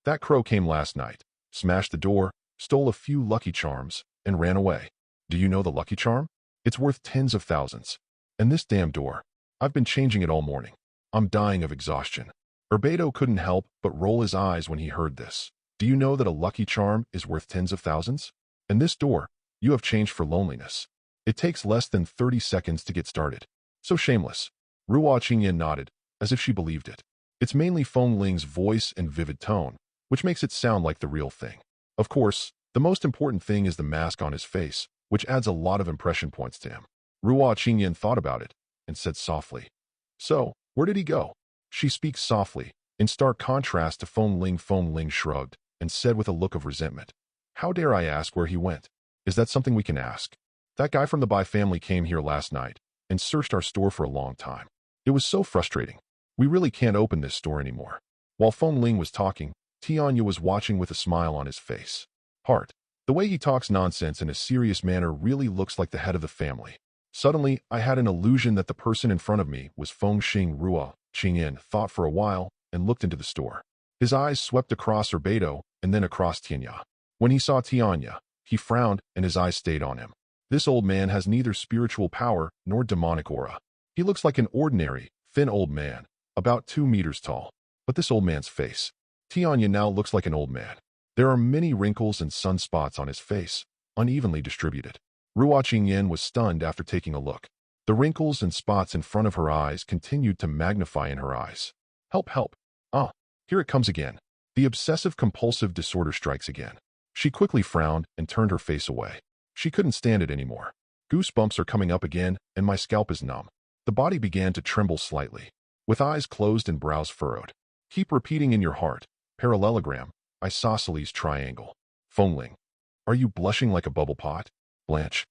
That crow came last night, smashed the door, stole a few lucky charms, and ran away. Do you know the lucky charm? It's worth tens of thousands. And this damn door, I've been changing it all morning. I'm dying of exhaustion. Erbedo couldn't help but roll his eyes when he heard this. Do you know that a lucky charm is worth tens of thousands? And this door, you have changed for loneliness. It takes less than 30 seconds to get started. So shameless. Ruo Qingyan nodded, as if she believed it. It's mainly Feng Ling's voice and vivid tone, which makes it sound like the real thing. Of course, the most important thing is the mask on his face, which adds a lot of impression points to him. Ruo Qingyan thought about it and said softly, So, where did he go? She speaks softly, in stark contrast to Feng Ling. Feng Ling shrugged and said with a look of resentment, How dare I ask where he went? Is that something we can ask? That guy from the Bai family came here last night and searched our store for a long time. It was so frustrating. We really can't open this store anymore. While Feng Ling was talking, Tianya was watching with a smile on his face. Heart. The way he talks nonsense in a serious manner really looks like the head of the family. Suddenly, I had an illusion that the person in front of me was Feng Xing. Ruo Qingyan thought for a while and looked into the store. His eyes swept across Erbedo and then across Tianya. When he saw Tianya, he frowned and his eyes stayed on him. This old man has neither spiritual power nor demonic aura. He looks like an ordinary, thin old man, about 2 meters tall. But this old man's face. Tianya now looks like an old man. There are many wrinkles and sunspots on his face, unevenly distributed. Ruo Qingyan was stunned after taking a look. The wrinkles and spots in front of her eyes continued to magnify in her eyes. Help, help. Ah, here it comes again. The obsessive-compulsive disorder strikes again. She quickly frowned and turned her face away. She couldn't stand it anymore. Goosebumps are coming up again, and my scalp is numb. The body began to tremble slightly, with eyes closed and brows furrowed. Keep repeating in your heart. Parallelogram. Isosceles triangle. Feng Ling. Are you blushing like a bubble pot? Blanche.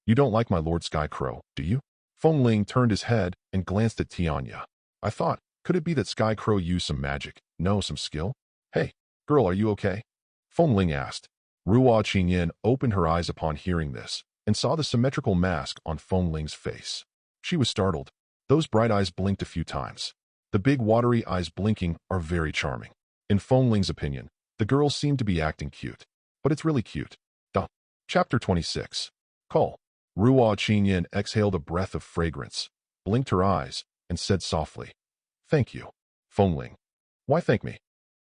You don't like my Lord Sky Crow, do you? Feng Ling turned his head and glanced at Tianya. I thought, could it be that Sky Crow used some magic? No, some skill? Hey, girl, are you okay? Feng Ling asked. Ruo Qingyan opened her eyes upon hearing this and saw the symmetrical mask on Feng Ling's face. She was startled. Those bright eyes blinked a few times. The big watery eyes blinking are very charming. In Feng Ling's opinion, the girl seemed to be acting cute. But it's really cute. Duh. Chapter 26. Call. Ruo Qingyan exhaled a breath of fragrance, blinked her eyes, and said softly, Thank you. Feng Ling. Why thank me?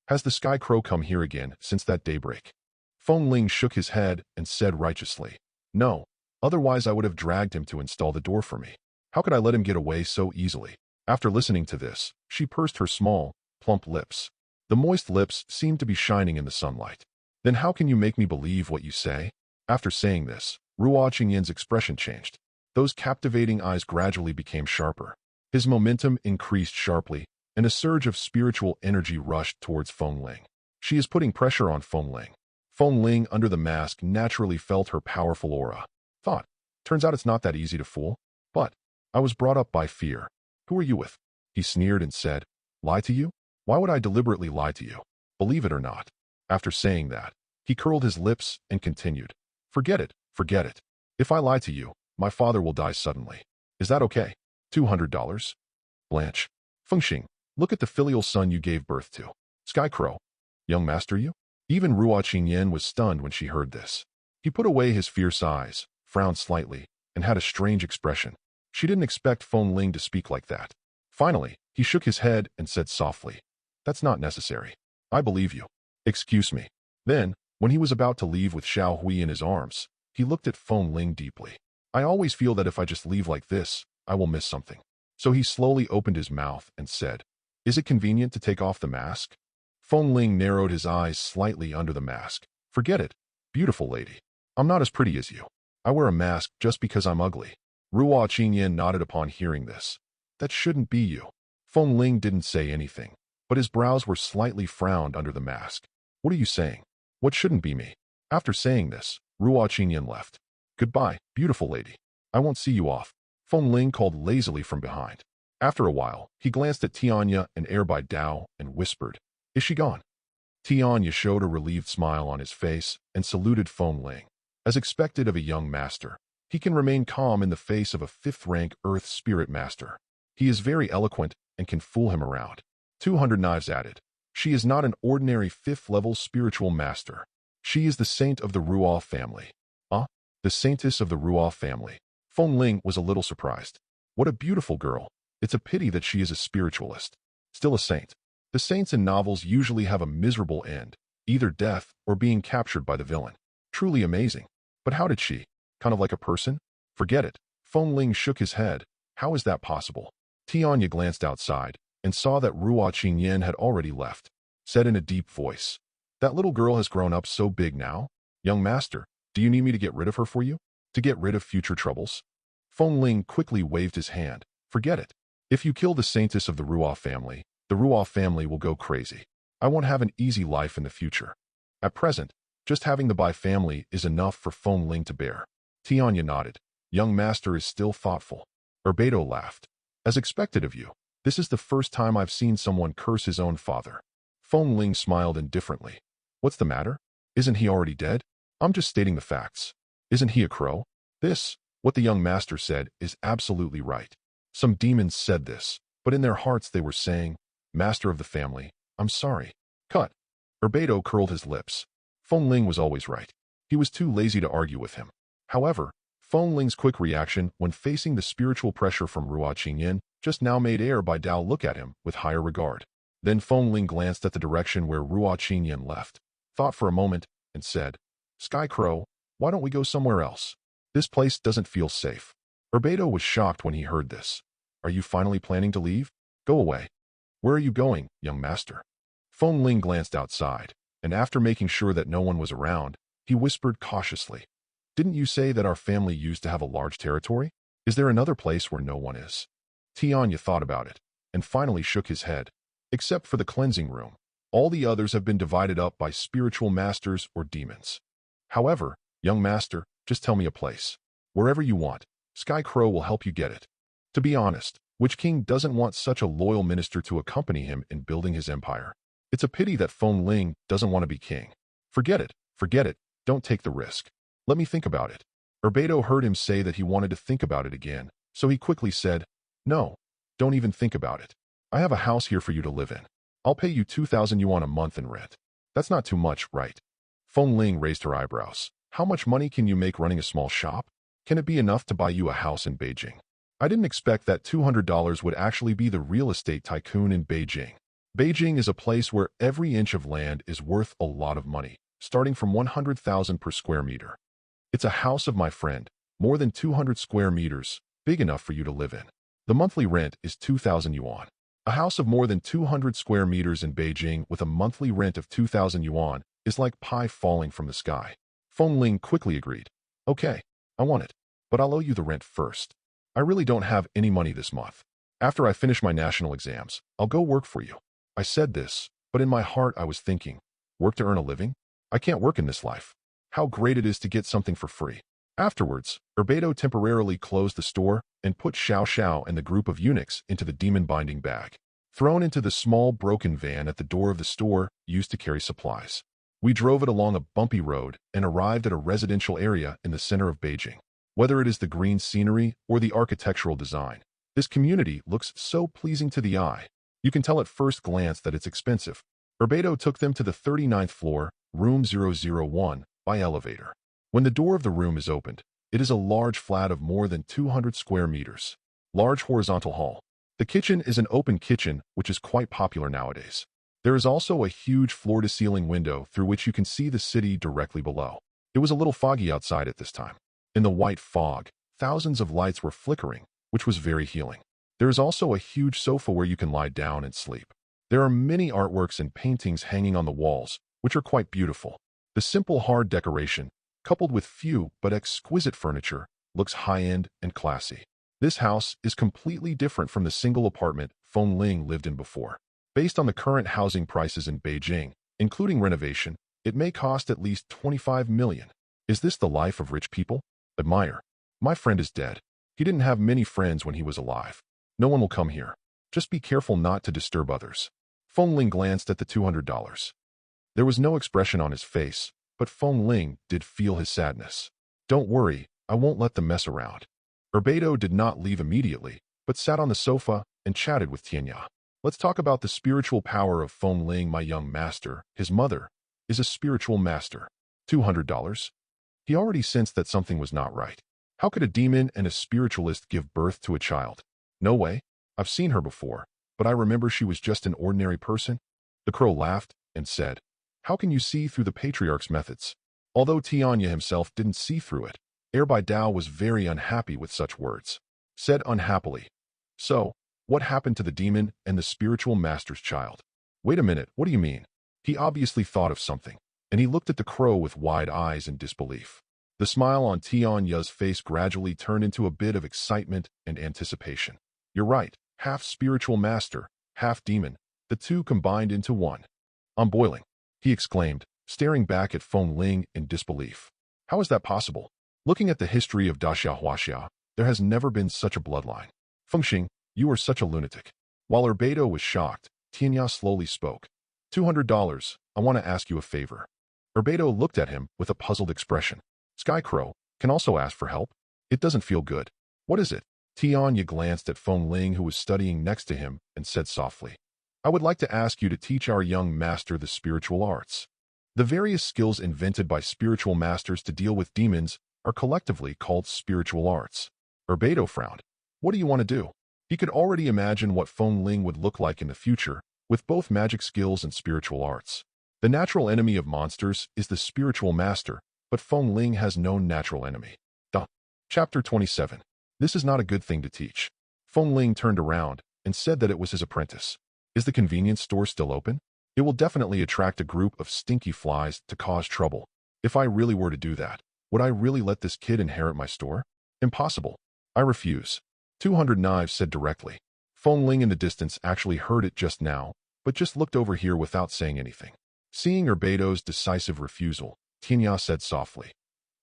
Has the Sky Crow come here again since that daybreak? Feng Ling shook his head and said righteously, No, otherwise I would have dragged him to install the door for me. How could I let him get away so easily? After listening to this, she pursed her small, plump lips. The moist lips seemed to be shining in the sunlight. Then how can you make me believe what you say? After saying this, Ruo Qingyan's expression changed. Those captivating eyes gradually became sharper. His momentum increased sharply, and a surge of spiritual energy rushed towards Feng Ling. She is putting pressure on Feng Ling. Feng Ling under the mask naturally felt her powerful aura. Thought, turns out it's not that easy to fool. But, I was brought up by fear. Who are you with? He sneered and said, Lie to you? Why would I deliberately lie to you? Believe it or not. After saying that, he curled his lips and continued. Forget it, forget it. If I lie to you, my father will die suddenly. Is that okay? $200? Blanche. Fengxing, look at the filial son you gave birth to. Sky Crow. Young master you? Even Ruo Qingyan was stunned when she heard this. He put away his fierce eyes, frowned slightly, and had a strange expression. She didn't expect Feng Ling to speak like that. Finally, he shook his head and said softly, That's not necessary. I believe you. Excuse me. Then, when he was about to leave with Xiao Hui in his arms, he looked at Feng Ling deeply. I always feel that if I just leave like this, I will miss something. So he slowly opened his mouth and said, "Is it convenient to take off the mask?" Feng Ling narrowed his eyes slightly under the mask. "Forget it, beautiful lady. I'm not as pretty as you. I wear a mask just because I'm ugly." Ruo Qingyan nodded upon hearing this. "That shouldn't be you." Feng Ling didn't say anything, but his brows were slightly frowned under the mask. "What are you saying? What shouldn't be me?" After saying this, Ruo Qingyan left. "Goodbye, beautiful lady. I won't see you off," Feng Ling called lazily from behind. After a while, he glanced at Tianya and Air by Dao and whispered, "Is she gone?" Tianya showed a relieved smile on his face and saluted Feng Ling. As expected of a young master, he can remain calm in the face of a fifth-rank Earth Spirit Master. He is very eloquent and can fool him around. 200 Knives added, "She is not an ordinary fifth-level spiritual master. She is the saint of the Ruo family." "Ah, the saintess of the Ruo family." Feng Ling was a little surprised. "What a beautiful girl. It's a pity that she is a spiritualist. Still a saint. The saints in novels usually have a miserable end, either death or being captured by the villain. Truly amazing. But how did she? Kind of like a person?" "Forget it." Feng Ling shook his head. "How is that possible?" Tianya glanced outside and saw that Ruo Qingyan had already left. Said in a deep voice, "That little girl has grown up so big now. Young master, do you need me to get rid of her for you? To get rid of future troubles?" Feng Ling quickly waved his hand. "Forget it. If you kill the saintess of the Ruo family, the Ruo family will go crazy. I won't have an easy life in the future. At present, just having the Bai family is enough for Feng Ling to bear." Tianya nodded. "Young master is still thoughtful." Urbeto laughed. "As expected of you, this is the first time I've seen someone curse his own father." Feng Ling smiled indifferently. "What's the matter? Isn't he already dead? I'm just stating the facts. Isn't he a crow?" What the young master said is absolutely right. Some demons said this, but in their hearts they were saying, "Master of the family, I'm sorry." Cut. Urbeto curled his lips. Feng Ling was always right. He was too lazy to argue with him. However, Feng Ling's quick reaction when facing the spiritual pressure from Ruo Qingyan just now made Air by Dao look at him with higher regard. Then Feng Ling glanced at the direction where Ruo Qingyan left, thought for a moment, and said, "Sky Crow, why don't we go somewhere else? This place doesn't feel safe." Urbeto was shocked when he heard this. "Are you finally planning to leave? Go away." "Where are you going, young master?" Feng Ling glanced outside, and after making sure that no one was around, he whispered cautiously, "Didn't you say that our family used to have a large territory? Is there another place where no one is?" Tianya thought about it, and finally shook his head. "Except for the cleansing room, all the others have been divided up by spiritual masters or demons. However, young master, just tell me a place. Wherever you want, Sky Crow will help you get it." To be honest, which king doesn't want such a loyal minister to accompany him in building his empire? It's a pity that Feng Ling doesn't want to be king. Forget it, don't take the risk. Let me think about it." Urbeto heard him say that he wanted to think about it again, so he quickly said, "No, don't even think about it. I have a house here for you to live in. I'll pay you 2,000 yuan a month in rent. That's not too much, right?" Feng Ling raised her eyebrows. "How much money can you make running a small shop? Can it be enough to buy you a house in Beijing?" I didn't expect that $200 would actually be the real estate tycoon in Beijing. Beijing is a place where every inch of land is worth a lot of money, starting from 100,000 per square meter. It's a house of my friend, more than 200 square meters, big enough for you to live in. The monthly rent is 2,000 yuan. A house of more than 200 square meters in Beijing with a monthly rent of 2,000 yuan is like pie falling from the sky. Feng Ling quickly agreed. "Okay, I want it, but I'll owe you the rent first. I really don't have any money this month. After I finish my national exams, I'll go work for you." I said this, but in my heart I was thinking, work to earn a living? I can't work in this life. How great it is to get something for free. Afterwards, Urbeto temporarily closed the store and put Xiao Xiao and the group of eunuchs into the demon-binding bag, thrown into the small broken van at the door of the store used to carry supplies. We drove it along a bumpy road and arrived at a residential area in the center of Beijing. Whether it is the green scenery or the architectural design, this community looks so pleasing to the eye. You can tell at first glance that it's expensive. Urbeto took them to the 39th floor, room 001, by elevator. When the door of the room is opened, it is a large flat of more than 200 square meters. Large horizontal hall. The kitchen is an open kitchen, which is quite popular nowadays. There is also a huge floor-to-ceiling window through which you can see the city directly below. It was a little foggy outside at this time. In the white fog, thousands of lights were flickering, which was very healing. There is also a huge sofa where you can lie down and sleep. There are many artworks and paintings hanging on the walls, which are quite beautiful. The simple hard decoration, coupled with few but exquisite furniture, looks high-end and classy. This house is completely different from the single apartment Feng Ling lived in before. Based on the current housing prices in Beijing, including renovation, it may cost at least 25 million. Is this the life of rich people? Admire. My friend is dead. He didn't have many friends when he was alive. No one will come here. Just be careful not to disturb others. Feng Ling glanced at the $200. There was no expression on his face, but Feng Ling did feel his sadness. Don't worry, I won't let them mess around. Urbedo did not leave immediately, but sat on the sofa and chatted with Tianya. Let's talk about the spiritual power of Feng Ling, my young master. His mother is a spiritual master. $200? He already sensed that something was not right. How could a demon and a spiritualist give birth to a child? No way. I've seen her before, but I remember she was just an ordinary person. The crow laughed and said, how can you see through the patriarch's methods? Although Tianya himself didn't see through it, Erbai Dao was very unhappy with such words. Said unhappily, so, what happened to the demon and the spiritual master's child? Wait a minute, what do you mean? He obviously thought of something, and he looked at the crow with wide eyes in disbelief. The smile on Tianya's face gradually turned into a bit of excitement and anticipation. You're right, half spiritual master, half demon, the two combined into one. I'm boiling, he exclaimed, staring back at Feng Ling in disbelief. How is that possible? Looking at the history of Daxia Huaxia, there has never been such a bloodline. Fengxing, you are such a lunatic. While Urbedo was shocked, Tianya slowly spoke. $200, I want to ask you a favor. Urbedo looked at him with a puzzled expression. Skycrow can also ask for help. It doesn't feel good. What is it? Tianya glanced at Feng Ling, who was studying next to him, and said softly, I would like to ask you to teach our young master the spiritual arts. The various skills invented by spiritual masters to deal with demons are collectively called spiritual arts. Urbedo frowned. What do you want to do? He could already imagine what Feng Ling would look like in the future, with both magic skills and spiritual arts. The natural enemy of monsters is the spiritual master, but Feng Ling has no natural enemy. Chapter 27. This is not a good thing to teach. Feng Ling turned around and said that it was his apprentice. Is the convenience store still open? It will definitely attract a group of stinky flies to cause trouble. If I really were to do that, would I really let this kid inherit my store? Impossible. I refuse. 200 Knives said directly. Feng Ling in the distance actually heard it just now, but just looked over here without saying anything. Seeing Urbedo's decisive refusal, Tianya said softly,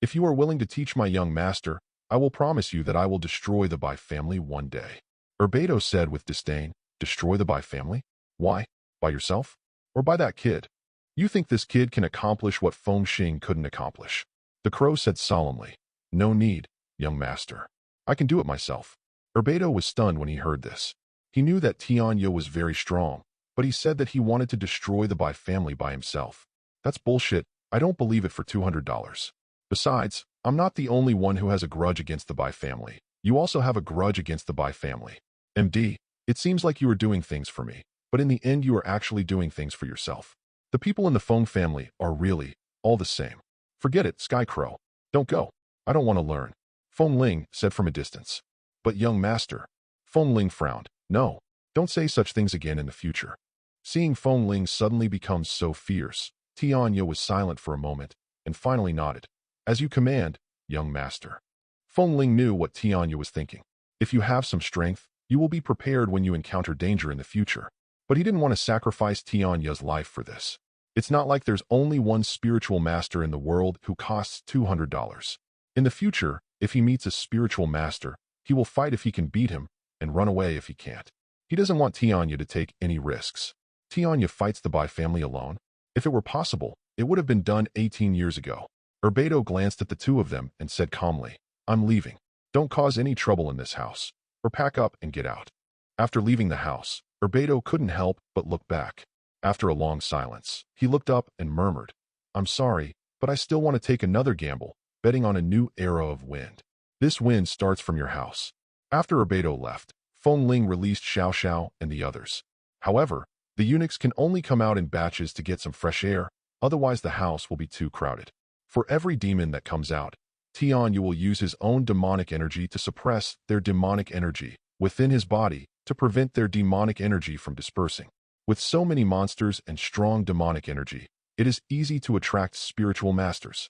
if you are willing to teach my young master, I will promise you that I will destroy the Bai family one day. Urbedo said with disdain, destroy the Bai family? Why? By yourself? Or by that kid? You think this kid can accomplish what Feng Xing couldn't accomplish? The crow said solemnly, no need, young master. I can do it myself. Urbedo was stunned when he heard this. He knew that Tianya was very strong, but he said that he wanted to destroy the Bai family by himself. That's bullshit. I don't believe it for $200. Besides, I'm not the only one who has a grudge against the Bai family. You also have a grudge against the Bai family. MD, it seems like you are doing things for me, but in the end you are actually doing things for yourself. The people in the Feng family are really all the same. Forget it, Skycrow. Don't go. I don't want to learn. Feng Ling said from a distance. But young master. Feng Ling frowned. No, don't say such things again in the future. Seeing Feng Ling suddenly become so fierce, Tianya was silent for a moment, and finally nodded. As you command, young master. Feng Ling knew what Tianya was thinking. If you have some strength, you will be prepared when you encounter danger in the future. But he didn't want to sacrifice Tianya's life for this. It's not like there's only one spiritual master in the world who costs $200. In the future, if he meets a spiritual master, he will fight if he can beat him, and run away if he can't. He doesn't want Tianya to take any risks. Tianya fights the Bai family alone. If it were possible, it would have been done 18 years ago. Urbedo glanced at the two of them and said calmly, I'm leaving. Don't cause any trouble in this house, or pack up and get out. After leaving the house, Urbedo couldn't help but look back. After a long silence, he looked up and murmured, I'm sorry, but I still want to take another gamble, betting on a new era of wind. This wind starts from your house. After Urbedo left, Feng Ling released Xiao Xiao and the others. However, the eunuchs can only come out in batches to get some fresh air, otherwise the house will be too crowded. For every demon that comes out, Tianya will use his own demonic energy to suppress their demonic energy, within his body to prevent their demonic energy from dispersing. With so many monsters and strong demonic energy, it is easy to attract spiritual masters.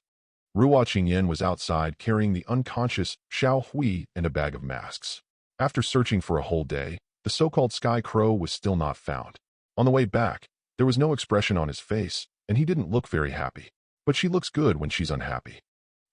Ruo Qingyan was outside carrying the unconscious Xiao Hui and a bag of masks. After searching for a whole day, the so-called Sky Crow was still not found. On the way back, there was no expression on his face, and he didn't look very happy. But she looks good when she's unhappy.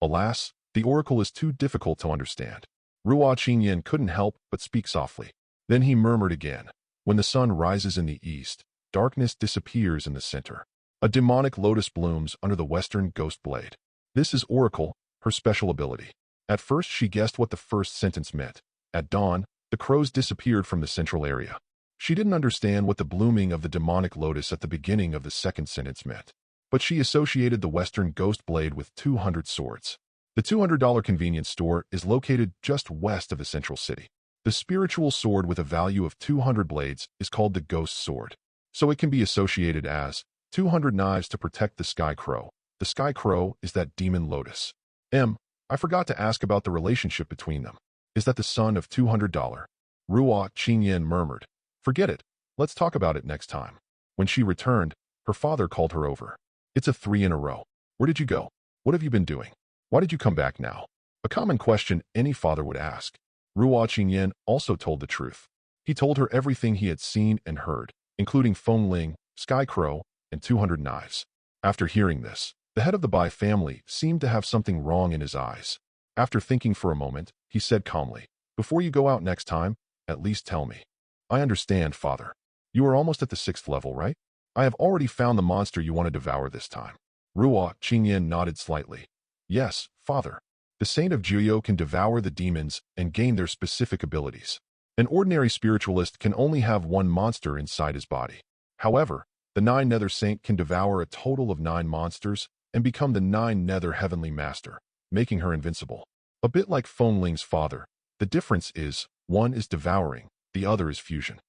Alas, the oracle is too difficult to understand. Ruo Qingyan couldn't help but speak softly. Then he murmured again. When the sun rises in the east, darkness disappears in the center. A demonic lotus blooms under the western ghost blade. This is oracle, her special ability. At first she guessed what the first sentence meant. At dawn, the crows disappeared from the central area. She didn't understand what the blooming of the demonic lotus at the beginning of the second sentence meant. But she associated the western ghost blade with 200 swords. The $200 convenience store is located just west of the central city. The spiritual sword with a value of 200 blades is called the ghost sword. So it can be associated as 200 knives to protect the Sky Crow. The Sky Crow is that demon lotus. I forgot to ask about the relationship between them. Is that the son of $200? Ruo Qingyan murmured. Forget it. Let's talk about it next time. When she returned, her father called her over. It's a 3 in a row. Where did you go? What have you been doing? Why did you come back now? A common question any father would ask. Ruo Qingyan also told the truth. He told her everything he had seen and heard, including Feng Ling, Sky Crow, and 200 knives. After hearing this, the head of the Bai family seemed to have something wrong in his eyes. After thinking for a moment, he said calmly, Before you go out next time, at least tell me. I understand, father. You are almost at the 6th level, right? I have already found the monster you want to devour this time. Ruo Qingyan nodded slightly. Yes, father. The Saint of Jiuyou can devour the demons and gain their specific abilities. An ordinary spiritualist can only have one monster inside his body. However, the 9 Nether Saint can devour a total of 9 monsters and become the 9 Nether Heavenly Master, making her invincible. A bit like Feng Ling's father, the difference is, one is devouring, the other is fusion.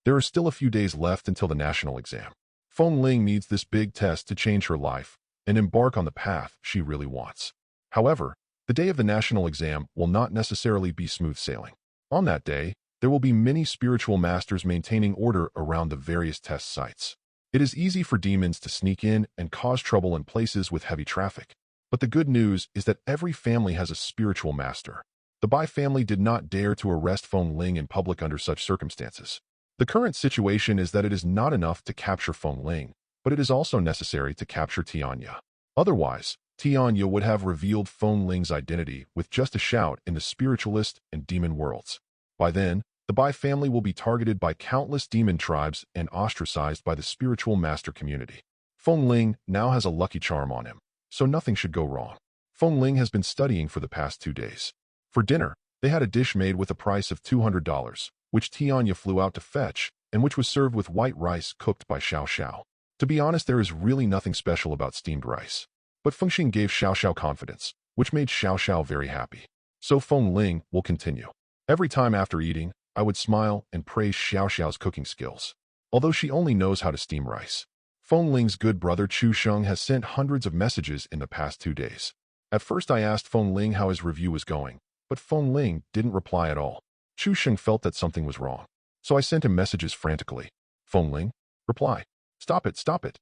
There are still a few days left until the national exam. Feng Ling needs this big test to change her life and embark on the path she really wants. However, the day of the national exam will not necessarily be smooth sailing. On that day, there will be many spiritual masters maintaining order around the various test sites. It is easy for demons to sneak in and cause trouble in places with heavy traffic. But the good news is that every family has a spiritual master. The Bai family did not dare to arrest Feng Ling in public under such circumstances. The current situation is that it is not enough to capture Feng Ling, but it is also necessary to capture Tianya. Otherwise, Tianya would have revealed Feng Ling's identity with just a shout in the spiritualist and demon worlds. By then, the Bai family will be targeted by countless demon tribes and ostracized by the spiritual master community. Feng Ling now has a lucky charm on him, so nothing should go wrong. Feng Ling has been studying for the past 2 days. For dinner, they had a dish made with a price of $200, which Tianya flew out to fetch, and which was served with white rice cooked by Xiao Xiao. To be honest, there is really nothing special about steamed rice. But Feng Xing gave Xiao Xiao confidence, which made Xiao Xiao very happy. So Feng Ling will continue. Every time after eating, I would smile and praise Xiao Xiao's cooking skills, although she only knows how to steam rice. Feng Ling's good brother Chu Sheng has sent hundreds of messages in the past 2 days. At first I asked Feng Ling how his review was going, but Feng Ling didn't reply at all. Chu Sheng felt that something was wrong, so I sent him messages frantically. Feng Ling, reply. Stop it, stop it.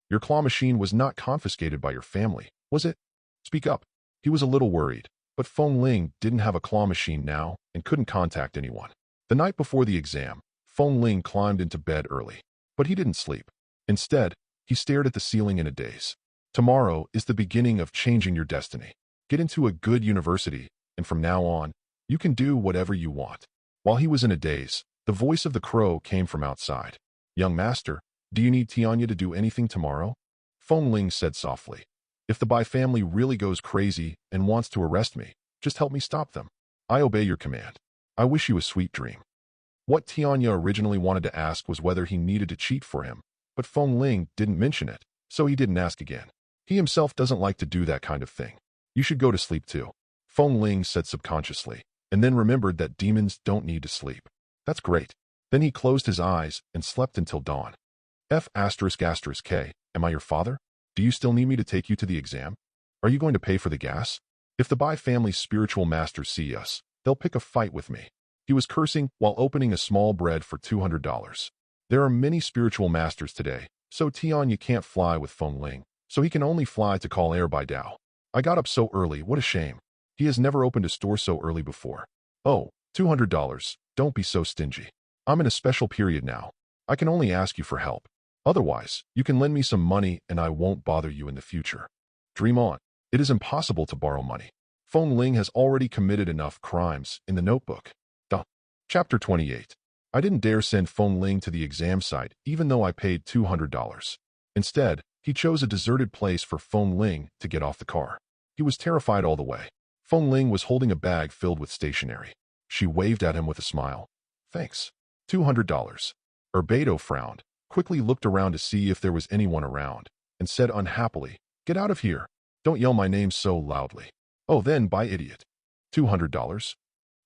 Your claw machine was not confiscated by your family, was it? Speak up. He was a little worried, but Feng Ling didn't have a claw machine now and couldn't contact anyone. The night before the exam, Feng Ling climbed into bed early, but he didn't sleep. Instead, he stared at the ceiling in a daze. Tomorrow is the beginning of changing your destiny. Get into a good university, and from now on, you can do whatever you want. While he was in a daze, the voice of the crow came from outside. Young master, do you need Tianya to do anything tomorrow? Feng Ling said softly. If the Bai family really goes crazy and wants to arrest me, just help me stop them. I obey your command. I wish you a sweet dream. What Tianya originally wanted to ask was whether he needed to cheat for him, but Feng Ling didn't mention it, so he didn't ask again. He himself doesn't like to do that kind of thing. You should go to sleep too, Feng Ling said subconsciously, and then remembered that demons don't need to sleep. That's great. Then he closed his eyes and slept until dawn. K, am I your father? Do you still need me to take you to the exam? Are you going to pay for the gas? If the Bai family's spiritual masters see us, they'll pick a fight with me. He was cursing while opening a small bread for $200. There are many spiritual masters today, so Tianya can't fly with Feng Ling, so he can only fly to call air by Dao. I got up so early, what a shame. He has never opened a store so early before. Oh, $200, don't be so stingy. I'm in a special period now. I can only ask you for help. Otherwise, you can lend me some money and I won't bother you in the future. Dream on. It is impossible to borrow money. Feng Ling has already committed enough crimes in the notebook. Chapter 28. I didn't dare send Feng Ling to the exam site even though I paid $200. Instead, he chose a deserted place for Feng Ling to get off the car. He was terrified all the way. Feng Ling was holding a bag filled with stationery. She waved at him with a smile. Thanks. $200. Beidou frowned, quickly looked around to see if there was anyone around, and said unhappily, Get out of here. Don't yell my name so loudly. Oh, then buy idiot. $200?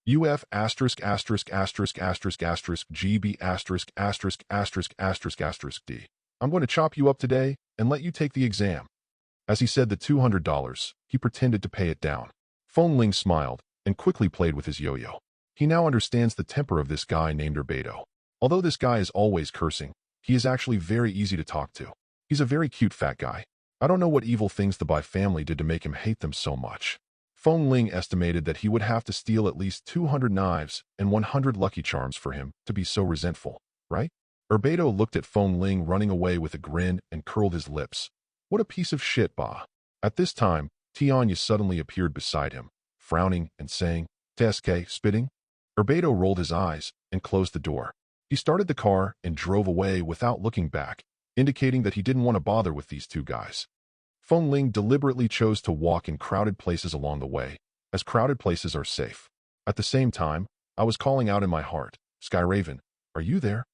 UF asterisk asterisk asterisk asterisk asterisk GB asterisk asterisk asterisk asterisk asterisk D. I'm going to chop you up today and let you take the exam. As he said the $200, he pretended to pay it down. Feng Ling smiled and quickly played with his yo-yo. He now understands the temper of this guy named Beidou. Although this guy is always cursing, he is actually very easy to talk to. He's a very cute fat guy. I don't know what evil things the Bai family did to make him hate them so much. Feng Ling estimated that he would have to steal at least 200 knives and 100 Lucky Charms for him to be so resentful, right? Beidou looked at Feng Ling running away with a grin and curled his lips. What a piece of shit, Ba. At this time, Tianya suddenly appeared beside him, frowning and saying, TSK, spitting? Beidou rolled his eyes and closed the door. He started the car and drove away without looking back, indicating that he didn't want to bother with these two guys. Feng Ling deliberately chose to walk in crowded places along the way, as crowded places are safe. At the same time, I was calling out in my heart, Sky Raven, are you there?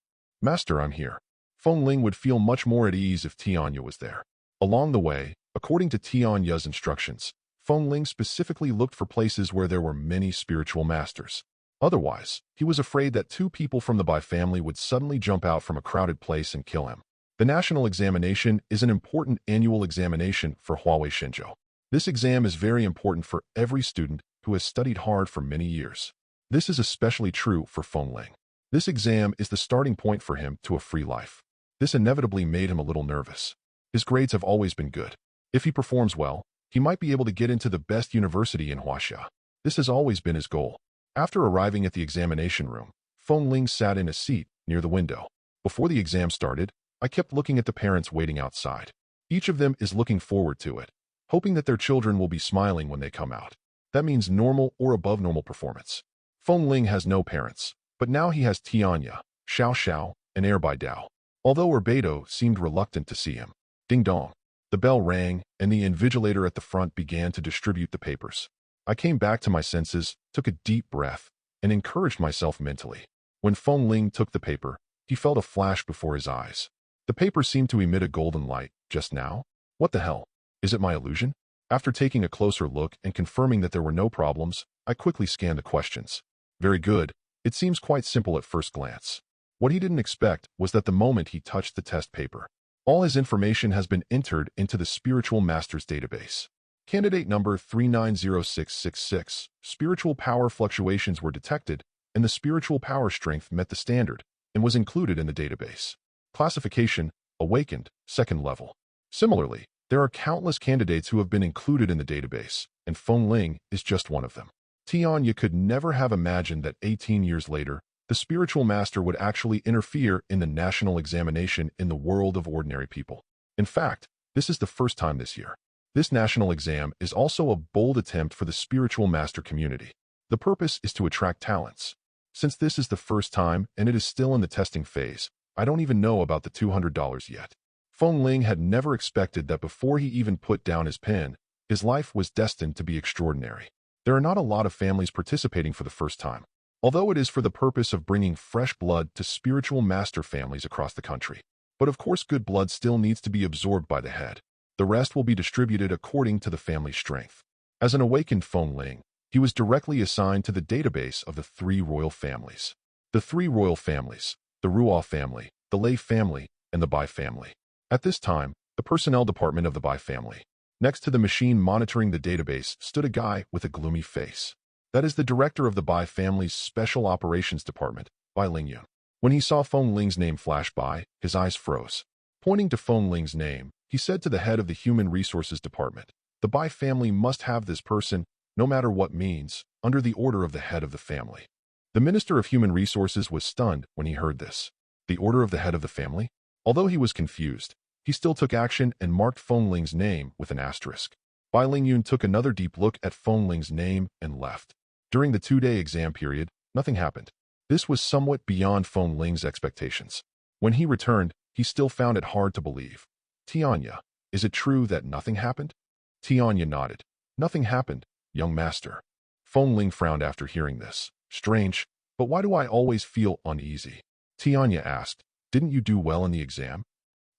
Master, I'm here. Feng Ling would feel much more at ease if Tianya was there. Along the way, according to Tianya's instructions, Feng Ling specifically looked for places where there were many spiritual masters. Otherwise, he was afraid that two people from the Bai family would suddenly jump out from a crowded place and kill him. The national examination is an important annual examination for Huawei Shenzhou. This exam is very important for every student who has studied hard for many years. This is especially true for Feng Ling. This exam is the starting point for him to a free life. This inevitably made him a little nervous. His grades have always been good. If he performs well, he might be able to get into the best university in Huaxia. This has always been his goal. After arriving at the examination room, Feng Ling sat in a seat near the window. Before the exam started, I kept looking at the parents waiting outside. Each of them is looking forward to it, hoping that their children will be smiling when they come out. That means normal or above normal performance. Feng Ling has no parents, but now he has Tianya, Xiao Xiao, and Air by Dao. Although Beidou seemed reluctant to see him. Ding dong. The bell rang, and the invigilator at the front began to distribute the papers. I came back to my senses, took a deep breath, and encouraged myself mentally. When Feng Ling took the paper, he felt a flash before his eyes. The paper seemed to emit a golden light just now. What the hell? Is it my illusion? After taking a closer look and confirming that there were no problems, I quickly scanned the questions. Very good. It seems quite simple at first glance. What he didn't expect was that the moment he touched the test paper, all his information has been entered into the Spiritual Masters database. Candidate number 390666, spiritual power fluctuations were detected, and the spiritual power strength met the standard and was included in the database. Classification, awakened, second level. Similarly, there are countless candidates who have been included in the database, and Feng Ling is just one of them. Tianya could never have imagined that 18 years later, the spiritual master would actually interfere in the national examination in the world of ordinary people. In fact, this is the first time this year. This national exam is also a bold attempt for the spiritual master community. The purpose is to attract talents. Since this is the first time and it is still in the testing phase, I don't even know about the $200 yet. Feng Ling had never expected that before he even put down his pen, his life was destined to be extraordinary. There are not a lot of families participating for the first time, although it is for the purpose of bringing fresh blood to spiritual master families across the country. But of course, good blood still needs to be absorbed by the head. The rest will be distributed according to the family's strength. As an awakened Feng Ling, he was directly assigned to the database of the three royal families. The three royal families, the Ruo family, the Lei family, and the Bai family. At this time, the personnel department of the Bai family. Next to the machine monitoring the database stood a guy with a gloomy face. That is the director of the Bai family's Special Operations Department, Bai Lingyun. When he saw Feng Ling's name flash by, his eyes froze. Pointing to Feng Ling's name, he said to the head of the Human Resources Department, "The Bai family must have this person, no matter what means, under the order of the head of the family." The Minister of Human Resources was stunned when he heard this. The order of the head of the family? Although he was confused, he still took action and marked Feng Ling's name with an asterisk. Bai Lingyun took another deep look at Feng Ling's name and left. During the 2-day exam period, nothing happened. This was somewhat beyond Feng Ling's expectations. When he returned, he still found it hard to believe. "Tianya, is it true that nothing happened?" Tianya nodded. "Nothing happened, young master." Feng Ling frowned after hearing this. "Strange, but why do I always feel uneasy?" Tianya asked. "Didn't you do well in the exam?"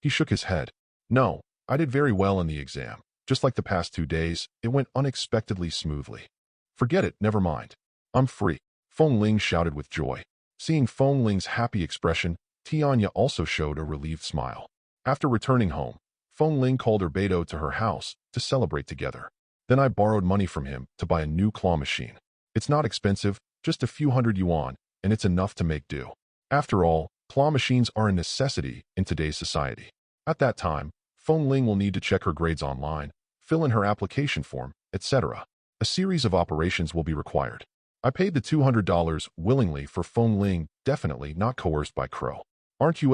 He shook his head. "No, I did very well in the exam. Just like the past 2 days, it went unexpectedly smoothly." "Forget it, never mind. I'm free." Feng Ling shouted with joy. Seeing Feng Ling's happy expression, Tianya also showed a relieved smile. After returning home, Feng Ling called her Beidou to her house to celebrate together. "Then I borrowed money from him to buy a new claw machine. It's not expensive, just a few hundred yuan, and it's enough to make do. After all, claw machines are a necessity in today's society." At that time, Feng Ling will need to check her grades online, fill in her application form, etc. A series of operations will be required. I paid the $200 willingly for Feng Ling, definitely not coerced by Crow. "Aren't you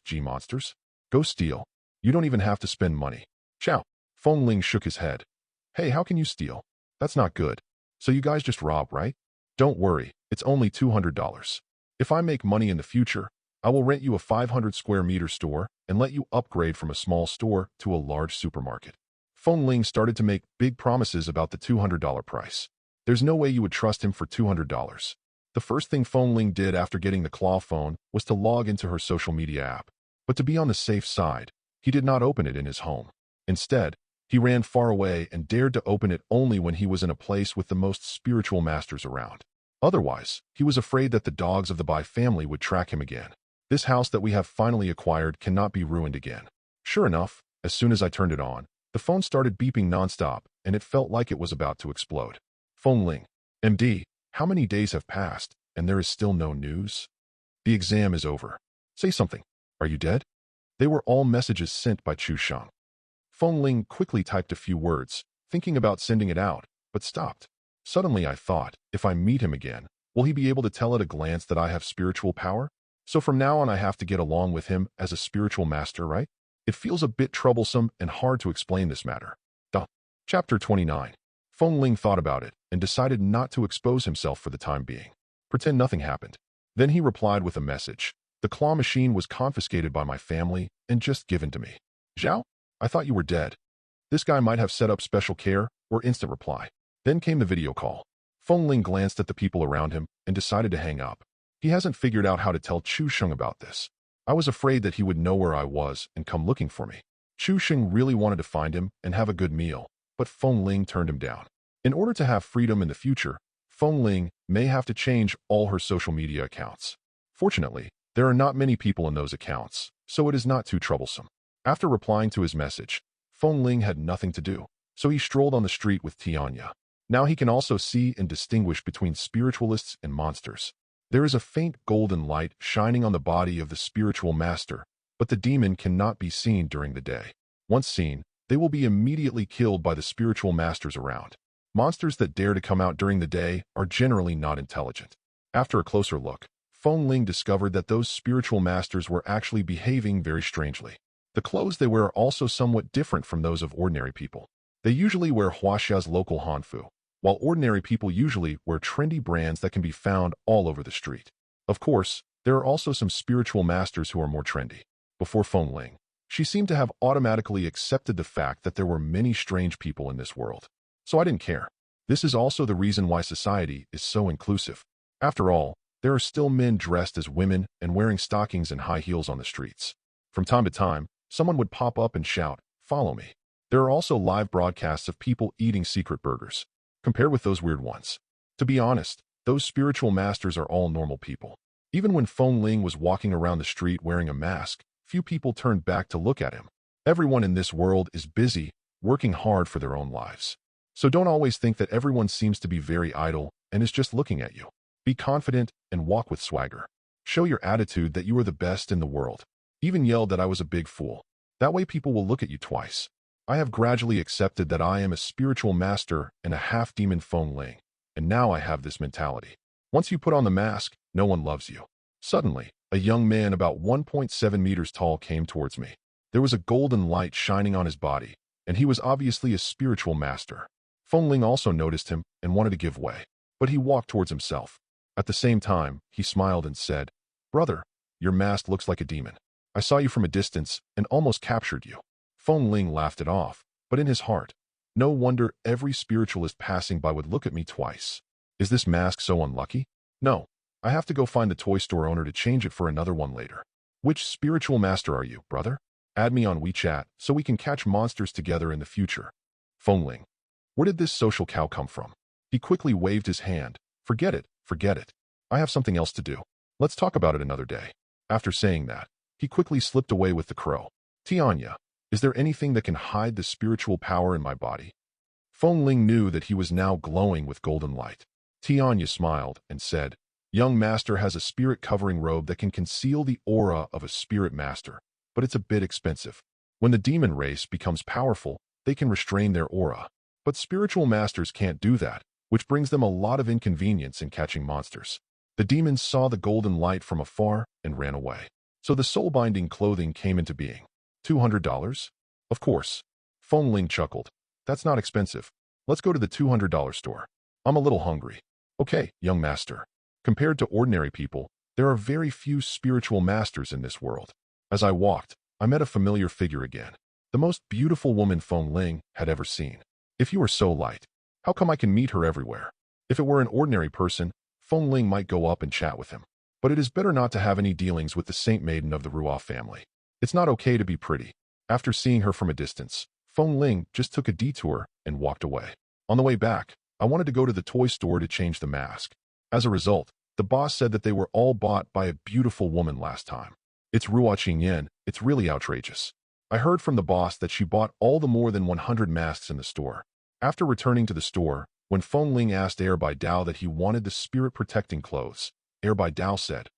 G monsters? Go steal. You don't even have to spend money." "Chow." Feng Ling shook his head. "Hey, how can you steal? That's not good. So you guys just rob, right? Don't worry, it's only $200. If I make money in the future, I will rent you a 500 square meter store and let you upgrade from a small store to a large supermarket." Feng Ling started to make big promises about the $200 price. There's no way you would trust him for $200. The first thing Feng Ling did after getting the claw phone was to log into her social media app. But to be on the safe side, he did not open it in his home. Instead, he ran far away and dared to open it only when he was in a place with the most spiritual masters around. Otherwise, he was afraid that the dogs of the Bai family would track him again. "This house that we have finally acquired cannot be ruined again." Sure enough, as soon as I turned it on, the phone started beeping nonstop, and it felt like it was about to explode. Feng Ling, MD, how many days have passed, and there is still no news? The exam is over. Say something. Are you dead? They were all messages sent by Chu Sheng. Feng Ling quickly typed a few words, thinking about sending it out, but stopped. Suddenly I thought, if I meet him again, will he be able to tell at a glance that I have spiritual power? So from now on I have to get along with him as a spiritual master, right? It feels a bit troublesome and hard to explain this matter. Chapter 29. Feng Ling thought about it and decided not to expose himself for the time being. Pretend nothing happened. Then he replied with a message. "The claw machine was confiscated by my family and just given to me." "Zhao? I thought you were dead." "This guy might have set up special care," or instant reply. Then came the video call. Feng Ling glanced at the people around him and decided to hang up. He hasn't figured out how to tell Chu Sheng about this. I was afraid that he would know where I was and come looking for me. Chu Sheng really wanted to find him and have a good meal, but Feng Ling turned him down. In order to have freedom in the future, Feng Ling may have to change all her social media accounts. Fortunately, there are not many people in those accounts, so it is not too troublesome. After replying to his message, Feng Ling had nothing to do, so he strolled on the street with Tianya. Now he can also see and distinguish between spiritualists and monsters. There is a faint golden light shining on the body of the spiritual master, but the demon cannot be seen during the day. Once seen, they will be immediately killed by the spiritual masters around. Monsters that dare to come out during the day are generally not intelligent. After a closer look, Feng Ling discovered that those spiritual masters were actually behaving very strangely. The clothes they wear are also somewhat different from those of ordinary people. They usually wear Huaxia's local hanfu, while ordinary people usually wear trendy brands that can be found all over the street. Of course, there are also some spiritual masters who are more trendy. Before Feng Ling, she seemed to have automatically accepted the fact that there were many strange people in this world. So I didn't care. This is also the reason why society is so inclusive. After all, there are still men dressed as women and wearing stockings and high heels on the streets. From time to time, someone would pop up and shout, "Follow me." There are also live broadcasts of people eating secret burgers. Compare with those weird ones. To be honest, those spiritual masters are all normal people. Even when Feng Ling was walking around the street wearing a mask, few people turned back to look at him. Everyone in this world is busy, working hard for their own lives. So don't always think that everyone seems to be very idle and is just looking at you. Be confident and walk with swagger. Show your attitude that you are the best in the world. Even yell that I was a big fool. That way people will look at you twice. I have gradually accepted that I am a spiritual master and a half-demon Feng Ling, and now I have this mentality. Once you put on the mask, no one loves you. Suddenly, a young man about 1.7 meters tall came towards me. There was a golden light shining on his body, and he was obviously a spiritual master. Feng Ling also noticed him and wanted to give way, but he walked towards himself. At the same time, he smiled and said, "Brother, your mask looks like a demon. I saw you from a distance and almost captured you." Feng Ling laughed it off, but in his heart, no wonder every spiritualist passing by would look at me twice. Is this mask so unlucky? No, I have to go find the toy store owner to change it for another one later. Which spiritual master are you, brother? Add me on WeChat so we can catch monsters together in the future. Feng Ling. Where did this social cow come from? He quickly waved his hand. Forget it, forget it. I have something else to do. Let's talk about it another day. After saying that, he quickly slipped away with the crow. Tianya, is there anything that can hide the spiritual power in my body? Feng Ling knew that he was now glowing with golden light. Tianya smiled and said, Young master has a spirit covering robe that can conceal the aura of a spirit master, but it's a bit expensive. When the demon race becomes powerful, they can restrain their aura. But spiritual masters can't do that, which brings them a lot of inconvenience in catching monsters. The demons saw the golden light from afar and ran away. So the soul-binding clothing came into being. $200? Of course. Feng Ling chuckled. That's not expensive. Let's go to the $200 store. I'm a little hungry. Okay, young master. Compared to ordinary people, there are very few spiritual masters in this world. As I walked, I met a familiar figure again. The most beautiful woman Feng Ling had ever seen. If you are so light, how come I can meet her everywhere? If it were an ordinary person, Feng Ling might go up and chat with him. But it is better not to have any dealings with the saint maiden of the Ruoff family. It's not okay to be pretty. After seeing her from a distance, Feng Ling just took a detour and walked away. On the way back, I wanted to go to the toy store to change the mask. As a result, the boss said that they were all bought by a beautiful woman last time. It's Ruo Qingyan, it's really outrageous. I heard from the boss that she bought all the more than 100 masks in the store. After returning to the store, when Feng Ling asked Air by Dao that he wanted the spirit-protecting clothes, Air by Dao said,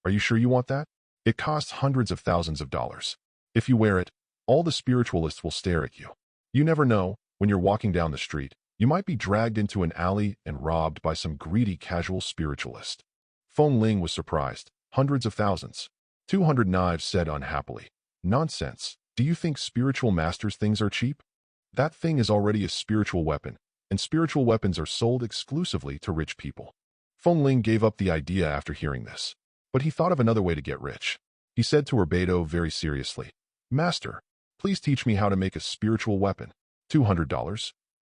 Are you sure you want that? It costs hundreds of thousands of dollars. If you wear it, all the spiritualists will stare at you. You never know, when you're walking down the street, you might be dragged into an alley and robbed by some greedy casual spiritualist. Feng Ling was surprised. Hundreds of thousands. 200 knives said unhappily. Nonsense. Do you think spiritual masters' things are cheap? That thing is already a spiritual weapon, and spiritual weapons are sold exclusively to rich people. Feng Ling gave up the idea after hearing this, but he thought of another way to get rich. He said to Urbedo very seriously, Master, please teach me how to make a spiritual weapon. $200?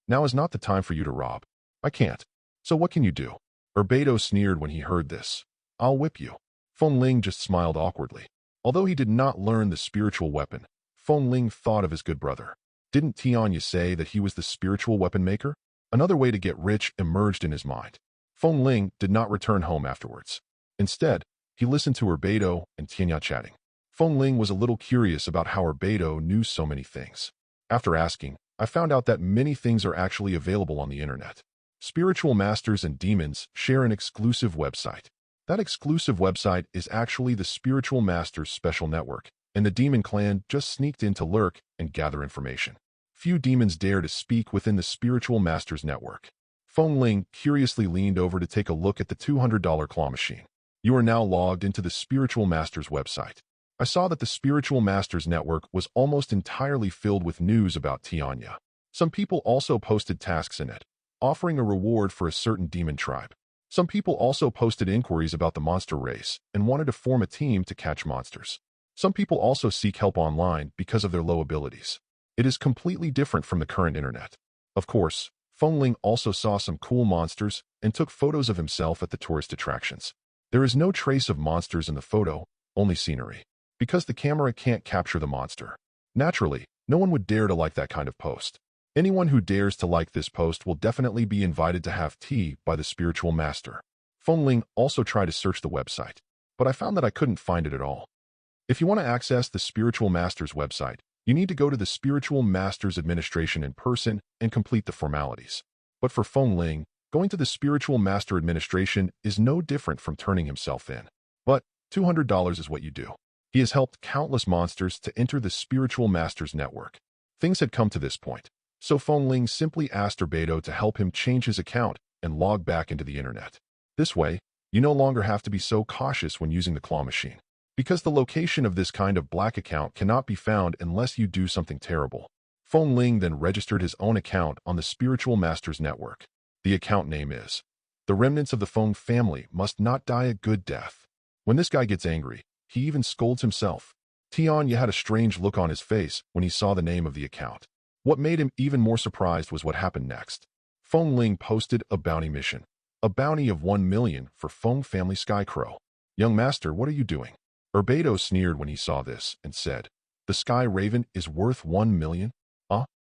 Now is not the time for you to rob. I can't. So what can you do? Urbedo sneered when he heard this. I'll whip you. Feng Ling just smiled awkwardly. Although he did not learn the spiritual weapon, Feng Ling thought of his good brother. Didn't Tianya say that he was the spiritual weapon maker? Another way to get rich emerged in his mind. Feng Ling did not return home afterwards. Instead, he listened to Urbedo and Tianya chatting. Feng Ling was a little curious about how Urbedo knew so many things. After asking, I found out that many things are actually available on the internet. Spiritual masters and demons share an exclusive website. That exclusive website is actually the Spiritual Masters Special Network, and the demon clan just sneaked in to lurk and gather information. Few demons dare to speak within the Spiritual Masters Network. Feng Ling curiously leaned over to take a look at the $200 claw machine. You are now logged into the Spiritual Masters website. I saw that the Spiritual Masters Network was almost entirely filled with news about Tianya. Some people also posted tasks in it, offering a reward for a certain demon tribe. Some people also posted inquiries about the monster race and wanted to form a team to catch monsters. Some people also seek help online because of their low abilities. It is completely different from the current internet. Of course, Feng Ling also saw some cool monsters and took photos of himself at the tourist attractions. There is no trace of monsters in the photo, only scenery. Because the camera can't capture the monster. Naturally, no one would dare to like that kind of post. Anyone who dares to like this post will definitely be invited to have tea by the spiritual master. Feng Ling also tried to search the website, but I found that I couldn't find it at all. If you want to access the spiritual master's website, You need to go to the Spiritual Masters Administration in person and complete the formalities. But for Feng Ling, going to the Spiritual Master Administration is no different from turning himself in. But $200 is what you do. He has helped countless monsters to enter the Spiritual Masters Network. Things had come to this point, so Feng Ling simply asked Urbedo to help him change his account and log back into the internet. This way, you no longer have to be so cautious when using the claw machine, because the location of this kind of black account cannot be found unless you do something terrible. Feng Ling then registered his own account on the Spiritual Masters Network. The account name is, "The remnants of the Feng family must not die a good death." When this guy gets angry, he even scolds himself. Tianya had a strange look on his face when he saw the name of the account. What made him even more surprised was what happened next. Feng Ling posted a bounty mission. A bounty of 1 million for Feng family Skycrow. "Young master, what are you doing?" Urbedo sneered when he saw this and said, "The Sky Raven is worth 1 million?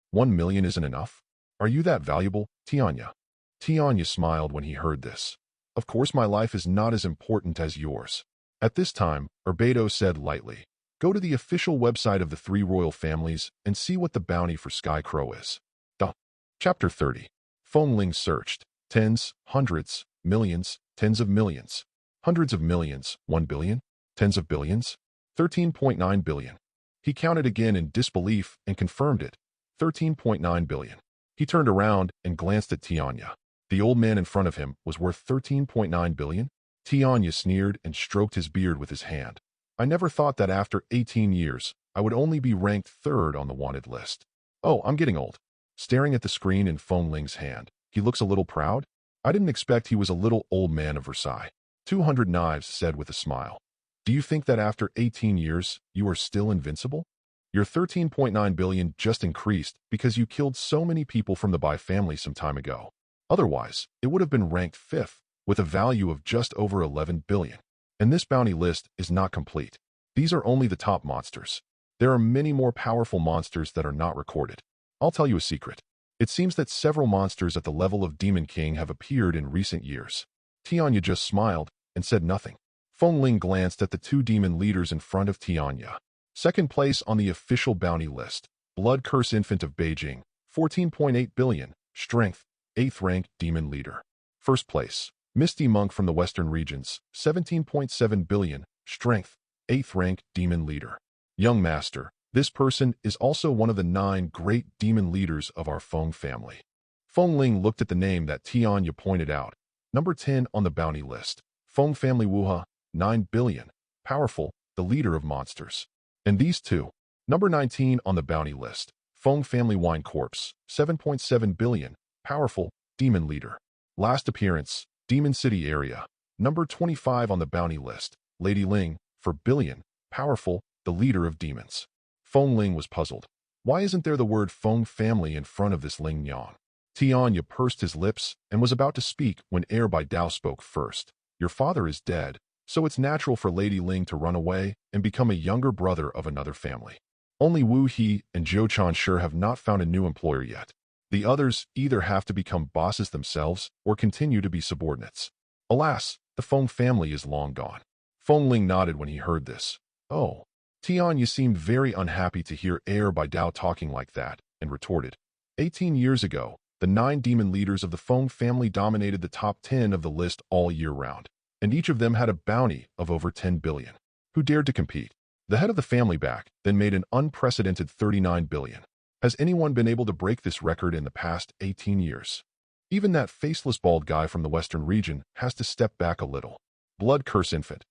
1 million isn't enough? Are you that valuable, Tianya?" Tianya smiled when he heard this. "Of course my life is not as important as yours." At this time, Urbedo said lightly, "Go to the official website of the 3 royal families and see what the bounty for Skycrow is." Chapter 30. Feng Ling searched. Tens, hundreds, millions, tens of millions, hundreds of millions, 1 billion, tens of billions, 13.9 billion. He counted again in disbelief and confirmed it. 13.9 billion. He turned around and glanced at Tianya. The old man in front of him was worth 13.9 billion. Tianya sneered and stroked his beard with his hand. "I never thought that after 18 years, I would only be ranked 3rd on the wanted list. Oh, I'm getting old." Staring at the screen in Feng Ling's hand, "He looks a little proud? I didn't expect he was a little old man of Versailles." 200 Knives said with a smile, "Do you think that after 18 years, you are still invincible? Your 13.9 billion just increased because you killed so many people from the Bai family some time ago. Otherwise, it would have been ranked 5th, with a value of just over 11 billion. And this bounty list is not complete. These are only the top monsters. There are many more powerful monsters that are not recorded. I'll tell you a secret. It seems that several monsters at the level of Demon King have appeared in recent years." Tianya just smiled and said nothing. Feng Ling glanced at the 2 demon leaders in front of Tianya. Second place on the official bounty list, Blood Curse Infant of Beijing, 14.8 billion, strength, 8th rank demon leader. First place, Misty Monk from the Western regions, 17.7 billion, strength, 8th rank demon leader. Young master, this person is also one of the 9 great demon leaders of our Feng family. Feng Ling looked at the name that Tianya pointed out. Number 10 on the bounty list, Feng family Wuha, 9 billion, powerful, the leader of monsters. And these 2. Number 19 on the bounty list, Feng family Wine Corpse, 7.7 billion, powerful, demon leader. Last appearance, Demon City area. Number 25 on the bounty list, Lady Ling, for billion, powerful, the leader of demons. Feng Ling was puzzled. Why isn't there the word Feng family in front of this Ling Yang? Tianya pursed his lips and was about to speak when Air by Dao spoke first. "Your father is dead, so it's natural for Lady Ling to run away and become a younger brother of another family. Only Wu He and Zhou Chanshe have not found a new employer yet. The others either have to become bosses themselves or continue to be subordinates. Alas, the Feng family is long gone." Feng Ling nodded when he heard this. "Oh." Tianya seemed very unhappy to hear Air by Dao talking like that and retorted, 18 years ago, the 9 demon leaders of the Feng family dominated the top 10 of the list all year round, and each of them had a bounty of over 10 billion. Who dared to compete? The head of the family back then made an unprecedented 39 billion. Has anyone been able to break this record in the past 18 years? Even that faceless bald guy from the Western region has to step back a little. Blood Curse Infant.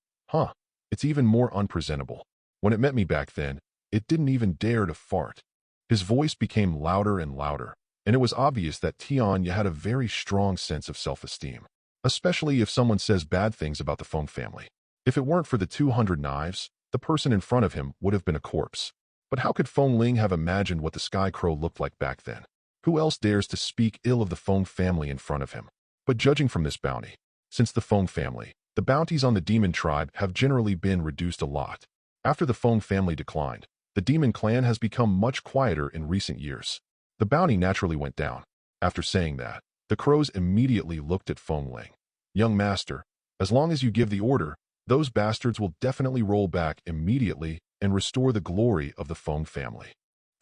It's even more unpresentable. When it met me back then, it didn't even dare to fart. His voice became louder and louder, and it was obvious that Tianya had a very strong sense of self-esteem, especially if someone says bad things about the Feng family. If it weren't for the 200 knives, the person in front of him would have been a corpse. But how could Feng Ling have imagined what the Sky Crow looked like back then? Who else dares to speak ill of the Feng family in front of him? But judging from this bounty, since the Feng family, the bounties on the demon tribe have generally been reduced a lot. After the Feng family declined, the demon clan has become much quieter in recent years. The bounty naturally went down. After saying that, the crows immediately looked at Feng Ling. "Young master, as long as you give the order, those bastards will definitely roll back immediately and restore the glory of the Feng family."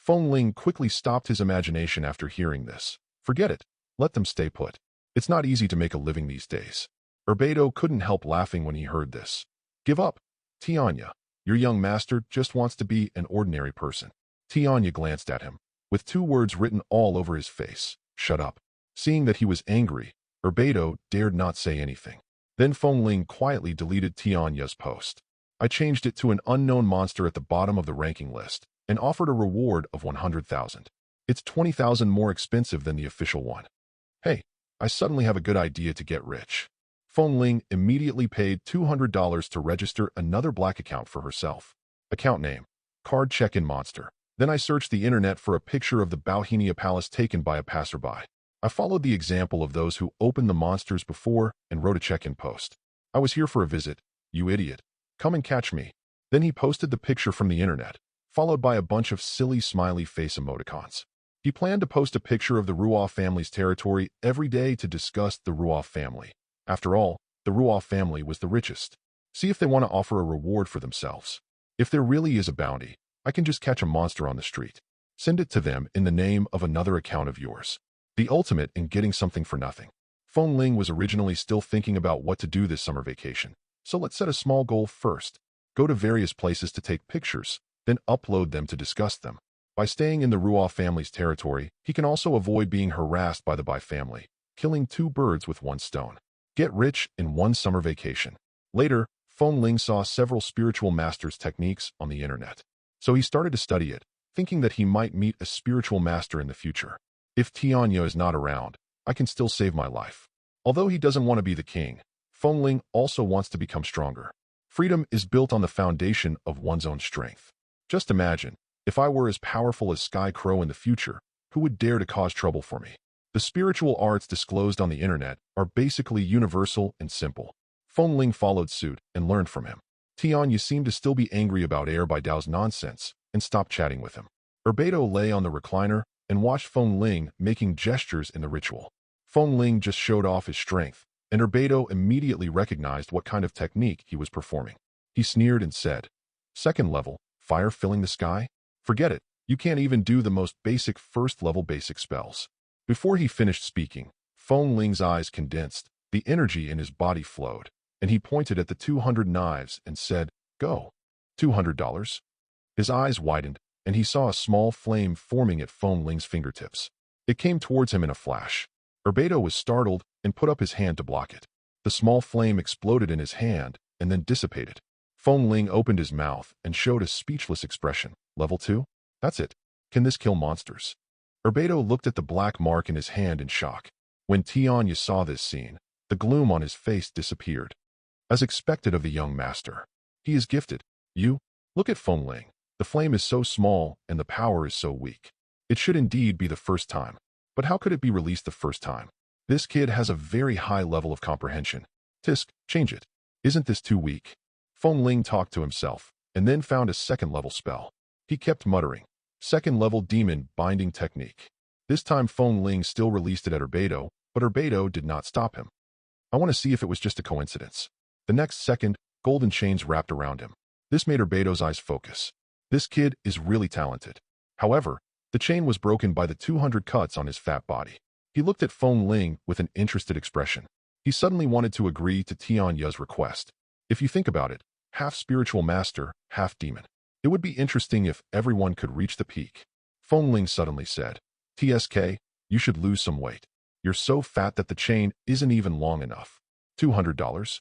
Feng Ling quickly stopped his imagination after hearing this. Forget it. Let them stay put. It's not easy to make a living these days. Urbedo couldn't help laughing when he heard this. Give up. Tianya, your young master just wants to be an ordinary person. Tianya glanced at him, with 2 words written all over his face. Shut up. Seeing that he was angry, Urbedo dared not say anything. Then Feng Ling quietly deleted Tianya's post. I changed it to an unknown monster at the bottom of the ranking list and offered a reward of 100,000. It's 20,000 more expensive than the official one. Hey, I suddenly have a good idea to get rich. Feng Ling immediately paid $200 to register another black account for herself. Account name: Card Check-in Monster. Then I searched the internet for a picture of the Bauhinia Palace taken by a passerby. I followed the example of those who opened the monsters before and wrote a check-in post. I was here for a visit, you idiot. Come and catch me. Then he posted the picture from the internet, followed by a bunch of silly smiley face emoticons. He planned to post a picture of the Ruoff family's territory every day to discuss the Ruoff family. After all, the Ruoff family was the richest. See if they want to offer a reward for themselves. If there really is a bounty, I can just catch a monster on the street. Send it to them in the name of another account of yours. The ultimate in getting something for nothing. Feng Ling was originally still thinking about what to do this summer vacation. So let's set a small goal first. Go to various places to take pictures, then upload them to discuss them. By staying in the Ruoff family's territory, he can also avoid being harassed by the Bai family, killing 2 birds with 1 stone. Get rich in 1 summer vacation. Later, Feng Ling saw several spiritual masters' techniques on the internet. So he started to study it, thinking that he might meet a spiritual master in the future. If Tianya is not around, I can still save my life. Although he doesn't want to be the king, Feng Ling also wants to become stronger. Freedom is built on the foundation of one's own strength. Just imagine, if I were as powerful as Sky Crow in the future, who would dare to cause trouble for me? The spiritual arts disclosed on the internet are basically universal and simple. Feng Ling followed suit and learned from him. Tianya seemed to still be angry about Air by Dao's nonsense and stopped chatting with him. Urbedo lay on the recliner and watched Feng Ling making gestures in the ritual. Feng Ling just showed off his strength, and Urbedo immediately recognized what kind of technique he was performing. He sneered and said, "Second level, fire filling the sky? Forget it, you can't even do the most basic first-level basic spells." Before he finished speaking, Feng Ling's eyes condensed, the energy in his body flowed, and he pointed at the 200 knives and said, "Go." $200? His eyes widened, and he saw a small flame forming at Feng Ling's fingertips. It came towards him in a flash. Urbedo was startled and put up his hand to block it. The small flame exploded in his hand and then dissipated. Feng Ling opened his mouth and showed a speechless expression. Level 2? That's it. Can this kill monsters? Urbedo looked at the black mark in his hand in shock. When Tianya saw this scene, the gloom on his face disappeared. As expected of the young master. He is gifted. You? Look at Feng Ling. The flame is so small and the power is so weak. It should indeed be the first time. But how could it be released the first time? This kid has a very high level of comprehension. Tisk, change it. Isn't this too weak? Feng Ling talked to himself, and then found a second-level spell. He kept muttering, "Second-level demon binding technique." This time Feng Ling still released it at Urbedo, but Urbedo did not stop him. I want to see if it was just a coincidence. The next second, golden chains wrapped around him. This made Urbedo's eyes focus. This kid is really talented. However, the chain was broken by the 200 cuts on his fat body. He looked at Feng Ling with an interested expression. He suddenly wanted to agree to Tianya's request. If you think about it, half spiritual master, half demon. It would be interesting if everyone could reach the peak. Feng Ling suddenly said, "TSK, you should lose some weight. You're so fat that the chain isn't even long enough. $200?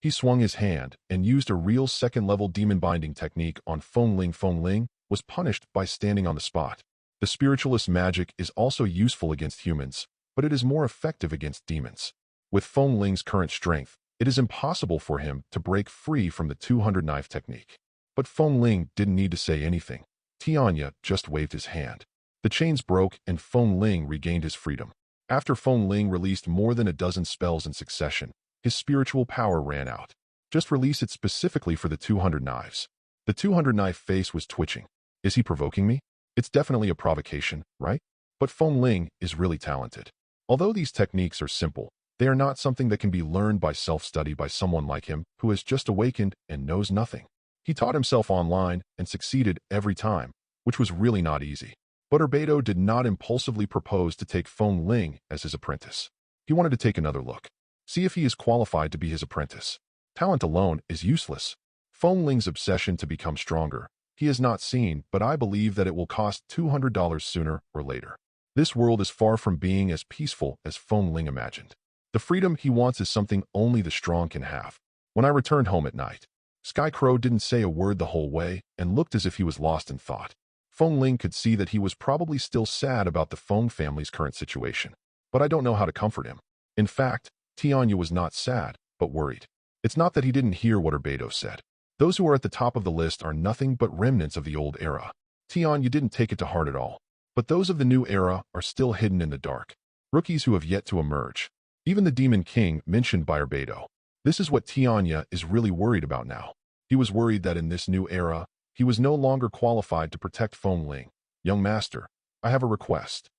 He swung his hand and used a real second-level demon binding technique on Feng Ling. Feng Ling was punished by standing on the spot. The spiritualist magic is also useful against humans, but it is more effective against demons. With Feng Ling's current strength, it is impossible for him to break free from the 200 knife technique. But Feng Ling didn't need to say anything. Tianya just waved his hand. The chains broke and Feng Ling regained his freedom. After Feng Ling released more than a dozen spells in succession, his spiritual power ran out. Just release it specifically for the 200 knives. The 200 knife face was twitching. Is he provoking me? It's definitely a provocation, right? But Feng Ling is really talented. Although these techniques are simple, they are not something that can be learned by self-study by someone like him who has just awakened and knows nothing. He taught himself online and succeeded every time. which was really not easy. But Beidou did not impulsively propose to take Feng Ling as his apprentice. He wanted to take another look, see if he is qualified to be his apprentice. Talent alone is useless. Feng Ling's obsession to become stronger, he has not seen, but I believe that it will cost $200 sooner or later. This world is far from being as peaceful as Feng Ling imagined. The freedom he wants is something only the strong can have. When I returned home at night, Sky Crow didn't say a word the whole way and looked as if he was lost in thought. Feng Ling could see that he was probably still sad about the Feng family's current situation, but I don't know how to comfort him. In fact, Tianya was not sad, but worried. It's not that he didn't hear what Beidou said. Those who are at the top of the list are nothing but remnants of the old era. Tianya didn't take it to heart at all. But those of the new era are still hidden in the dark, rookies who have yet to emerge. Even the Demon King mentioned by Beidou. This is what Tianya is really worried about now. He was worried that in this new era, he was no longer qualified to protect Feng Ling. Young master, I have a request.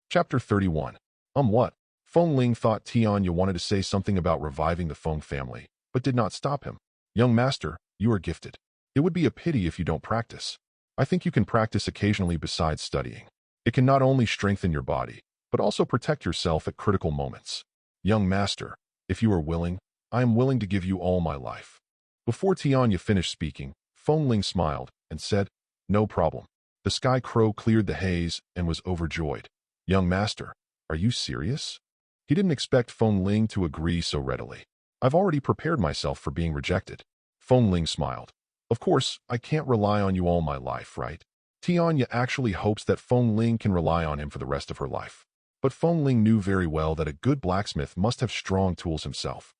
Chapter 31. What? Feng Ling thought Tianya wanted to say something about reviving the Feng family, but did not stop him. Young master, you are gifted. It would be a pity if you don't practice. I think you can practice occasionally besides studying. It can not only strengthen your body, but also protect yourself at critical moments. Young master, if you are willing, I am willing to give you all my life. Before Tianya finished speaking, Feng Ling smiled and said, no problem. The Sky Crow cleared the haze and was overjoyed. Young master, are you serious? He didn't expect Feng Ling to agree so readily. I've already prepared myself for being rejected. Feng Ling smiled. Of course, I can't rely on you all my life, right? Tianya actually hopes that Feng Ling can rely on him for the rest of her life. But Feng Ling knew very well that a good blacksmith must have strong tools himself.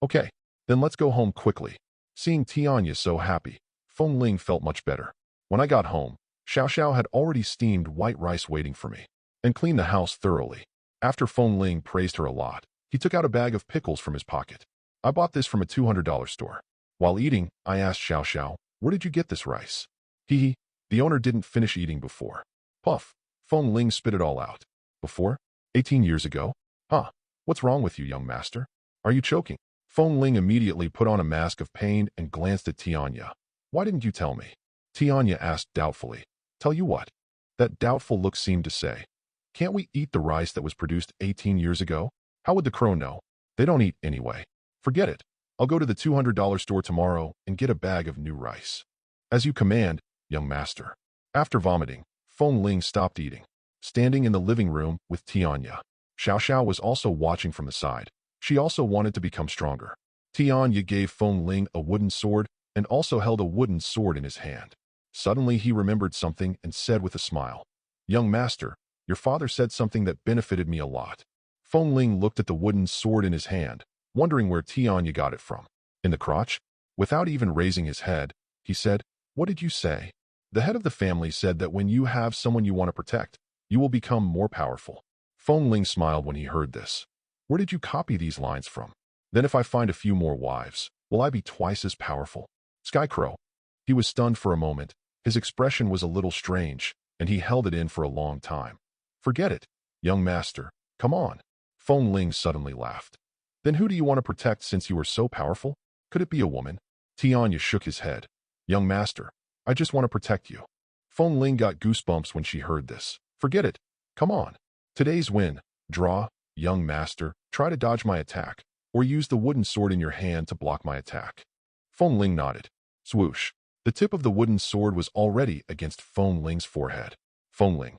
Okay, then let's go home quickly. Seeing Tianya so happy, Feng Ling felt much better. When I got home, Xiao Xiao had already steamed white rice waiting for me, and cleaned the house thoroughly. After Feng Ling praised her a lot, he took out a bag of pickles from his pocket. I bought this from a $200 store. While eating, I asked Xiao Xiao, where did you get this rice? The owner didn't finish eating before. Puff, Feng Ling spit it all out. Before? 18 years ago? Huh, what's wrong with you, young master? Are you choking? Feng Ling immediately put on a mask of pain and glanced at Tianya. Why didn't you tell me? Tianya asked doubtfully. Tell you what? That doubtful look seemed to say. Can't we eat the rice that was produced 18 years ago? How would the crow know? They don't eat anyway. Forget it. I'll go to the $200 store tomorrow and get a bag of new rice. As you command, young master. After vomiting, Feng Ling stopped eating. Standing in the living room with Tianya. Xiao Xiao was also watching from the side. She also wanted to become stronger. Tianya gave Feng Ling a wooden sword and also held a wooden sword in his hand. Suddenly he remembered something and said with a smile, young master, your father said something that benefited me a lot. Feng Ling looked at the wooden sword in his hand, wondering where Tianya got it from. In the crotch? Without even raising his head, he said, what did you say? The head of the family said that when you have someone you want to protect, you will become more powerful. Feng Ling smiled when he heard this. Where did you copy these lines from? Then if I find a few more wives, will I be twice as powerful? Sky Crow. He was stunned for a moment. His expression was a little strange, and he held it in for a long time. Forget it, young master. Come on. Feng Ling suddenly laughed. Then who do you want to protect since you are so powerful? Could it be a woman? Tianya shook his head. Young master, I just want to protect you. Feng Ling got goosebumps when she heard this. Forget it. Come on. Today's win. Draw, young master, try to dodge my attack, or use the wooden sword in your hand to block my attack. Feng Ling nodded. Swoosh. The tip of the wooden sword was already against Feng Ling's forehead. Feng Ling.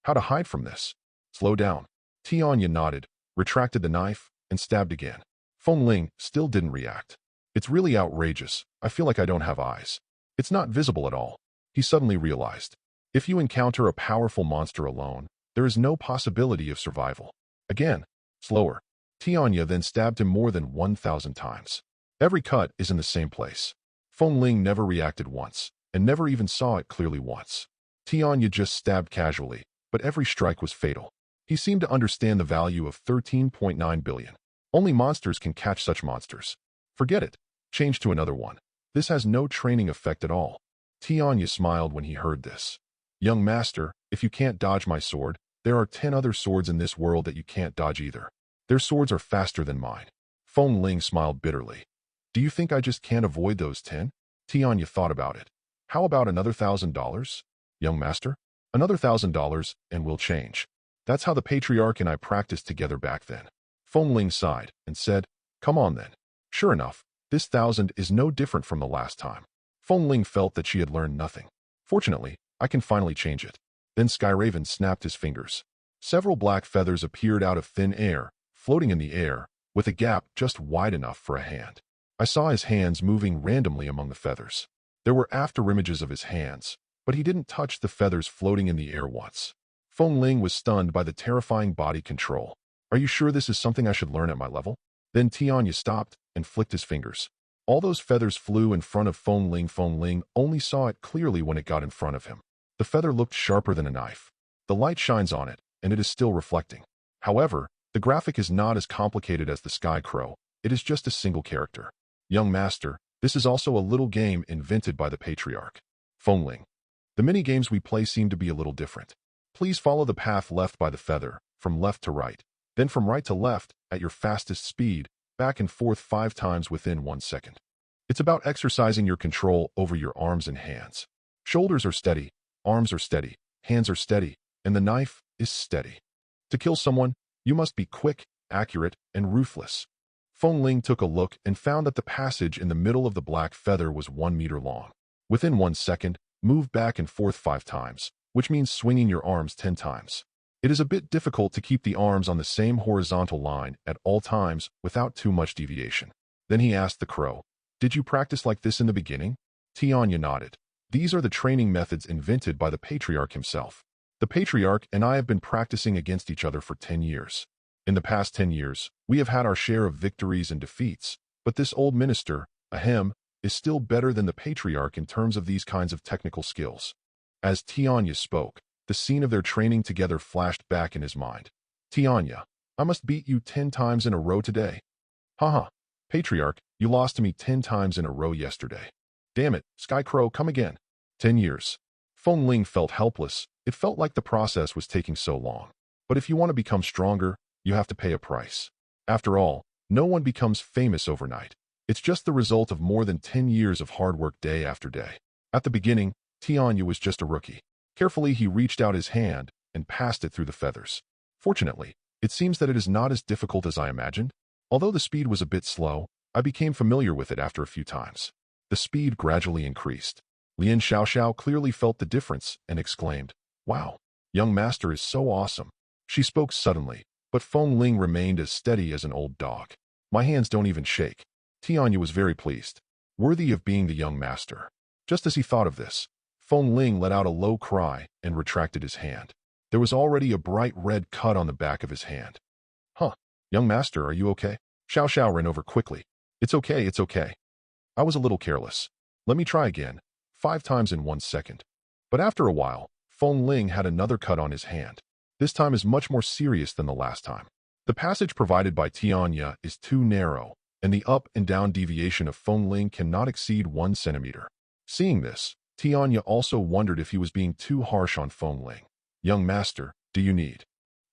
How to hide from this? Slow down. Tianya nodded, retracted the knife, and stabbed again. Feng Ling still didn't react. It's really outrageous. I feel like I don't have eyes. It's not visible at all. He suddenly realized. If you encounter a powerful monster alone, there is no possibility of survival. Again, slower. Tianya then stabbed him more than 1,000 times. Every cut is in the same place. Feng Ling never reacted once, and never even saw it clearly once. Tianya just stabbed casually, but every strike was fatal. He seemed to understand the value of 13.9 billion. Only monsters can catch such monsters. Forget it. Change to another one. This has no training effect at all. Tianya smiled when he heard this. Young master, if you can't dodge my sword, there are 10 other swords in this world that you can't dodge either. Their swords are faster than mine. Feng Ling smiled bitterly. Do you think I just can't avoid those 10? Tianya thought about it. How about another $1,000? Young master? Another $1,000 and we'll change. That's how the patriarch and I practiced together back then. Feng Ling sighed and said, come on then. Sure enough, this 1,000 is no different from the last time. Feng Ling felt that she had learned nothing. Fortunately, I can finally change it. Then Skyraven snapped his fingers. Several black feathers appeared out of thin air, floating in the air, with a gap just wide enough for a hand. I saw his hands moving randomly among the feathers. There were afterimages of his hands, but he didn't touch the feathers floating in the air once. Feng Ling was stunned by the terrifying body control. Are you sure this is something I should learn at my level? Then Tianya stopped and flicked his fingers. All those feathers flew in front of Feng Ling. Feng Ling only saw it clearly when it got in front of him. The feather looked sharper than a knife. The light shines on it, and it is still reflecting. However, the graphic is not as complicated as the Sky Crow. It is just a single character. Young master, this is also a little game invented by the patriarch. Feng Ling. The mini-games we play seem to be a little different. Please follow the path left by the feather, from left to right, then from right to left, at your fastest speed, back and forth 5 times within 1 second. It's about exercising your control over your arms and hands. Shoulders are steady, arms are steady, hands are steady, and the knife is steady. To kill someone, you must be quick, accurate, and ruthless. Feng Ling took a look and found that the passage in the middle of the black feather was 1 meter long. Within 1 second, move back and forth 5 times, which means swinging your arms 10 times. It is a bit difficult to keep the arms on the same horizontal line at all times without too much deviation. Then he asked the crow, did you practice like this in the beginning? Tianya nodded. These are the training methods invented by the patriarch himself. The patriarch and I have been practicing against each other for 10 years. In the past 10 years, we have had our share of victories and defeats, but this old minister, ahem, is still better than the patriarch in terms of these kinds of technical skills. As Tianya spoke, the scene of their training together flashed back in his mind. Tianya, I must beat you 10 times in a row today. Haha, patriarch, you lost to me 10 times in a row yesterday. Damn it, Sky Crow, come again. 10 years. Feng Ling felt helpless. It felt like the process was taking so long. But if you want to become stronger, you have to pay a price. After all, no one becomes famous overnight. It's just the result of more than 10 years of hard work day after day. At the beginning, Tianya was just a rookie. Carefully, he reached out his hand and passed it through the feathers. Fortunately, it seems that it is not as difficult as I imagined. Although the speed was a bit slow, I became familiar with it after a few times. The speed gradually increased. Lian Xiaoxiao clearly felt the difference and exclaimed, wow, young master is so awesome. She spoke suddenly, but Feng Ling remained as steady as an old dog. My hands don't even shake. Tianya was very pleased. Worthy of being the young master. Just as he thought of this, Feng Ling let out a low cry and retracted his hand. There was already a bright red cut on the back of his hand. Huh, young master, are you okay? Xiao Xiao ran over quickly. It's okay, it's okay. I was a little careless. Let me try again, 5 times in 1 second. But after a while, Feng Ling had another cut on his hand. This time is much more serious than the last time. The passage provided by Tianya is too narrow, and the up and down deviation of Feng Ling cannot exceed 1 centimeter. Seeing this, Tianya also wondered if he was being too harsh on Feng Ling. Young master, do you need?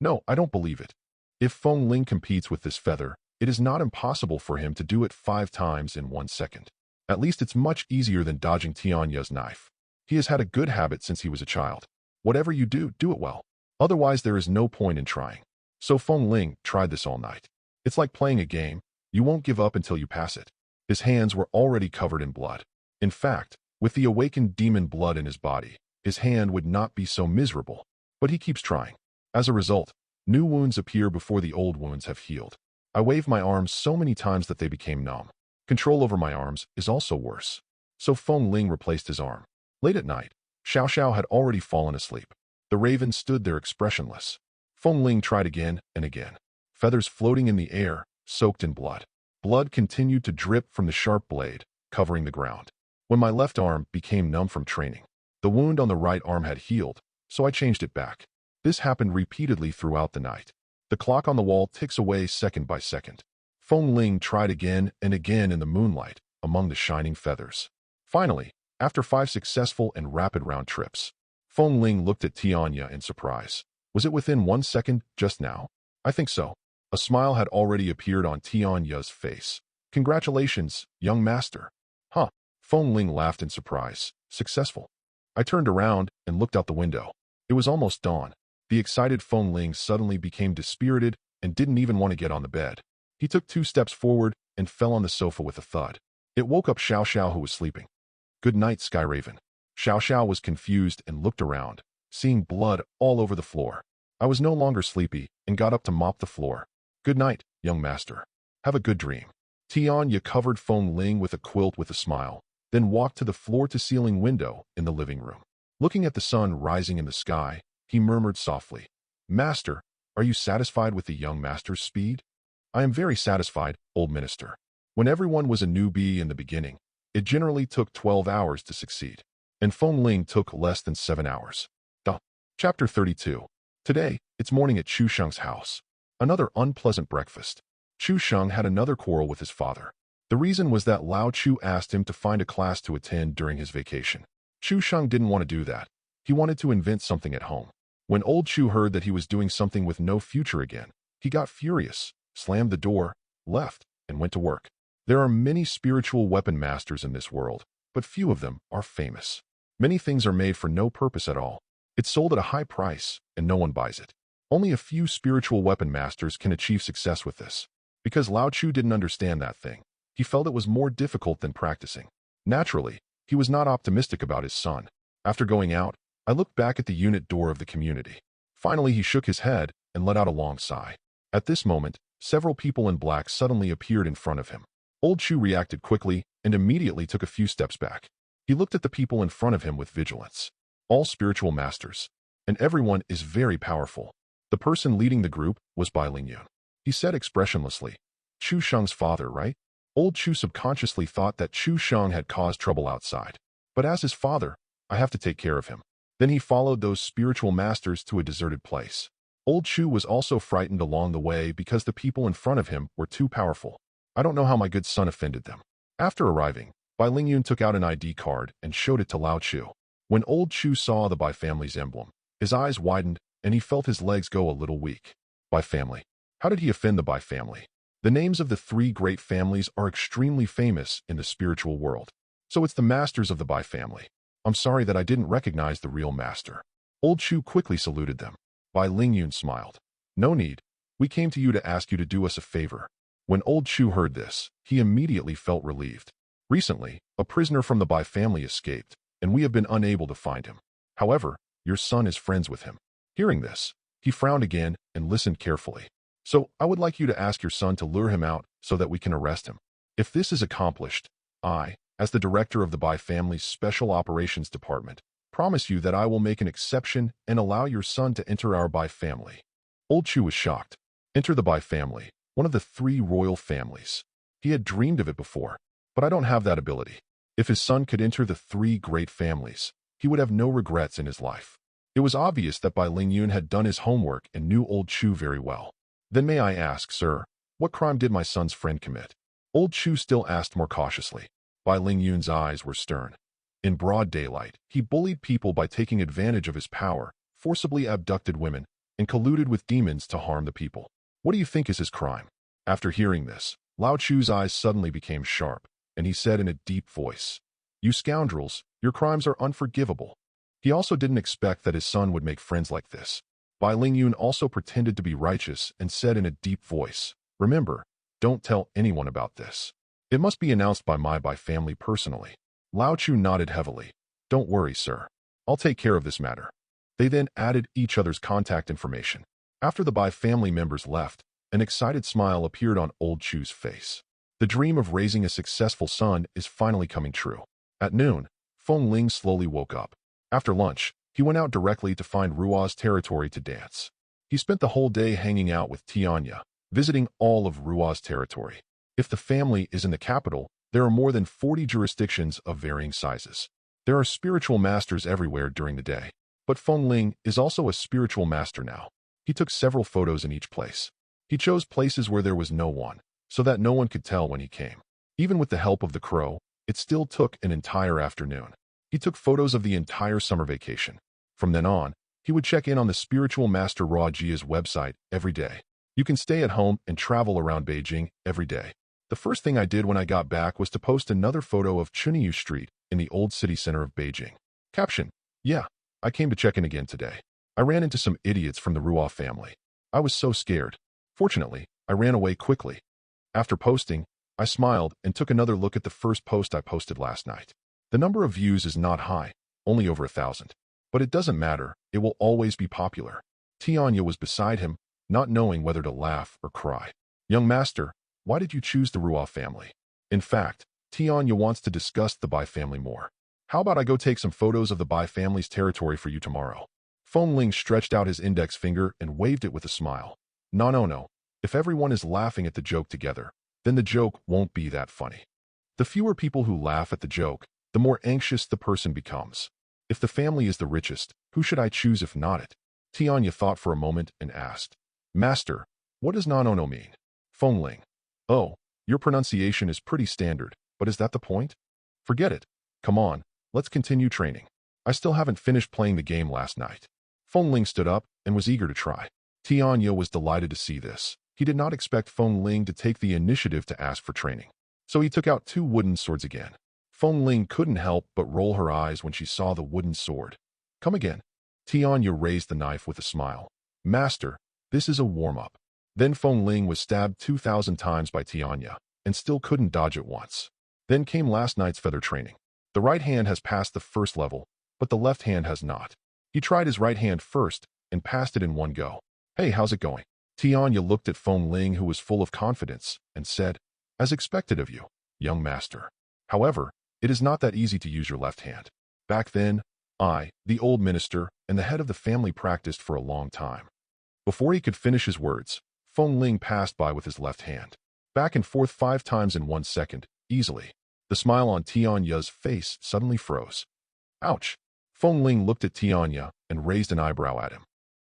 No, I don't believe it. If Feng Ling competes with this feather, it is not impossible for him to do it 5 times in 1 second. At least it's much easier than dodging Tianya's knife. He has had a good habit since he was a child. Whatever you do, do it well. Otherwise, there is no point in trying. So Feng Ling tried this all night. It's like playing a game. You won't give up until you pass it. His hands were already covered in blood. In fact, with the awakened demon blood in his body, his hand would not be so miserable. But he keeps trying. As a result, new wounds appear before the old wounds have healed. I waved my arms so many times that they became numb. Control over my arms is also worse. So Feng Ling replaced his arm. Late at night, Xiao Xiao had already fallen asleep. The raven stood there expressionless. Feng Ling tried again and again. Feathers floating in the air, soaked in blood. Blood continued to drip from the sharp blade, covering the ground. When my left arm became numb from training, the wound on the right arm had healed, so I changed it back. This happened repeatedly throughout the night. The clock on the wall ticks away second by second. Feng Ling tried again and again in the moonlight, among the shining feathers. Finally, after 5 successful and rapid round trips, Feng Ling looked at Tianya in surprise. Was it within 1 second just now? I think so. A smile had already appeared on Tianya's face. Congratulations, young master. Huh. Feng Ling laughed in surprise. Successful. I turned around and looked out the window. It was almost dawn. The excited Feng Ling suddenly became dispirited and didn't even want to get on the bed. He took 2 steps forward and fell on the sofa with a thud. It woke up Xiao Xiao, who was sleeping. "Good night, Sky Raven." Xiao Xiao was confused and looked around, seeing blood all over the floor. I was no longer sleepy and got up to mop the floor. "Good night, young master. Have a good dream." Tianya covered Feng Ling with a quilt with a smile, then walked to the floor-to-ceiling window in the living room. Looking at the sun rising in the sky, he murmured softly, "Master, are you satisfied with the young master's speed?" "I am very satisfied, old minister. When everyone was a newbie in the beginning, it generally took 12 hours to succeed, and Feng Ling took less than 7 hours. Chapter 32. Today, it's morning at Chu Sheng's house. Another unpleasant breakfast. Chu Sheng had another quarrel with his father. The reason was that Lao Chu asked him to find a class to attend during his vacation. Chu Sheng didn't want to do that. He wanted to invent something at home. When old Chu heard that he was doing something with no future again, he got furious, slammed the door, left, and went to work. There are many spiritual weapon masters in this world, but few of them are famous. Many things are made for no purpose at all. It's sold at a high price, and no one buys it. Only a few spiritual weapon masters can achieve success with this. Because Lao Chu didn't understand that thing, he felt it was more difficult than practicing. Naturally, he was not optimistic about his son. After going out, I looked back at the unit door of the community. Finally, he shook his head and let out a long sigh. At this moment, several people in black suddenly appeared in front of him. Old Chu reacted quickly and immediately took a few steps back. He looked at the people in front of him with vigilance. All spiritual masters, and everyone is very powerful. The person leading the group was Bai Lingyun. He said expressionlessly, "Chu Sheng's father, right?" Old Chu subconsciously thought that Chu Sheng had caused trouble outside. But as his father, I have to take care of him. Then he followed those spiritual masters to a deserted place. Old Chu was also frightened along the way because the people in front of him were too powerful. I don't know how my good son offended them. After arriving, Bai Lingyun took out an ID card and showed it to Lao Chu. When old Chu saw the Bai family's emblem, his eyes widened and he felt his legs go a little weak. Bai family. How did he offend the Bai family? The names of the 3 great families are extremely famous in the spiritual world. So it's the masters of the Bai family. I'm sorry that I didn't recognize the real master. Old Chu quickly saluted them. Bai Lingyun smiled. "No need. We came to you to ask you to do us a favor." When old Chu heard this, he immediately felt relieved. Recently, a prisoner from the Bai family escaped, and we have been unable to find him. However, your son is friends with him. Hearing this, he frowned again and listened carefully. "So, I would like you to ask your son to lure him out so that we can arrest him. If this is accomplished, I, as the director of the Bai family's Special Operations Department, promise you that I will make an exception and allow your son to enter our Bai family." Old Chu was shocked. Enter the Bai family, one of the 3 royal families. He had dreamed of it before, but I don't have that ability. If his son could enter the 3 great families, he would have no regrets in his life. It was obvious that Bai Lingyun had done his homework and knew old Chu very well. "Then may I ask, sir, what crime did my son's friend commit?" Old Chu still asked more cautiously. Bai Lingyun's eyes were stern. In broad daylight, he bullied people by taking advantage of his power, forcibly abducted women, and colluded with demons to harm the people. What do you think is his crime? After hearing this, Lao Chu's eyes suddenly became sharp, and he said in a deep voice, "You scoundrels, your crimes are unforgivable." He also didn't expect that his son would make friends like this. Bai Lingyun also pretended to be righteous and said in a deep voice, "Remember, don't tell anyone about this. It must be announced by my Bai family personally." Lao Chu nodded heavily. "Don't worry, sir. I'll take care of this matter." They then added each other's contact information. After the Bai family members left, an excited smile appeared on old Chu's face. The dream of raising a successful son is finally coming true. At noon, Feng Ling slowly woke up. After lunch, he went out directly to find Rua's territory to dance. He spent the whole day hanging out with Tianya, visiting all of Rua's territory. If the family is in the capital, there are more than 40 jurisdictions of varying sizes. There are spiritual masters everywhere during the day. But Feng Ling is also a spiritual master now. He took several photos in each place. He chose places where there was no one, so that no one could tell when he came. Even with the help of the crow, it still took an entire afternoon. He took photos of the entire summer vacation. From then on, he would check in on the spiritual master Ra Jia's website every day. You can stay at home and travel around Beijing every day. The first thing I did when I got back was to post another photo of Chunyu Street in the old city center of Beijing. Caption: Yeah, I came to check in again today. I ran into some idiots from the Ruoff family. I was so scared. Fortunately, I ran away quickly. After posting, I smiled and took another look at the first post I posted last night. The number of views is not high, only over 1,000. But it doesn't matter, it will always be popular. Tianya was beside him, not knowing whether to laugh or cry. Young master, why did you choose the Ruoff family? In fact, Tianya wants to discuss the Bai family more. How about I go take some photos of the Bai family's territory for you tomorrow? Feng Ling stretched out his index finger and waved it with a smile. No. If everyone is laughing at the joke together, then the joke won't be that funny. The fewer people who laugh at the joke, the more anxious the person becomes. If the family is the richest, who should I choose if not it? Tianya thought for a moment and asked, Master, what does no mean? Feng Ling. Oh, your pronunciation is pretty standard, but is that the point? Forget it. Come on, let's continue training. I still haven't finished playing the game last night. Feng Ling stood up and was eager to try. Tianya was delighted to see this. He did not expect Feng Ling to take the initiative to ask for training. So he took out 2 wooden swords again. Feng Ling couldn't help but roll her eyes when she saw the wooden sword. Come again. Tianya raised the knife with a smile. Master, this is a warm-up. Then Feng Ling was stabbed 2,000 times by Tianya, and still couldn't dodge it once. Then came last night's feather training. The right hand has passed the first level, but the left hand has not. He tried his right hand first, and passed it in one go. Hey, how's it going? Tianya looked at Feng Ling, who was full of confidence, and said, As expected of you, young master. However, it is not that easy to use your left hand. Back then, I, the old minister, and the head of the family practiced for a long time. Before he could finish his words, Feng Ling passed by with his left hand. Back and forth 5 times in 1 second, easily. The smile on Tianya's face suddenly froze. Ouch! Feng Ling looked at Tianya and raised an eyebrow at him.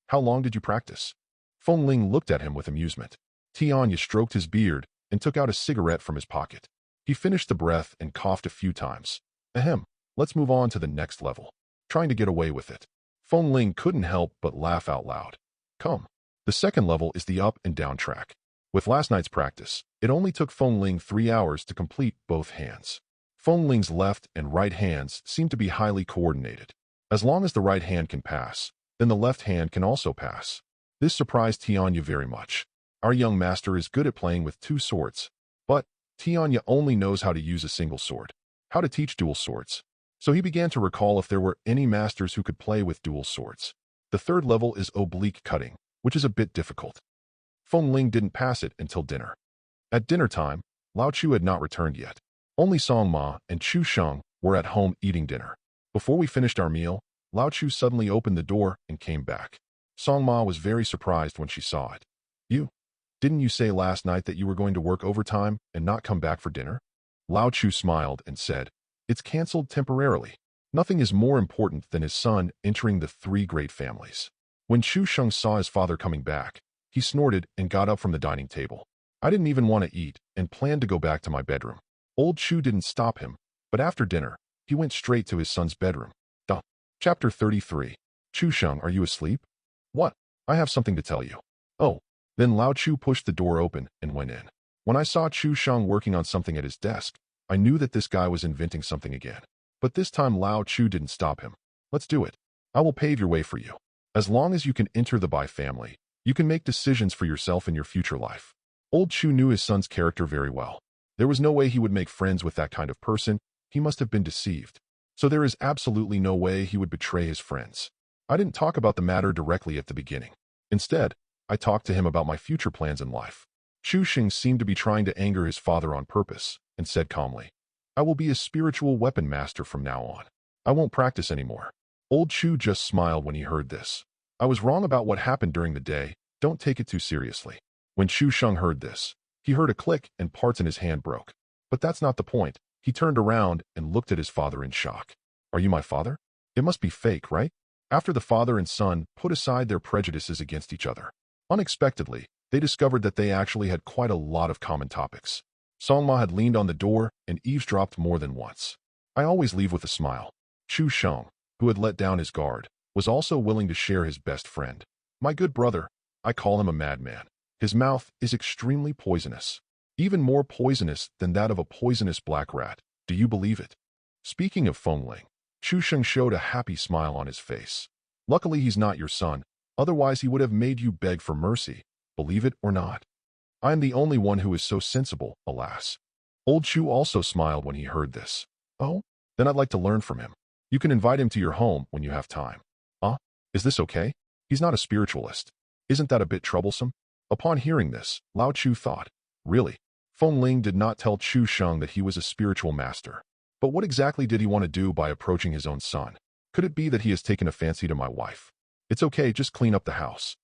How long did you practice? Feng Ling looked at him with amusement. Tianya stroked his beard and took out a cigarette from his pocket. He finished the breath and coughed a few times. Ahem, let's move on to the next level. Trying to get away with it. Feng Ling couldn't help but laugh out loud. Come. The second level is the up and down track. With last night's practice, it only took Feng Ling 3 hours to complete both hands. Feng Ling's left and right hands seem to be highly coordinated. As long as the right hand can pass, then the left hand can also pass. This surprised Tianya very much. Our young master is good at playing with 2 swords, but Tianya only knows how to use a single sword. How to teach dual swords. So he began to recall if there were any masters who could play with dual swords. The third level is oblique cutting, which is a bit difficult. Feng Ling didn't pass it until dinner. At dinner time, Lao Chu had not returned yet. Only Song Ma and Chu Sheng were at home eating dinner. Before we finished our meal, Lao Chu suddenly opened the door and came back. Song Ma was very surprised when she saw it. Didn't you say last night that you were going to work overtime and not come back for dinner? Lao Chu smiled and said, It's cancelled temporarily. Nothing is more important than his son entering the 3 great families. When Chu Sheng saw his father coming back, he snorted and got up from the dining table. I didn't even want to eat and planned to go back to my bedroom. Old Chu didn't stop him, but after dinner, he went straight to his son's bedroom. Chapter 33. Chu Sheng, are you asleep? What? I have something to tell you. Oh. Then Lao Chu pushed the door open and went in. When I saw Chu Sheng working on something at his desk, I knew that this guy was inventing something again. But this time Lao Chu didn't stop him. Let's do it. I will pave your way for you. As long as you can enter the Bai family, you can make decisions for yourself in your future life. Old Chu knew his son's character very well. There was no way he would make friends with that kind of person. He must have been deceived. So there is absolutely no way he would betray his friends. I didn't talk about the matter directly at the beginning. Instead, I talked to him about my future plans in life. Chu Sheng seemed to be trying to anger his father on purpose, and said calmly, I will be a spiritual weapon master from now on. I won't practice anymore. Old Chu just smiled when he heard this. I was wrong about what happened during the day. Don't take it too seriously. When Chu Sheng heard this, he heard a click and parts in his hand broke. But that's not the point. He turned around and looked at his father in shock. Are you my father? It must be fake, right? After the father and son put aside their prejudices against each other, unexpectedly, they discovered that they actually had quite a lot of common topics. Song Ma had leaned on the door and eavesdropped more than once. I always leave with a smile. Chu Sheng, who had let down his guard, was also willing to share his best friend. My good brother, I call him a madman. His mouth is extremely poisonous. Even more poisonous than that of a poisonous black rat. Do you believe it? Speaking of Feng Ling, Chu Sheng showed a happy smile on his face. Luckily he's not your son, otherwise he would have made you beg for mercy, believe it or not. I am the only one who is so sensible, alas. Old Chu also smiled when he heard this. Oh? Then I'd like to learn from him. You can invite him to your home when you have time. Is this okay? He's not a spiritualist. Isn't that a bit troublesome? Upon hearing this, Lao Chu thought, really? Feng Ling did not tell Chu Sheng that he was a spiritual master. But what exactly did he want to do by approaching his own son? Could it be that he has taken a fancy to my wife? It's okay, just clean up the house.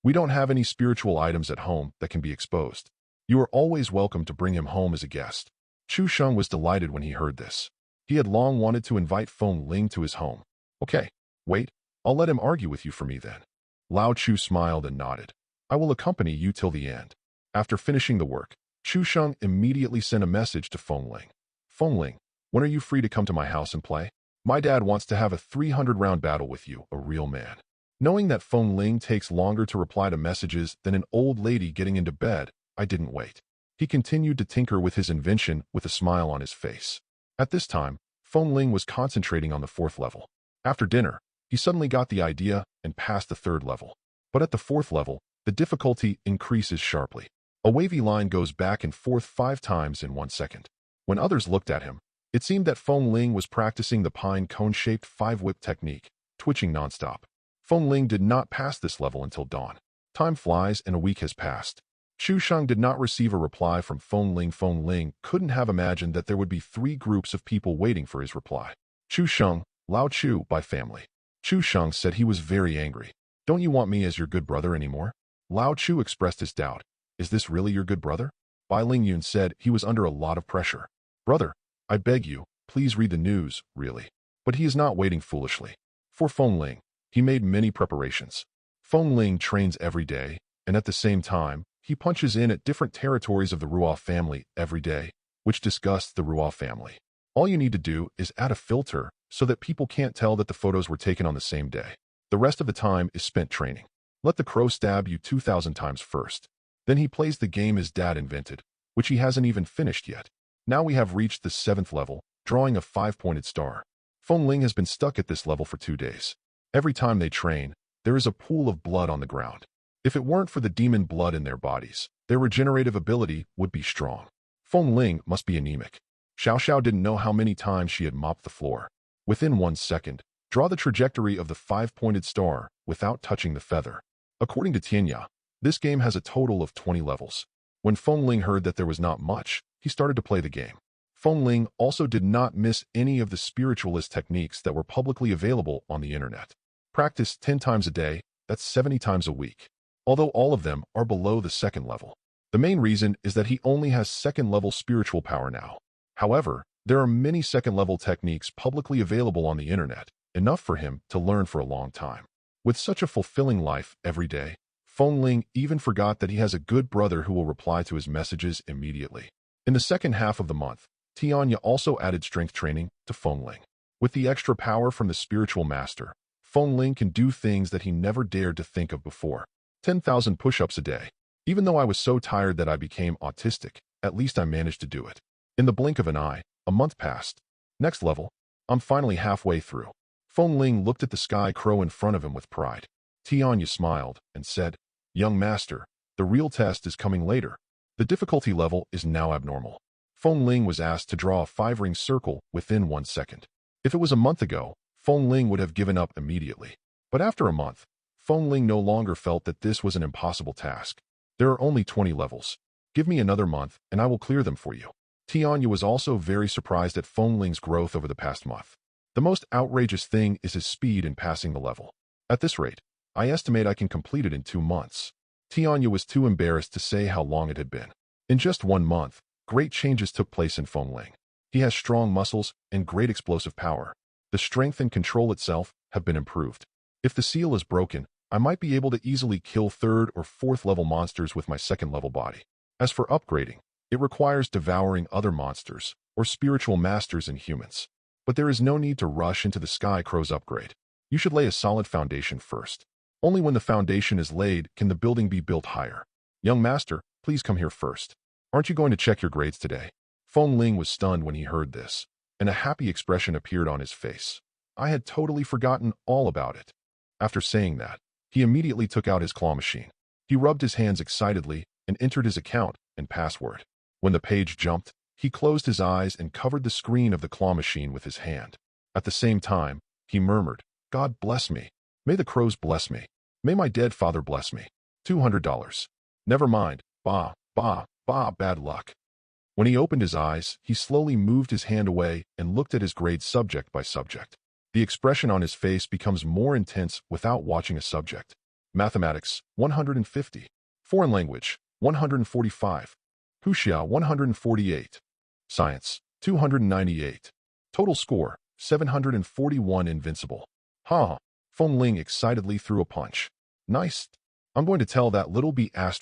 We don't have any spiritual items at home that can be exposed. You are always welcome to bring him home as a guest. Chu Sheng was delighted when he heard this. He had long wanted to invite Feng Ling to his home. Okay, wait, I'll let him argue with you for me then. Lao Chu smiled and nodded. I will accompany you till the end. After finishing the work, Chu Sheng immediately sent a message to Feng Ling. Feng Ling, when are you free to come to my house and play? My dad wants to have a 300-round battle with you, a real man. Knowing that Feng Ling takes longer to reply to messages than an old lady getting into bed, I didn't wait. He continued to tinker with his invention with a smile on his face. At this time, Feng Ling was concentrating on the 4th level. After dinner, he suddenly got the idea and passed the 3rd level. But at the 4th level, the difficulty increases sharply. A wavy line goes back and forth 5 times in 1 second. When others looked at him, it seemed that Feng Ling was practicing the pine cone-shaped 5-whip technique, twitching nonstop. Feng Ling did not pass this level until dawn. Time flies and a week has passed. Chu Sheng did not receive a reply from Feng Ling. Feng Ling couldn't have imagined that there would be 3 groups of people waiting for his reply. Chu Sheng, Lao Chu by family. Chu Sheng said he was very angry. Don't you want me as your good brother anymore? Lao Chu expressed his doubt. Is this really your good brother? Bai Lingyun said he was under a lot of pressure. Brother, I beg you, please read the news, really. But he is not waiting foolishly. For Feng Ling, he made many preparations. Feng Ling trains every day, and at the same time, he punches in at different territories of the Ruo family every day, which disgusts the Ruo family. All you need to do is add a filter so that people can't tell that the photos were taken on the same day. The rest of the time is spent training. Let the crow stab you 2,000 times first. Then he plays the game his dad invented, which he hasn't even finished yet. Now we have reached the 7th level, drawing a 5-pointed star. Feng Ling has been stuck at this level for 2 days. Every time they train, there is a pool of blood on the ground. If it weren't for the demon blood in their bodies, their regenerative ability would be strong. Feng Ling must be anemic. Xiao Xiao didn't know how many times she had mopped the floor. Within 1 second, draw the trajectory of the 5-pointed star without touching the feather. According to Tianya, this game has a total of 20 levels. When Feng Ling heard that there was not much, he started to play the game. Feng Ling also did not miss any of the spiritualist techniques that were publicly available on the internet. Practice 10 times a day, that's 70 times a week. Although all of them are below the 2nd level. The main reason is that he only has 2nd level spiritual power now. However, there are many 2nd level techniques publicly available on the internet, enough for him to learn for a long time. With such a fulfilling life every day, Feng Ling even forgot that he has a good brother who will reply to his messages immediately. In the 2nd half of the month, Tianya also added strength training to Feng Ling. With the extra power from the spiritual master, Feng Ling can do things that he never dared to think of before. 10,000 push-ups a day. Even though I was so tired that I became autistic, at least I managed to do it. In the blink of an eye, a month passed. Next level. I'm finally halfway through. Feng Ling looked at the sky crow in front of him with pride. Tianya smiled and said, Young master, the real test is coming later. The difficulty level is now abnormal. Feng Ling was asked to draw a 5-ring circle within 1 second. If it was a month ago, Feng Ling would have given up immediately. But after a month, Feng Ling no longer felt that this was an impossible task. There are only 20 levels. Give me another month and I will clear them for you. Tianya was also very surprised at Feng Ling's growth over the past month. The most outrageous thing is his speed in passing the level. At this rate, I estimate I can complete it in 2 months. Tianya was too embarrassed to say how long it had been. In just 1 month, great changes took place in Feng Ling. He has strong muscles and great explosive power. The strength and control itself have been improved. If the seal is broken, I might be able to easily kill 3rd or 4th level monsters with my 2nd level body. As for upgrading, it requires devouring other monsters or spiritual masters and humans. But there is no need to rush into the Sky Crow's upgrade. You should lay a solid foundation first. Only when the foundation is laid can the building be built higher. Young master, please come here first. Aren't you going to check your grades today? Feng Ling was stunned when he heard this, and a happy expression appeared on his face. I had totally forgotten all about it. After saying that, he immediately took out his claw machine. He rubbed his hands excitedly and entered his account and password. When the page jumped, he closed his eyes and covered the screen of the claw machine with his hand. At the same time, he murmured, "God bless me. May the crows bless me. May my dead father bless me. $200. Never mind. Bah, bad luck." When he opened his eyes, he slowly moved his hand away and looked at his grade subject by subject. The expression on his face becomes more intense without watching a subject. Mathematics, 150. Foreign language, 145. Huxia, 148. Science, 298. Total score, 741 invincible. Ha! Feng Ling excitedly threw a punch. Nice. I'm going to tell that little b*** *ch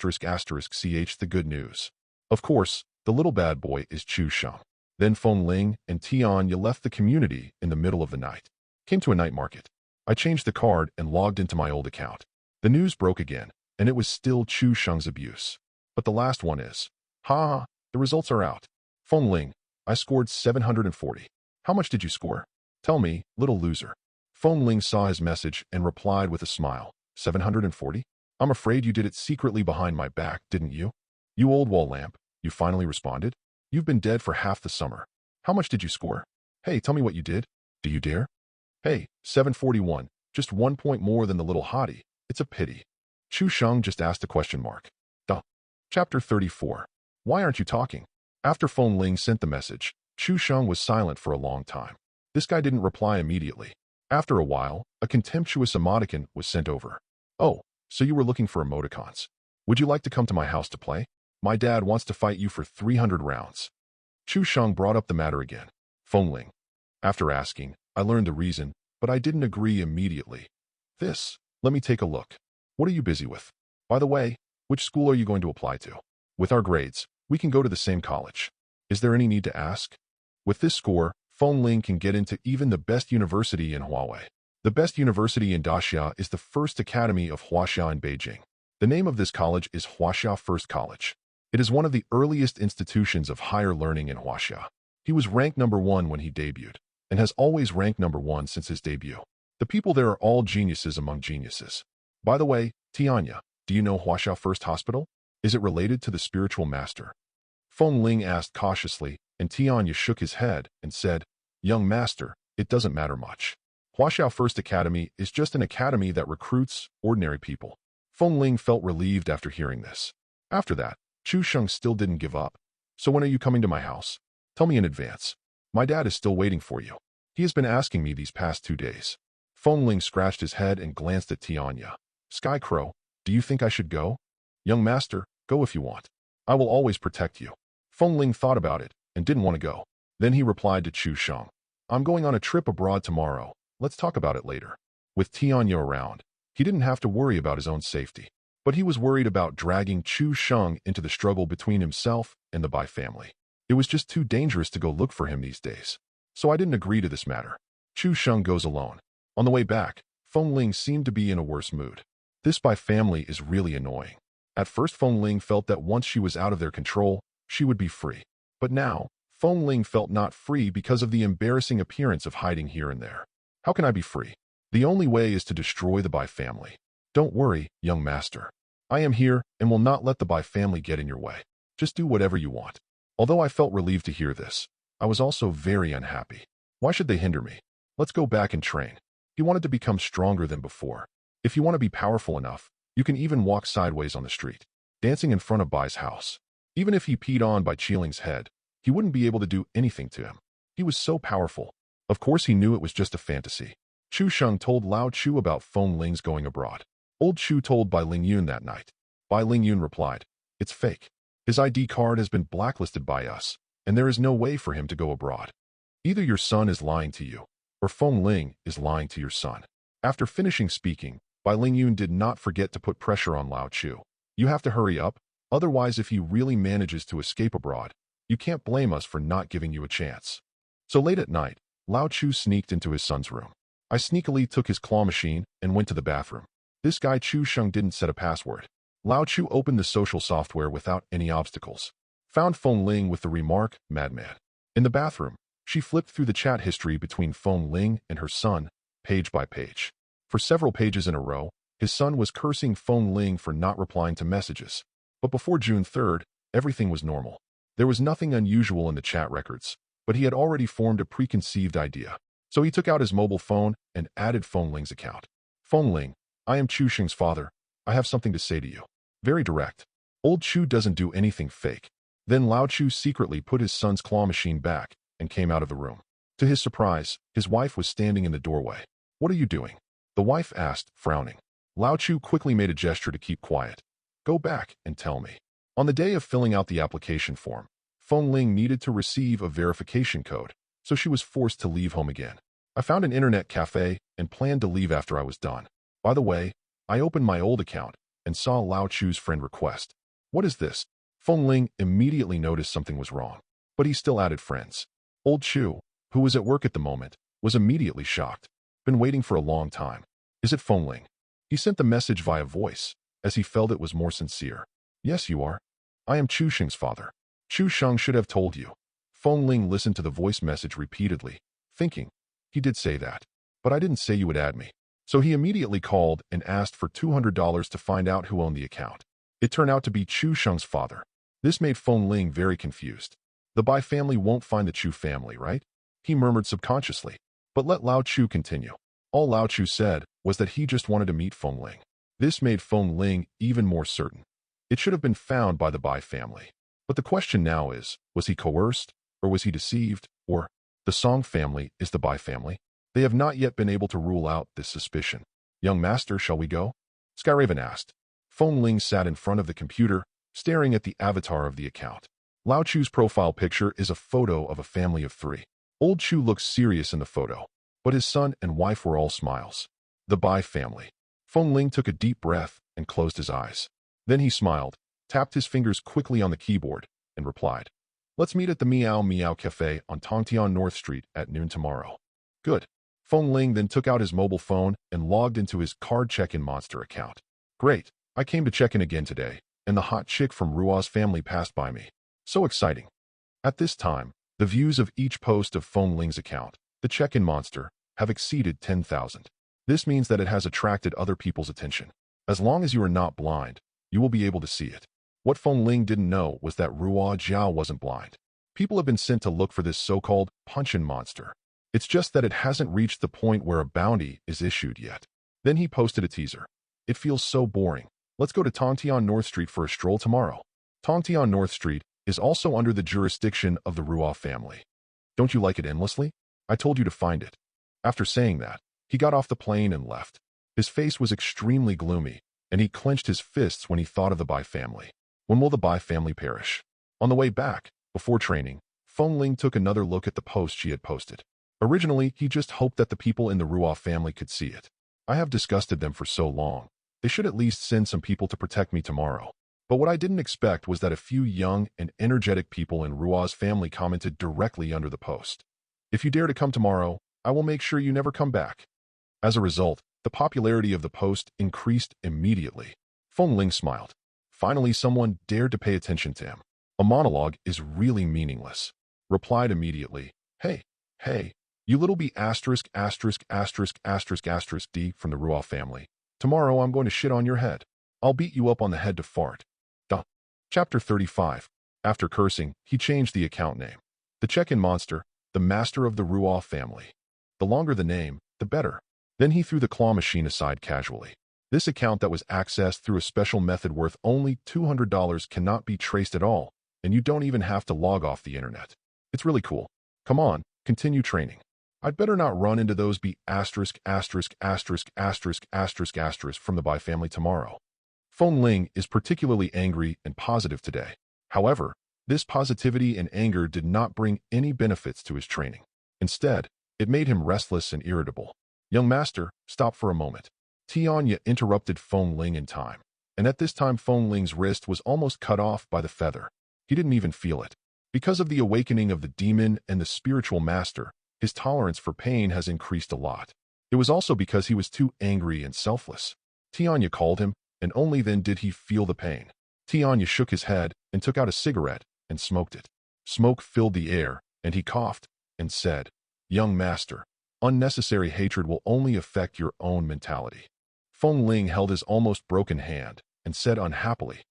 the good news. Of course, the little bad boy is Chu Sheng. Then Feng Ling and Tianya left the community in the middle of the night. Came to a night market. I changed the card and logged into my old account. The news broke again, and it was still Chu Sheng's abuse. But the last one is, ha, the results are out. Feng Ling, I scored 740. How much did you score? Tell me, little loser. Feng Ling saw his message and replied with a smile, 740? I'm afraid you did it secretly behind my back, didn't you? You old wall lamp, you finally responded? You've been dead for half the summer. How much did you score? Hey, tell me what you did. Do you dare? Hey, 741, just 1 point more than the little hottie. It's a pity. Chu Sheng just asked a question mark. Duh. Chapter 34. Why aren't you talking? After Feng Ling sent the message, Chu Sheng was silent for a long time. This guy didn't reply immediately. After a while, a contemptuous emoticon was sent over. Oh, so you were looking for emoticons. Would you like to come to my house to play? My dad wants to fight you for 300 rounds. Chu Sheng brought up the matter again. Feng Ling. After asking, I learned the reason, but I didn't agree immediately. Let me take a look. What are you busy with? By the way, which school are you going to apply to? With our grades, we can go to the same college. Is there any need to ask? With this score, Feng Ling can get into even the best university in Huawei. The best university in Daxia is the First Academy of Huaxia in Beijing. The name of this college is Huaxia First College. It is one of the earliest institutions of higher learning in Huaxia. He was ranked number 1 when he debuted, and has always ranked number 1 since his debut. The people there are all geniuses among geniuses. By the way, Tianya, do you know Huaxia First Hospital? Is it related to the spiritual master? Feng Ling asked cautiously, and Tianya shook his head and said, Young master, it doesn't matter much. Huaxia First Academy is just an academy that recruits ordinary people. Feng Ling felt relieved after hearing this. After that, Chu Sheng still didn't give up. So when are you coming to my house? Tell me in advance. My dad is still waiting for you. He has been asking me these past 2 days. Feng Ling scratched his head and glanced at Tianya. Skycrow, do you think I should go? Young master, go if you want. I will always protect you. Feng Ling thought about it and didn't want to go. Then he replied to Chu Sheng. I'm going on a trip abroad tomorrow. Let's talk about it later. With Tianya around, he didn't have to worry about his own safety. But he was worried about dragging Chu Sheng into the struggle between himself and the Bai family. It was just too dangerous to go look for him these days. So I didn't agree to this matter. Chu Sheng goes alone. On the way back, Feng Ling seemed to be in a worse mood. This Bai family is really annoying. At first Feng Ling felt that once she was out of their control, she would be free. But now, Feng Ling felt not free because of the embarrassing appearance of hiding here and there. How can I be free? The only way is to destroy the Bai family. Don't worry, young master. I am here and will not let the Bai family get in your way. Just do whatever you want. Although I felt relieved to hear this, I was also very unhappy. Why should they hinder me? Let's go back and train. He wanted to become stronger than before. If you want to be powerful enough, you can even walk sideways on the street, dancing in front of Bai's house. Even if he peed on Bai Qiling's head, he wouldn't be able to do anything to him. He was so powerful. Of course he knew it was just a fantasy. Chu Sheng told Lao Chu about Feng Ling's going abroad. Old Chu told Bai Lingyun that night. Bai Lingyun replied, It's fake. His ID card has been blacklisted by us, and there is no way for him to go abroad. Either your son is lying to you, or Feng Ling is lying to your son. After finishing speaking, Bai Lingyun did not forget to put pressure on Lao Chu. You have to hurry up, otherwise if he really manages to escape abroad, you can't blame us for not giving you a chance. So late at night, Lao Chu sneaked into his son's room. I sneakily took his claw machine and went to the bathroom. This guy Chu Sheng didn't set a password. Lao Chu opened the social software without any obstacles. Found Feng Ling with the remark, Madman. In the bathroom, She flipped through the chat history between Feng Ling and her son, page by page. For several pages in a row, his son was cursing Feng Ling for not replying to messages. But before June 3rd, everything was normal. There was nothing unusual in the chat records, but he had already formed a preconceived idea. So he took out his mobile phone and added Feng Ling's account. Feng Ling, I am Chu Xing's father. I have something to say to you. Very direct. Old Chu doesn't do anything fake. Then Lao Chu secretly put his son's claw machine back and came out of the room. To his surprise, his wife was standing in the doorway. What are you doing? The wife asked, frowning. Lao Chu quickly made a gesture to keep quiet. Go back and tell me. On the day of filling out the application form, Feng Ling needed to receive a verification code, so she was forced to leave home again. I found an internet cafe and planned to leave after I was done. By the way, I opened my old account and saw Lao Chu's friend request. What is this? Feng Ling immediately noticed something was wrong, but he still added friends. Old Chu, who was at work at the moment, was immediately shocked. Been waiting for a long time. Is it Feng Ling? He sent the message via voice, as he felt it was more sincere. Yes, you are. I am Chu Xing's father. Chu Xing should have told you. Feng Ling listened to the voice message repeatedly, thinking, he did say that, but I didn't say you would add me. So he immediately called and asked for $200 to find out who owned the account. It turned out to be Chu Xing's father. This made Feng Ling very confused. The Bai family won't find the Chu family, right? He murmured subconsciously. But let Lao Chu continue. All Lao Chu said was that he just wanted to meet Feng Ling. This made Feng Ling even more certain. It should have been found by the Bai family. But the question now is, was he coerced, or was he deceived, or the Song family is the Bai family? They have not yet been able to rule out this suspicion. Young master, shall we go? Skyraven asked. Feng Ling sat in front of the computer, staring at the avatar of the account. Lao Chu's profile picture is a photo of a family of 3. Old Chu looks serious in the photo, but his son and wife were all smiles. The Bai family. Feng Ling took a deep breath and closed his eyes. Then he smiled, tapped his fingers quickly on the keyboard, and replied, Let's meet at the Meow Meow Cafe on Tongtian North Street at noon tomorrow. Good. Feng Ling then took out his mobile phone and logged into his card check-in monster account. Great. I came to check in again today, and the hot chick from Rua's family passed by me. So exciting. At this time, the views of each post of Feng Ling's account, the check-in monster, have exceeded 10,000. This means that it has attracted other people's attention. As long as you are not blind, you will be able to see it. What Feng Ling didn't know was that Rua Jiao wasn't blind. People have been sent to look for this so-called punch-in monster. It's just that it hasn't reached the point where a bounty is issued yet. Then he posted a teaser. It feels so boring. Let's go to Tongtian North Street for a stroll tomorrow. Tongtian North Street is also under the jurisdiction of the Rua family. Don't you like it endlessly? I told you to find it. After saying that, he got off the plane and left. His face was extremely gloomy, and he clenched his fists when he thought of the Bai family. When will the Bai family perish? On the way back, before training, Feng Ling took another look at the post she had posted. Originally, he just hoped that the people in the Rua family could see it. I have disgusted them for so long. They should at least send some people to protect me tomorrow. But what I didn't expect was that a few young and energetic people in Rua's family commented directly under the post. If you dare to come tomorrow, I will make sure you never come back. As a result, the popularity of the post increased immediately. Feng Ling smiled. Finally, someone dared to pay attention to him. A monologue is really meaningless. Replied immediately, Hey, you little b asterisk asterisk asterisk asterisk asterisk D from the Rua family. Tomorrow I'm going to shit on your head. I'll beat you up on the head to fart. Duh. Chapter 35. After cursing, he changed the account name. The check-in monster, the master of the Rua family. The longer the name, the better. Then he threw the claw machine aside casually. This account that was accessed through a special method worth only $200 cannot be traced at all, and you don't even have to log off the internet. It's really cool. Come on, continue training. I'd better not run into those b asterisk asterisk asterisk asterisk asterisk asterisk from the Bai family tomorrow. Feng Ling is particularly angry and positive today. However, this positivity and anger did not bring any benefits to his training. Instead, it made him restless and irritable. Young master, stop for a moment. Tianya interrupted Feng Ling in time, and at this time Feng Ling's wrist was almost cut off by the feather. He didn't even feel it. Because of the awakening of the demon and the spiritual master, his tolerance for pain has increased a lot. It was also because he was too angry and selfless. Tianya called him, and only then did he feel the pain. Tianya shook his head and took out a cigarette and smoked it. Smoke filled the air, and he coughed, and said, "Young master, unnecessary hatred will only affect your own mentality." Feng Ling held his almost broken hand and said unhappily,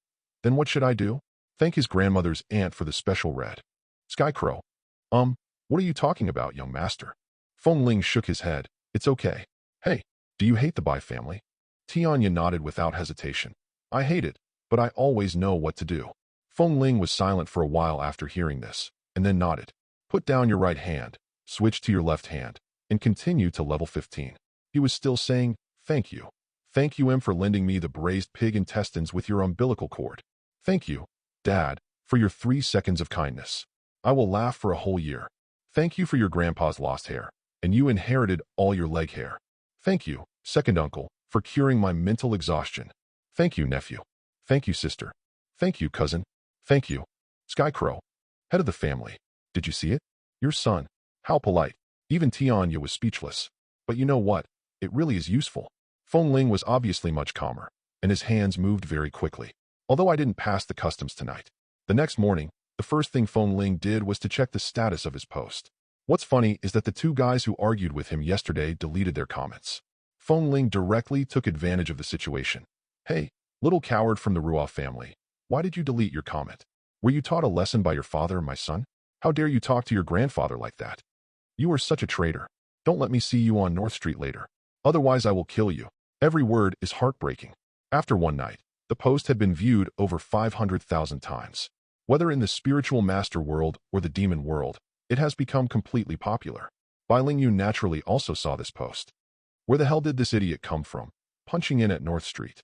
"Then what should I do?" "Thank his grandmother's aunt for the special red." Skycrow, what are you talking about, young master?" Feng Ling shook his head. "It's okay." "Hey, do you hate the Bai family?" Tianya nodded without hesitation. "I hate it, but I always know what to do." Feng Ling was silent for a while after hearing this, and then nodded. "Put down your right hand, switch to your left hand, and continue to level 15. He was still saying, "Thank you. Thank you, for lending me the braised pig intestines with your umbilical cord. Thank you, Dad, for your 3 seconds of kindness. I will laugh for a whole year. Thank you for your grandpa's lost hair, and you inherited all your leg hair. Thank you, second uncle, for curing my mental exhaustion. Thank you, nephew. Thank you, sister. Thank you, cousin. Thank you, Skycrow, head of the family. Did you see it? Your son. How polite." Even Tianya was speechless. "But you know what? It really is useful." Feng Ling was obviously much calmer, and his hands moved very quickly. "Although I didn't pass the customs tonight." The next morning, the first thing Feng Ling did was to check the status of his post. What's funny is that the 2 guys who argued with him yesterday deleted their comments. Feng Ling directly took advantage of the situation. "Hey, little coward from the Ruoff family, why did you delete your comment? Were you taught a lesson by your father, my son? How dare you talk to your grandfather like that? You are such a traitor. Don't let me see you on North Street later. Otherwise I will kill you." Every word is heartbreaking. After one night, the post had been viewed over 500,000 times. Whether in the spiritual master world or the demon world, it has become completely popular. Bai Lingyu naturally also saw this post. Where the hell did this idiot come from, punching in at North Street?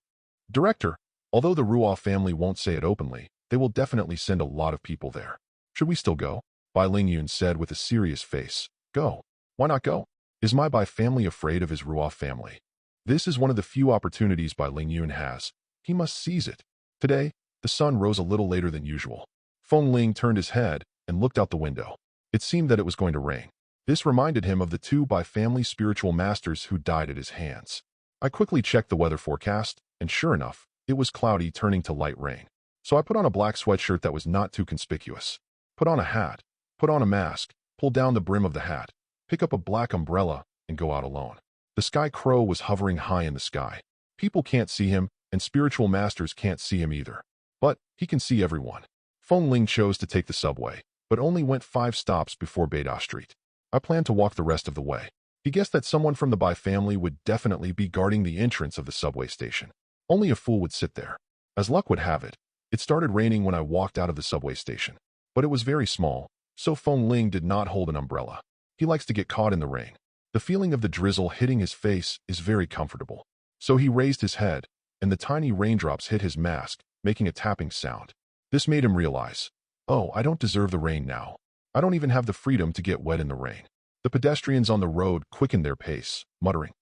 Director, although the Ruoff family won't say it openly, they will definitely send a lot of people there. Should we still go? Bai Lingyun said with a serious face. Go. Why not go? Is my Bai family afraid of his Ruoff family? This is one of the few opportunities Bai Lingyun has. He must seize it. Today, the sun rose a little later than usual. Feng Ling turned his head and looked out the window. It seemed that it was going to rain. This reminded him of the 2 Bai family spiritual masters who died at his hands. I quickly checked the weather forecast, and sure enough, it was cloudy turning to light rain. So I put on a black sweatshirt that was not too conspicuous. Put on a hat. Put on a mask. Pull down the brim of the hat. Pick up a black umbrella and go out alone. The sky crow was hovering high in the sky. People can't see him, and spiritual masters can't see him either. But he can see everyone. Feng Ling chose to take the subway, but only went 5 stops before Beida Street. I planned to walk the rest of the way. He guessed that someone from the Bai family would definitely be guarding the entrance of the subway station. Only a fool would sit there. As luck would have it, it started raining when I walked out of the subway station. But it was very small, so Feng Ling did not hold an umbrella. He likes to get caught in the rain. The feeling of the drizzle hitting his face is very comfortable. So he raised his head, and the tiny raindrops hit his mask, making a tapping sound. This made him realize, oh, I don't deserve the rain now. I don't even have the freedom to get wet in the rain. The pedestrians on the road quickened their pace, muttering,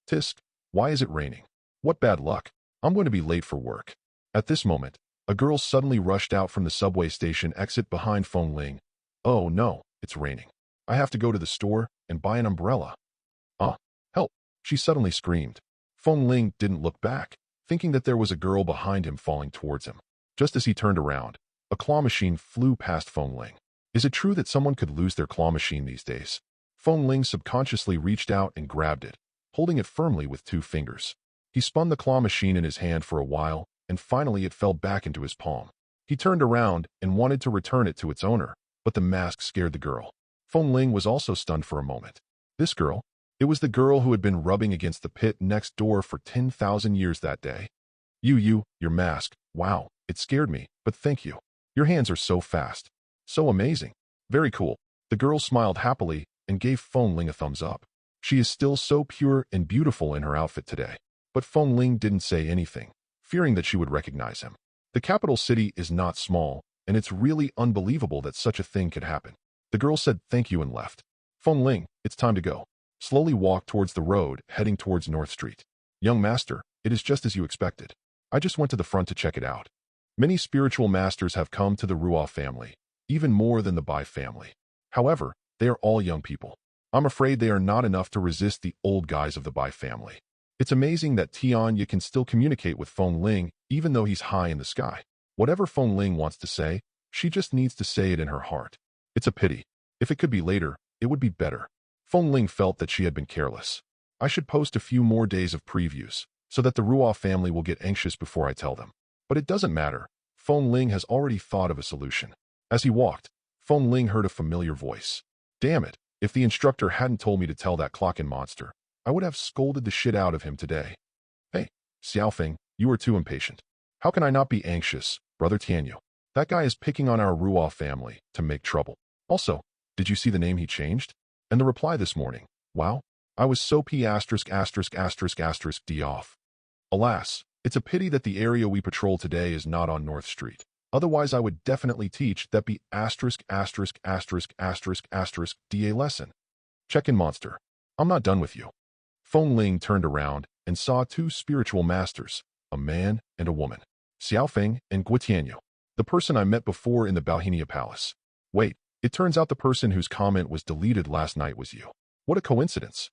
Tisk, why is it raining? What bad luck. I'm going to be late for work. At this moment, a girl suddenly rushed out from the subway station exit behind Feng Ling. Oh no, it's raining. I have to go to the store and buy an umbrella. Help, she suddenly screamed. Feng Ling didn't look back, thinking that there was a girl behind him falling towards him. Just as he turned around, a claw machine flew past Feng Ling. Is it true that someone could lose their claw machine these days? Feng Ling subconsciously reached out and grabbed it, holding it firmly with 2 fingers. He spun the claw machine in his hand for a while, and finally it fell back into his palm. He turned around and wanted to return it to its owner, but the mask scared the girl. Feng Ling was also stunned for a moment. This girl? It was the girl who had been rubbing against the pit next door for 10,000 years that day. Your mask. Wow, it scared me, but thank you. Your hands are so fast. So amazing. Very cool. The girl smiled happily and gave Feng Ling a thumbs up. She is still so pure and beautiful in her outfit today. But Feng Ling didn't say anything, fearing that she would recognize him. The capital city is not small, and it's really unbelievable that such a thing could happen. The girl said thank you and left. Feng Ling, it's time to go. Slowly walked towards the road, heading towards North Street. Young master, it is just as you expected. I just went to the front to check it out. Many spiritual masters have come to the Ruoff family, even more than the Bai family. However, they are all young people. I'm afraid they are not enough to resist the old guys of the Bai family. It's amazing that Tianya can still communicate with Feng Ling even though he's high in the sky. Whatever Feng Ling wants to say, she just needs to say it in her heart. It's a pity. If it could be later, it would be better. Feng Ling felt that she had been careless. I should post a few more days of previews, so that the Ruo family will get anxious before I tell them. But it doesn't matter. Feng Ling has already thought of a solution. As he walked, Feng Ling heard a familiar voice. Damn it, if the instructor hadn't told me to tell that clock-in monster, I would have scolded the shit out of him today. Hey, Xiaofeng, you are too impatient. How can I not be anxious, Brother Tianyu? That guy is picking on our Ruo family to make trouble. Also, did you see the name he changed? And the reply this morning, wow, I was so p************* d off. Alas, it's a pity that the area we patrol today is not on North Street. Otherwise I would definitely teach that be da lesson. Check-in monster. I'm not done with you. Feng Ling turned around and saw two spiritual masters, a man and a woman. Xiaofeng and Guotianyu, the person I met before in the Balhinia Palace. Wait, it turns out the person whose comment was deleted last night was you. What a coincidence.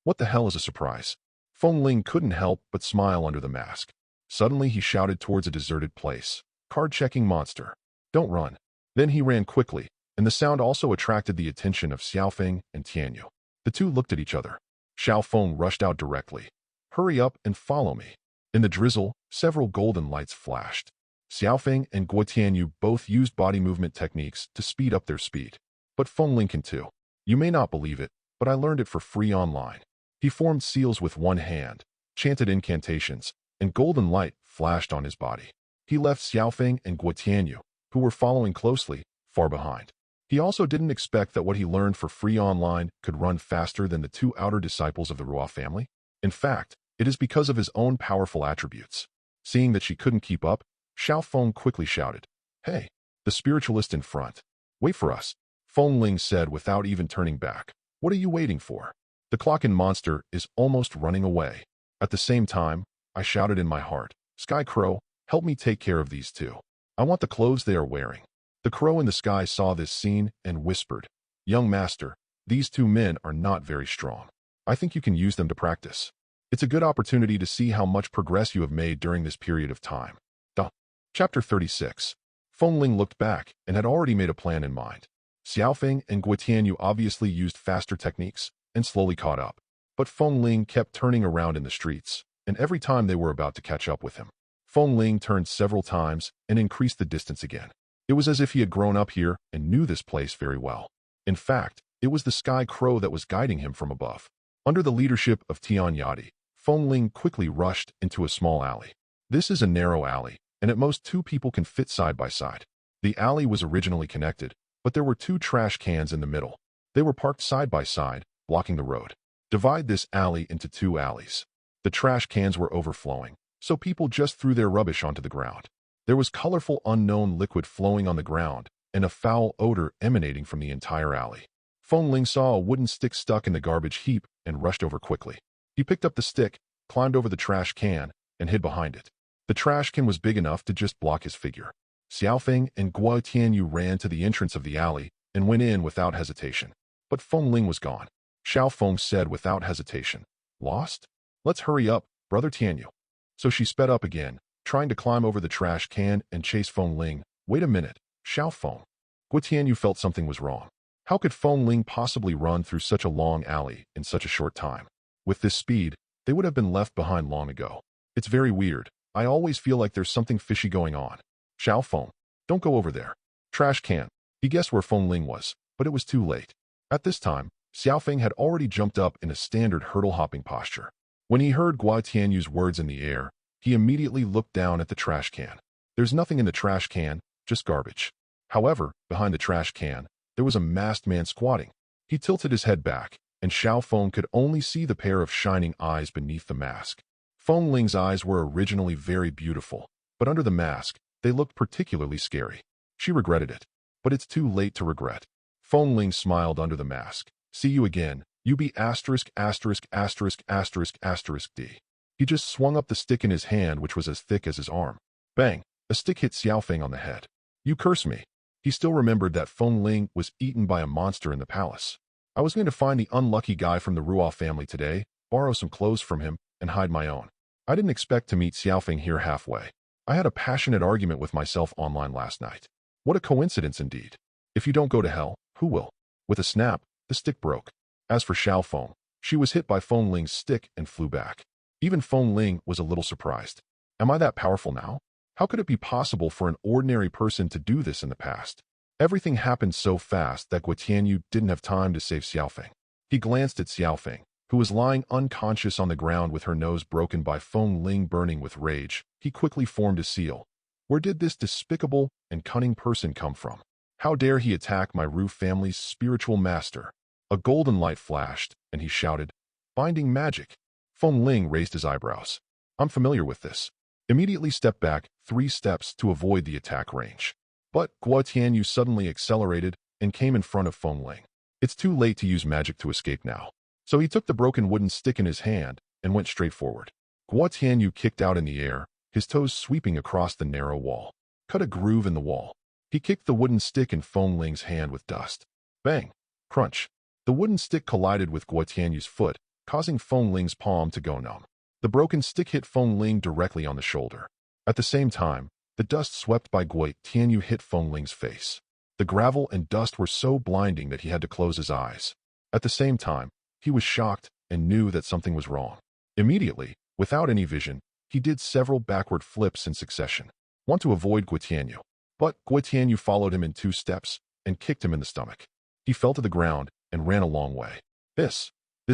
What the hell is a surprise? Feng Ling couldn't help but smile under the mask. Suddenly he shouted towards a deserted place. Card-checking monster. Don't run. Then he ran quickly, and the sound also attracted the attention of Xiaofeng and Tianyu. The two looked at each other. Xiaofeng rushed out directly. Hurry up and follow me. In the drizzle, several golden lights flashed. Xiaofeng and Guotianyu both used body movement techniques to speed up their speed. But Feng Ling can too. You may not believe it, but I learned it for free online. He formed seals with one hand, chanted incantations, and golden light flashed on his body. He left Xiaofeng and Guotianyu, who were following closely, far behind. He also didn't expect that what he learned for free online could run faster than the two outer disciples of the Ruo family. In fact, it is because of his own powerful attributes. Seeing that she couldn't keep up, Xiaofeng quickly shouted, Hey, the spiritualist in front. Wait for us, Feng Ling said without even turning back. What are you waiting for? The clock-in monster is almost running away. At the same time, I shouted in my heart, Sky Crow, help me take care of these two. I want the clothes they are wearing. The crow in the sky saw this scene and whispered, Young master, these two men are not very strong. I think you can use them to practice. It's a good opportunity to see how much progress you have made during this period of time. Chapter 36. Feng Ling looked back and had already made a plan in mind. Xiaofeng and Guotianyu obviously used faster techniques and slowly caught up. But Feng Ling kept turning around in the streets, and every time they were about to catch up with him, Feng Ling turned several times and increased the distance again. It was as if he had grown up here and knew this place very well. In fact, it was the Sky Crow that was guiding him from above. Under the leadership of Tian Yadi, Feng Ling quickly rushed into a small alley. This is a narrow alley, and at most two people can fit side by side. The alley was originally connected, but there were two trash cans in the middle. They were parked side by side, blocking the road. Divide this alley into two alleys. The trash cans were overflowing, so people just threw their rubbish onto the ground. There was colorful unknown liquid flowing on the ground, and a foul odor emanating from the entire alley. Feng Ling saw a wooden stick stuck in the garbage heap and rushed over quickly. He picked up the stick, climbed over the trash can, and hid behind it. The trash can was big enough to just block his figure. Xiaofeng and Guotianyu ran to the entrance of the alley and went in without hesitation. But Feng Ling was gone. Xiaofeng said without hesitation, Lost? Let's hurry up, Brother Tianyu. So she sped up again, trying to climb over the trash can and chase Feng Ling. Wait a minute, Xiaofeng. Guotianyu felt something was wrong. How could Feng Ling possibly run through such a long alley in such a short time? With this speed, they would have been left behind long ago. It's very weird. I always feel like there's something fishy going on. Xiaofeng, don't go over there. Trash can. He guessed where Feng Ling was, but it was too late. At this time, Xiaofeng had already jumped up in a standard hurdle-hopping posture. When he heard Guotianyu's words in the air, he immediately looked down at the trash can. There's nothing in the trash can, just garbage. However, behind the trash can, there was a masked man squatting. He tilted his head back, and Xiaofeng could only see the pair of shining eyes beneath the mask. Feng Ling's eyes were originally very beautiful, but under the mask, they looked particularly scary. She regretted it, but it's too late to regret. Feng Ling smiled under the mask. See you again, you be **********************. D. He just swung up the stick in his hand, which was as thick as his arm. Bang! A stick hit Xiaofeng on the head. You curse me. He still remembered that Feng Ling was eaten by a monster in the palace. I was going to find the unlucky guy from the Ruo family today, borrow some clothes from him, and hide my own. I didn't expect to meet Xiaofeng here halfway. I had a passionate argument with myself online last night. What a coincidence indeed. If you don't go to hell, who will? With a snap, the stick broke. As for Xiaofeng, she was hit by Feng Ling's stick and flew back. Even Feng Ling was a little surprised. Am I that powerful now? How could it be possible for an ordinary person to do this in the past? Everything happened so fast that Guo Tianyu didn't have time to save Xiaofeng. He glanced at Xiaofeng, who was lying unconscious on the ground with her nose broken by Feng Ling burning with rage. He quickly formed a seal. Where did this despicable and cunning person come from? How dare he attack my Ru family's spiritual master? A golden light flashed, and he shouted, "Binding magic!" Feng Ling raised his eyebrows. I'm familiar with this. Immediately stepped back 3 steps to avoid the attack range. But Guo Tianyu suddenly accelerated and came in front of Feng Ling. It's too late to use magic to escape now. So he took the broken wooden stick in his hand and went straight forward. Guo Tianyu kicked out in the air, his toes sweeping across the narrow wall. Cut a groove in the wall. He kicked the wooden stick in Feng Ling's hand with dust. Bang! Crunch! The wooden stick collided with Guo Tianyu's foot, causing Feng Ling's palm to go numb. The broken stick hit Feng Ling directly on the shoulder. At the same time, the dust swept by Guo Tianyu hit Feng Ling's face. The gravel and dust were so blinding that he had to close his eyes. At the same time, he was shocked and knew that something was wrong. Immediately, without any vision, he did several backward flips in succession. Want to avoid Guo Tianyu. But Guo Tianyu followed him in 2 steps and kicked him in the stomach. He fell to the ground and ran a long way. This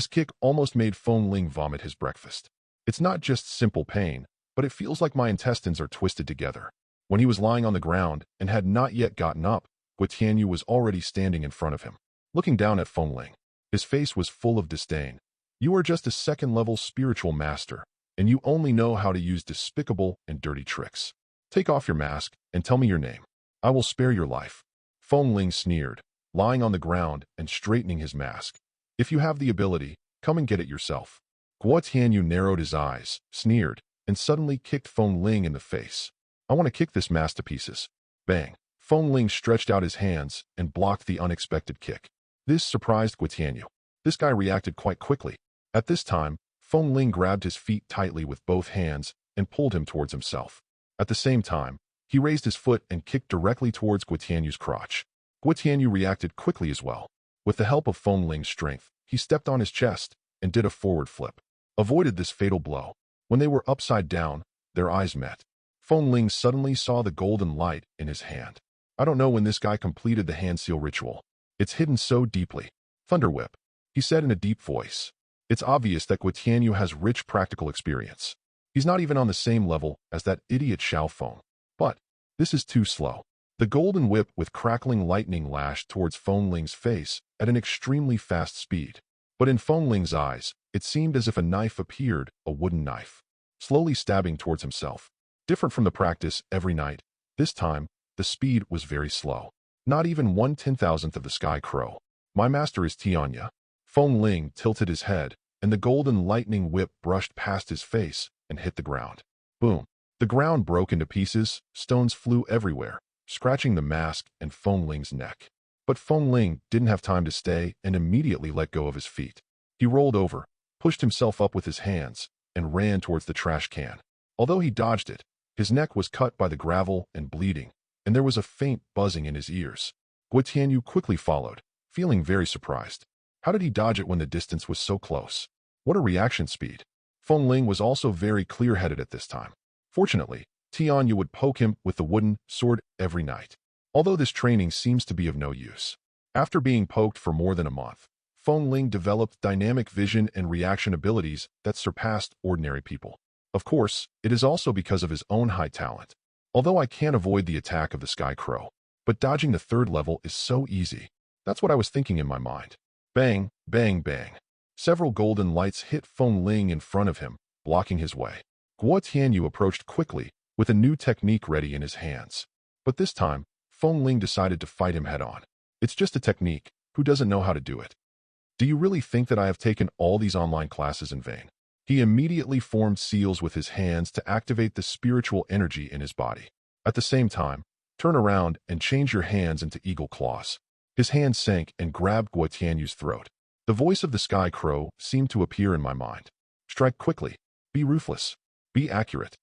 kick almost made Feng Ling vomit his breakfast. It's not just simple pain, but it feels like my intestines are twisted together. When he was lying on the ground and had not yet gotten up, Guo Tianyu was already standing in front of him. Looking down at Feng Ling, his face was full of disdain. You are just a second-level spiritual master, and you only know how to use despicable and dirty tricks. Take off your mask and tell me your name. I will spare your life. Feng Ling sneered, lying on the ground and straightening his mask. If you have the ability, come and get it yourself. Guo Tianyu narrowed his eyes, sneered, and suddenly kicked Feng Ling in the face. I want to kick this mask to pieces. Bang! Feng Ling stretched out his hands and blocked the unexpected kick. This surprised Guo Tianyu. This guy reacted quite quickly. At this time, Feng Ling grabbed his feet tightly with both hands and pulled him towards himself. At the same time, he raised his foot and kicked directly towards Guo Tianyu's crotch. Guo Tianyu reacted quickly as well. With the help of Feng Ling's strength, he stepped on his chest and did a forward flip. Avoided this fatal blow. When they were upside down, their eyes met. Feng Ling suddenly saw the golden light in his hand. I don't know when this guy completed the hand seal ritual. It's hidden so deeply. Thunder Whip, he said in a deep voice. It's obvious that Guo Tianyu has rich practical experience. He's not even on the same level as that idiot Xiaofeng. But this is too slow. The golden whip with crackling lightning lashed towards Feng Ling's face at an extremely fast speed. But in Feng Ling's eyes, it seemed as if a knife appeared, a wooden knife, slowly stabbing towards himself. Different from the practice every night, this time, the speed was very slow. Not even 1/10,000th of the sky crow. My master is Tianya. Feng Ling tilted his head, and the golden lightning whip brushed past his face and hit the ground. Boom! The ground broke into pieces, stones flew everywhere, scratching the mask and Feng Ling's neck. But Feng Ling didn't have time to stay and immediately let go of his feet. He rolled over, pushed himself up with his hands, and ran towards the trash can. Although he dodged it, his neck was cut by the gravel and bleeding, and there was a faint buzzing in his ears. Guo Tianyu quickly followed, feeling very surprised. How did he dodge it when the distance was so close? What a reaction speed! Feng Ling was also very clear-headed at this time. Fortunately, Tianya would poke him with the wooden sword every night. Although this training seems to be of no use. After being poked for more than a month, Feng Ling developed dynamic vision and reaction abilities that surpassed ordinary people. Of course, it is also because of his own high talent. Although I can't avoid the attack of the Sky Crow, but dodging the 3rd level is so easy. That's what I was thinking in my mind. Bang, bang, bang. Several golden lights hit Feng Ling in front of him, blocking his way. Guo Tianyu approached quickly, with a new technique ready in his hands. But this time, Feng Ling decided to fight him head-on. It's just a technique. Who doesn't know how to do it? Do you really think that I have taken all these online classes in vain? He immediately formed seals with his hands to activate the spiritual energy in his body. At the same time, turn around and change your hands into eagle claws. His hand sank and grabbed Guo Tianyu's throat. The voice of the Sky Crow seemed to appear in my mind. Strike quickly. Be ruthless. Be accurate.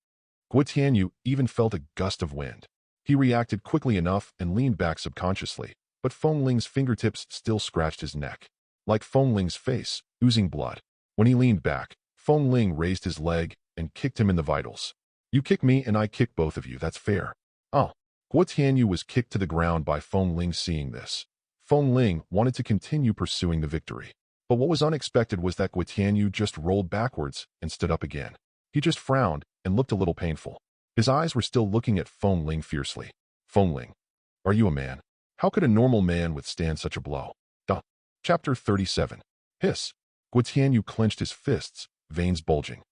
Guo Tianyu even felt a gust of wind. He reacted quickly enough and leaned back subconsciously, but Feng Ling's fingertips still scratched his neck. like Feng Ling's face, oozing blood. When he leaned back, Feng Ling raised his leg and kicked him in the vitals. You kick me and I kick both of you, that's fair. Oh. Guo Tianyu was kicked to the ground by Feng Ling. Seeing this, Feng Ling wanted to continue pursuing the victory. But what was unexpected was that Guo Tianyu just rolled backwards and stood up again. He just frowned and looked a little painful. His eyes were still looking at Feng Ling fiercely. Feng Ling, are you a man? How could a normal man withstand such a blow? Duh. Chapter 37. Hiss. Guo Tianyu clenched his fists, veins bulging.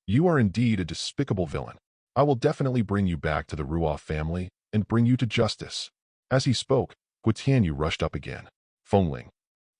You are indeed a despicable villain. I will definitely bring you back to the Ruoff family and bring you to justice. As he spoke, Guo Tianyu rushed up again. Feng Ling.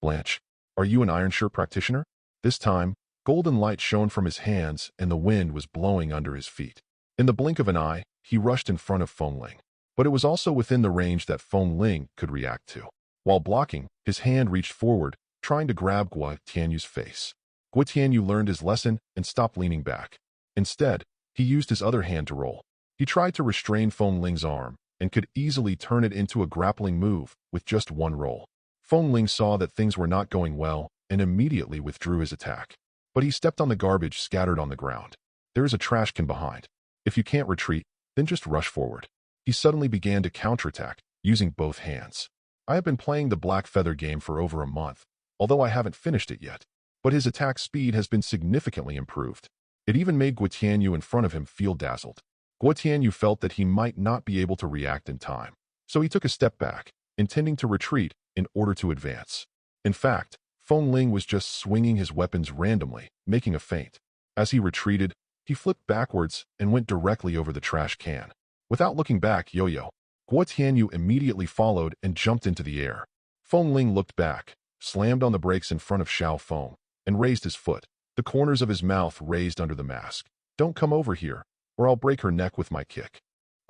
Blanche, are you an iron shirt practitioner? This time, golden light shone from his hands and the wind was blowing under his feet. In the blink of an eye, he rushed in front of Feng Ling. But it was also within the range that Feng Ling could react to. While blocking, his hand reached forward, trying to grab Guo Tianyu's face. Guo Tianyu learned his lesson and stopped leaning back. Instead, he used his other hand to roll. He tried to restrain Feng Ling's arm and could easily turn it into a grappling move with just one roll. Feng Ling saw that things were not going well and immediately withdrew his attack. But he stepped on the garbage scattered on the ground. There is a trash can behind. If you can't retreat, then just rush forward. He suddenly began to counterattack, using both hands. I have been playing the Black Feather game for over a month, although I haven't finished it yet. But his attack speed has been significantly improved. It even made Guo Tianyu in front of him feel dazzled. Guo Tianyu felt that he might not be able to react in time, so he took a step back, intending to retreat in order to advance. In fact, Feng Ling was just swinging his weapons randomly, making a feint. As he retreated, he flipped backwards and went directly over the trash can. Without looking back, Yo-Yo, Guo Tianyu immediately followed and jumped into the air. Feng Ling looked back, slammed on the brakes in front of Xiao Feng, and raised his foot. The corners of his mouth raised under the mask. Don't come over here, or I'll break her neck with my kick.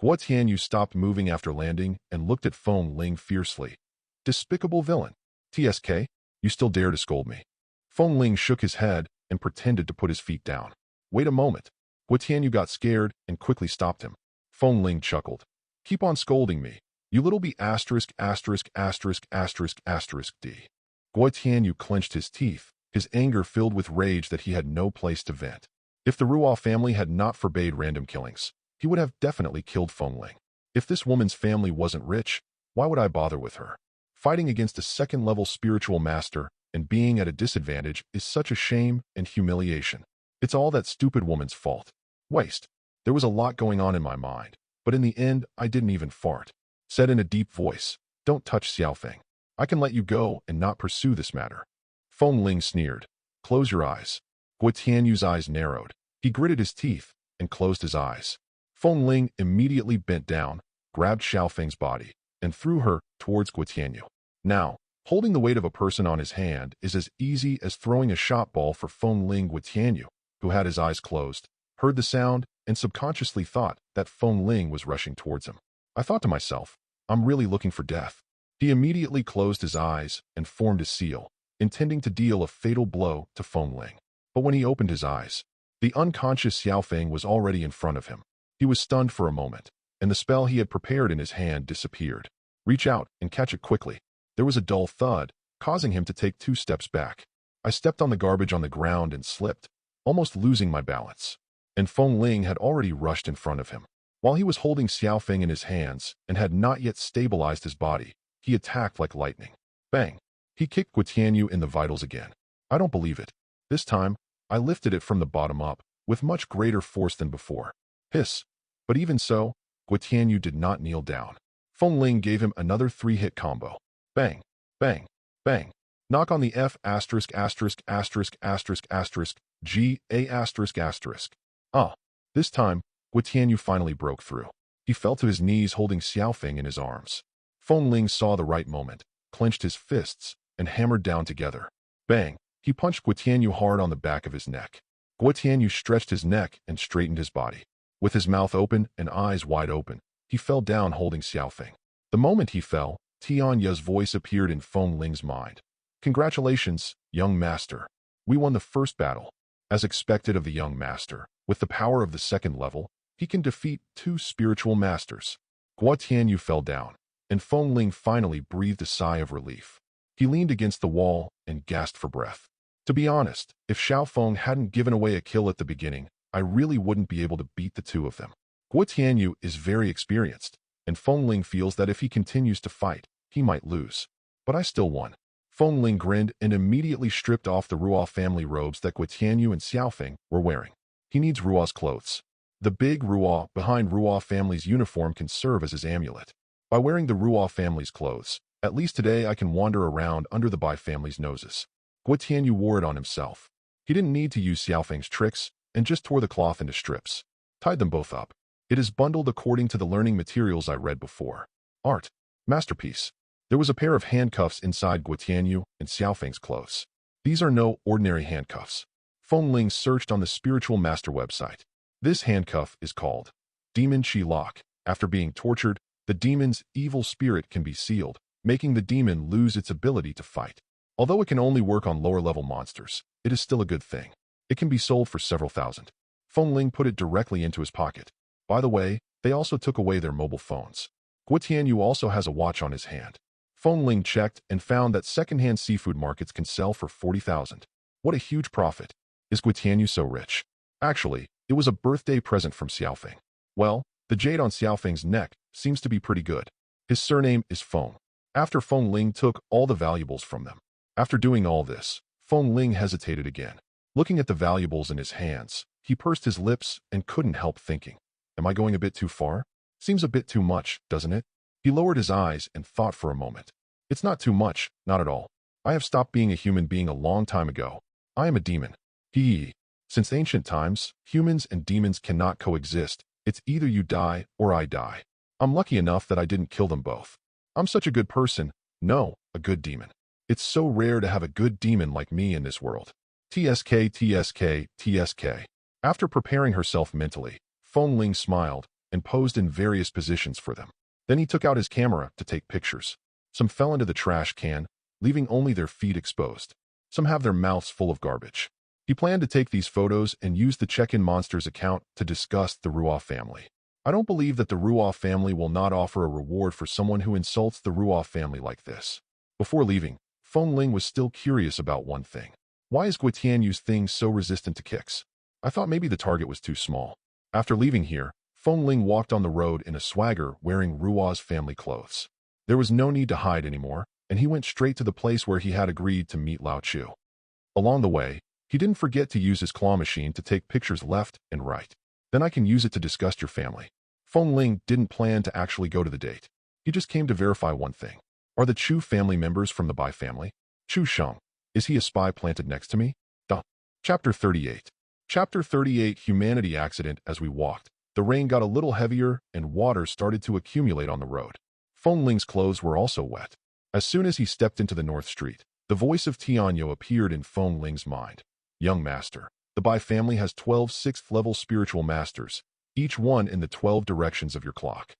Guo Tianyu stopped moving after landing and looked at Feng Ling fiercely. Despicable villain. TSK, you still dare to scold me? Feng Ling shook his head and pretended to put his feet down. Wait a moment. Guo Tianyu got scared and quickly stopped him. Feng Ling chuckled. Keep on scolding me, you little b*****************. D. Guo Tianyu clenched his teeth, his anger filled with rage that he had no place to vent. If the Ruoff family had not forbade random killings, he would have definitely killed Feng Ling. If this woman's family wasn't rich, why would I bother with her? Fighting against a second-level spiritual master and being at a disadvantage is such a shame and humiliation. It's all that stupid woman's fault. Waste. There was a lot going on in my mind, but in the end, I didn't even fart. Said in a deep voice, don't touch Xiaofeng. I can let you go and not pursue this matter. Feng Ling sneered. Close your eyes. Guo Tianyu's eyes narrowed. He gritted his teeth and closed his eyes. Feng Ling immediately bent down, grabbed Xiaofeng's body, and threw her towards Guo Tianyu. Now, holding the weight of a person on his hand is as easy as throwing a shot ball for Feng Ling. Guo Tianyu, who had his eyes closed, heard the sound and subconsciously thought that Feng Ling was rushing towards him. I thought to myself, I'm really looking for death. He immediately closed his eyes and formed a seal, intending to deal a fatal blow to Feng Ling. But when he opened his eyes, the unconscious Xiaofeng was already in front of him. He was stunned for a moment, and the spell he had prepared in his hand disappeared. Reach out and catch it quickly. There was a dull thud, causing him to take 2 steps back. I stepped on the garbage on the ground and slipped, almost losing my balance. And Feng Ling had already rushed in front of him. While he was holding Xiaofeng in his hands and had not yet stabilized his body, he attacked like lightning. Bang! He kicked Guo Tianyu in the vitals again. I don't believe it. This time, I lifted it from the bottom up, with much greater force than before. Hiss. But even so, Guo Tianyu did not kneel down. Feng Ling gave him another 3-hit combo. Bang! Bang! Bang! Knock on the F asterisk asterisk asterisk asterisk asterisk G A asterisk asterisk. Ah! This time, Guo Tianyu finally broke through. He fell to his knees holding Xiaofeng in his arms. Feng Ling saw the right moment, clenched his fists, and hammered down together. Bang! He punched Guo Tianyu hard on the back of his neck. Guo Tianyu stretched his neck and straightened his body. With his mouth open and eyes wide open, he fell down holding Xiaofeng. The moment he fell, Tianya's voice appeared in Feng Ling's mind. Congratulations, young master. We won the first battle. As expected of the young master, with the power of the 2nd level, he can defeat 2 spiritual masters. Guo Tianyu fell down, and Feng Ling finally breathed a sigh of relief. He leaned against the wall and gasped for breath. To be honest, if Xiaofeng hadn't given away a kill at the beginning, I really wouldn't be able to beat the two of them. Guo Tianyu is very experienced, and Feng Ling feels that if he continues to fight, he might lose. But I still won. Feng Ling grinned and immediately stripped off the Ruo family robes that Guo Tianyu and Xiaofeng were wearing. He needs Ruo's clothes. The big Ruo behind Ruo family's uniform can serve as his amulet. By wearing the Ruo family's clothes, at least today I can wander around under the Bai family's noses. Guo Tianyu wore it on himself. He didn't need to use Xiaofeng's tricks and just tore the cloth into strips. Tied them both up. It is bundled according to the learning materials I read before. Art. Masterpiece. There was a pair of handcuffs inside Guo Tianyu and Xiaofeng's clothes. These are no ordinary handcuffs. Feng Ling searched on the Spiritual Master website. This handcuff is called Demon Chi Lock. After being tortured, the demon's evil spirit can be sealed, making the demon lose its ability to fight. Although it can only work on lower-level monsters, it is still a good thing. It can be sold for several thousand. Feng Ling put it directly into his pocket. By the way, they also took away their mobile phones. Guo Tianyu also has a watch on his hand. Feng Ling checked and found that second-hand seafood markets can sell for 40,000. What a huge profit. Is Guo Tianyu so rich? Actually, it was a birthday present from Xiaofeng. Well, the jade on Xiaofeng's neck seems to be pretty good. His surname is Feng. After Feng Ling took all the valuables from them. After doing all this, Feng Ling hesitated again. Looking at the valuables in his hands, he pursed his lips and couldn't help thinking. Am I going a bit too far? Seems a bit too much, doesn't it? He lowered his eyes and thought for a moment. It's not too much, not at all. I have stopped being a human being a long time ago. I am a demon. Since ancient times, humans and demons cannot coexist. It's either you die or I die. I'm lucky enough that I didn't kill them both. I'm such a good person. No, a good demon. It's so rare to have a good demon like me in this world. TSK, TSK, TSK. After preparing herself mentally, Feng Ling smiled and posed in various positions for them. Then he took out his camera to take pictures. Some fell into the trash can, leaving only their feet exposed. Some have their mouths full of garbage. He planned to take these photos and use the Check-in Monsters account to disgust the Ruo family. I don't believe that the Ruo family will not offer a reward for someone who insults the Ruo family like this. Before leaving, Feng Ling was still curious about one thing. Why is Guo Tianyu's thing so resistant to kicks? I thought maybe the target was too small. After leaving here, Feng Ling walked on the road in a swagger wearing Ruo's family clothes. There was no need to hide anymore, and he went straight to the place where he had agreed to meet Lao Chu. Along the way, he didn't forget to use his claw machine to take pictures left and right. Then I can use it to disgust your family. Feng Ling didn't plan to actually go to the date. He just came to verify one thing. Are the Chu family members from the Bai family? Chu Sheng. Is he a spy planted next to me? Duh. Chapter 38. Chapter 38 Humanity Accident. As we walked, the rain got a little heavier and water started to accumulate on the road. Feng Ling's clothes were also wet. As soon as he stepped into the North Street, the voice of Tianyu appeared in Feng Ling's mind. Young master, the Bai family has 12 sixth-level spiritual masters, each one in the 12 directions of your clock.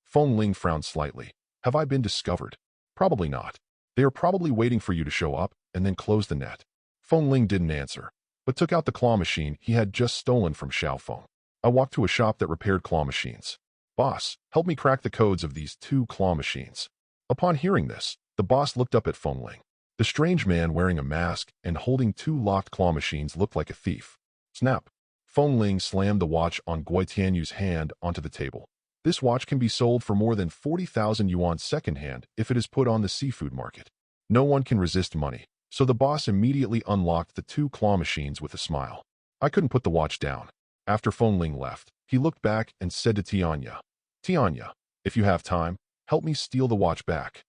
Feng Ling frowned slightly. Have I been discovered? Probably not. They are probably waiting for you to show up and then close the net. Feng Ling didn't answer, but took out the claw machine he had just stolen from Xiaofeng. I walked to a shop that repaired claw machines. Boss, help me crack the codes of these 2 claw machines. Upon hearing this, the boss looked up at Feng Ling. The strange man wearing a mask and holding 2 locked claw machines looked like a thief. Snap. Feng Ling slammed the watch on Guo Tianyu's hand onto the table. This watch can be sold for more than 40,000 yuan secondhand if it is put on the seafood market. No one can resist money, so the boss immediately unlocked the 2 claw machines with a smile. I couldn't put the watch down. After Feng Ling left, he looked back and said to Tianya, Tianya, if you have time, help me steal the watch back.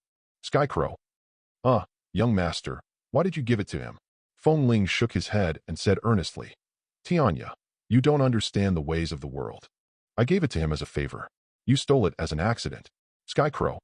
Skycrow. Young master, why did you give it to him? Feng Ling shook his head and said earnestly, Tianya, you don't understand the ways of the world. I gave it to him as a favor. You stole it as an accident. Skycrow.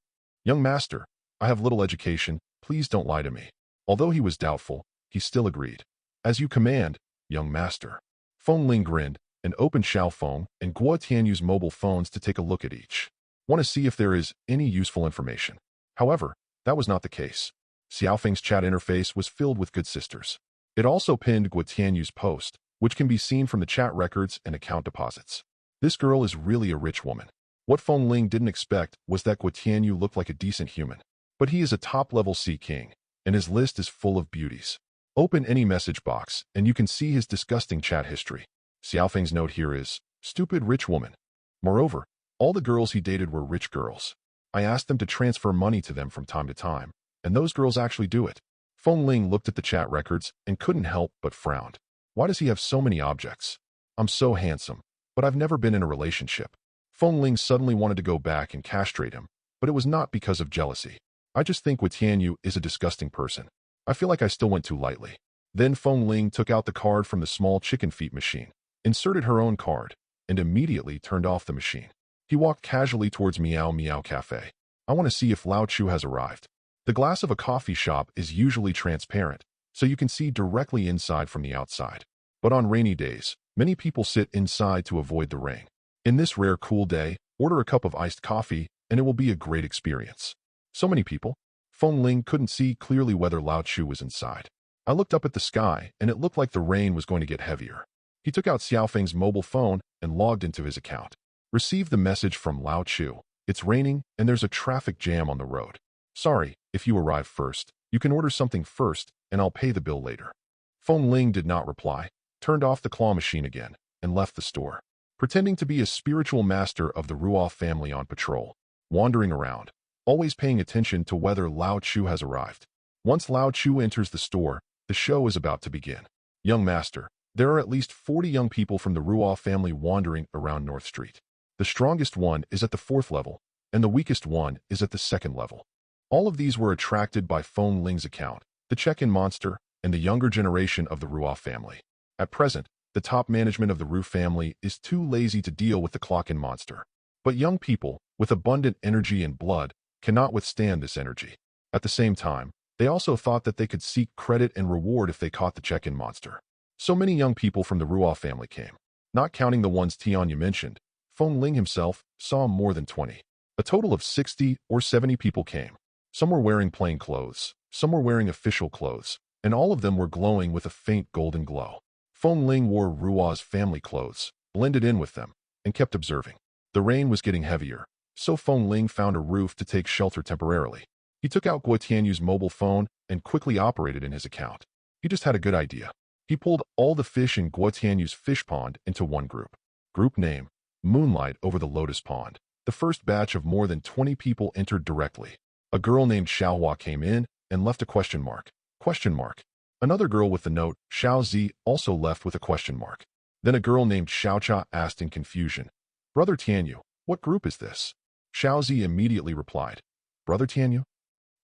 Young master, I have little education, please don't lie to me. Although he was doubtful, he still agreed. As you command, young master. Feng Ling grinned and opened Xiaofeng and Guo Tianyu's mobile phones to take a look at each. Want to see if there is any useful information. However, that was not the case. Xiaofeng's chat interface was filled with good sisters. It also pinned Guo Tianyu's post, which can be seen from the chat records and account deposits. This girl is really a rich woman. What Feng Ling didn't expect was that Guo Tianyu looked like a decent human. But he is a top-level Sea King, and his list is full of beauties. Open any message box, and you can see his disgusting chat history. Xiaofeng's note here is, stupid rich woman. Moreover, all the girls he dated were rich girls. I asked them to transfer money to them from time to time, and those girls actually do it. Feng Ling looked at the chat records and couldn't help but frowned. Why does he have so many objects? I'm so handsome, but I've never been in a relationship. Feng Ling suddenly wanted to go back and castrate him, but it was not because of jealousy. I just think Wu Tianyu is a disgusting person. I feel like I still went too lightly. Then Feng Ling took out the card from the small chicken feet machine, inserted her own card, and immediately turned off the machine. He walked casually towards Meow Meow Cafe. I want to see if Lao Chu has arrived. The glass of a coffee shop is usually transparent, so you can see directly inside from the outside. But on rainy days, many people sit inside to avoid the rain. In this rare cool day, order a cup of iced coffee, and it will be a great experience. So many people. Feng Ling couldn't see clearly whether Lao Chu was inside. I looked up at the sky, and it looked like the rain was going to get heavier. He took out Xiaofeng's mobile phone and logged into his account. Received the message from Lao Chu. It's raining, and there's a traffic jam on the road. Sorry, if you arrive first, you can order something first, and I'll pay the bill later. Feng Ling did not reply, turned off the claw machine again, and left the store. Pretending to be a spiritual master of the Ruoff family on patrol, wandering around, always paying attention to whether Lao Chu has arrived. Once Lao Chu enters the store, the show is about to begin. Young master, there are at least 40 young people from the Ruoff family wandering around North Street. The strongest one is at the 4th level, and the weakest one is at the 2nd level. All of these were attracted by Feng Ling's account, the check-in monster, and the younger generation of the Ruoff family. At present, the top management of the Ru family is too lazy to deal with the clock-in monster. But young people, with abundant energy and blood, cannot withstand this energy. At the same time, they also thought that they could seek credit and reward if they caught the check-in monster. So many young people from the Ruoff family came. Not counting the ones Tianya mentioned, Feng Ling himself saw more than 20. A total of 60 or 70 people came. Some were wearing plain clothes, some were wearing official clothes, and all of them were glowing with a faint golden glow. Feng Ling wore Ruo's family clothes, blended in with them, and kept observing. The rain was getting heavier, so Feng Ling found a roof to take shelter temporarily. He took out Guo Tianyu's mobile phone and quickly operated in his account. He just had a good idea. He pulled all the fish in Guo Tianyu's fish pond into one group. Group name, Moonlight over the Lotus Pond. The first batch of more than 20 people entered directly. A girl named Xiaohua came in and left a question mark. Question mark. Another girl with the note, Xiao Zi, also left with a question mark. Then a girl named Xiaocha asked in confusion, Brother Tianyu, what group is this? Xiao Zi immediately replied, Brother Tianyu?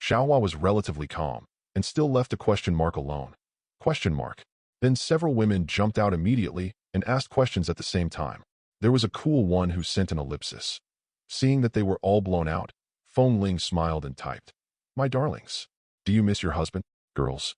Xiaohua was relatively calm and still left a question mark alone. Question mark. Then several women jumped out immediately and asked questions at the same time. There was a cool one who sent an ellipsis. Seeing that they were all blown out, Feng Ling smiled and typed, My darlings, do you miss your husband, girls?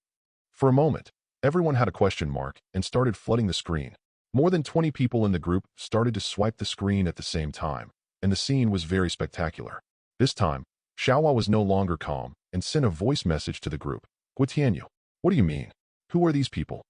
For a moment, everyone had a question mark and started flooding the screen. More than 20 people in the group started to swipe the screen at the same time, and the scene was very spectacular. This time, Xiaohua was no longer calm and sent a voice message to the group. Guo Tianyu, what do you mean? Who are these people?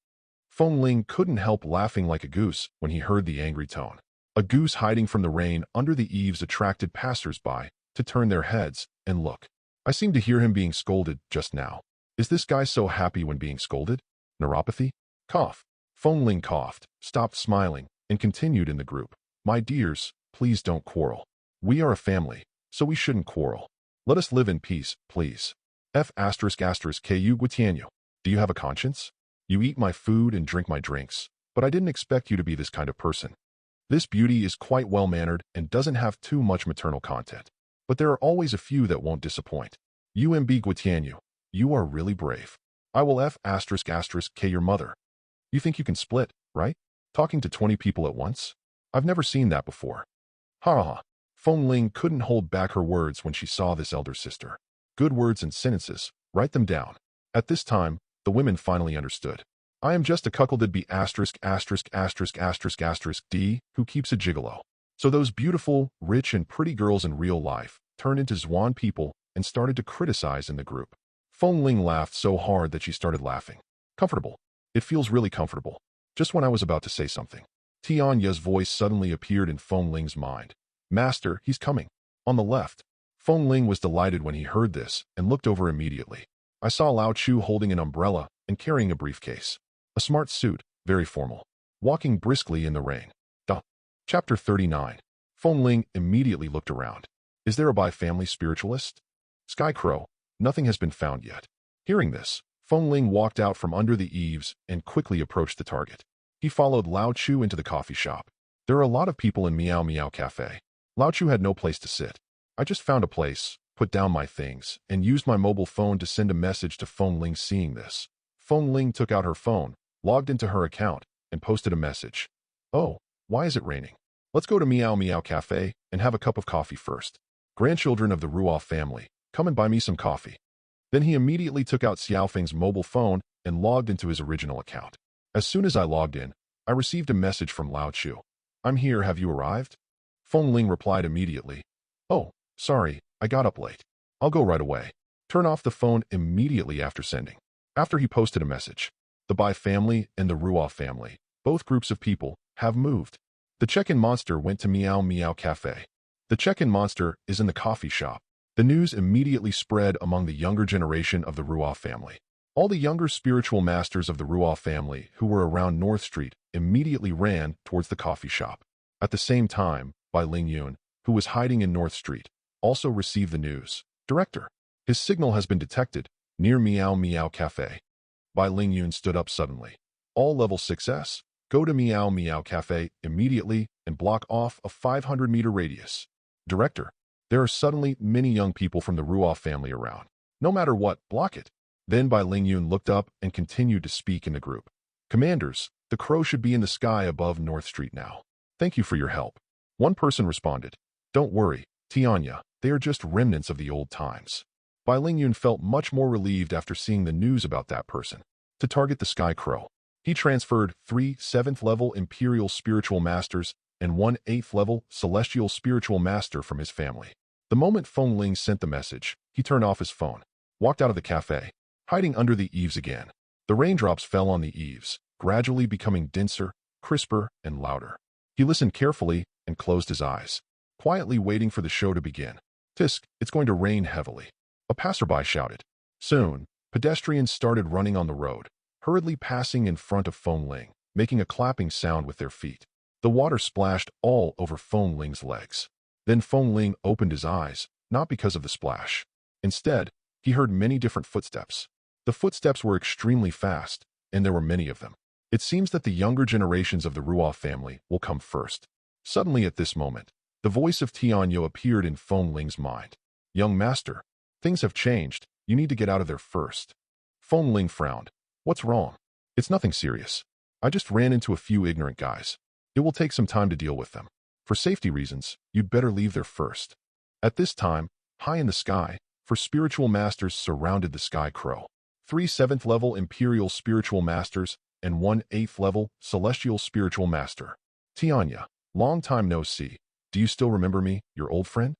Feng Ling couldn't help laughing like a goose when he heard the angry tone. A goose hiding from the rain under the eaves attracted passers-by to turn their heads and look. I seem to hear him being scolded just now. Is this guy so happy when being scolded? Neuropathy? Cough. Feng Ling coughed, stopped smiling, and continued in the group. My dears, please don't quarrel. We are a family, so we shouldn't quarrel. Let us live in peace, please. F******ku Guo Tianyu. Do you have a conscience? You eat my food and drink my drinks, but I didn't expect you to be this kind of person. This beauty is quite well-mannered and doesn't have too much maternal content. But there are always a few that won't disappoint. UMB Guo Tianyu, you are really brave. I will F******k your mother. You think you can split, right? Talking to 20 people at once? I've never seen that before. Ha ha ha. Feng Ling couldn't hold back her words when she saw this elder sister. Good words and sentences, write them down. At this time, the women finally understood. I am just a cuckolded B********************** D who keeps a gigolo. So those beautiful, rich and pretty girls in real life turned into Zwan people and started to criticize in the group. Feng Ling laughed so hard that she started laughing. Comfortable. It feels really comfortable. Just when I was about to say something, Tianya's voice suddenly appeared in Feng Ling's mind. Master, he's coming. On the left. Feng Ling was delighted when he heard this and looked over immediately. I saw Lao Chu holding an umbrella and carrying a briefcase. A smart suit, very formal, walking briskly in the rain. Chapter 39. Feng Ling immediately looked around. Is there a bi-family spiritualist? Sky Crow. Nothing has been found yet. Hearing this, Feng Ling walked out from under the eaves and quickly approached the target. He followed Lao Chu into the coffee shop. There are a lot of people in Meow Meow Cafe. Lao Chu had no place to sit. I just found a place, put down my things, and used my mobile phone to send a message to Feng Ling. Seeing this, Feng Ling took out her phone, logged into her account, and posted a message. Oh, why is it raining? Let's go to Meow Meow Cafe and have a cup of coffee first. Grandchildren of the Ruoff family, come and buy me some coffee. Then he immediately took out Xiaofeng's mobile phone and logged into his original account. As soon as I logged in, I received a message from Lao Chu. I'm here, have you arrived? Feng Ling replied immediately. Oh, sorry, I got up late. I'll go right away. Turn off the phone immediately after sending. After he posted a message. The Bai family and the Ruoff family, both groups of people, have moved. The check-in monster went to Meow Meow Cafe. The check-in monster is in the coffee shop. The news immediately spread among the younger generation of the Ruoff family. All the younger spiritual masters of the Ruoff family who were around North Street immediately ran towards the coffee shop. At the same time, Bai Lingyun, who was hiding in North Street, also received the news. Director, his signal has been detected near Meow Meow Cafe. Bai Lingyun stood up suddenly. All level 6S, go to Meow Meow Cafe immediately and block off a 500-meter radius. Director, there are suddenly many young people from the Ruoff family around. No matter what, block it. Then Bai Lingyun looked up and continued to speak in the group. Commanders, the crow should be in the sky above North Street now. Thank you for your help. One person responded. Don't worry, Tianya, they are just remnants of the old times. Bai Lingyun felt much more relieved after seeing the news about that person. To target the Sky Crow, he transferred 3 7th-level Imperial Spiritual Masters and 1 8th-level Celestial Spiritual Master from his family. The moment Feng Ling sent the message, he turned off his phone, walked out of the cafe, hiding under the eaves again. The raindrops fell on the eaves, gradually becoming denser, crisper, and louder. He listened carefully and closed his eyes, quietly waiting for the show to begin. Tisk, it's going to rain heavily. A passerby shouted. Soon, pedestrians started running on the road, hurriedly passing in front of Feng Ling, making a clapping sound with their feet. The water splashed all over Feng Ling's legs. Then Feng Ling opened his eyes, not because of the splash. Instead, he heard many different footsteps. The footsteps were extremely fast, and there were many of them. It seems that the younger generations of the Ruoff family will come first. Suddenly at this moment, the voice of Tianyo appeared in Feng Ling's mind. Young master, things have changed. You need to get out of there first. Feng Ling frowned. What's wrong? It's nothing serious. I just ran into a few ignorant guys. It will take some time to deal with them. For safety reasons, you'd better leave there first. At this time, high in the sky, 4 spiritual masters surrounded the Sky Crow. 3 7th-level Imperial Spiritual Masters and 1 8th-level Celestial Spiritual Master. Tianya, long time no see. Do you still remember me, your old friend?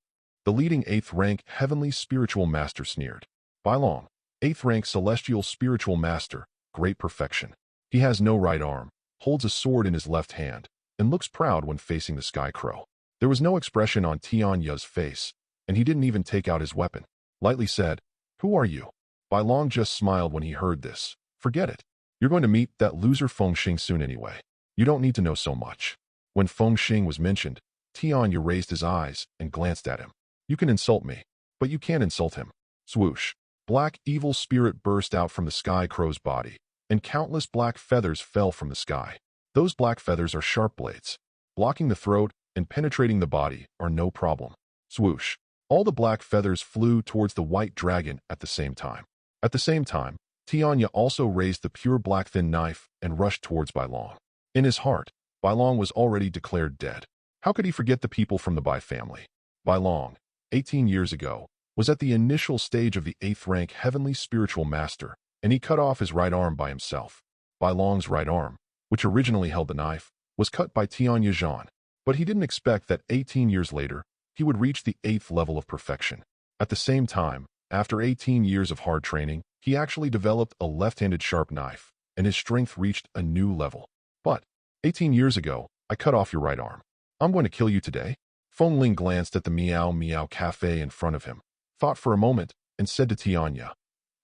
The leading 8th-rank Heavenly Spiritual Master sneered. Bai Long, 8th-rank Celestial Spiritual Master, great perfection. He has no right arm, holds a sword in his left hand, and looks proud when facing the Sky Crow. There was no expression on Tianya's face, and he didn't even take out his weapon. Lightly said, Who are you? Bai Long just smiled when he heard this. Forget it. You're going to meet that loser Feng Xing soon anyway. You don't need to know so much. When Feng Xing was mentioned, Tianya raised his eyes and glanced at him. You can insult me, but you can't insult him. Swoosh. Black evil spirit burst out from the Sky Crow's body, and countless black feathers fell from the sky. Those black feathers are sharp blades. Blocking the throat and penetrating the body are no problem. Swoosh. All the black feathers flew towards the white dragon at the same time. At the same time, Tianya also raised the pure black thin knife and rushed towards Bai Long. In his heart, Bai Long was already declared dead. How could he forget the people from the Bai family? Bai Long, 18 years ago, was at the initial stage of the 8th-rank Heavenly Spiritual Master, and he cut off his right arm by himself. Bai Long's right arm, which originally held the knife, was cut by Tianya Zhan, but he didn't expect that 18 years later, he would reach the 8th level of perfection. At the same time, after 18 years of hard training, he actually developed a left-handed sharp knife, and his strength reached a new level. But 18 years ago, I cut off your right arm. I'm going to kill you today. Feng Ling glanced at the Meow Meow Cafe in front of him, thought for a moment, and said to Tianya,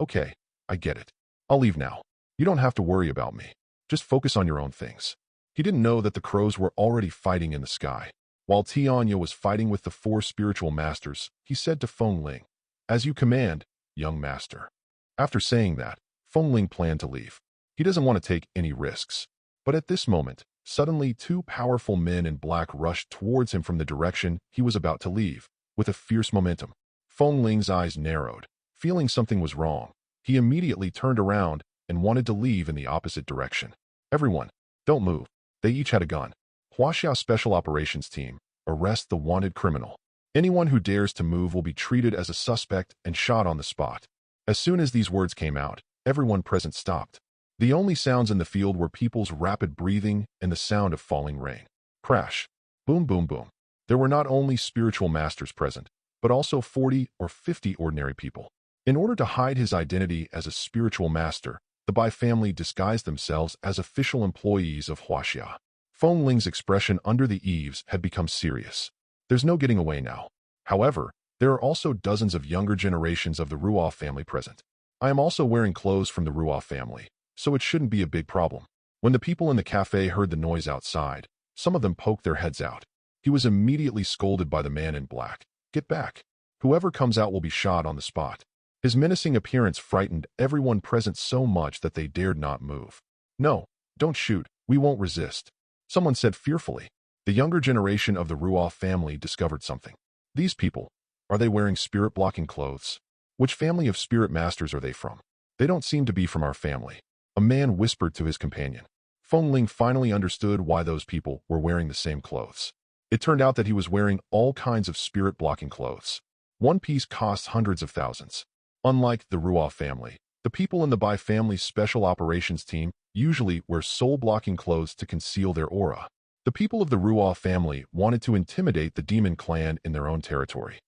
Okay, I get it. I'll leave now. You don't have to worry about me. Just focus on your own things. He didn't know that the crows were already fighting in the sky. While Tianya was fighting with the 4 spiritual masters, he said to Feng Ling, "As you command, young master." After saying that, Feng Ling planned to leave. He doesn't want to take any risks. But at this moment, suddenly 2 powerful men in black rushed towards him from the direction he was about to leave, with a fierce momentum. Feng Ling's eyes narrowed. Feeling something was wrong, he immediately turned around and wanted to leave in the opposite direction. "Everyone, don't move." They each had a gun. Huaxiao Special Operations Team, arrest the wanted criminal. Anyone who dares to move will be treated as a suspect and shot on the spot. As soon as these words came out, everyone present stopped. The only sounds in the field were people's rapid breathing and the sound of falling rain. Crash. Boom, boom, boom. There were not only spiritual masters present, but also 40 or 50 ordinary people. In order to hide his identity as a spiritual master, the Bai family disguised themselves as official employees of Huaxia. Feng Ling's expression under the eaves had become serious. There's no getting away now. However, there are also dozens of younger generations of the Ruoff family present. I am also wearing clothes from the Ruoff family, so it shouldn't be a big problem. When the people in the cafe heard the noise outside, some of them poked their heads out. He was immediately scolded by the man in black. "Get back. Whoever comes out will be shot on the spot." His menacing appearance frightened everyone present so much that they dared not move. "No, don't shoot. We won't resist," someone said fearfully. The younger generation of the Ruoff family discovered something. These people, are they wearing spirit-blocking clothes? Which family of spirit masters are they from? They don't seem to be from our family, a man whispered to his companion. Feng Ling finally understood why those people were wearing the same clothes. It turned out that he was wearing all kinds of spirit-blocking clothes. One piece costs hundreds of thousands. Unlike the Ruoff family, the people in the Bai family's special operations team usually wear soul-blocking clothes to conceal their aura. The people of the Ruoff family wanted to intimidate the demon clan in their own territory.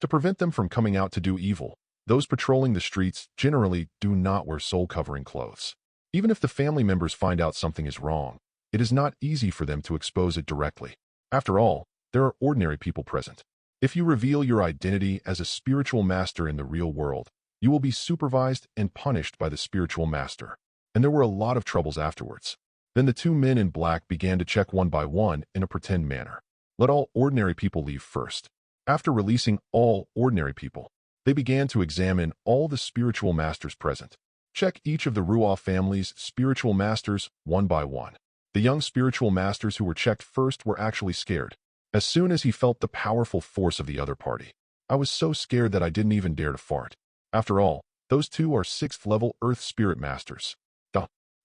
To prevent them from coming out to do evil, those patrolling the streets generally do not wear soul-covering clothes. Even if the family members find out something is wrong, it is not easy for them to expose it directly. After all, there are ordinary people present. If you reveal your identity as a spiritual master in the real world, you will be supervised and punished by the spiritual master. And there were a lot of troubles afterwards. Then the 2 men in black began to check one by one in a pretend manner. Let all ordinary people leave first. After releasing all ordinary people, they began to examine all the spiritual masters present. Check each of the Ruoff family's spiritual masters one by one. The young spiritual masters who were checked first were actually scared. As soon as he felt the powerful force of the other party, "I was so scared that I didn't even dare to fart." After all, those 2 are 6th-level Earth Spirit Masters.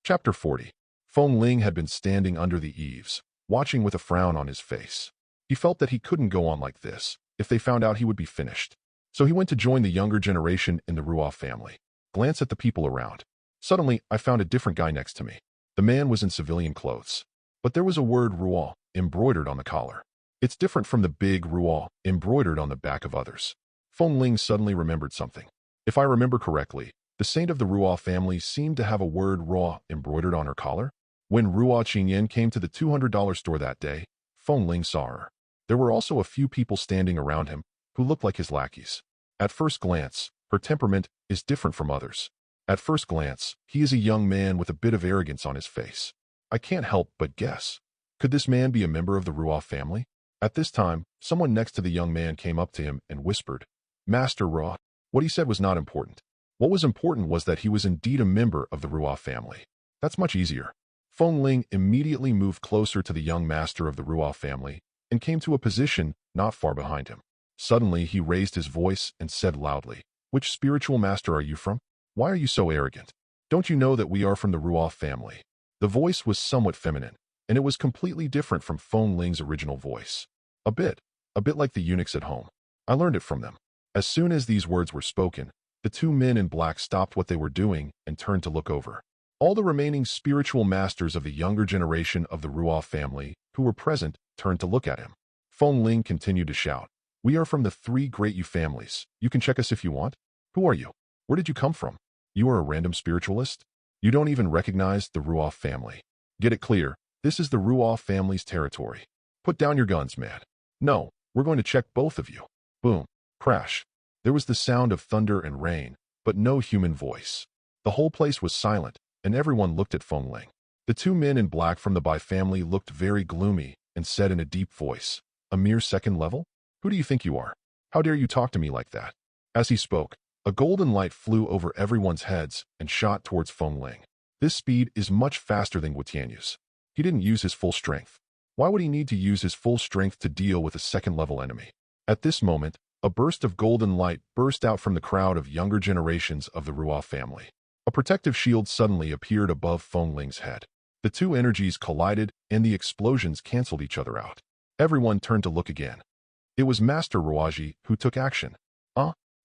Chapter 40. Feng Ling had been standing under the eaves, watching with a frown on his face. He felt that he couldn't go on like this. If they found out, he would be finished. So he went to join the younger generation in the Ruoff family. Glance at the people around. Suddenly, I found a different guy next to me. The man was in civilian clothes. But there was a word Ruoff embroidered on the collar. It's different from the big Ruoff embroidered on the back of others. Feng Ling suddenly remembered something. If I remember correctly, the saint of the Ruoff family seemed to have a word Ruoff embroidered on her collar. When Ruoff Qingyan came to the $200 store that day, Feng Ling saw her. There were also a few people standing around him who looked like his lackeys. At first glance, her temperament is different from others. At first glance, he is a young man with a bit of arrogance on his face. I can't help but guess. Could this man be a member of the Ruoff family? At this time, someone next to the young man came up to him and whispered, "Master Ruoff." What he said was not important. What was important was that he was indeed a member of the Ruoff family. That's much easier. Feng Ling immediately moved closer to the young master of the Ruoff family and came to a position not far behind him. Suddenly, he raised his voice and said loudly, "Which spiritual master are you from? Why are you so arrogant? Don't you know that we are from the Ruoff family?" The voice was somewhat feminine, and it was completely different from Feng Ling's original voice. A bit like the eunuchs at home. I learned it from them. As soon as these words were spoken, the 2 men in black stopped what they were doing and turned to look over. All the remaining spiritual masters of the younger generation of the Ruoff family who were present turned to look at him. Feng Ling continued to shout, "We are from the 3 great Yu families. You can check us if you want. Who are you? Where did you come from? You are a random spiritualist? You don't even recognize the Ruoff family. Get it clear, this is the Ruoff family's territory. Put down your guns, man. No, we're going to check both of you." Boom. Crash. There was the sound of thunder and rain, but no human voice. The whole place was silent, and everyone looked at Feng Ling. The two men in black from the Bai family looked very gloomy and said in a deep voice, "A mere second level? Who do you think you are? How dare you talk to me like that?" As he spoke, a golden light flew over everyone's heads and shot towards Feng Ling. This speed is much faster than Guotianyu's. He didn't use his full strength. Why would he need to use his full strength to deal with a second-level enemy? At this moment, a burst of golden light burst out from the crowd of younger generations of the Ruo family. A protective shield suddenly appeared above Feng Ling's head. The two energies collided, and the explosions canceled each other out. Everyone turned to look again. It was Master Ruoji who took action.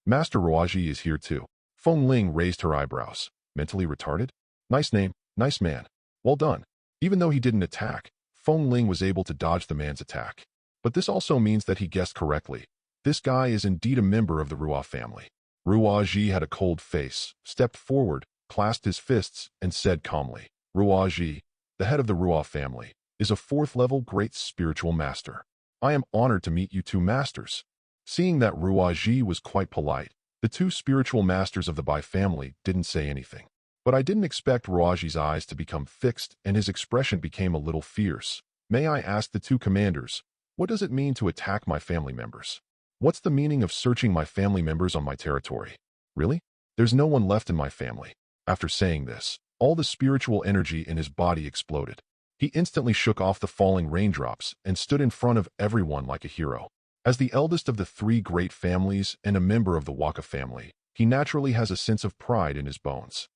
Master Ruoji is here too. Feng Ling raised her eyebrows. Mentally retarded? Nice name, nice man. Well done. Even though he didn't attack, Feng Ling was able to dodge the man's attack. But this also means that he guessed correctly. This guy is indeed a member of the Ruo family. Ruoji had a cold face, stepped forward, clasped his fists, and said calmly, "Ruoji, the head of the Ruo family, is a fourth-level great spiritual master. I am honored to meet you two masters." Seeing that Ruoji was quite polite, the two spiritual masters of the Bai family didn't say anything. But I didn't expect Ruoji's eyes to become fixed and his expression became a little fierce. "May I ask the two commanders, what does it mean to attack my family members? What's the meaning of searching my family members on my territory? Really? There's no one left in my family." After saying this, all the spiritual energy in his body exploded. He instantly shook off the falling raindrops and stood in front of everyone like a hero. As the eldest of the three great families and a member of the Waka family, he naturally has a sense of pride in his bones.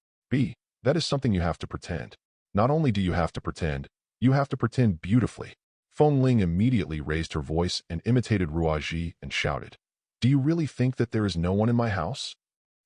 That is something you have to pretend. Not only do you have to pretend, you have to pretend beautifully. Feng Ling immediately raised her voice and imitated Ruoji and shouted, "Do you really think that there is no one in my house?"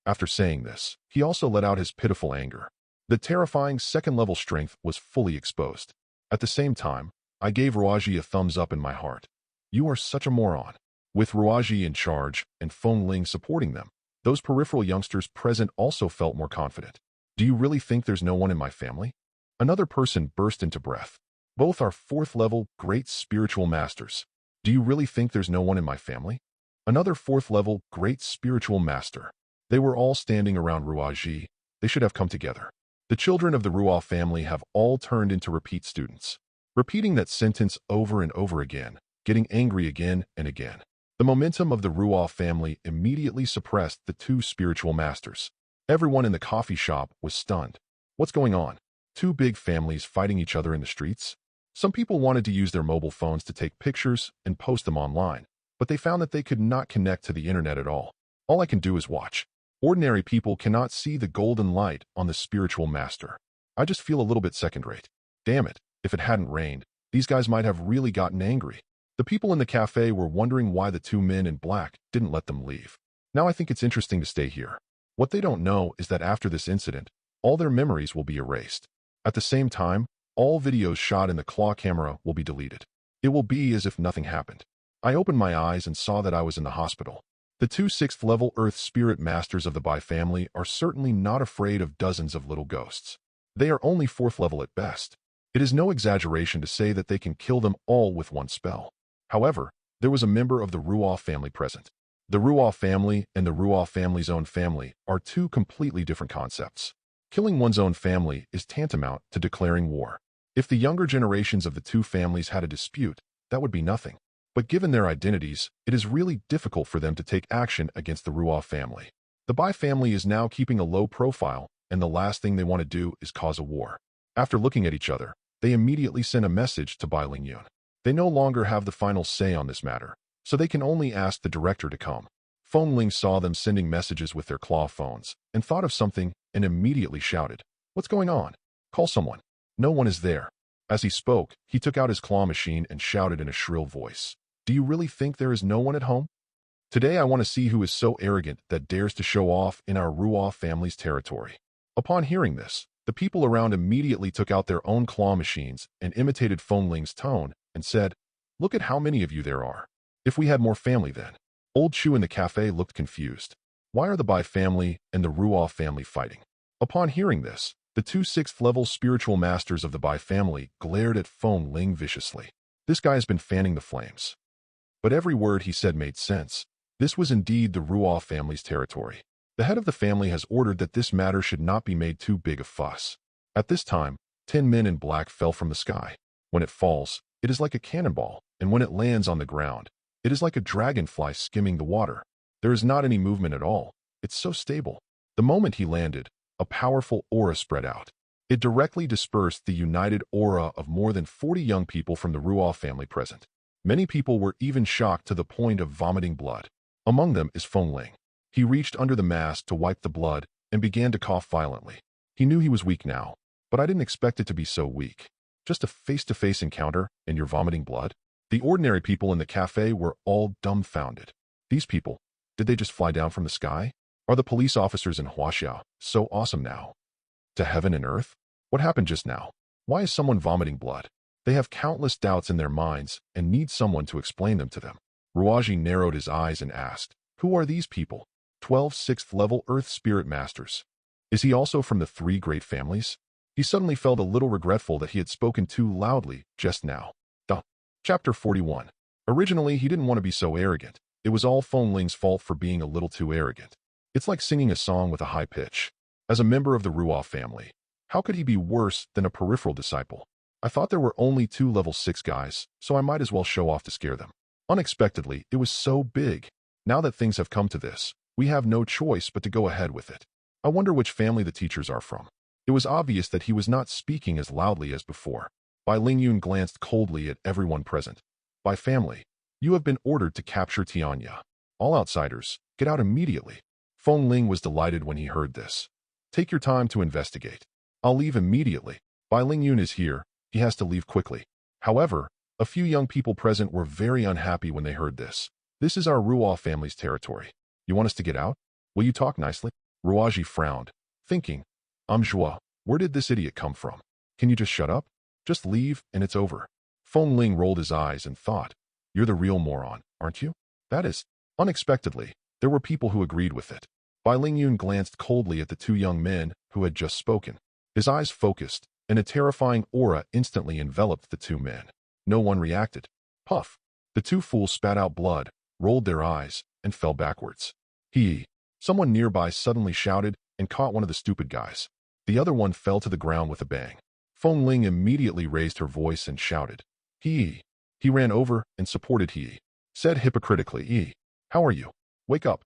After saying this, he also let out his pitiful anger. The terrifying second-level strength was fully exposed. At the same time, I gave Ruoji a thumbs up in my heart. You are such a moron. With Ruoji in charge and Feng Ling supporting them, those peripheral youngsters present also felt more confident. "Do you really think there's no one in my family?" Another person burst into breath. "Both are fourth-level great spiritual masters. Do you really think there's no one in my family?" Another fourth-level great spiritual master. They were all standing around Ruoji. They should have come together. The children of the Ruo family have all turned into repeat students, repeating that sentence over and over again, getting angry again and again. The momentum of the Ruo family immediately suppressed the two spiritual masters. Everyone in the coffee shop was stunned. What's going on? Two big families fighting each other in the streets? Some people wanted to use their mobile phones to take pictures and post them online, but they found that they could not connect to the internet at all. All I can do is watch. Ordinary people cannot see the golden light on the spiritual master. I just feel a little bit second-rate. Damn it, if it hadn't rained, these guys might have really gotten angry. The people in the cafe were wondering why the two men in black didn't let them leave. Now I think it's interesting to stay here. What they don't know is that after this incident, all their memories will be erased. At the same time, all videos shot in the claw camera will be deleted. It will be as if nothing happened. I opened my eyes and saw that I was in the hospital. The two sixth-level Earth Spirit Masters of the Bai family are certainly not afraid of dozens of little ghosts. They are only fourth level at best. It is no exaggeration to say that they can kill them all with one spell. However, there was a member of the Ruo family present. The Ruo family and the Ruo family's own family are two completely different concepts. Killing one's own family is tantamount to declaring war. If the younger generations of the two families had a dispute, that would be nothing. But given their identities, it is really difficult for them to take action against the Ruo family. The Bai family is now keeping a low profile, and the last thing they want to do is cause a war. After looking at each other, they immediately sent a message to Bai Lingyun. They no longer have the final say on this matter, so they can only ask the director to come. Feng Ling saw them sending messages with their claw phones and thought of something and immediately shouted, "What's going on? Call someone." No one is there. As he spoke, he took out his claw machine and shouted in a shrill voice, "Do you really think there is no one at home? Today I want to see who is so arrogant that dares to show off in our Ruo family's territory." Upon hearing this, the people around immediately took out their own claw machines and imitated Feng Ling's tone and said, "Look at how many of you there are. If we had more family then." Old Chu in the cafe looked confused. Why are the Bai family and the Ruo family fighting? Upon hearing this, the two sixth-level spiritual masters of the Bai family glared at Feng Ling viciously. This guy has been fanning the flames. But every word he said made sense. This was indeed the Ruo family's territory. The head of the family has ordered that this matter should not be made too big a fuss. At this time, 10 men in black fell from the sky. When it falls, it is like a cannonball, and when it lands on the ground, it is like a dragonfly skimming the water. There is not any movement at all. It's so stable. The moment he landed, a powerful aura spread out. It directly dispersed the united aura of more than 40 young people from the Ruoff family present. Many people were even shocked to the point of vomiting blood. Among them is Feng Ling. He reached under the mask to wipe the blood and began to cough violently. He knew he was weak now, but I didn't expect it to be so weak. Just a face-to-face encounter and you're vomiting blood? The ordinary people in the cafe were all dumbfounded. These people, did they just fly down from the sky? Are the police officers in Huaxia so awesome now? To heaven and earth? What happened just now? Why is someone vomiting blood? They have countless doubts in their minds and need someone to explain them to them. Ruaji narrowed his eyes and asked, who are these people? 12 6th-level Earth Spirit Masters. Is he also from the 3 great families? He suddenly felt a little regretful that he had spoken too loudly just now. Chapter 41. Originally, he didn't want to be so arrogant. It was all Feng Ling's fault for being a little too arrogant. It's like singing a song with a high pitch. As a member of the Ruoff family, how could he be worse than a peripheral disciple? I thought there were only 2 level 6 guys, so I might as well show off to scare them. Unexpectedly, it was so big. Now that things have come to this, we have no choice but to go ahead with it. I wonder which family the teachers are from. It was obvious that he was not speaking as loudly as before. Bai Lingyun glanced coldly at everyone present. By family, you have been ordered to capture Tianya. All outsiders, get out immediately. Feng Ling was delighted when he heard this. Take your time to investigate. I'll leave immediately. Bai Lingyun is here. He has to leave quickly. However, a few young people present were very unhappy when they heard this. This is our Ruoff family's territory. You want us to get out? Will you talk nicely? Ruaji frowned, thinking, Zhua, where did this idiot come from? Can you just shut up? Just leave and it's over. Feng Ling rolled his eyes and thought, you're the real moron, aren't you? That is. Unexpectedly, there were people who agreed with it. Bai Lingyun glanced coldly at the 2 young men who had just spoken. His eyes focused, and a terrifying aura instantly enveloped the 2 men. No one reacted. Puff. The 2 fools spat out blood, rolled their eyes, and fell backwards. Someone nearby suddenly shouted and caught one of the stupid guys. The other one fell to the ground with a bang. Feng Ling immediately raised her voice and shouted. He ran over and supported said hypocritically, how are you? Wake up.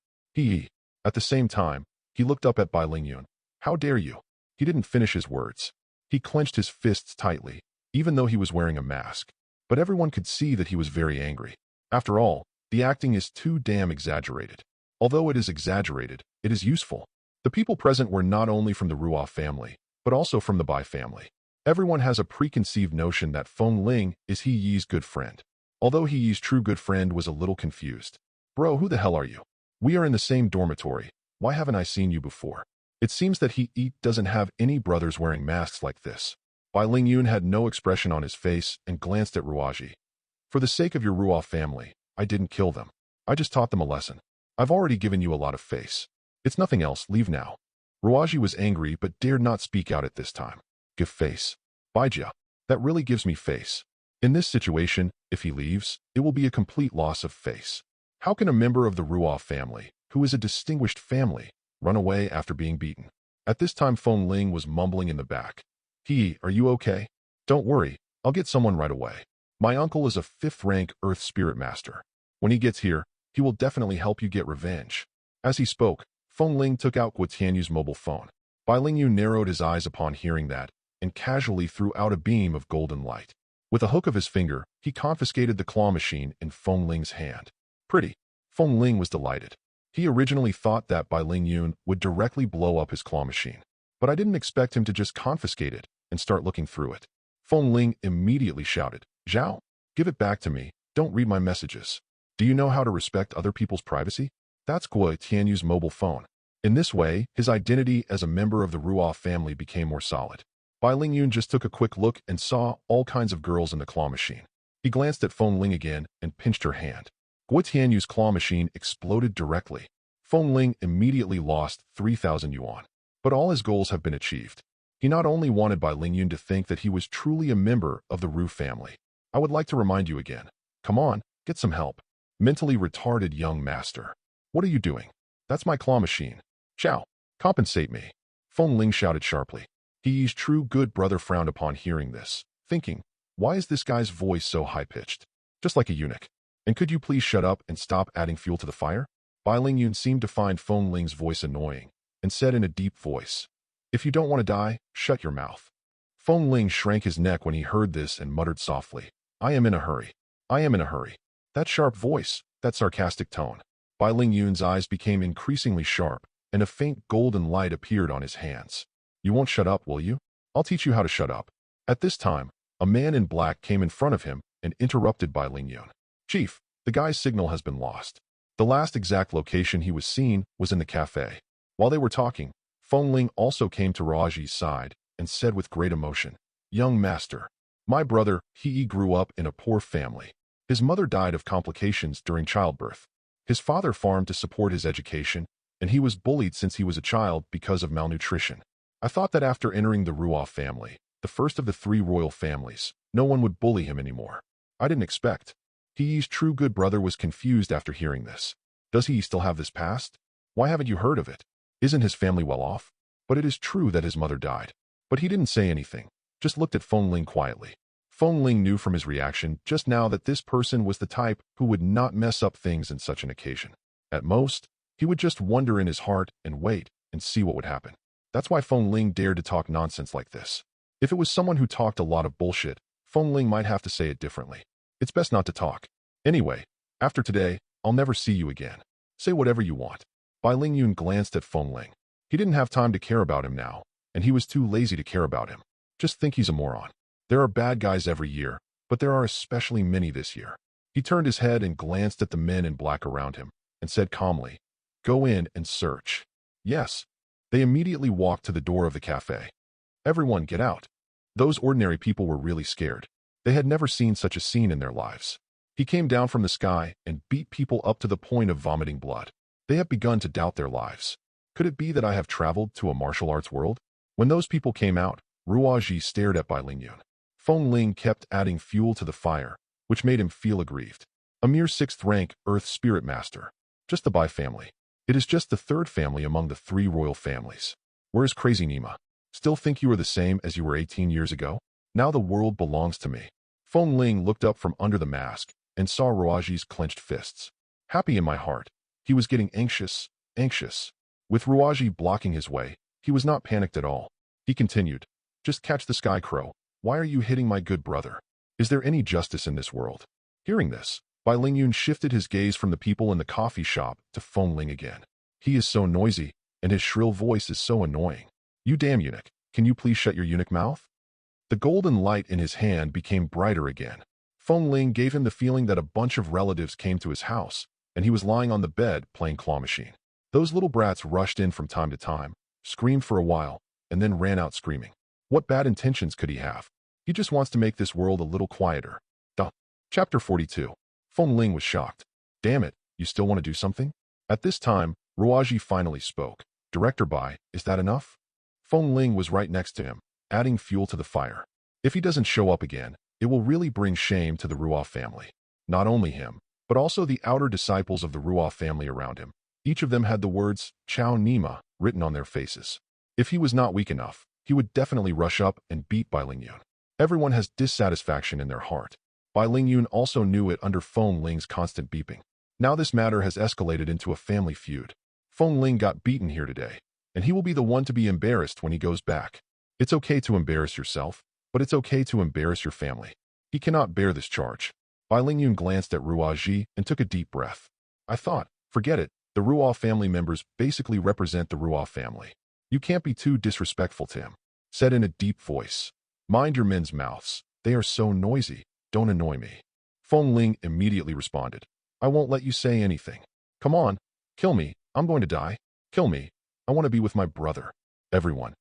At the same time, he looked up at Bai Lingyun. How dare you? He didn't finish his words. He clenched his fists tightly, even though he was wearing a mask. But everyone could see that he was very angry. After all, the acting is too damn exaggerated. Although it is exaggerated, it is useful. The people present were not only from the Ruoff family, but also from the Bai family. Everyone has a preconceived notion that Feng Ling is He Yi's good friend. Although He Yi's true good friend was a little confused. Bro, who the hell are you? We are in the same dormitory. Why haven't I seen you before? It seems that He Yi doesn't have any brothers wearing masks like this. Bai Lingyun had no expression on his face and glanced at Ruaji. For the sake of your Ruoff family, I didn't kill them. I just taught them a lesson. I've already given you a lot of face. It's nothing else, leave now. Ruaji was angry but dared not speak out at this time. Give face. Baijia, that really gives me face. In this situation, if he leaves, it will be a complete loss of face. How can a member of the Ruoff family, who is a distinguished family, run away after being beaten? At this time Feng Ling was mumbling in the back. Are you okay? Don't worry, I'll get someone right away. My uncle is a 5th-rank Earth Spirit Master. When he gets here, he will definitely help you get revenge. As he spoke, Feng Ling took out Guo Tianyu's mobile phone. Bai Lingyu narrowed his eyes upon hearing that, and casually threw out a beam of golden light. With a hook of his finger, he confiscated the claw machine in Feng Ling's hand. Pretty. Feng Ling was delighted. He originally thought that Bai Lingyun would directly blow up his claw machine. But I didn't expect him to just confiscate it and start looking through it. Feng Ling immediately shouted, Zhao, give it back to me, don't read my messages. Do you know how to respect other people's privacy? That's Guo Tianyu's mobile phone. In this way, his identity as a member of the Ruoff family became more solid. Bai Lingyun just took a quick look and saw all kinds of girls in the claw machine. He glanced at Feng Ling again and pinched her hand. Guo Tianyu's claw machine exploded directly. Feng Ling immediately lost 3,000 yuan. But all his goals have been achieved. He not only wanted Bai Lingyun to think that he was truly a member of the Ru family. I would like to remind you again. Come on, get some help. Mentally retarded young master. What are you doing? That's my claw machine. Chow. Compensate me. Feng Ling shouted sharply. He's true good brother frowned upon hearing this, thinking, why is this guy's voice so high-pitched? Just like a eunuch. And could you please shut up and stop adding fuel to the fire? Bai Lingyun seemed to find Feng Ling's voice annoying, and said in a deep voice, if you don't want to die, shut your mouth. Feng Ling shrank his neck when he heard this and muttered softly, I am in a hurry. I am in a hurry. That sharp voice, that sarcastic tone. Bai Lingyun's eyes became increasingly sharp, and a faint golden light appeared on his hands. You won't shut up, will you? I'll teach you how to shut up. At this time, a man in black came in front of him and interrupted Bai Lingyun. Chief, the guy's signal has been lost. The last exact location he was seen was in the cafe. While they were talking, Feng Ling also came to Raji's side and said with great emotion, Young master, my brother, he grew up in a poor family. His mother died of complications during childbirth. His father farmed to support his education, and he was bullied since he was a child because of malnutrition. I thought that after entering the Ruoff family, the first of the 3 royal families, no one would bully him anymore. I didn't expect. He's true good brother was confused after hearing this. Does he still have this past? Why haven't you heard of it? Isn't his family well off? But it is true that his mother died. But he didn't say anything, just looked at Feng Ling quietly. Feng Ling knew from his reaction just now that this person was the type who would not mess up things in such an occasion. At most, he would just wonder in his heart and wait and see what would happen. That's why Feng Ling dared to talk nonsense like this. If it was someone who talked a lot of bullshit, Feng Ling might have to say it differently. It's best not to talk. Anyway, after today, I'll never see you again. Say whatever you want. Bai Lingyun glanced at Feng Ling. He didn't have time to care about him now, and he was too lazy to care about him. Just think he's a moron. There are bad guys every year, but there are especially many this year. He turned his head and glanced at the men in black around him, and said calmly, Go in and search. Yes. They immediately walked to the door of the cafe. Everyone get out. Those ordinary people were really scared. They had never seen such a scene in their lives. He came down from the sky and beat people up to the point of vomiting blood. They have begun to doubt their lives. Could it be that I have traveled to a martial arts world? When those people came out, Ruoji stared at Bai Lingyun. Feng Ling kept adding fuel to the fire, which made him feel aggrieved. A mere 6th rank Earth Spirit Master. Just the Bai family. It is just the 3rd family among the 3 royal families. Where is Crazy Nima? Still think you are the same as you were 18 years ago? Now the world belongs to me. Feng Ling looked up from under the mask and saw Ruoji's clenched fists. Happy in my heart, he was getting anxious. With Ruoji blocking his way, he was not panicked at all. He continued, Just catch the sky crow. Why are you hitting my good brother? Is there any justice in this world? Hearing this, Bai Lingyun shifted his gaze from the people in the coffee shop to Feng Ling again. He is so noisy, and his shrill voice is so annoying. You damn eunuch, can you please shut your eunuch mouth? The golden light in his hand became brighter again. Feng Ling gave him the feeling that a bunch of relatives came to his house, and he was lying on the bed playing claw machine. Those little brats rushed in from time to time, screamed for a while, and then ran out screaming. What bad intentions could he have? He just wants to make this world a little quieter. Chapter 42. Feng Ling was shocked. Damn it, you still want to do something? At this time, Ruoji finally spoke. Director Bai, is that enough? Feng Ling was right next to him, adding fuel to the fire. If he doesn't show up again, it will really bring shame to the Ruoff family. Not only him, but also the outer disciples of the Ruoff family around him. Each of them had the words, Chow Nima, written on their faces. If he was not weak enough, he would definitely rush up and beat Bai Lingyun. Everyone has dissatisfaction in their heart. Bai Lingyun also knew it under Feng Ling's constant beeping. Now this matter has escalated into a family feud. Feng Ling got beaten here today, and he will be the one to be embarrassed when he goes back. It's okay to embarrass yourself, but it's okay to embarrass your family. He cannot bear this charge. Bai Lingyun glanced at Ruoji and took a deep breath. I thought, forget it, the Ruoff family members basically represent the Ruoff family. You can't be too disrespectful to him. Said in a deep voice. Mind your men's mouths. They are so noisy. Don't annoy me. Feng Ling immediately responded. I won't let you say anything. Come on. Kill me. I'm going to die. Kill me. I want to be with my brother. Everyone.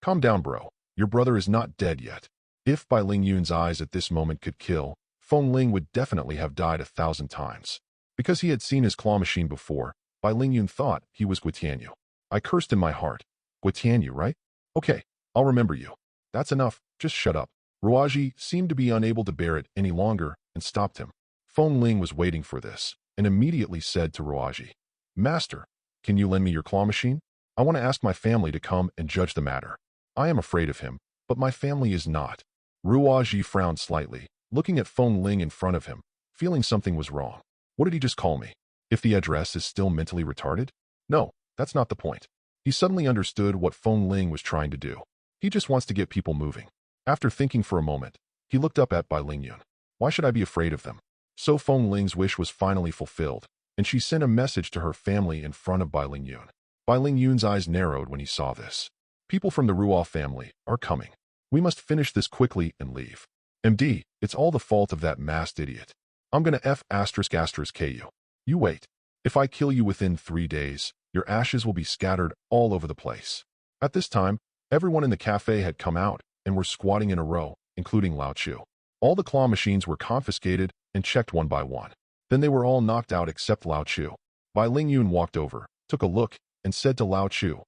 Calm down, bro. Your brother is not dead yet. If Bai Lingyun's eyes at this moment could kill, Feng Ling would definitely have died 1,000 times. Because he had seen his claw machine before, Bai Lingyun thought he was Guitianyu. I cursed in my heart. Guitianyu, right? Okay, I'll remember you. That's enough. Just shut up. Ruoji seemed to be unable to bear it any longer and stopped him. Feng Ling was waiting for this and immediately said to Ruoji, Master, can you lend me your claw machine? I want to ask my family to come and judge the matter. I am afraid of him, but my family is not. Ruoji frowned slightly, looking at Feng Ling in front of him, feeling something was wrong. What did he just call me? If the address is still mentally retarded? No, that's not the point. He suddenly understood what Feng Ling was trying to do. He just wants to get people moving. After thinking for a moment, he looked up at Bai Lingyun. Why should I be afraid of them? So Feng Ling's wish was finally fulfilled, and she sent a message to her family in front of Bai Lingyun. Bai Lingyun's eyes narrowed when he saw this. People from the Ruo family are coming. We must finish this quickly and leave. MD, it's all the fault of that masked idiot. I'm gonna K you. You wait. If I kill you within 3 days, your ashes will be scattered all over the place. At this time, everyone in the cafe had come out and were squatting in a row, including Lao Chu. All the claw machines were confiscated and checked one by one. Then they were all knocked out except Lao Chu. Bai Lingyun walked over, took a look, and said to Lao Chu,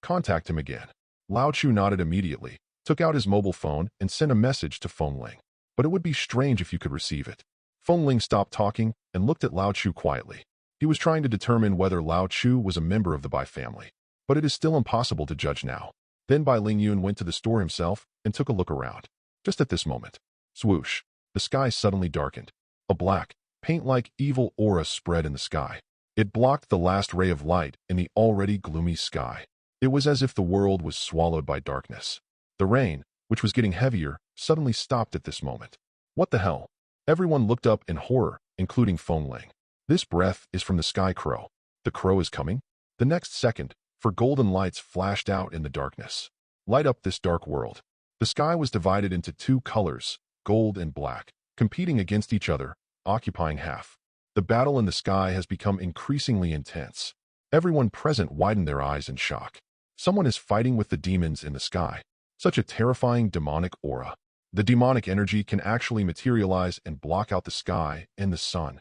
"Contact him again." Lao Chu nodded immediately, took out his mobile phone, and sent a message to Feng Ling. But it would be strange if you could receive it. Feng Ling stopped talking and looked at Lao Chu quietly. He was trying to determine whether Lao Chu was a member of the Bai family. But it is still impossible to judge now. Then Bai Lingyun went to the store himself and took a look around. Just at this moment, swoosh, the sky suddenly darkened. A black, paint-like evil aura spread in the sky. It blocked the last ray of light in the already gloomy sky. It was as if the world was swallowed by darkness. The rain, which was getting heavier, suddenly stopped at this moment. What the hell? Everyone looked up in horror, including Feng Ling. This breath is from the sky crow. The crow is coming? The next second, four golden lights flashed out in the darkness. Light up this dark world. The sky was divided into two colors, gold and black, competing against each other, occupying half. The battle in the sky has become increasingly intense. Everyone present widened their eyes in shock. Someone is fighting with the demons in the sky. Such a terrifying demonic aura. The demonic energy can actually materialize and block out the sky and the sun.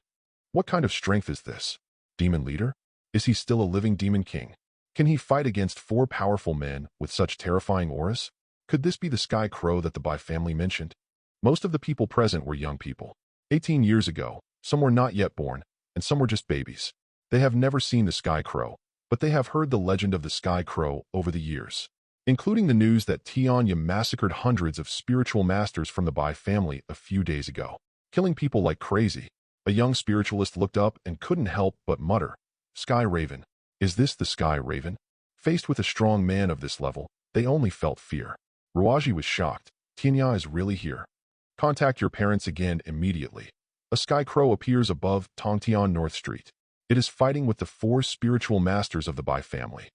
What kind of strength is this? Demon leader? Is he still a living demon king? Can he fight against 4 powerful men with such terrifying auras? Could this be the sky crow that the Bai family mentioned? Most of the people present were young people. 18 years ago, some were not yet born, and some were just babies. They have never seen the sky crow, but they have heard the legend of the sky crow over the years, including the news that Tianya massacred hundreds of spiritual masters from the Bai family a few days ago, killing people like crazy. A young spiritualist looked up and couldn't help but mutter, "Sky Raven. Is this the Sky Raven?" Faced with a strong man of this level, they only felt fear. Ruaji was shocked. Tianya is really here. Contact your parents again immediately. A sky crow appears above Tongtian North Street. It is fighting with the 4 spiritual masters of the Bai family.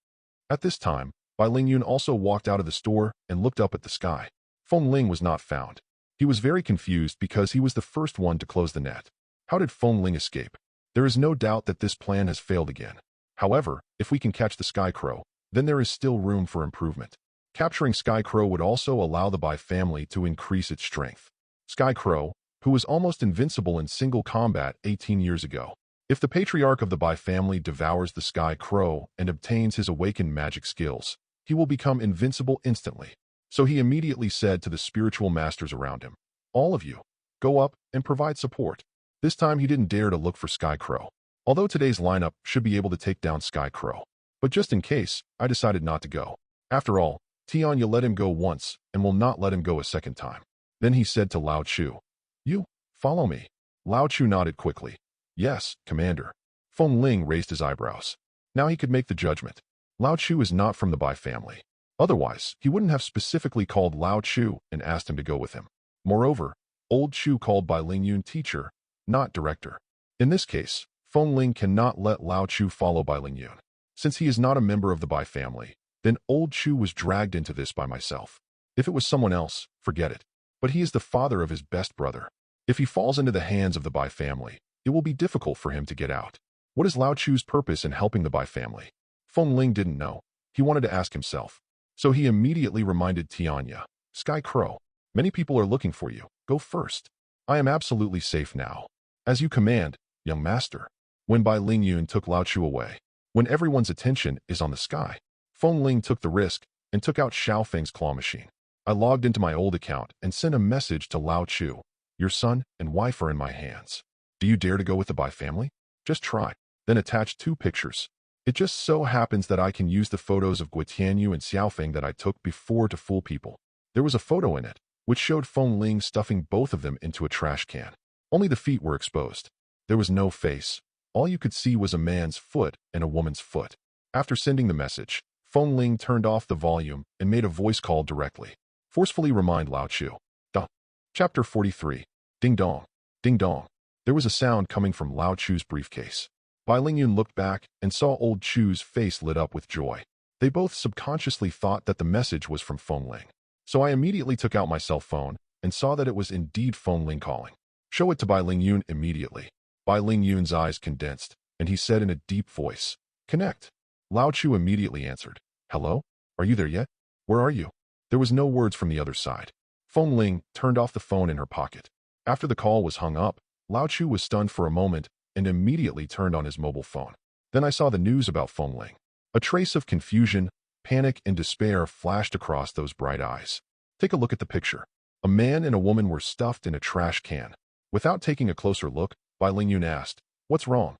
At this time, Bai Lingyun also walked out of the store and looked up at the sky. Feng Ling was not found. He was very confused because he was the first one to close the net. How did Feng Ling escape? There is no doubt that this plan has failed again. However, if we can catch the sky crow, then there is still room for improvement. Capturing Sky Crow would also allow the Bai family to increase its strength. Sky Crow, who was almost invincible in single combat 18 years ago. If the patriarch of the Bai family devours the Sky Crow and obtains his awakened magic skills, he will become invincible instantly. So he immediately said to the spiritual masters around him, "All of you, go up and provide support." This time he didn't dare to look for Sky Crow. Although today's lineup should be able to take down Sky Crow. But just in case, I decided not to go. After all, Tianya let him go once and will not let him go a second time. Then he said to Lao Chu, "You, follow me." Lao Chu nodded quickly. "Yes, Commander." Feng Ling raised his eyebrows. Now he could make the judgment. Lao Chu is not from the Bai family. Otherwise, he wouldn't have specifically called Lao Chu and asked him to go with him. Moreover, old Chu called Bai Lingyun teacher, not director. In this case, Feng Ling cannot let Lao Chu follow Bai Lingyun. Since he is not a member of the Bai family, then old Chu was dragged into this by myself. If it was someone else, forget it. But he is the father of his best brother. If he falls into the hands of the Bai family, it will be difficult for him to get out. What is Lao Chu's purpose in helping the Bai family? Feng Ling didn't know. He wanted to ask himself. So he immediately reminded Tianya, "Sky Crow, many people are looking for you. Go first. I am absolutely safe now. As you command, young master." When Bai Lingyun took Lao Chu away, when everyone's attention is on the sky, Feng Ling took the risk and took out Xiao Feng's claw machine. I logged into my old account and sent a message to Lao Chu. "Your son and wife are in my hands. Do you dare to go with the Bai family? Just try." Then attached 2 pictures. It just so happens that I can use the photos of Guitianyu and Xiaofeng that I took before to fool people. There was a photo in it, which showed Feng Ling stuffing both of them into a trash can. Only the feet were exposed. There was no face. All you could see was a man's foot and a woman's foot. After sending the message, Feng Ling turned off the volume and made a voice call directly. Forcefully remind Lao Chu. Duh. Chapter 43. Ding dong. Ding dong. There was a sound coming from Lao Chu's briefcase. Bai Lingyun looked back and saw old Chu's face lit up with joy. They both subconsciously thought that the message was from Feng Ling. So I immediately took out my cell phone and saw that it was indeed Feng Ling calling. Show it to Bai Lingyun immediately. Bai Lingyun's eyes condensed, and he said in a deep voice, "Connect." Lao Chu immediately answered, "Hello? Are you there yet? Where are you?" There was no words from the other side. Feng Ling turned off the phone in her pocket. After the call was hung up, Lao Chu was stunned for a moment and immediately turned on his mobile phone. Then I saw the news about Feng Ling. A trace of confusion, panic, and despair flashed across those bright eyes. Take a look at the picture. A man and a woman were stuffed in a trash can. Without taking a closer look, Bai Lingyun asked, "What's wrong?"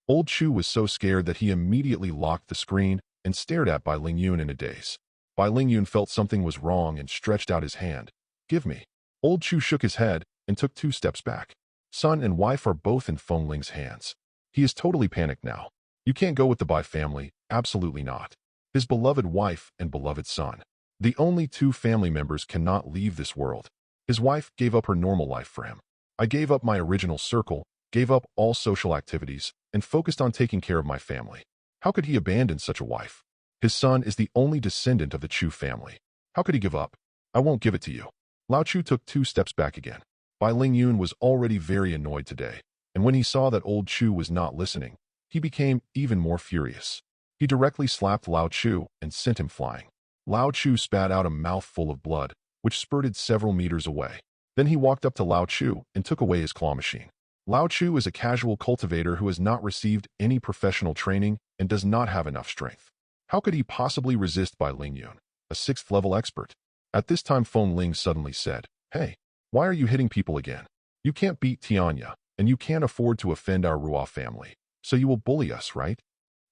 Old Chu was so scared that he immediately locked the screen and stared at Bai Lingyun in a daze. Bai Lingyun felt something was wrong and stretched out his hand. "Give me." Old Chu shook his head and took 2 steps back. Son and wife are both in Feng Ling's hands. He is totally panicked now. You can't go with the Bai family, absolutely not. His beloved wife and beloved son. The only 2 family members cannot leave this world. His wife gave up her normal life for him. I gave up my original circle, gave up all social activities, and focused on taking care of my family. How could he abandon such a wife? His son is the only descendant of the Chu family. How could he give up? I won't give it to you. Lao Chu took 2 steps back again. Bai Lingyun was already very annoyed today, and when he saw that old Chu was not listening, he became even more furious. He directly slapped Lao Chu and sent him flying. Lao Chu spat out a mouthful of blood, which spurted several meters away. Then he walked up to Lao Chu and took away his claw machine. Lao Chu is a casual cultivator who has not received any professional training and does not have enough strength. How could he possibly resist Bai Lingyun, a 6th-level expert? At this time Feng Ling suddenly said, "Hey, why are you hitting people again? You can't beat Tianya, and you can't afford to offend our Ruo family, so you will bully us, right?"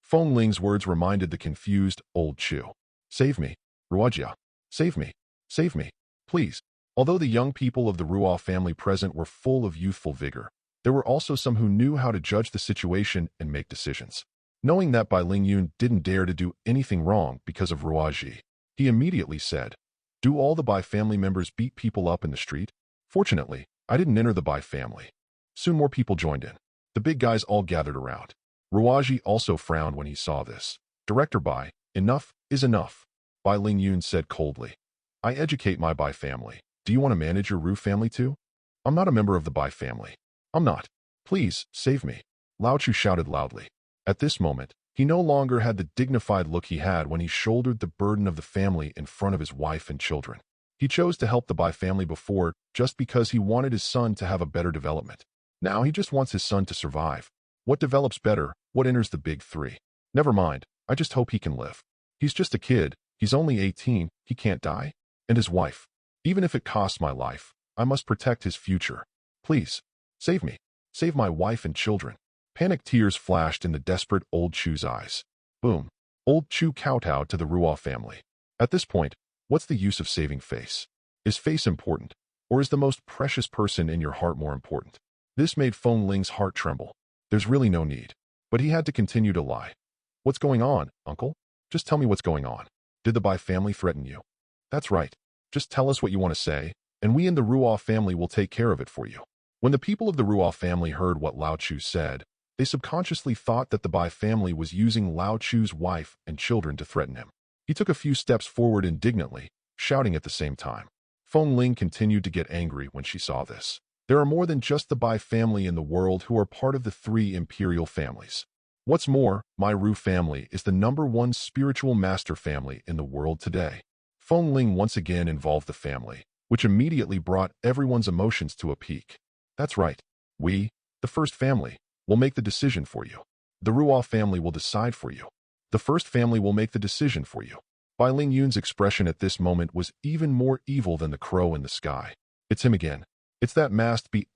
Feng Ling's words reminded the confused old Chu. "Save me, Ruojia. Save me. Save me. Please." Although the young people of the Ruo family present were full of youthful vigor, there were also some who knew how to judge the situation and make decisions. Knowing that Bai Lingyun didn't dare to do anything wrong because of Ruoji, he immediately said, "Do all the Bai family members beat people up in the street?" Fortunately, I didn't enter the Bai family. Soon more people joined in. The big guys all gathered around. Ruoji also frowned when he saw this. "Director Bai, enough is enough," Bai Lingyun said coldly. "I educate my Bai family. Do you want to manage your Ru family too? I'm not a member of the Bai family. I'm not. Please, save me." Lao Chu shouted loudly. At this moment, he no longer had the dignified look he had when he shouldered the burden of the family in front of his wife and children. He chose to help the Bai family before just because he wanted his son to have a better development. Now he just wants his son to survive. What develops better? What enters the big 3? Never mind, I just hope he can live. He's just a kid, he's only 18, he can't die. And his wife. Even if it costs my life, I must protect his future. Please, save me. Save my wife and children. Panicked tears flashed in the desperate old Chu's eyes. Boom. Old Chu kowtowed to the Ruo family. At this point, what's the use of saving face? Is face important? Or is the most precious person in your heart more important? This made Feng Ling's heart tremble. There's really no need. But he had to continue to lie. "What's going on, uncle? Just tell me what's going on. Did the Bai family threaten you?" "That's right. Just tell us what you want to say, and we in the Ruo family will take care of it for you." When the people of the Ruo family heard what Lao Chu said, they subconsciously thought that the Bai family was using Lao Chu's wife and children to threaten him. He took a few steps forward indignantly, shouting at the same time. Feng Ling continued to get angry when she saw this. There are more than just the Bai family in the world who are part of the 3 imperial families. What's more, my Ru family is the #1 spiritual master family in the world today. Feng Ling once again involved the family, which immediately brought everyone's emotions to a peak. That's right. We, the first family, will make the decision for you. The Ruo family will decide for you. The first family will make the decision for you. Bai Lingyun's expression at this moment was even more evil than the crow in the sky. It's him again. It's that masked B***************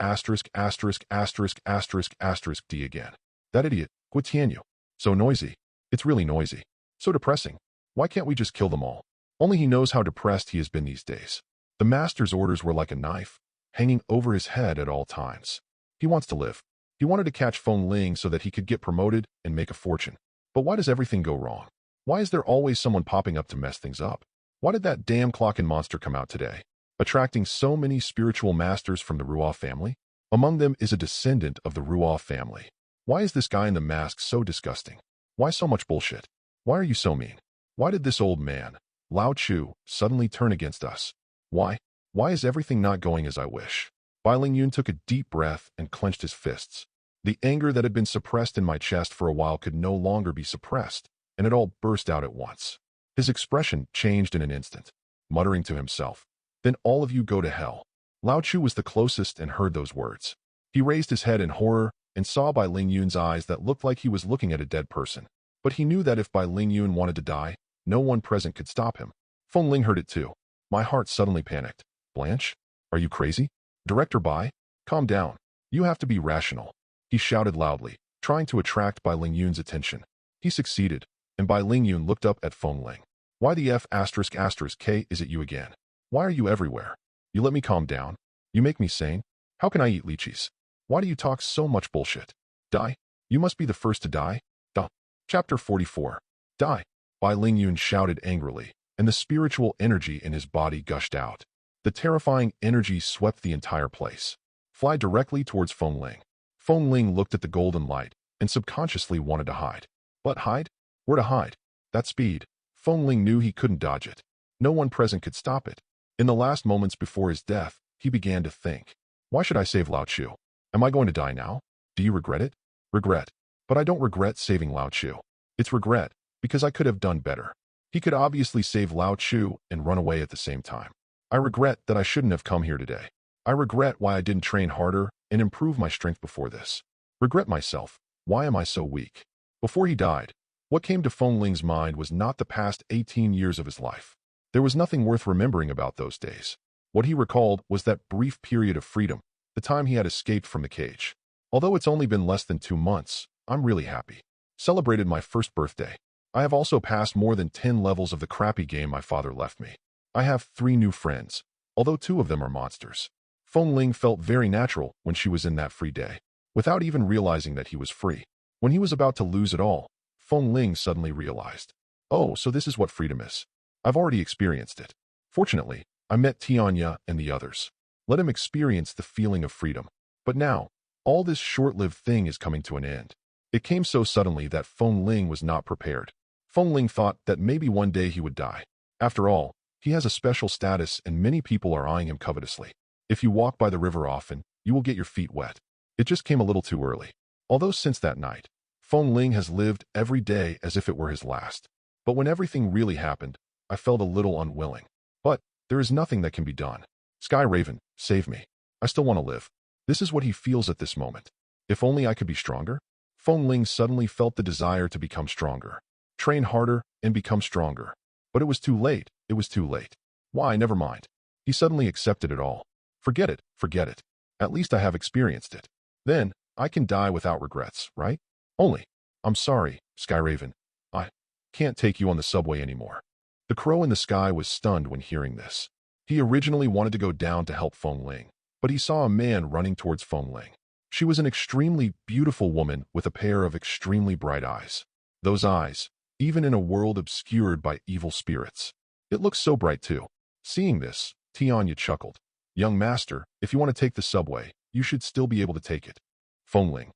D again. That idiot, Guitianyu. So noisy. It's really noisy. So depressing. Why can't we just kill them all? Only he knows how depressed he has been these days. The master's orders were like a knife, hanging over his head at all times. He wants to live. He wanted to catch Feng Ling so that he could get promoted and make a fortune. But why does everything go wrong? Why is there always someone popping up to mess things up? Why did that damn clock and monster come out today, attracting so many spiritual masters from the Ruoff family? Among them is a descendant of the Ruoff family. Why is this guy in the mask so disgusting? Why so much bullshit? Why are you so mean? Why did this old man, Lao Chu, suddenly turn against us? Why? Why is everything not going as I wish? Bai Lingyun took a deep breath and clenched his fists. The anger that had been suppressed in my chest for a while could no longer be suppressed, and it all burst out at once. His expression changed in an instant, muttering to himself, "Then all of you go to hell." Lao Chu was the closest and heard those words. He raised his head in horror and saw Bai Lingyun's eyes that looked like he was looking at a dead person. But he knew that if Bai Lingyun wanted to die, no one present could stop him. Feng Ling heard it too. My heart suddenly panicked. Blanche? Are you crazy? Director Bai? Calm down. You have to be rational. He shouted loudly, trying to attract Bai Lingyun's attention. He succeeded, and Bai Lingyun looked up at Feng Ling. Why the F*** K is it you again? Why are you everywhere? You let me calm down? You make me sane? How can I eat lychees? Why do you talk so much bullshit? Die? You must be the first to die? Duh. Chapter 44. Die. Bai Lingyun shouted angrily, and the spiritual energy in his body gushed out. The terrifying energy swept the entire place. Fly directly towards Feng Ling. Feng Ling looked at the golden light and subconsciously wanted to hide. But hide? Where to hide? That speed. Feng Ling knew he couldn't dodge it. No one present could stop it. In the last moments before his death, he began to think. Why should I save Lao Chu? Am I going to die now? Do you regret it? Regret. But I don't regret saving Lao Chu. It's regret, because I could have done better. He could obviously save Lao Chu and run away at the same time. I regret that I shouldn't have come here today. I regret why I didn't train harder and improve my strength before this. Regret myself. Why am I so weak? Before he died, what came to Feng Ling's mind was not the past 18 years of his life. There was nothing worth remembering about those days. What he recalled was that brief period of freedom, the time he had escaped from the cage. Although it's only been less than 2 months, I'm really happy. Celebrated my first birthday. I have also passed more than 10 levels of the crappy game my father left me. I have 3 new friends, although 2 of them are monsters. Feng Ling felt very natural when she was in that free day, without even realizing that he was free. When he was about to lose it all, Feng Ling suddenly realized. Oh, so this is what freedom is. I've already experienced it. Fortunately, I met Tianya and the others. Let him experience the feeling of freedom. But now, all this short-lived thing is coming to an end. It came so suddenly that Feng Ling was not prepared. Feng Ling thought that maybe one day he would die. After all, he has a special status and many people are eyeing him covetously. If you walk by the river often, you will get your feet wet. It just came a little too early. Although since that night, Feng Ling has lived every day as if it were his last. But when everything really happened, I felt a little unwilling. But there is nothing that can be done. Sky Raven, save me. I still want to live. This is what he feels at this moment. If only I could be stronger. Feng Ling suddenly felt the desire to become stronger. Train harder and become stronger. But it was too late. It was too late. Why, never mind. He suddenly accepted it all. Forget it, forget it. At least I have experienced it. Then, I can die without regrets, right? Only, I'm sorry, Sky Raven. I can't take you on the subway anymore. The crow in the sky was stunned when hearing this. He originally wanted to go down to help Feng Ling, but he saw a man running towards Feng Ling. She was an extremely beautiful woman with a pair of extremely bright eyes. Those eyes, even in a world obscured by evil spirits. It looked so bright too. Seeing this, Tianya chuckled. Young master, if you want to take the subway, you should still be able to take it. Feng Ling,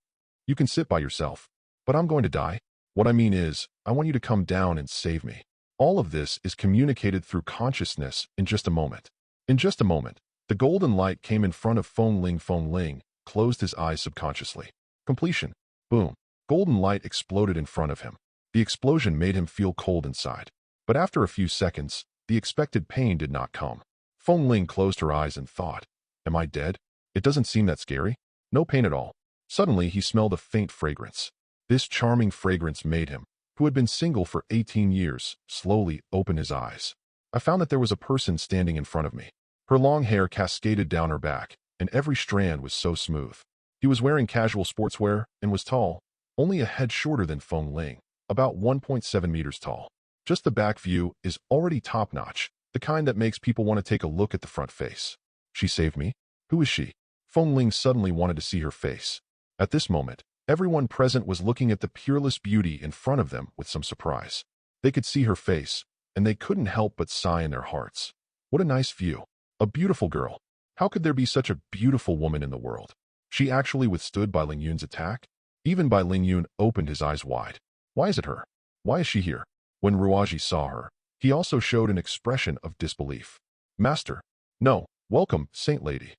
you can sit by yourself. But I'm going to die. What I mean is, I want you to come down and save me. All of this is communicated through consciousness in just a moment. In just a moment, the golden light came in front of Feng Ling. Feng Ling closed his eyes subconsciously. Completion. Boom. Golden light exploded in front of him. The explosion made him feel cold inside. But after a few seconds, the expected pain did not come. Feng Ling closed her eyes and thought, am I dead? It doesn't seem that scary. No pain at all. Suddenly, he smelled a faint fragrance. This charming fragrance made him, who had been single for 18 years, slowly open his eyes. I found that there was a person standing in front of me. Her long hair cascaded down her back, and every strand was so smooth. He was wearing casual sportswear and was tall, only a head shorter than Feng Ling. about 1.7 meters tall. Just the back view is already top-notch, the kind that makes people want to take a look at the front face. She saved me? Who is she? Feng Ling suddenly wanted to see her face. At this moment, everyone present was looking at the peerless beauty in front of them with some surprise. They could see her face, and they couldn't help but sigh in their hearts. What a nice view. A beautiful girl. How could there be such a beautiful woman in the world? She actually withstood Bai Lingyun's attack? Even Bai Lingyun opened his eyes wide. Why is it her? Why is she here? When Ruaji saw her, he also showed an expression of disbelief. Master. No, welcome, Saint Lady.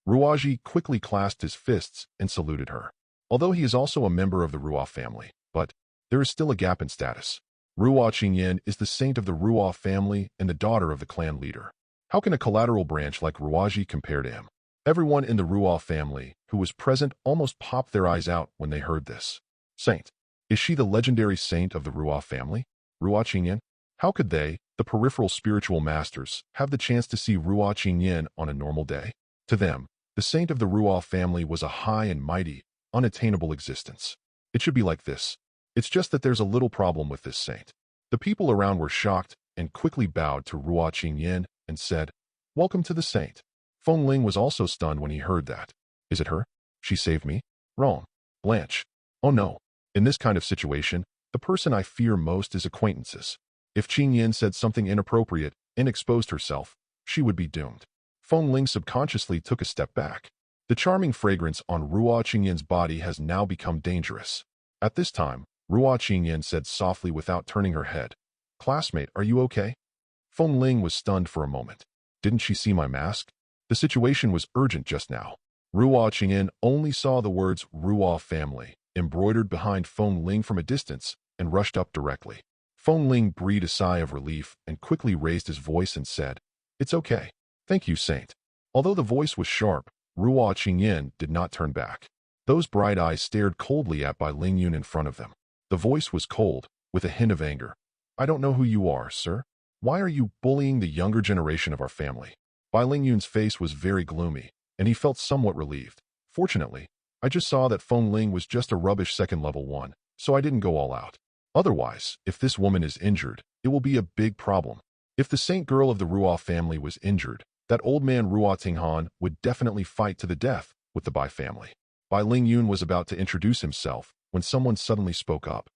Ruaji quickly clasped his fists and saluted her. Although he is also a member of the Ruo family, but there is still a gap in status. Ruo Qingyan is the saint of the Ruo family and the daughter of the clan leader. How can a collateral branch like Ruaji compare to him? Everyone in the Ruo family who was present almost popped their eyes out when they heard this. Saint. Is she the legendary saint of the Ruo family? Ruo Qingyan? How could they, the peripheral spiritual masters, have the chance to see Ruo Qingyan on a normal day? To them, the saint of the Ruo family was a high and mighty, unattainable existence. It should be like this. It's just that there's a little problem with this saint. The people around were shocked and quickly bowed to Ruo Qingyan and said, Welcome to the saint. Feng Ling was also stunned when he heard that. Is it her? She saved me? Wrong. Blanche. Oh no. In this kind of situation, the person I fear most is acquaintances. If Qingyan said something inappropriate and exposed herself, she would be doomed. Feng Ling subconsciously took a step back. The charming fragrance on Ruo Qingyan's body has now become dangerous. At this time, Ruo Qingyan said softly without turning her head, Classmate, are you okay? Feng Ling was stunned for a moment. Didn't she see my mask? The situation was urgent just now. Ruo Qingyan only saw the words Ruo family embroidered behind Feng Ling from a distance and rushed up directly. Feng Ling breathed a sigh of relief and quickly raised his voice and said, It's okay. Thank you, Saint. Although the voice was sharp, Ruo Qingyan did not turn back. Those bright eyes stared coldly at Bai Lingyun in front of them. The voice was cold, with a hint of anger. I don't know who you are, sir. Why are you bullying the younger generation of our family? Bai Lingyun's face was very gloomy, and he felt somewhat relieved. Fortunately, I just saw that Feng Ling was just a rubbish second level 1, so I didn't go all out. Otherwise, if this woman is injured, it will be a big problem. If the saint girl of the Ruo family was injured, that old man Ruo Tinghan would definitely fight to the death with the Bai family. Bai Lingyun was about to introduce himself when someone suddenly spoke up.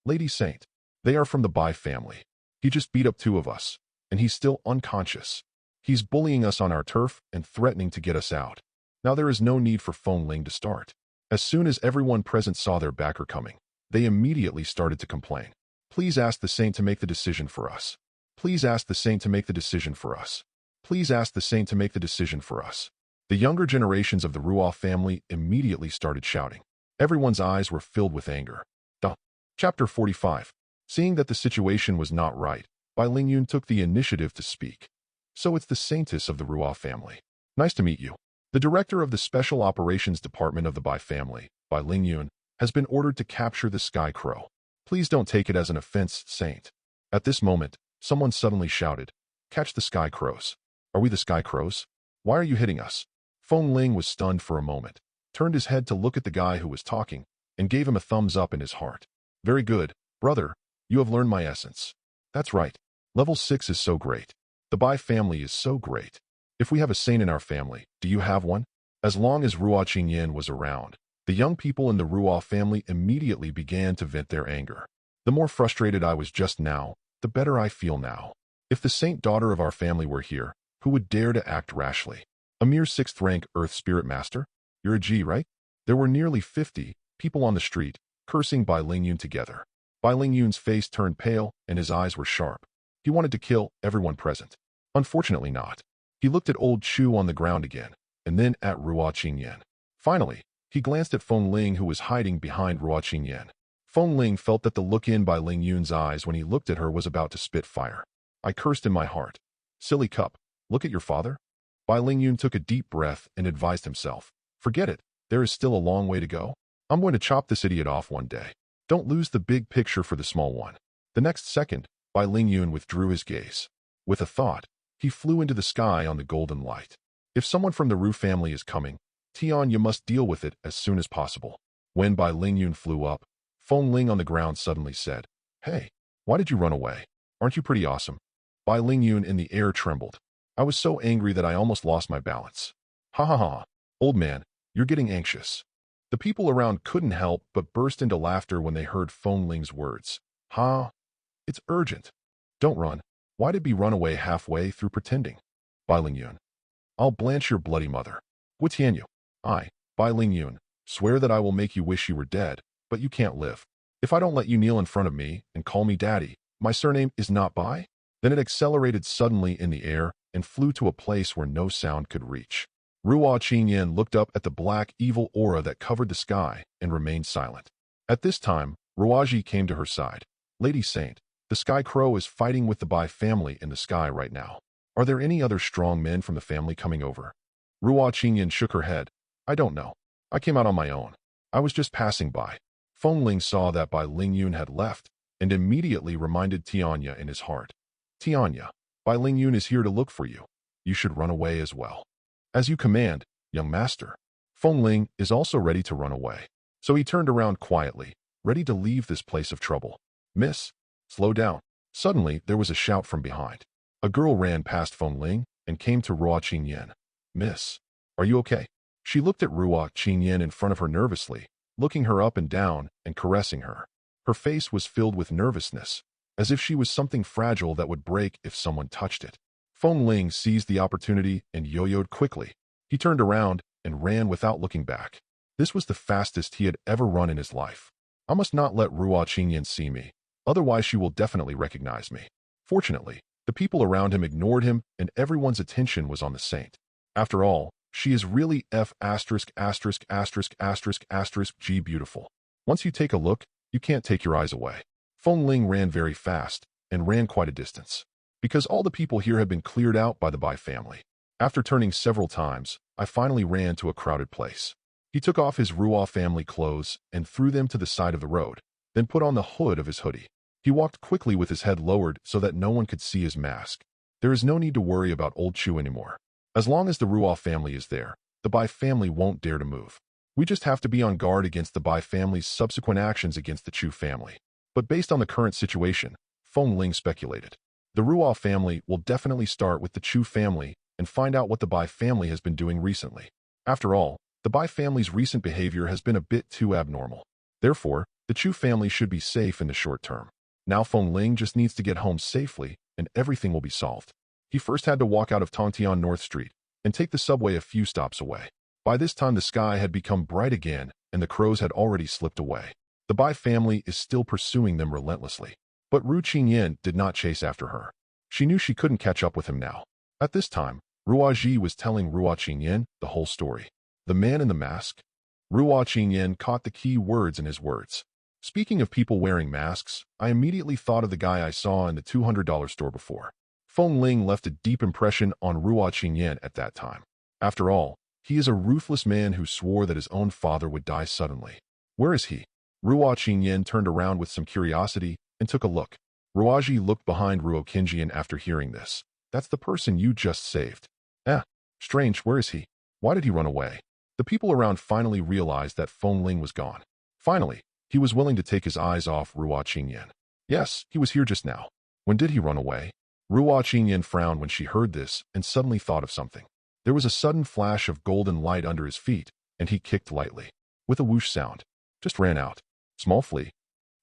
Lady Saint, they are from the Bai family. He just beat up 2 of us, and he's still unconscious. He's bullying us on our turf and threatening to get us out. Now there is no need for Feng Ling to start. As soon as everyone present saw their backer coming, they immediately started to complain. Please ask the saint to make the decision for us. Please ask the saint to make the decision for us. Please ask the saint to make the decision for us. The younger generations of the Ruo family immediately started shouting. Everyone's eyes were filled with anger. Chapter 45. Seeing that the situation was not right, Bai Lingyun took the initiative to speak. So it's the saintess of the Ruo family. Nice to meet you. The director of the Special Operations Department of the Bai family, Bai Lingyun, has been ordered to capture the Sky Crow. Please don't take it as an offense, Saint. At this moment, someone suddenly shouted, Catch the Sky Crows. Are we the Sky Crows? Why are you hitting us? Feng Ling was stunned for a moment, turned his head to look at the guy who was talking, and gave him a thumbs up in his heart. Very good, brother. You have learned my essence. That's right. Level 6 is so great. The Bai family is so great. If we have a saint in our family, do you have one? As long as Ruo Qingyan was around, the young people in the Ruo family immediately began to vent their anger. The more frustrated I was just now, the better I feel now. If the saint daughter of our family were here, who would dare to act rashly? A mere 6th rank Earth Spirit Master? You're a G, right? There were nearly 50 people on the street, cursing Bai Lingyun together. Bai Lingyun's face turned pale and his eyes were sharp. He wanted to kill everyone present. Unfortunately not. He looked at old Chu on the ground again, and then at Ruo Qingyan. Finally, he glanced at Feng Ling who was hiding behind Ruo Qingyan. Feng Ling felt that the look in Bai Lingyun's eyes when he looked at her was about to spit fire. I cursed in my heart. Silly cup, look at your father. Bai Lingyun took a deep breath and advised himself. Forget it, there is still a long way to go. I'm going to chop this idiot off one day. Don't lose the big picture for the small one. The next second, Bai Lingyun withdrew his gaze. With a thought, he flew into the sky on the golden light. If someone from the Ru family is coming, Tian, you must deal with it as soon as possible. When Bai Lingyun flew up, Feng Ling on the ground suddenly said, Hey, why did you run away? Aren't you pretty awesome? Bai Lingyun in the air trembled. I was so angry that I almost lost my balance. Ha ha ha. Old man, you're getting anxious. The people around couldn't help but burst into laughter when they heard Feng Ling's words. Ha, it's urgent. Don't run. Why did we run away halfway through pretending? Bai Lingyun. I'll blanch your bloody mother. Wu Tianyu. I, Bai Lingyun, swear that I will make you wish you were dead, but you can't live. If I don't let you kneel in front of me and call me daddy, my surname is not Bai? Then it accelerated suddenly in the air and flew to a place where no sound could reach. Ruo Qingyan looked up at the black, evil aura that covered the sky and remained silent. At this time, Ruaji came to her side. Lady Saint, the Sky Crow is fighting with the Bai family in the sky right now. Are there any other strong men from the family coming over? Ruo Qingyan shook her head. I don't know. I came out on my own. I was just passing by. Feng Ling saw that Bai Lingyun had left and immediately reminded Tianya in his heart. Tianya, Bai Lingyun is here to look for you. You should run away as well. As you command, young master. Feng Ling is also ready to run away. So he turned around quietly, ready to leave this place of trouble. Miss, slow down. Suddenly, there was a shout from behind. A girl ran past Feng Ling and came to Ruo Qingyan. Miss, are you okay? She looked at Ruo Qingyan in front of her nervously, looking her up and down and caressing her. Her face was filled with nervousness, as if she was something fragile that would break if someone touched it. Feng Ling seized the opportunity and yo-yoed quickly. He turned around and ran without looking back. This was the fastest he had ever run in his life. I must not let Ruo Qingyan see me, otherwise she will definitely recognize me. Fortunately, the people around him ignored him and everyone's attention was on the saint. After all, she is really G beautiful. Once you take a look, you can't take your eyes away. Feng Ling ran very fast and ran quite a distance. Because all the people here had been cleared out by the Bai family. After turning several times, I finally ran to a crowded place. He took off his Ruo family clothes and threw them to the side of the road, then put on the hood of his hoodie. He walked quickly with his head lowered so that no one could see his mask. There is no need to worry about old Chu anymore. As long as the Ruo family is there, the Bai family won't dare to move. We just have to be on guard against the Bai family's subsequent actions against the Chu family. But based on the current situation, Feng Ling speculated. The Ruo family will definitely start with the Chu family and find out what the Bai family has been doing recently. After all, the Bai family's recent behavior has been a bit too abnormal. Therefore, the Chu family should be safe in the short term. Now Feng Ling just needs to get home safely and everything will be solved. He first had to walk out of Tongtian North Street and take the subway a few stops away. By this time the sky had become bright again and the crows had already slipped away. The Bai family is still pursuing them relentlessly. But Ruo Qingyan did not chase after her. She knew she couldn't catch up with him now. At this time, Ruaji was telling Ruo Qingyan the whole story. The man in the mask? Ruo Qingyan caught the key words in his words. Speaking of people wearing masks, I immediately thought of the guy I saw in the $200 store before. Feng Ling left a deep impression on Ruo Qingyan at that time. After all, he is a ruthless man who swore that his own father would die suddenly. Where is he? Ruo Qingyan turned around with some curiosity and took a look. Ruaji looked behind Ruo Qingyan after hearing this. That's the person you just saved. Strange, where is he? Why did he run away? The people around finally realized that Feng Ling was gone. Finally, he was willing to take his eyes off Ruo Qingyan. Yes, he was here just now. When did he run away? Ruo Qingyan frowned when she heard this and suddenly thought of something. There was a sudden flash of golden light under his feet, and he kicked lightly. With a whoosh sound. Just ran out. Small flea.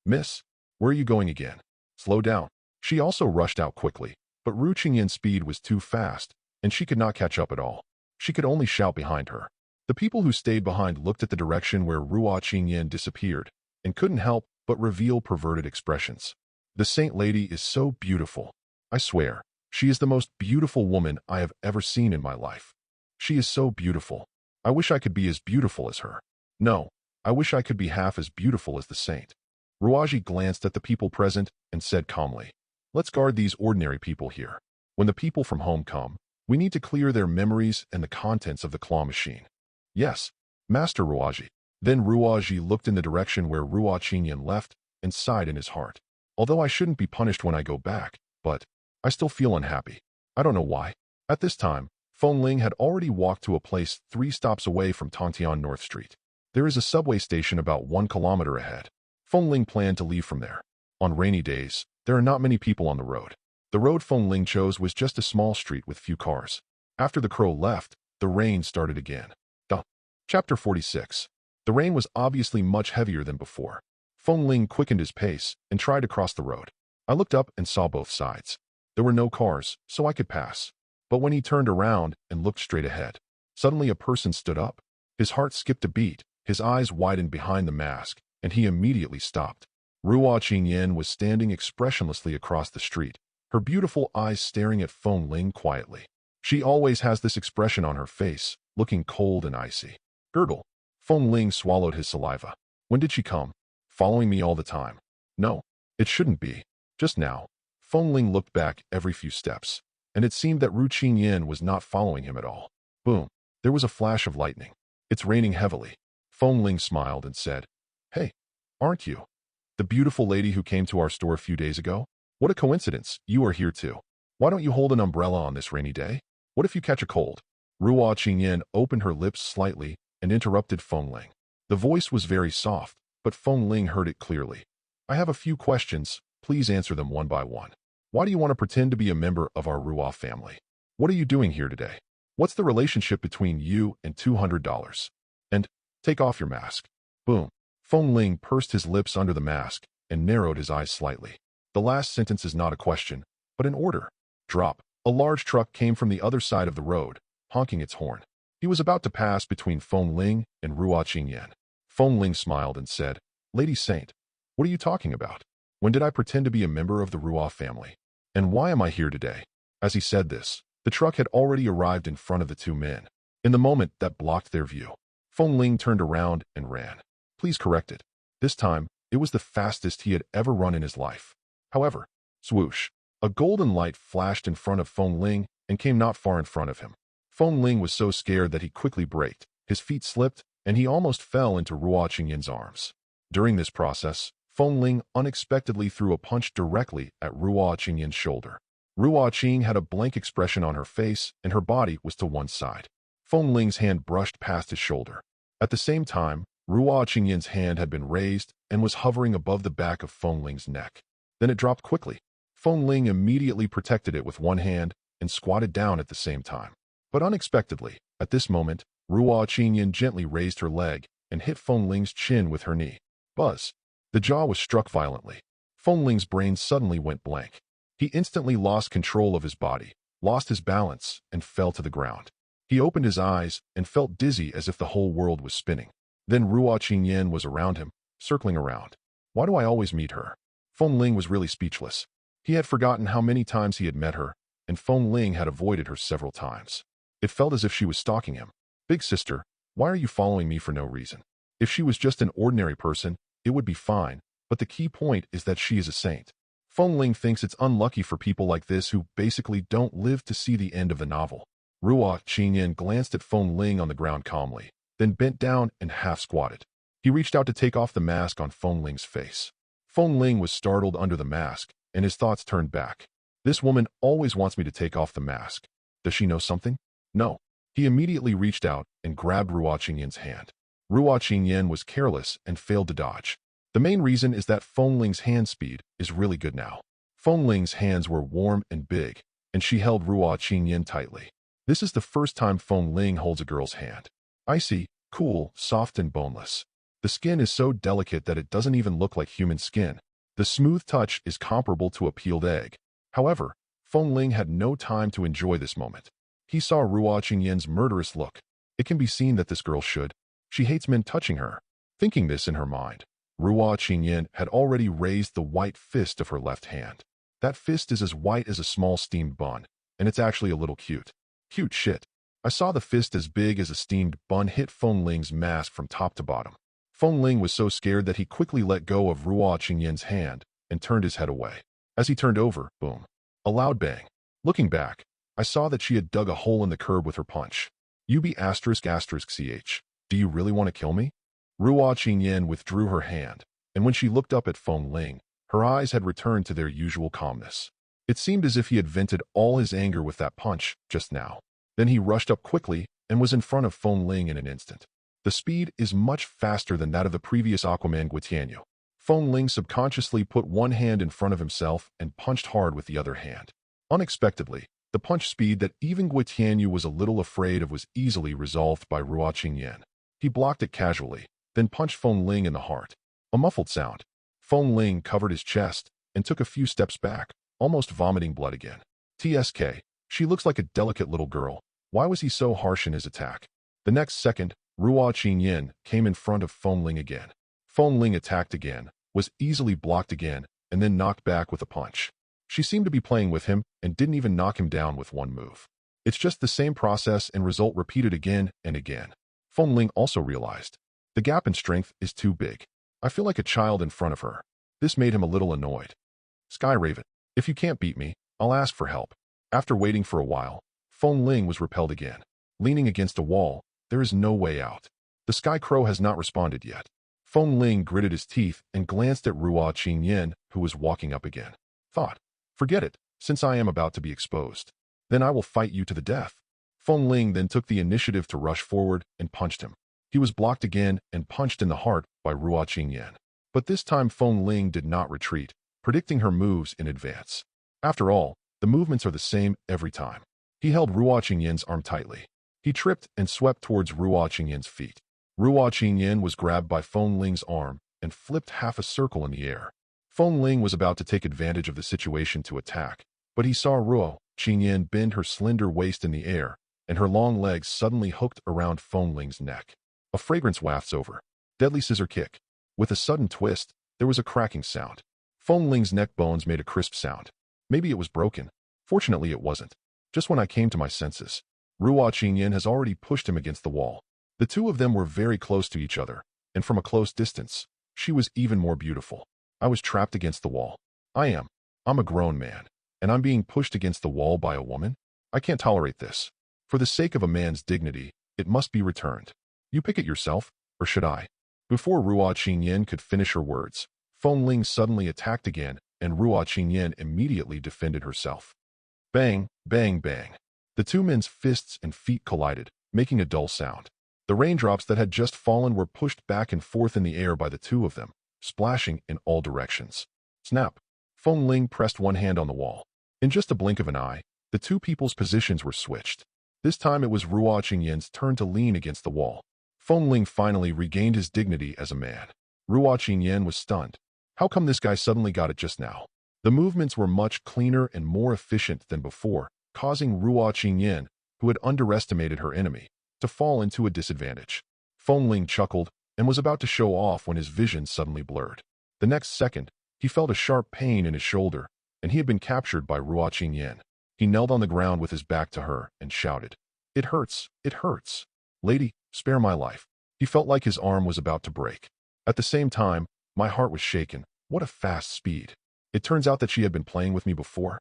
Miss, where are you going again? Slow down. She also rushed out quickly, but Ruo Qingyan's speed was too fast, and she could not catch up at all. She could only shout behind her. The people who stayed behind looked at the direction where Ruo Qingyan disappeared, and couldn't help but reveal perverted expressions. The saint lady is so beautiful. I swear, she is the most beautiful woman I have ever seen in my life. She is so beautiful. I wish I could be as beautiful as her. No, I wish I could be half as beautiful as the saint. Ruaji glanced at the people present and said calmly, let's guard these ordinary people here. When the people from home come, we need to clear their memories and the contents of the claw machine. Yes, Master Ruaji. Then Ruaji looked in the direction where Ruo Qingyan left and sighed in his heart. Although I shouldn't be punished when I go back, but I still feel unhappy. I don't know why. At this time, Feng Ling had already walked to a place 3 stops away from Tongtian North Street. There is a subway station about 1 kilometer ahead. Feng Ling planned to leave from there. On rainy days, there are not many people on the road. The road Feng Ling chose was just a small street with few cars. After the crow left, the rain started again. Chapter 46. The rain was obviously much heavier than before. Feng Ling quickened his pace and tried to cross the road. I looked up and saw both sides. There were no cars, so I could pass. But when he turned around and looked straight ahead, suddenly a person stood up. His heart skipped a beat, his eyes widened behind the mask, and he immediately stopped. Ruo Qingyan was standing expressionlessly across the street, her beautiful eyes staring at Feng Ling quietly. She always has this expression on her face, looking cold and icy. Gurgle. Feng Ling swallowed his saliva. When did she come? Following me all the time? No, it shouldn't be. Just now. Feng Ling looked back every few steps, and it seemed that Ru Qingyan was not following him at all. Boom. There was a flash of lightning. It's raining heavily. Feng Ling smiled and said, "Hey, aren't you the beautiful lady who came to our store a few days ago? What a coincidence, you are here too. Why don't you hold an umbrella on this rainy day? What if you catch a cold?" Ruo Qingyan opened her lips slightly and interrupted Feng Ling. The voice was very soft, but Feng Ling heard it clearly. "I have a few questions, please answer them one by one. Why do you want to pretend to be a member of our Ruo family? What are you doing here today? What's the relationship between you and $200? And take off your mask." Boom. Feng Ling pursed his lips under the mask and narrowed his eyes slightly. The last sentence is not a question, but an order. Drop. A large truck came from the other side of the road, honking its horn. He was about to pass between Feng Ling and Ruo Qingyan. Feng Ling smiled and said, "Lady Saint, what are you talking about? When did I pretend to be a member of the Ruo family? And why am I here today?" As he said this, the truck had already arrived in front of the two men. In the moment that blocked their view, Feng Ling turned around and ran. Please correct it. This time, it was the fastest he had ever run in his life. However, swoosh, a golden light flashed in front of Feng Ling and came not far in front of him. Feng Ling was so scared that he quickly braked, his feet slipped, and he almost fell into Ruo Qingyan's arms. During this process, Feng Ling unexpectedly threw a punch directly at Ruo Qingyan's shoulder. Ruo Qing had a blank expression on her face and her body was to one side. Feng Ling's hand brushed past his shoulder. At the same time, Ruo Qingyan's hand had been raised and was hovering above the back of Feng Ling's neck. Then it dropped quickly. Feng Ling immediately protected it with one hand and squatted down at the same time. But unexpectedly, at this moment, Ruo Qingyan gently raised her leg and hit Feng Ling's chin with her knee. Buzz. The jaw was struck violently. Feng Ling's brain suddenly went blank. He instantly lost control of his body, lost his balance, and fell to the ground. He opened his eyes and felt dizzy as if the whole world was spinning. Then Ruo Qingyan was around him, circling around. Why do I always meet her? Feng Ling was really speechless. He had forgotten how many times he had met her, and Feng Ling had avoided her several times. It felt as if she was stalking him. "Big sister, why are you following me for no reason? If she was just an ordinary person, it would be fine, but the key point is that she is a saint." Feng Ling thinks it's unlucky for people like this who basically don't live to see the end of the novel. Ruo Qingyan glanced at Feng Ling on the ground calmly, then bent down and half-squatted. He reached out to take off the mask on Feng Ling's face. Feng Ling was startled under the mask, and his thoughts turned back. This woman always wants me to take off the mask. Does she know something? No. He immediately reached out and grabbed Ruo Qingyan's hand. Ruo Qingyan was careless and failed to dodge. The main reason is that Feng Ling's hand speed is really good now. Feng Ling's hands were warm and big, and she held Ruo Qingyan tightly. This is the first time Feng Ling holds a girl's hand. Icy, cool, soft and boneless. The skin is so delicate that it doesn't even look like human skin. The smooth touch is comparable to a peeled egg. However, Feng Ling had no time to enjoy this moment. He saw Ruo Qingyan's murderous look. It can be seen that this girl should. She hates men touching her. Thinking this in her mind, Ruo Qingyan had already raised the white fist of her left hand. That fist is as white as a small steamed bun, and it's actually a little cute. Cute shit. I saw the fist as big as a steamed bun hit Feng Ling's mask from top to bottom. Feng Ling was so scared that he quickly let go of Ruo Qingyan's hand and turned his head away. As he turned over, boom. A loud bang. Looking back, I saw that she had dug a hole in the curb with her punch. ****ch. Do you really want to kill me? Ruo Qingyan withdrew her hand, and when she looked up at Feng Ling, her eyes had returned to their usual calmness. It seemed as if he had vented all his anger with that punch just now. Then he rushed up quickly and was in front of Feng Ling in an instant. The speed is much faster than that of the previous Aquaman Guitianyu. Feng Ling subconsciously put one hand in front of himself and punched hard with the other hand. Unexpectedly, the punch speed that even Gui Tianyu was a little afraid of was easily resolved by Ruo Qingyan. He blocked it casually, then punched Feng Ling in the heart. A muffled sound. Feng Ling covered his chest and took a few steps back, almost vomiting blood again. TSK, she looks like a delicate little girl. Why was he so harsh in his attack? The next second, Ruo Qingyan came in front of Feng Ling again. Feng Ling attacked again, was easily blocked again, and then knocked back with a punch. She seemed to be playing with him and didn't even knock him down with one move. It's just the same process and result repeated again and again. Feng Ling also realized. The gap in strength is too big. I feel like a child in front of her. This made him a little annoyed. Sky Raven, if you can't beat me, I'll ask for help. After waiting for a while, Feng Ling was repelled again. Leaning against a wall, there is no way out. The Sky Crow has not responded yet. Feng Ling gritted his teeth and glanced at Ruo Qingyan, who was walking up again. Thought, forget it, since I am about to be exposed. Then I will fight you to the death. Feng Ling then took the initiative to rush forward and punched him. He was blocked again and punched in the heart by Ruo Qingyan. But this time Feng Ling did not retreat, predicting her moves in advance. After all, the movements are the same every time. He held Ruo Qingyan's arm tightly. He tripped and swept towards Ruo Qingyan's feet. Ruo Qingyan was grabbed by Feng Ling's arm and flipped half a circle in the air. Feng Ling was about to take advantage of the situation to attack, but he saw Ruo Qingyan bend her slender waist in the air, and her long legs suddenly hooked around Feng Ling's neck. A fragrance wafts over. Deadly scissor kick. With a sudden twist, there was a cracking sound. Feng Ling's neck bones made a crisp sound. Maybe it was broken. Fortunately, it wasn't. Just when I came to my senses, Ruo Qingyan has already pushed him against the wall. The two of them were very close to each other, and from a close distance, she was even more beautiful. I was trapped against the wall. I'm a grown man, and I'm being pushed against the wall by a woman? I can't tolerate this. For the sake of a man's dignity, it must be returned. You pick it yourself, or should I? Before Ruo Qingyan could finish her words, Feng Ling suddenly attacked again, and Ruo Qingyan immediately defended herself. Bang, bang, bang. The two men's fists and feet collided, making a dull sound. The raindrops that had just fallen were pushed back and forth in the air by the two of them, splashing in all directions. Snap! Feng Ling pressed one hand on the wall. In just a blink of an eye, the two people's positions were switched. This time it was Ruo Qingyan's turn to lean against the wall. Feng Ling finally regained his dignity as a man. Ruo Qingyan was stunned. How come this guy suddenly got it just now? The movements were much cleaner and more efficient than before, causing Ruo Qingyan, who had underestimated her enemy, to fall into a disadvantage. Feng Ling chuckled and was about to show off when his vision suddenly blurred. The next second, he felt a sharp pain in his shoulder, and he had been captured by Ruo Qingyan. He knelt on the ground with his back to her and shouted, "It hurts, it hurts. Lady, spare my life." He felt like his arm was about to break. At the same time, my heart was shaken. What a fast speed. It turns out that she had been playing with me before.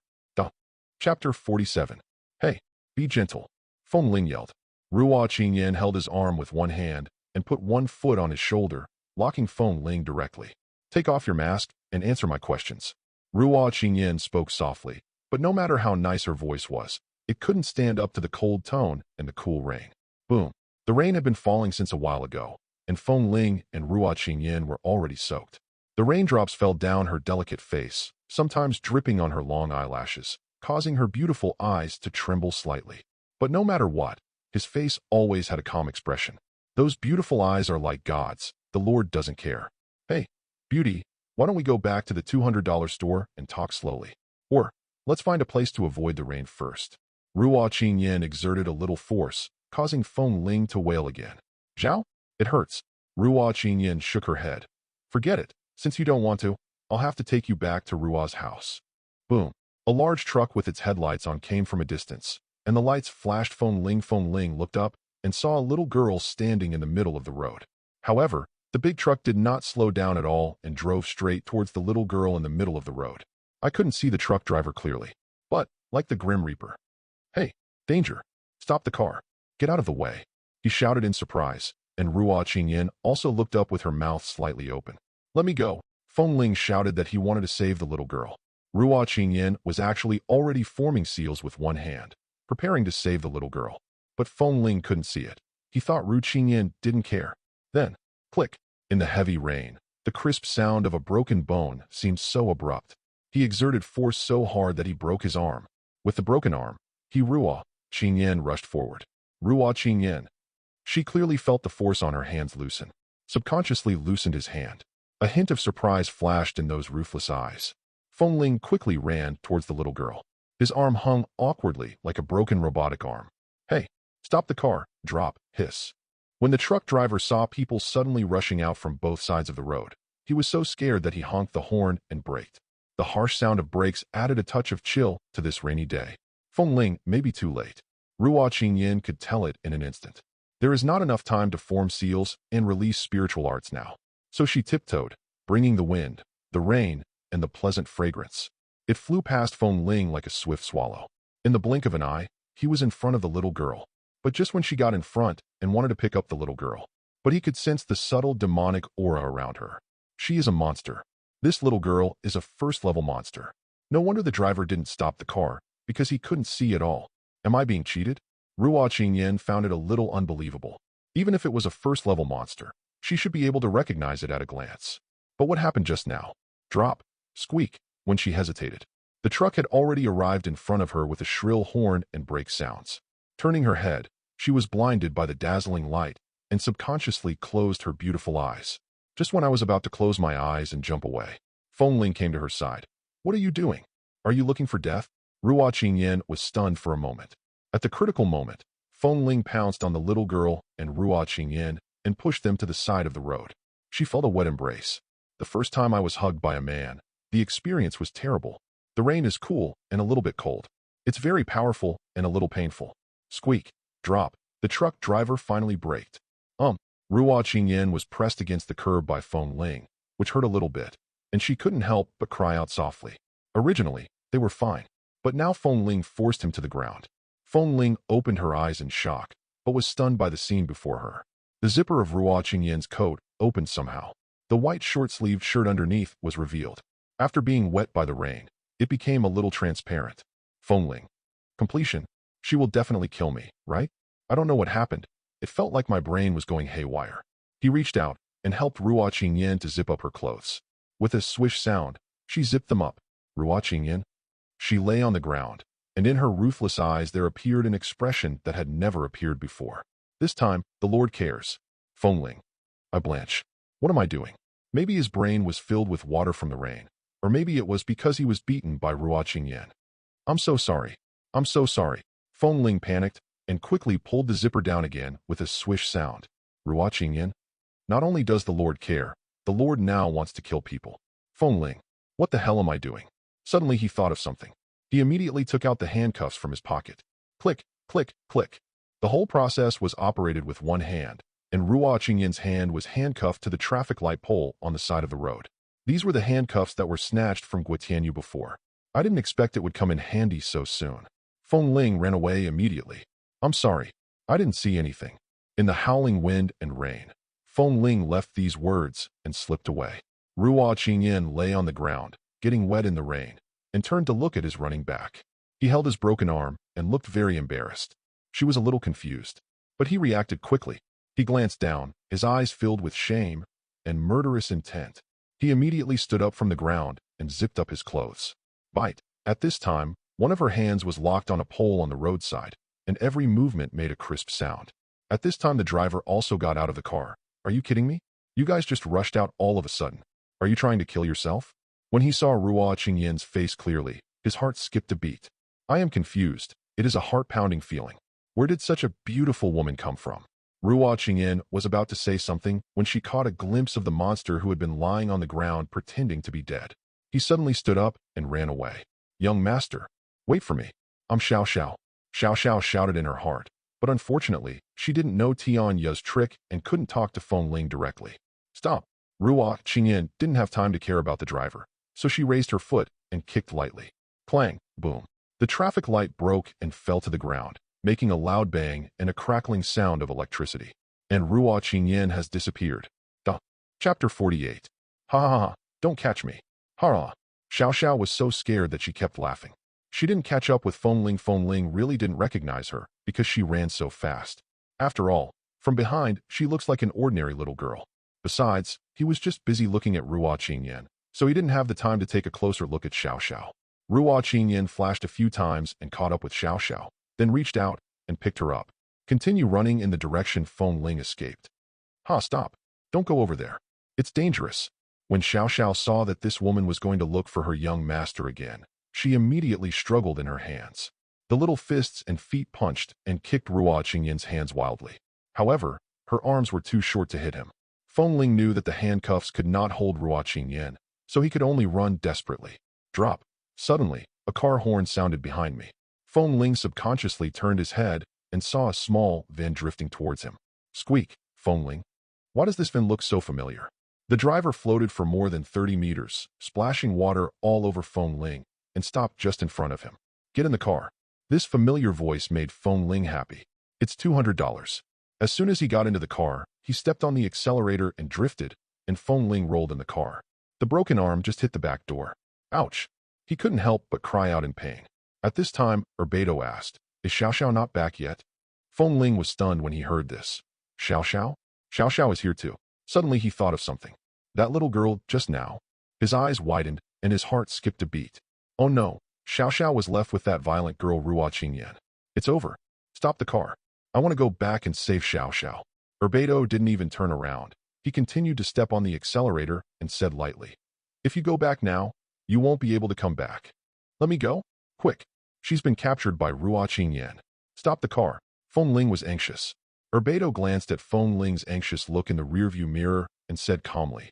Chapter 47. Hey, be gentle. Feng Ling yelled. Ruo Qingyan held his arm with one hand and put one foot on his shoulder, locking Feng Ling directly. Take off your mask and answer my questions. Ruo Qingyan spoke softly, but no matter how nice her voice was, it couldn't stand up to the cold tone and the cool rain. Boom. The rain had been falling since a while ago, and Feng Ling and Ruo Qingyan were already soaked. The raindrops fell down her delicate face, sometimes dripping on her long eyelashes, causing her beautiful eyes to tremble slightly. But no matter what, his face always had a calm expression. Those beautiful eyes are like God's. The Lord doesn't care. Hey, beauty, why don't we go back to the $200 store and talk slowly? Or, let's find a place to avoid the rain first. Ruo Qingyan exerted a little force, causing Feng Ling to wail again. Zhao? It hurts. Ruo Qingyan shook her head. Forget it. Since you don't want to, I'll have to take you back to Ruo's house. Boom. A large truck with its headlights on came from a distance, and the lights flashed. Feng Ling looked up and saw a little girl standing in the middle of the road. However, the big truck did not slow down at all and drove straight towards the little girl in the middle of the road. I couldn't see the truck driver clearly, but, like the Grim Reaper. Hey, danger. Stop the car. Get out of the way. He shouted in surprise, and Ruo Qingyan also looked up with her mouth slightly open. Let me go. Feng Ling shouted that he wanted to save the little girl. Ruo Qingyan was actually already forming seals with one hand, preparing to save the little girl. But Feng Ling couldn't see it. He thought Ruo Qingyan didn't care. Then, click, in the heavy rain, The crisp sound of a broken bone seemed so abrupt. He exerted force so hard that he broke his arm. With the broken arm, Ruo Qingyan rushed forward. Ruo Qingyan. She clearly felt the force on her hands loosen. Subconsciously loosened his hand. A hint of surprise flashed in those ruthless eyes. Feng Ling quickly ran towards the little girl. His arm hung awkwardly like a broken robotic arm. Hey, stop the car, drop, hiss. When the truck driver saw people suddenly rushing out from both sides of the road, he was so scared that he honked the horn and braked. The harsh sound of brakes added a touch of chill to this rainy day. Feng Ling may be too late. Ruo Qingyan could tell it in an instant. There is not enough time to form seals and release spiritual arts now. So she tiptoed, bringing the wind, the rain, and the pleasant fragrance. It flew past Feng Ling like a swift swallow. In the blink of an eye, he was in front of the little girl. But just when she got in front and wanted to pick up the little girl, but he could sense the subtle demonic aura around her. She is a monster. This little girl is a first-level monster. No wonder the driver didn't stop the car, because he couldn't see at all. Am I being cheated? Ruo Qingyan found it a little unbelievable. Even if it was a first-level monster, she should be able to recognize it at a glance. But what happened just now? Drop, squeak, when she hesitated. The truck had already arrived in front of her with a shrill horn and brake sounds. Turning her head, she was blinded by the dazzling light and subconsciously closed her beautiful eyes. Just when I was about to close my eyes and jump away, Feng Ling came to her side. What are you doing? Are you looking for death? Ruo Qingyan was stunned for a moment. At the critical moment, Feng Ling pounced on the little girl and Ruo Qingyan and pushed them to the side of the road. She felt a wet embrace. The first time I was hugged by a man, the experience was terrible. The rain is cool and a little bit cold. It's very powerful and a little painful. Squeak, drop. The truck driver finally braked. Ruo Qingyan was pressed against the curb by Feng Ling, which hurt a little bit, and she couldn't help but cry out softly. Originally, they were fine, but now Feng Ling forced him to the ground. Feng Ling opened her eyes in shock, but was stunned by the scene before her. The zipper of Ruo Qingyan's coat opened somehow. The white short-sleeved shirt underneath was revealed. After being wet by the rain, it became a little transparent. Feng Ling. Completion. She will definitely kill me, right? I don't know what happened. It felt like my brain was going haywire. He reached out and helped Ruo Qingyan to zip up her clothes. With a swish sound, she zipped them up. Ruo Qingyan. She lay on the ground, and in her ruthless eyes there appeared an expression that had never appeared before. This time, the Lord cares. Feng Ling. I blanch. What am I doing? Maybe his brain was filled with water from the rain, or maybe it was because he was beaten by Ruo Qingyan. I'm so sorry. I'm so sorry. Feng Ling panicked and quickly pulled the zipper down again with a swish sound. Ruo Qingyan. Not only does the Lord care, the Lord now wants to kill people. Feng Ling. What the hell am I doing? Suddenly he thought of something. He immediately took out the handcuffs from his pocket. Click, click, click. The whole process was operated with one hand, and Ruo Qingyan's hand was handcuffed to the traffic light pole on the side of the road. These were the handcuffs that were snatched from Guo Tianyu before. I didn't expect it would come in handy so soon. Feng Ling ran away immediately. I'm sorry. I didn't see anything. In the howling wind and rain, Feng Ling left these words and slipped away. Ruo Qingyan lay on the ground, getting wet in the rain, and turned to look at his running back. He held his broken arm and looked very embarrassed. She was a little confused, but he reacted quickly. He glanced down, his eyes filled with shame and murderous intent. He immediately stood up from the ground and zipped up his clothes. Bite. At this time, one of her hands was locked on a pole on the roadside, and every movement made a crisp sound. At this time the driver also got out of the car. Are you kidding me? You guys just rushed out all of a sudden. Are you trying to kill yourself? When he saw Ruo Qingyan's face clearly, his heart skipped a beat. I am confused. It is a heart-pounding feeling. Where did such a beautiful woman come from? Ruo Qingyan was about to say something when she caught a glimpse of the monster who had been lying on the ground pretending to be dead. He suddenly stood up and ran away. Young master, wait for me. I'm Xiao Xiao. Xiao Xiao shouted in her heart, but unfortunately, she didn't know Tian Ya's trick and couldn't talk to Feng Ling directly. Stop. Ruo Qingyan didn't have time to care about the driver, so she raised her foot and kicked lightly. Clang, boom. The traffic light broke and fell to the ground, making a loud bang and a crackling sound of electricity. And Ruo Qingyan has disappeared. Chapter 48. Ha ha ha, don't catch me. Ha ha. Xiao Xiao was so scared that she kept laughing. She didn't catch up with Feng Ling. Feng Ling really didn't recognize her because she ran so fast. After all, from behind, she looks like an ordinary little girl. Besides, he was just busy looking at Ruo Qingyan, so he didn't have the time to take a closer look at Xiao Xiao. Ruo Qingyan flashed a few times and caught up with Xiao Xiao, then reached out and picked her up. Continue running in the direction Feng Ling escaped. Ha, stop. Don't go over there. It's dangerous. When Xiao Xiao saw that this woman was going to look for her young master again, she immediately struggled in her hands. The little fists and feet punched and kicked Ruo Qingyan's hands wildly. However, her arms were too short to hit him. Feng Ling knew that the handcuffs could not hold Ruo Qingyan, so he could only run desperately. Drop. Suddenly, a car horn sounded behind me. Feng Ling subconsciously turned his head and saw a small van drifting towards him. Squeak, Feng Ling. Why does this van look so familiar? The driver floated for more than 30 meters, splashing water all over Feng Ling, and stopped just in front of him. Get in the car. This familiar voice made Feng Ling happy. It's $200. As soon as he got into the car, he stepped on the accelerator and drifted, and Feng Ling rolled in the car. The broken arm just hit the back door. Ouch! He couldn't help but cry out in pain. At this time, Erbedo asked, Is Xiao Xiao not back yet? Feng Ling was stunned when he heard this. Xiao Xiao? Xiao Xiao is here too. Suddenly he thought of something. That little girl just now. His eyes widened, and his heart skipped a beat. Oh no, Xiao Xiao was left with that violent girl Ruo Qingyan. It's over. Stop the car. I want to go back and save Xiao Xiao. Erbedo didn't even turn around. He continued to step on the accelerator and said lightly, If you go back now, you won't be able to come back. Let me go? Quick. She's been captured by Ruo Qingyan. Stop the car. Feng Ling was anxious. Erbedo glanced at Feng Ling's anxious look in the rearview mirror and said calmly,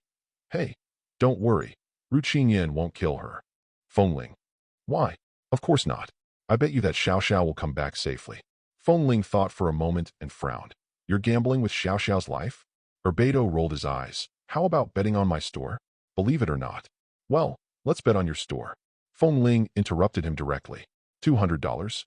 Hey, don't worry. Ruo Qingyan won't kill her. Feng Ling. Why? Of course not. I bet you that Xiao Xiao will come back safely. Feng Ling thought for a moment and frowned. You're gambling with Xiao Xiao's life? Erbedo rolled his eyes. How about betting on my store? Believe it or not. Well, let's bet on your store. Feng Ling interrupted him directly. $200?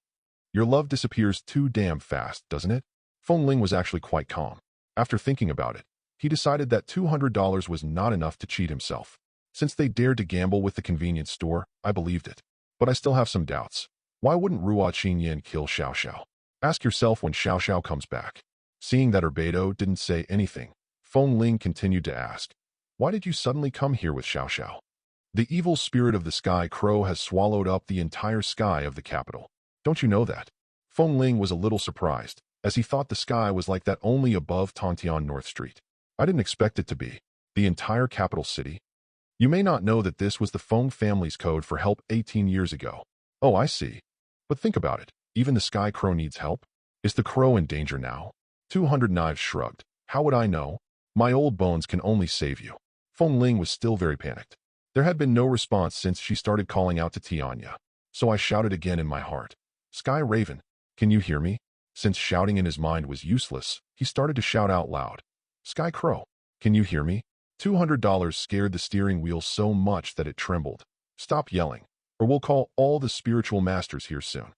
Your love disappears too damn fast, doesn't it? Feng Ling was actually quite calm. After thinking about it, he decided that $200 was not enough to cheat himself. Since they dared to gamble with the convenience store, I believed it. But I still have some doubts. Why wouldn't Ruo Qingyan kill Xiao Xiao? Ask yourself when Xiao Xiao comes back. Seeing that Erbedo didn't say anything, Feng Ling continued to ask, Why did you suddenly come here with Xiao Xiao? The evil spirit of the sky crow has swallowed up the entire sky of the capital. Don't you know that? Feng Ling was a little surprised, as he thought the sky was like that only above Tontian North Street. I didn't expect it to be. The entire capital city? You may not know that this was the Feng family's code for help 18 years ago. Oh, I see. But think about it. Even the sky crow needs help? Is the crow in danger now? 200 Knives shrugged. How would I know? My old bones can only save you. Feng Ling was still very panicked. There had been no response since she started calling out to Tianya. So I shouted again in my heart. Sky Raven, can you hear me? Since shouting in his mind was useless, he started to shout out loud. Sky Crow, can you hear me? $200 scared the steering wheel so much that it trembled. Stop yelling, or we'll call all the spiritual masters here soon.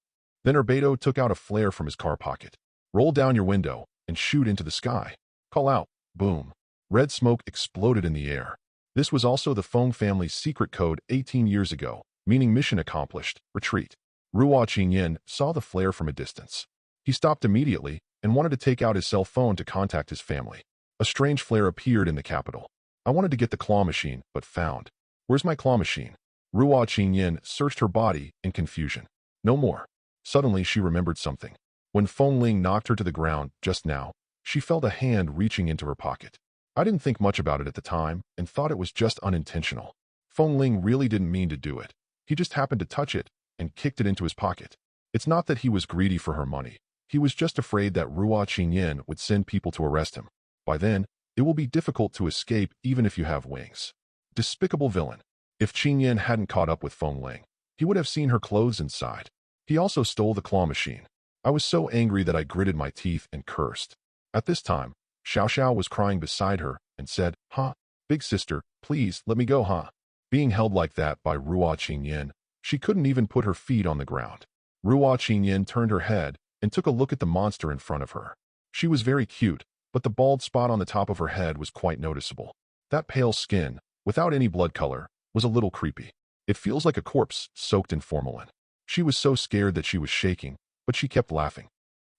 Then Erbedo took out a flare from his car pocket. Roll down your window and shoot into the sky. Call out. Boom. Red smoke exploded in the air. This was also the Feng family's secret code 18 years ago, meaning mission accomplished, retreat. Ruo Qingyan saw the flare from a distance. He stopped immediately and wanted to take out his cell phone to contact his family. A strange flare appeared in the capital. I wanted to get the claw machine, but found. Where's my claw machine? Ruo Qingyan searched her body in confusion. No more. Suddenly she remembered something. When Feng Ling knocked her to the ground just now, she felt a hand reaching into her pocket. I didn't think much about it at the time and thought it was just unintentional. Feng Ling really didn't mean to do it. He just happened to touch it and kicked it into his pocket. It's not that he was greedy for her money. He was just afraid that Ruo Qingyan would send people to arrest him. By then, it will be difficult to escape even if you have wings. Despicable villain. If Qingyan hadn't caught up with Feng Ling, he would have seen her clothes inside. He also stole the claw machine. I was so angry that I gritted my teeth and cursed. At this time, Xiao Xiao was crying beside her and said, "Ha, big sister, please let me go, ha." Being held like that by Ruo Qingyan, she couldn't even put her feet on the ground. Ruo Qingyan turned her head and took a look at the monster in front of her. She was very cute, but the bald spot on the top of her head was quite noticeable. That pale skin, without any blood color, was a little creepy. It feels like a corpse soaked in formalin. She was so scared that she was shaking, but she kept laughing.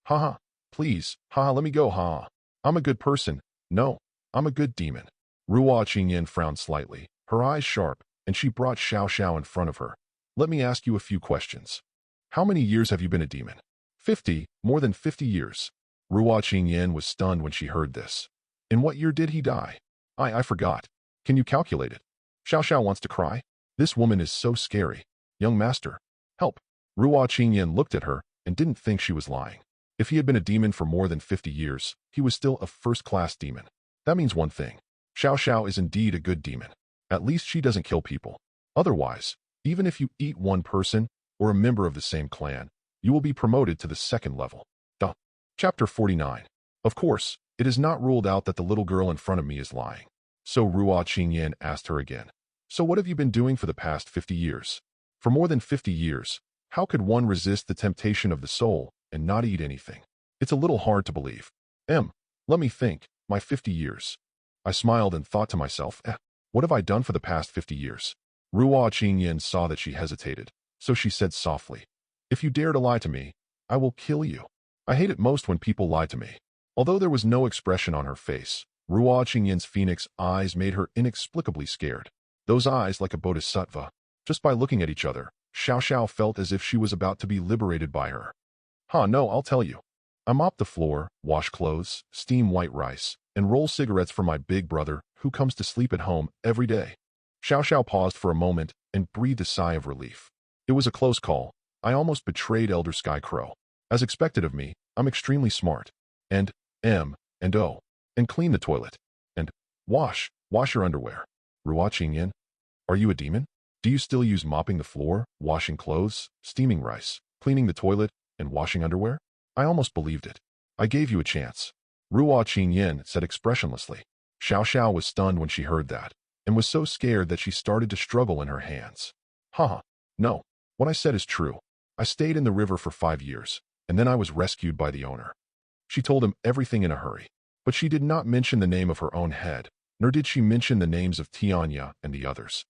"Ha ha, please, ha ha, let me go, ha ha. I'm a good person. No, I'm a good demon." Ruo Qingyan frowned slightly, her eyes sharp, and she brought Xiao Xiao in front of her. Let me ask you a few questions. How many years have you been a demon? 50, more than 50 years. Ruo Qingyan was stunned when she heard this. In what year did he die? I forgot. Can you calculate it? Xiao Xiao wants to cry. This woman is so scary. Young master, help. Ruo Qingyan looked at her and didn't think she was lying. If he had been a demon for more than 50 years, he was still a first-class demon. That means one thing. Xiao Xiao is indeed a good demon. At least she doesn't kill people. Otherwise, even if you eat one person or a member of the same clan, you will be promoted to the second level. Chapter 49. Of course, it is not ruled out that the little girl in front of me is lying. So Ruo Qingyan asked her again. So what have you been doing for the past 50 years? For more than 50 years, how could one resist the temptation of the soul and not eat anything? It's a little hard to believe. Let me think, my 50 years. I smiled and thought to myself, what have I done for the past 50 years? Ruo Qingyan saw that she hesitated, so she said softly, if you dare to lie to me, I will kill you. I hate it most when people lie to me. Although there was no expression on her face, Ruo Qingyan's phoenix eyes made her inexplicably scared. Those eyes like a bodhisattva. Just by looking at each other, Xiao Xiao felt as if she was about to be liberated by her. No, I'll tell you. I mop the floor, wash clothes, steam white rice, and roll cigarettes for my big brother, who comes to sleep at home every day. Xiao Xiao paused for a moment and breathed a sigh of relief. It was a close call. I almost betrayed Elder Sky Crow. As expected of me, I'm extremely smart. And clean the toilet. And wash your underwear. Ruo Qingyan, are you a demon? Do you still use mopping the floor, washing clothes, steaming rice, cleaning the toilet, and washing underwear? I almost believed it. I gave you a chance. Ruo Qingyan said expressionlessly. Xiao Xiao was stunned when she heard that, and was so scared that she started to struggle in her hands. No. What I said is true. I stayed in the river for 5 years, and then I was rescued by the owner. She told him everything in a hurry, but she did not mention the name of her own head, nor did she mention the names of Tianya and the others.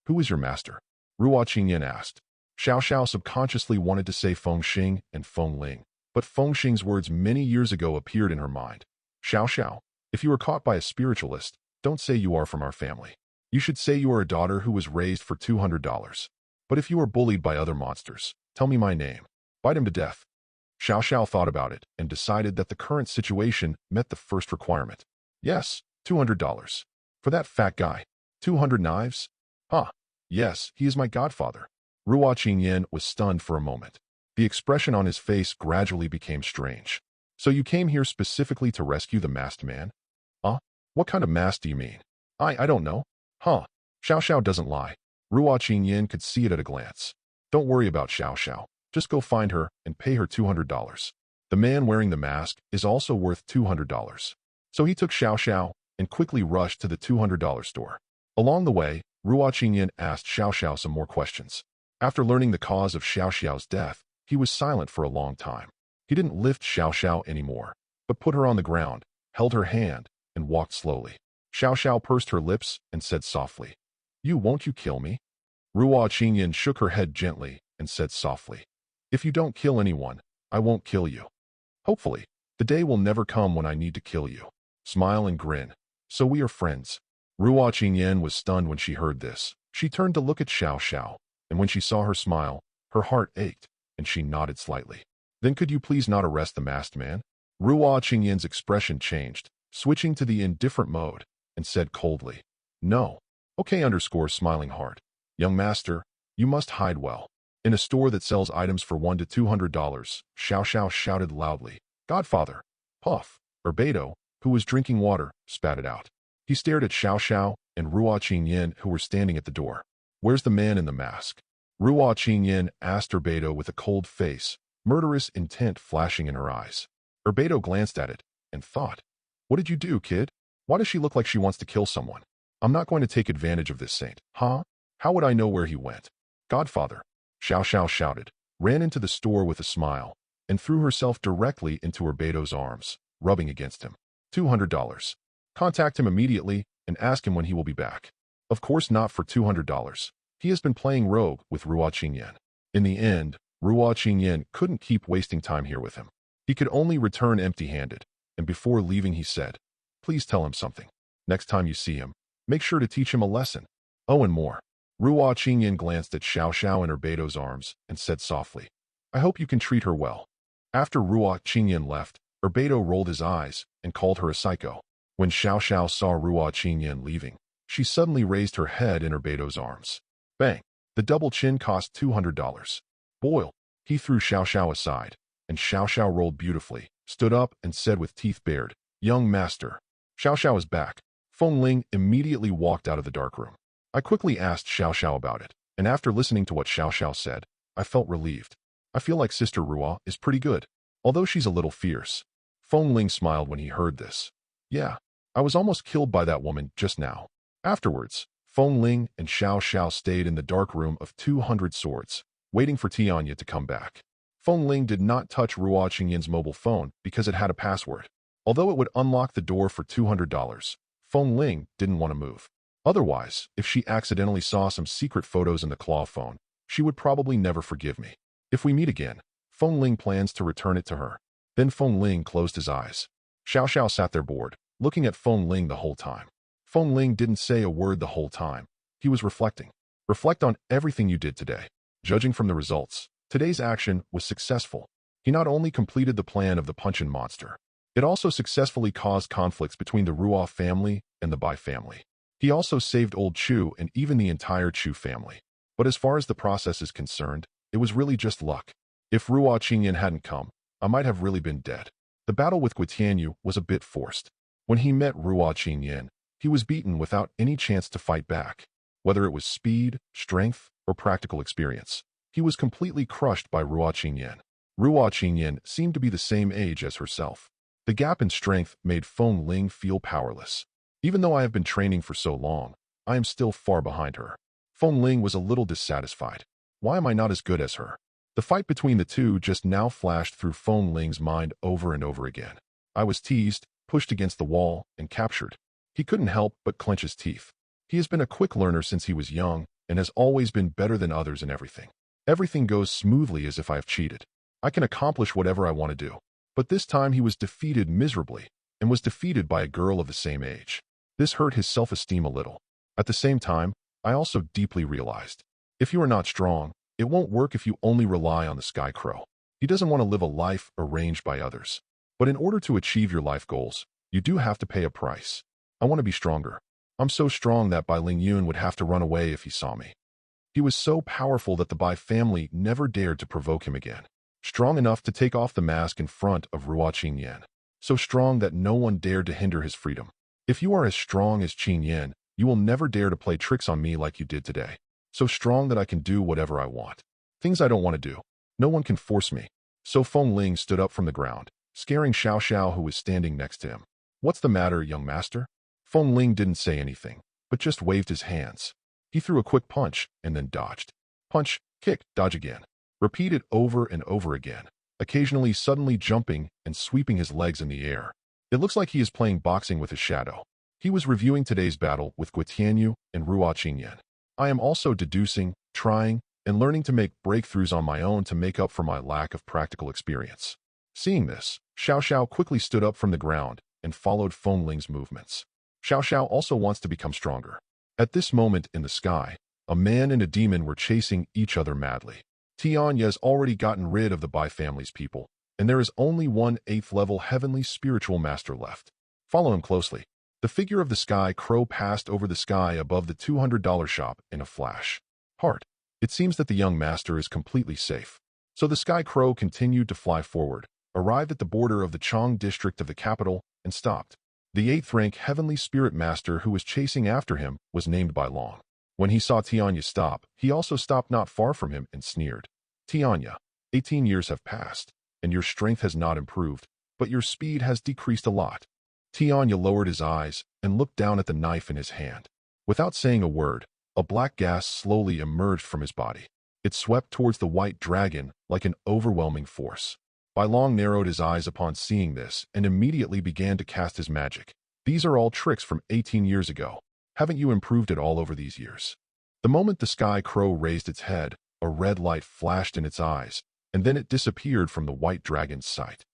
Who is your master? Ruo Qingyan asked. Xiao Xiao subconsciously wanted to say Feng Xing and Feng Ling, but Feng Xing's words many years ago appeared in her mind. Xiao Xiao, if you are caught by a spiritualist, don't say you are from our family. You should say you are a daughter who was raised for $200. But if you are bullied by other monsters, tell me my name. Bite him to death. Xiao Xiao thought about it and decided that the current situation met the first requirement. Yes, $200. For that fat guy. 200 knives? Yes, he is my godfather. Ruo Qingyan was stunned for a moment. The expression on his face gradually became strange. So you came here specifically to rescue the masked man? What kind of mask do you mean? I don't know. Xiao Xiao doesn't lie. Ruo Qingyan could see it at a glance. Don't worry about Xiao Xiao. Just go find her and pay her $200. The man wearing the mask is also worth $200. So he took Xiao Xiao and quickly rushed to the $200 store. Along the way, Ruo Qingyan asked Xiao Xiao some more questions. After learning the cause of Xiao Xiao's death, he was silent for a long time. He didn't lift Xiao Xiao anymore, but put her on the ground, held her hand, and walked slowly. Xiao Xiao pursed her lips and said softly, Won't you kill me? Ruo Qingyan shook her head gently and said softly, If you don't kill anyone, I won't kill you. Hopefully, the day will never come when I need to kill you. Smile and grin. So we are friends. Ruo Qingyan was stunned when she heard this. She turned to look at Xiao Xiao, and when she saw her smile, her heart ached, and she nodded slightly. Then could you please not arrest the masked man? Ruo Qingyan's expression changed, switching to the indifferent mode, and said coldly, No. Okay _smiling heart. Young master, you must hide well. In a store that sells items for $1 to $200, Xiao Xiao shouted loudly. Godfather. Puff. Beidou, who was drinking water, spat it out. He stared at Xiao Xiao and Ruo Qingyan, who were standing at the door. Where's the man in the mask? Ruo Qingyan asked Beidou with a cold face, murderous intent flashing in her eyes. Beidou glanced at it and thought, What did you do, kid? Why does she look like she wants to kill someone? I'm not going to take advantage of this saint. How would I know where he went? Godfather. Xiao Xiao shouted, ran into the store with a smile, and threw herself directly into Beidou's arms, rubbing against him. $200. Contact him immediately and ask him when he will be back. Of course not for $200. He has been playing rogue with Ruo Qingyan. In the end, Ruo Qingyan couldn't keep wasting time here with him. He could only return empty-handed, and before leaving he said, Please tell him something. Next time you see him, Make sure to teach him a lesson. Oh, and more. Ruo Qingyan glanced at Xiao Xiao in her Beto's arms and said softly, I hope you can treat her well. After Ruo Qingyan left, Urbeto rolled his eyes and called her a psycho. When Xiao Xiao saw Ruo Qingyan leaving, she suddenly raised her head in Urbeto's arms. Bang! The double chin cost $200. Boil! He threw Xiao Xiao aside, and Xiao Xiao rolled beautifully, stood up, and said with teeth bared, Young master. Xiao Xiao is back. Feng Ling immediately walked out of the darkroom. I quickly asked Xiao Xiao about it, and after listening to what Xiao Xiao said, I felt relieved. I feel like Sister Ruo is pretty good, although she's a little fierce. Feng Ling smiled when he heard this. Yeah, I was almost killed by that woman just now. Afterwards, Feng Ling and Xiao Xiao stayed in the dark room of 200 swords, waiting for Tianya to come back. Feng Ling did not touch Ruo Qingyan's mobile phone because it had a password. Although it would unlock the door for $200, Feng Ling didn't want to move. Otherwise, if she accidentally saw some secret photos in the claw phone, she would probably never forgive me. If we meet again, Feng Ling plans to return it to her. Then Feng Ling closed his eyes. Xiao Xiao sat there bored, looking at Feng Ling the whole time. Feng Ling didn't say a word the whole time. He was reflecting. Reflect on everything you did today. Judging from the results, today's action was successful. He not only completed the plan of the Punchin monster, it also successfully caused conflicts between the Ruo family and the Bai family. He also saved old Chu and even the entire Chu family. But as far as the process is concerned, it was really just luck. If Ruo Qingyan hadn't come, I might have really been dead. The battle with Guitianyu was a bit forced. When he met Ruo Qingyan, he was beaten without any chance to fight back. Whether it was speed, strength, or practical experience, he was completely crushed by Ruo Qingyan. Ruo Qingyan seemed to be the same age as herself. The gap in strength made Feng Ling feel powerless. Even though I have been training for so long, I am still far behind her. Feng Ling was a little dissatisfied. Why am I not as good as her? The fight between the two just now flashed through Feng Ling's mind over and over again. I was teased, pushed against the wall, and captured. He couldn't help but clench his teeth. He has been a quick learner since he was young and has always been better than others in everything. Everything goes smoothly as if I have cheated. I can accomplish whatever I want to do. But this time he was defeated miserably and was defeated by a girl of the same age. This hurt his self-esteem a little. At the same time, I also deeply realized, if you are not strong, it won't work if you only rely on the Sky Crow. He doesn't want to live a life arranged by others. But in order to achieve your life goals, you do have to pay a price. I want to be stronger. I'm so strong that Bai Ling Yun would have to run away if he saw me. He was so powerful that the Bai family never dared to provoke him again. Strong enough to take off the mask in front of Ruo Qingyan. So strong that no one dared to hinder his freedom. If you are as strong as Qingyan, you will never dare to play tricks on me like you did today. So strong that I can do whatever I want. Things I don't want to do. No one can force me. So Feng Ling stood up from the ground, scaring Xiao Xiao who was standing next to him. What's the matter, young master? Feng Ling didn't say anything, but just waved his hands. He threw a quick punch and then dodged. Punch, kick, dodge again. Repeated over and over again, occasionally suddenly jumping and sweeping his legs in the air. It looks like he is playing boxing with his shadow. He was reviewing today's battle with Guitianyu and Ruo Qingyan. I am also deducing, trying, and learning to make breakthroughs on my own to make up for my lack of practical experience. Seeing this, Xiao Xiao quickly stood up from the ground and followed Feng Ling's movements. Xiao Xiao also wants to become stronger. At this moment in the sky, a man and a demon were chasing each other madly. Tianya has already gotten rid of the Bai family's people, and there is only one 8th level heavenly spiritual master left. Follow him closely. The figure of the Sky Crow passed over the sky above the $200 shop in a flash. Heart. It seems that the young master is completely safe. So the Sky Crow continued to fly forward, arrived at the border of the Chang district of the capital, and stopped. The 8th rank heavenly spirit master who was chasing after him was named Bai Long. When he saw Tianya stop, he also stopped not far from him and sneered. Tianya, 18 years have passed, and your strength has not improved, but your speed has decreased a lot. Tianya lowered his eyes and looked down at the knife in his hand. Without saying a word, a black gas slowly emerged from his body. It swept towards the white dragon like an overwhelming force. Bai Long narrowed his eyes upon seeing this and immediately began to cast his magic. These are all tricks from 18 years ago. Haven't you improved at all over these years? The moment the Sky Crow raised its head, a red light flashed in its eyes, and then it disappeared from the white dragon's sight.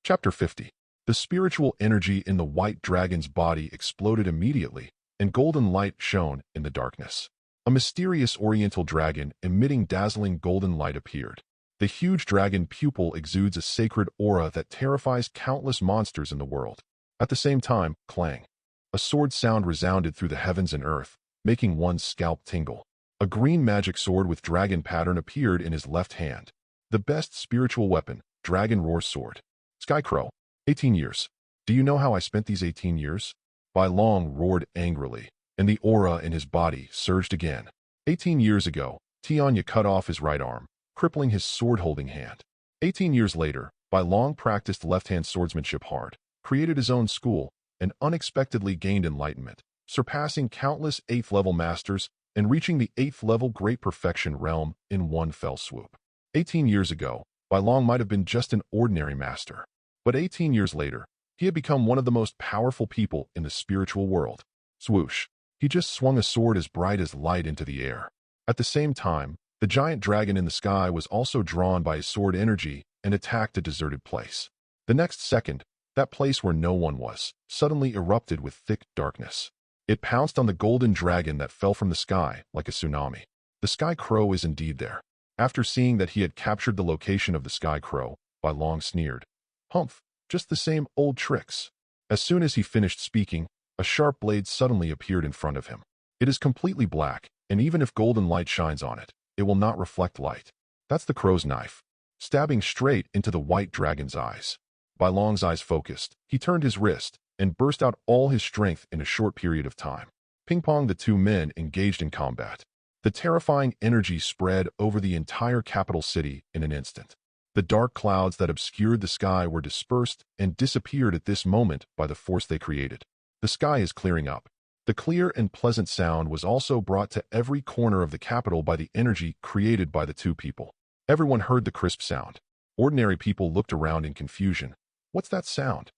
Chapter 50. The spiritual energy in the white dragon's body exploded immediately, and golden light shone in the darkness. A mysterious oriental dragon emitting dazzling golden light appeared. The huge dragon pupil exudes a sacred aura that terrifies countless monsters in the world. At the same time, clang. A sword sound resounded through the heavens and earth, making one's scalp tingle. A green magic sword with dragon pattern appeared in his left hand. The best spiritual weapon, Dragon Roar Sword. Skycrow, 18 years. Do you know how I spent these 18 years? Bai Long roared angrily, and the aura in his body surged again. 18 years ago, Tianya cut off his right arm, crippling his sword-holding hand. 18 years later, Bai Long practiced left-hand swordsmanship hard, created his own school, and unexpectedly gained enlightenment, surpassing countless 8th-level masters and reaching the 8th-level Great Perfection realm in one fell swoop. 18 years ago, Bai Long might have been just an ordinary master. But 18 years later, he had become one of the most powerful people in the spiritual world. Swoosh! He just swung a sword as bright as light into the air. At the same time, the giant dragon in the sky was also drawn by his sword energy and attacked a deserted place. The next second, that place where no one was, suddenly erupted with thick darkness. It pounced on the golden dragon that fell from the sky like a tsunami. The Sky Crow is indeed there. After seeing that he had captured the location of the Sky Crow, Bai Long sneered. Humph, just the same old tricks. As soon as he finished speaking, a sharp blade suddenly appeared in front of him. It is completely black, and even if golden light shines on it, it will not reflect light. That's the crow's knife, stabbing straight into the white dragon's eyes. Bai Long's eyes focused. He turned his wrist and burst out all his strength in a short period of time. Ping-pong, the two men engaged in combat. The terrifying energy spread over the entire capital city in an instant. The dark clouds that obscured the sky were dispersed and disappeared at this moment by the force they created. The sky is clearing up. The clear and pleasant sound was also brought to every corner of the capital by the energy created by the two people. Everyone heard the crisp sound. Ordinary people looked around in confusion. What's that sound?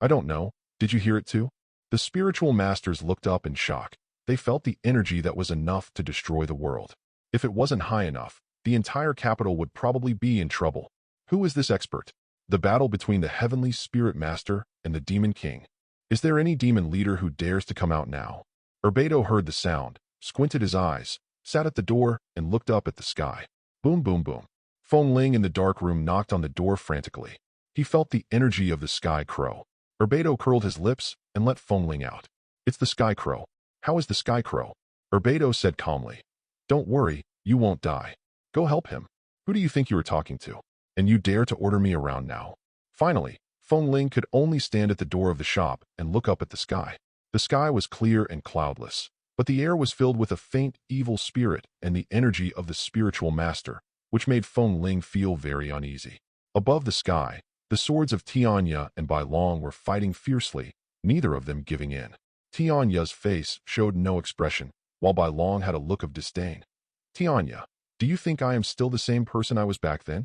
I don't know. Did you hear it too? The spiritual masters looked up in shock. They felt the energy that was enough to destroy the world. If it wasn't high enough, the entire capital would probably be in trouble. Who is this expert? The battle between the heavenly spirit master and the demon king. Is there any demon leader who dares to come out now? Urbedo heard the sound, squinted his eyes, sat at the door, and looked up at the sky. Boom, boom, boom. Feng Ling in the dark room knocked on the door frantically. He felt the energy of the Sky Crow. Urbedo curled his lips and let Feng Ling out. It's the Sky Crow. How is the Sky Crow? Urbedo said calmly. Don't worry, you won't die. Go help him. Who do you think you are talking to? And you dare to order me around now? Finally, Feng Ling could only stand at the door of the shop and look up at the sky. The sky was clear and cloudless, but the air was filled with a faint evil spirit and the energy of the spiritual master, which made Feng Ling feel very uneasy. Above the sky, the swords of Tianya and Bai Long were fighting fiercely, neither of them giving in. Tianya's face showed no expression, while Bai Long had a look of disdain. Tianya, do you think I am still the same person I was back then?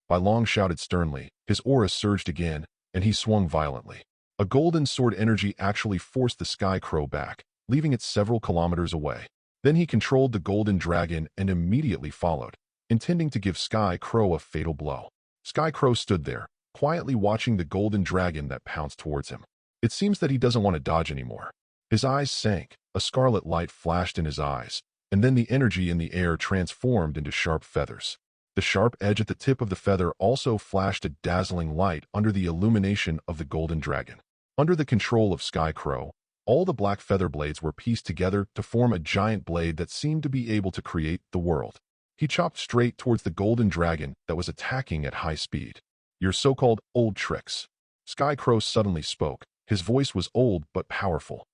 Bai Long shouted sternly. His aura surged again, and he swung violently. A golden sword energy actually forced the Sky Crow back, leaving it several kilometers away. Then he controlled the golden dragon and immediately followed, intending to give Sky Crow a fatal blow. Sky Crow stood there, quietly watching the golden dragon that pounced towards him. It seems that he doesn't want to dodge anymore. His eyes sank, a scarlet light flashed in his eyes, and then the energy in the air transformed into sharp feathers. The sharp edge at the tip of the feather also flashed a dazzling light under the illumination of the golden dragon. Under the control of Sky Crow, all the black feather blades were pieced together to form a giant blade that seemed to be able to create the world. He chopped straight towards the golden dragon that was attacking at high speed. Your so-called old tricks. Sky Crow suddenly spoke. His voice was old but powerful.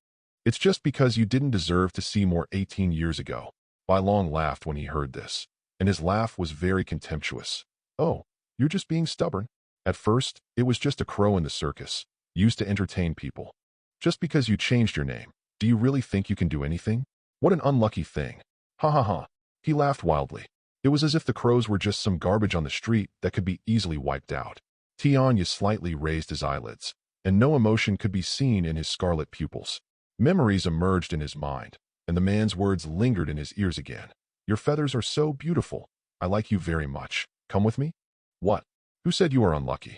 It's just because you didn't deserve to see more 18 years ago. Bai Long laughed when he heard this, and his laugh was very contemptuous. Oh, you're just being stubborn. At first, it was just a crow in the circus, used to entertain people. Just because you changed your name, do you really think you can do anything? What an unlucky thing. Ha ha ha. He laughed wildly. It was as if the crows were just some garbage on the street that could be easily wiped out. Tianya slightly raised his eyelids, and no emotion could be seen in his scarlet pupils. Memories emerged in his mind, and the man's words lingered in his ears again. Your feathers are so beautiful. I like you very much. Come with me? What? Who said you are unlucky?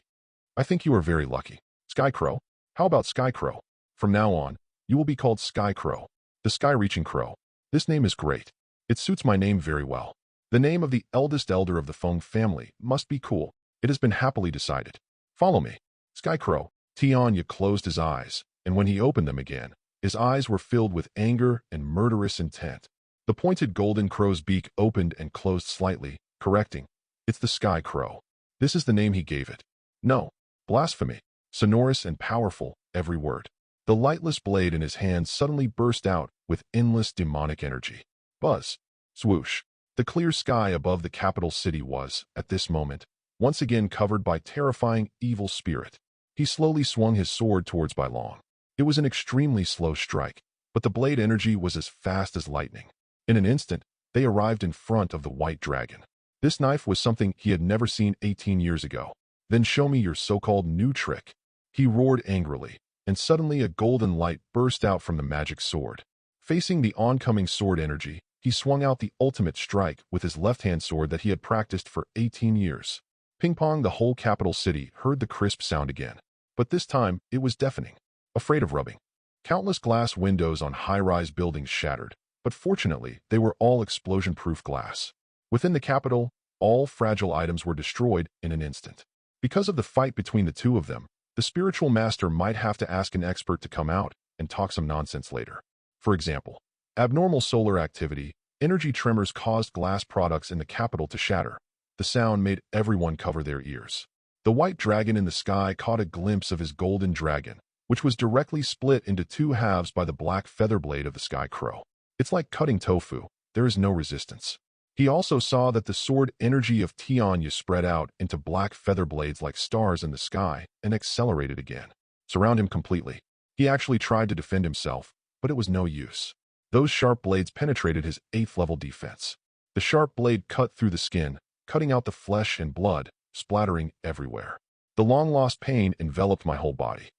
I think you are very lucky. Sky Crow? How about Sky Crow? From now on, you will be called Sky Crow. The sky-reaching crow. This name is great. It suits my name very well. The name of the eldest elder of the Feng family must be cool. It has been happily decided. Follow me. Sky Crow. Tianya closed his eyes, and when he opened them again, his eyes were filled with anger and murderous intent. The pointed golden crow's beak opened and closed slightly, correcting. It's the Sky Crow. This is the name he gave it. No. Blasphemy. Sonorous and powerful, every word. The lightless blade in his hand suddenly burst out with endless demonic energy. Buzz. Swoosh. The clear sky above the capital city was, at this moment, once again covered by terrifying evil spirit. He slowly swung his sword towards Bai Long. It was an extremely slow strike, but the blade energy was as fast as lightning. In an instant, they arrived in front of the white dragon. This knife was something he had never seen 18 years ago. Then show me your so-called new trick. He roared angrily, and suddenly a golden light burst out from the magic sword. Facing the oncoming sword energy, he swung out the ultimate strike with his left-hand sword that he had practiced for 18 years. Ping-pong, the whole capital city heard the crisp sound again, but this time it was deafening. Afraid of rubbing. Countless glass windows on high-rise buildings shattered, but fortunately they were all explosion-proof glass. Within the capital, all fragile items were destroyed in an instant. Because of the fight between the two of them, the spiritual master might have to ask an expert to come out and talk some nonsense later. For example, abnormal solar activity, energy tremors caused glass products in the capital to shatter. The sound made everyone cover their ears. The white dragon in the sky caught a glimpse of his golden dragon, which was directly split into two halves by the black feather blade of the Sky Crow. It's like cutting tofu. There is no resistance. He also saw that the sword energy of Tianya spread out into black feather blades like stars in the sky and accelerated again. Surround him completely. He actually tried to defend himself, but it was no use. Those sharp blades penetrated his 8th level defense. The sharp blade cut through the skin, cutting out the flesh and blood, splattering everywhere. The long-lost pain enveloped my whole body.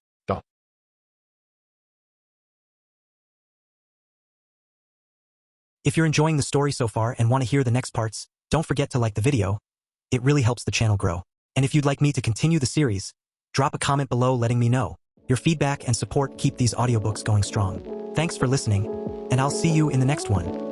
If you're enjoying the story so far and want to hear the next parts, don't forget to like the video. It really helps the channel grow. And if you'd like me to continue the series, drop a comment below letting me know. Your feedback and support keep these audiobooks going strong. Thanks for listening, and I'll see you in the next one.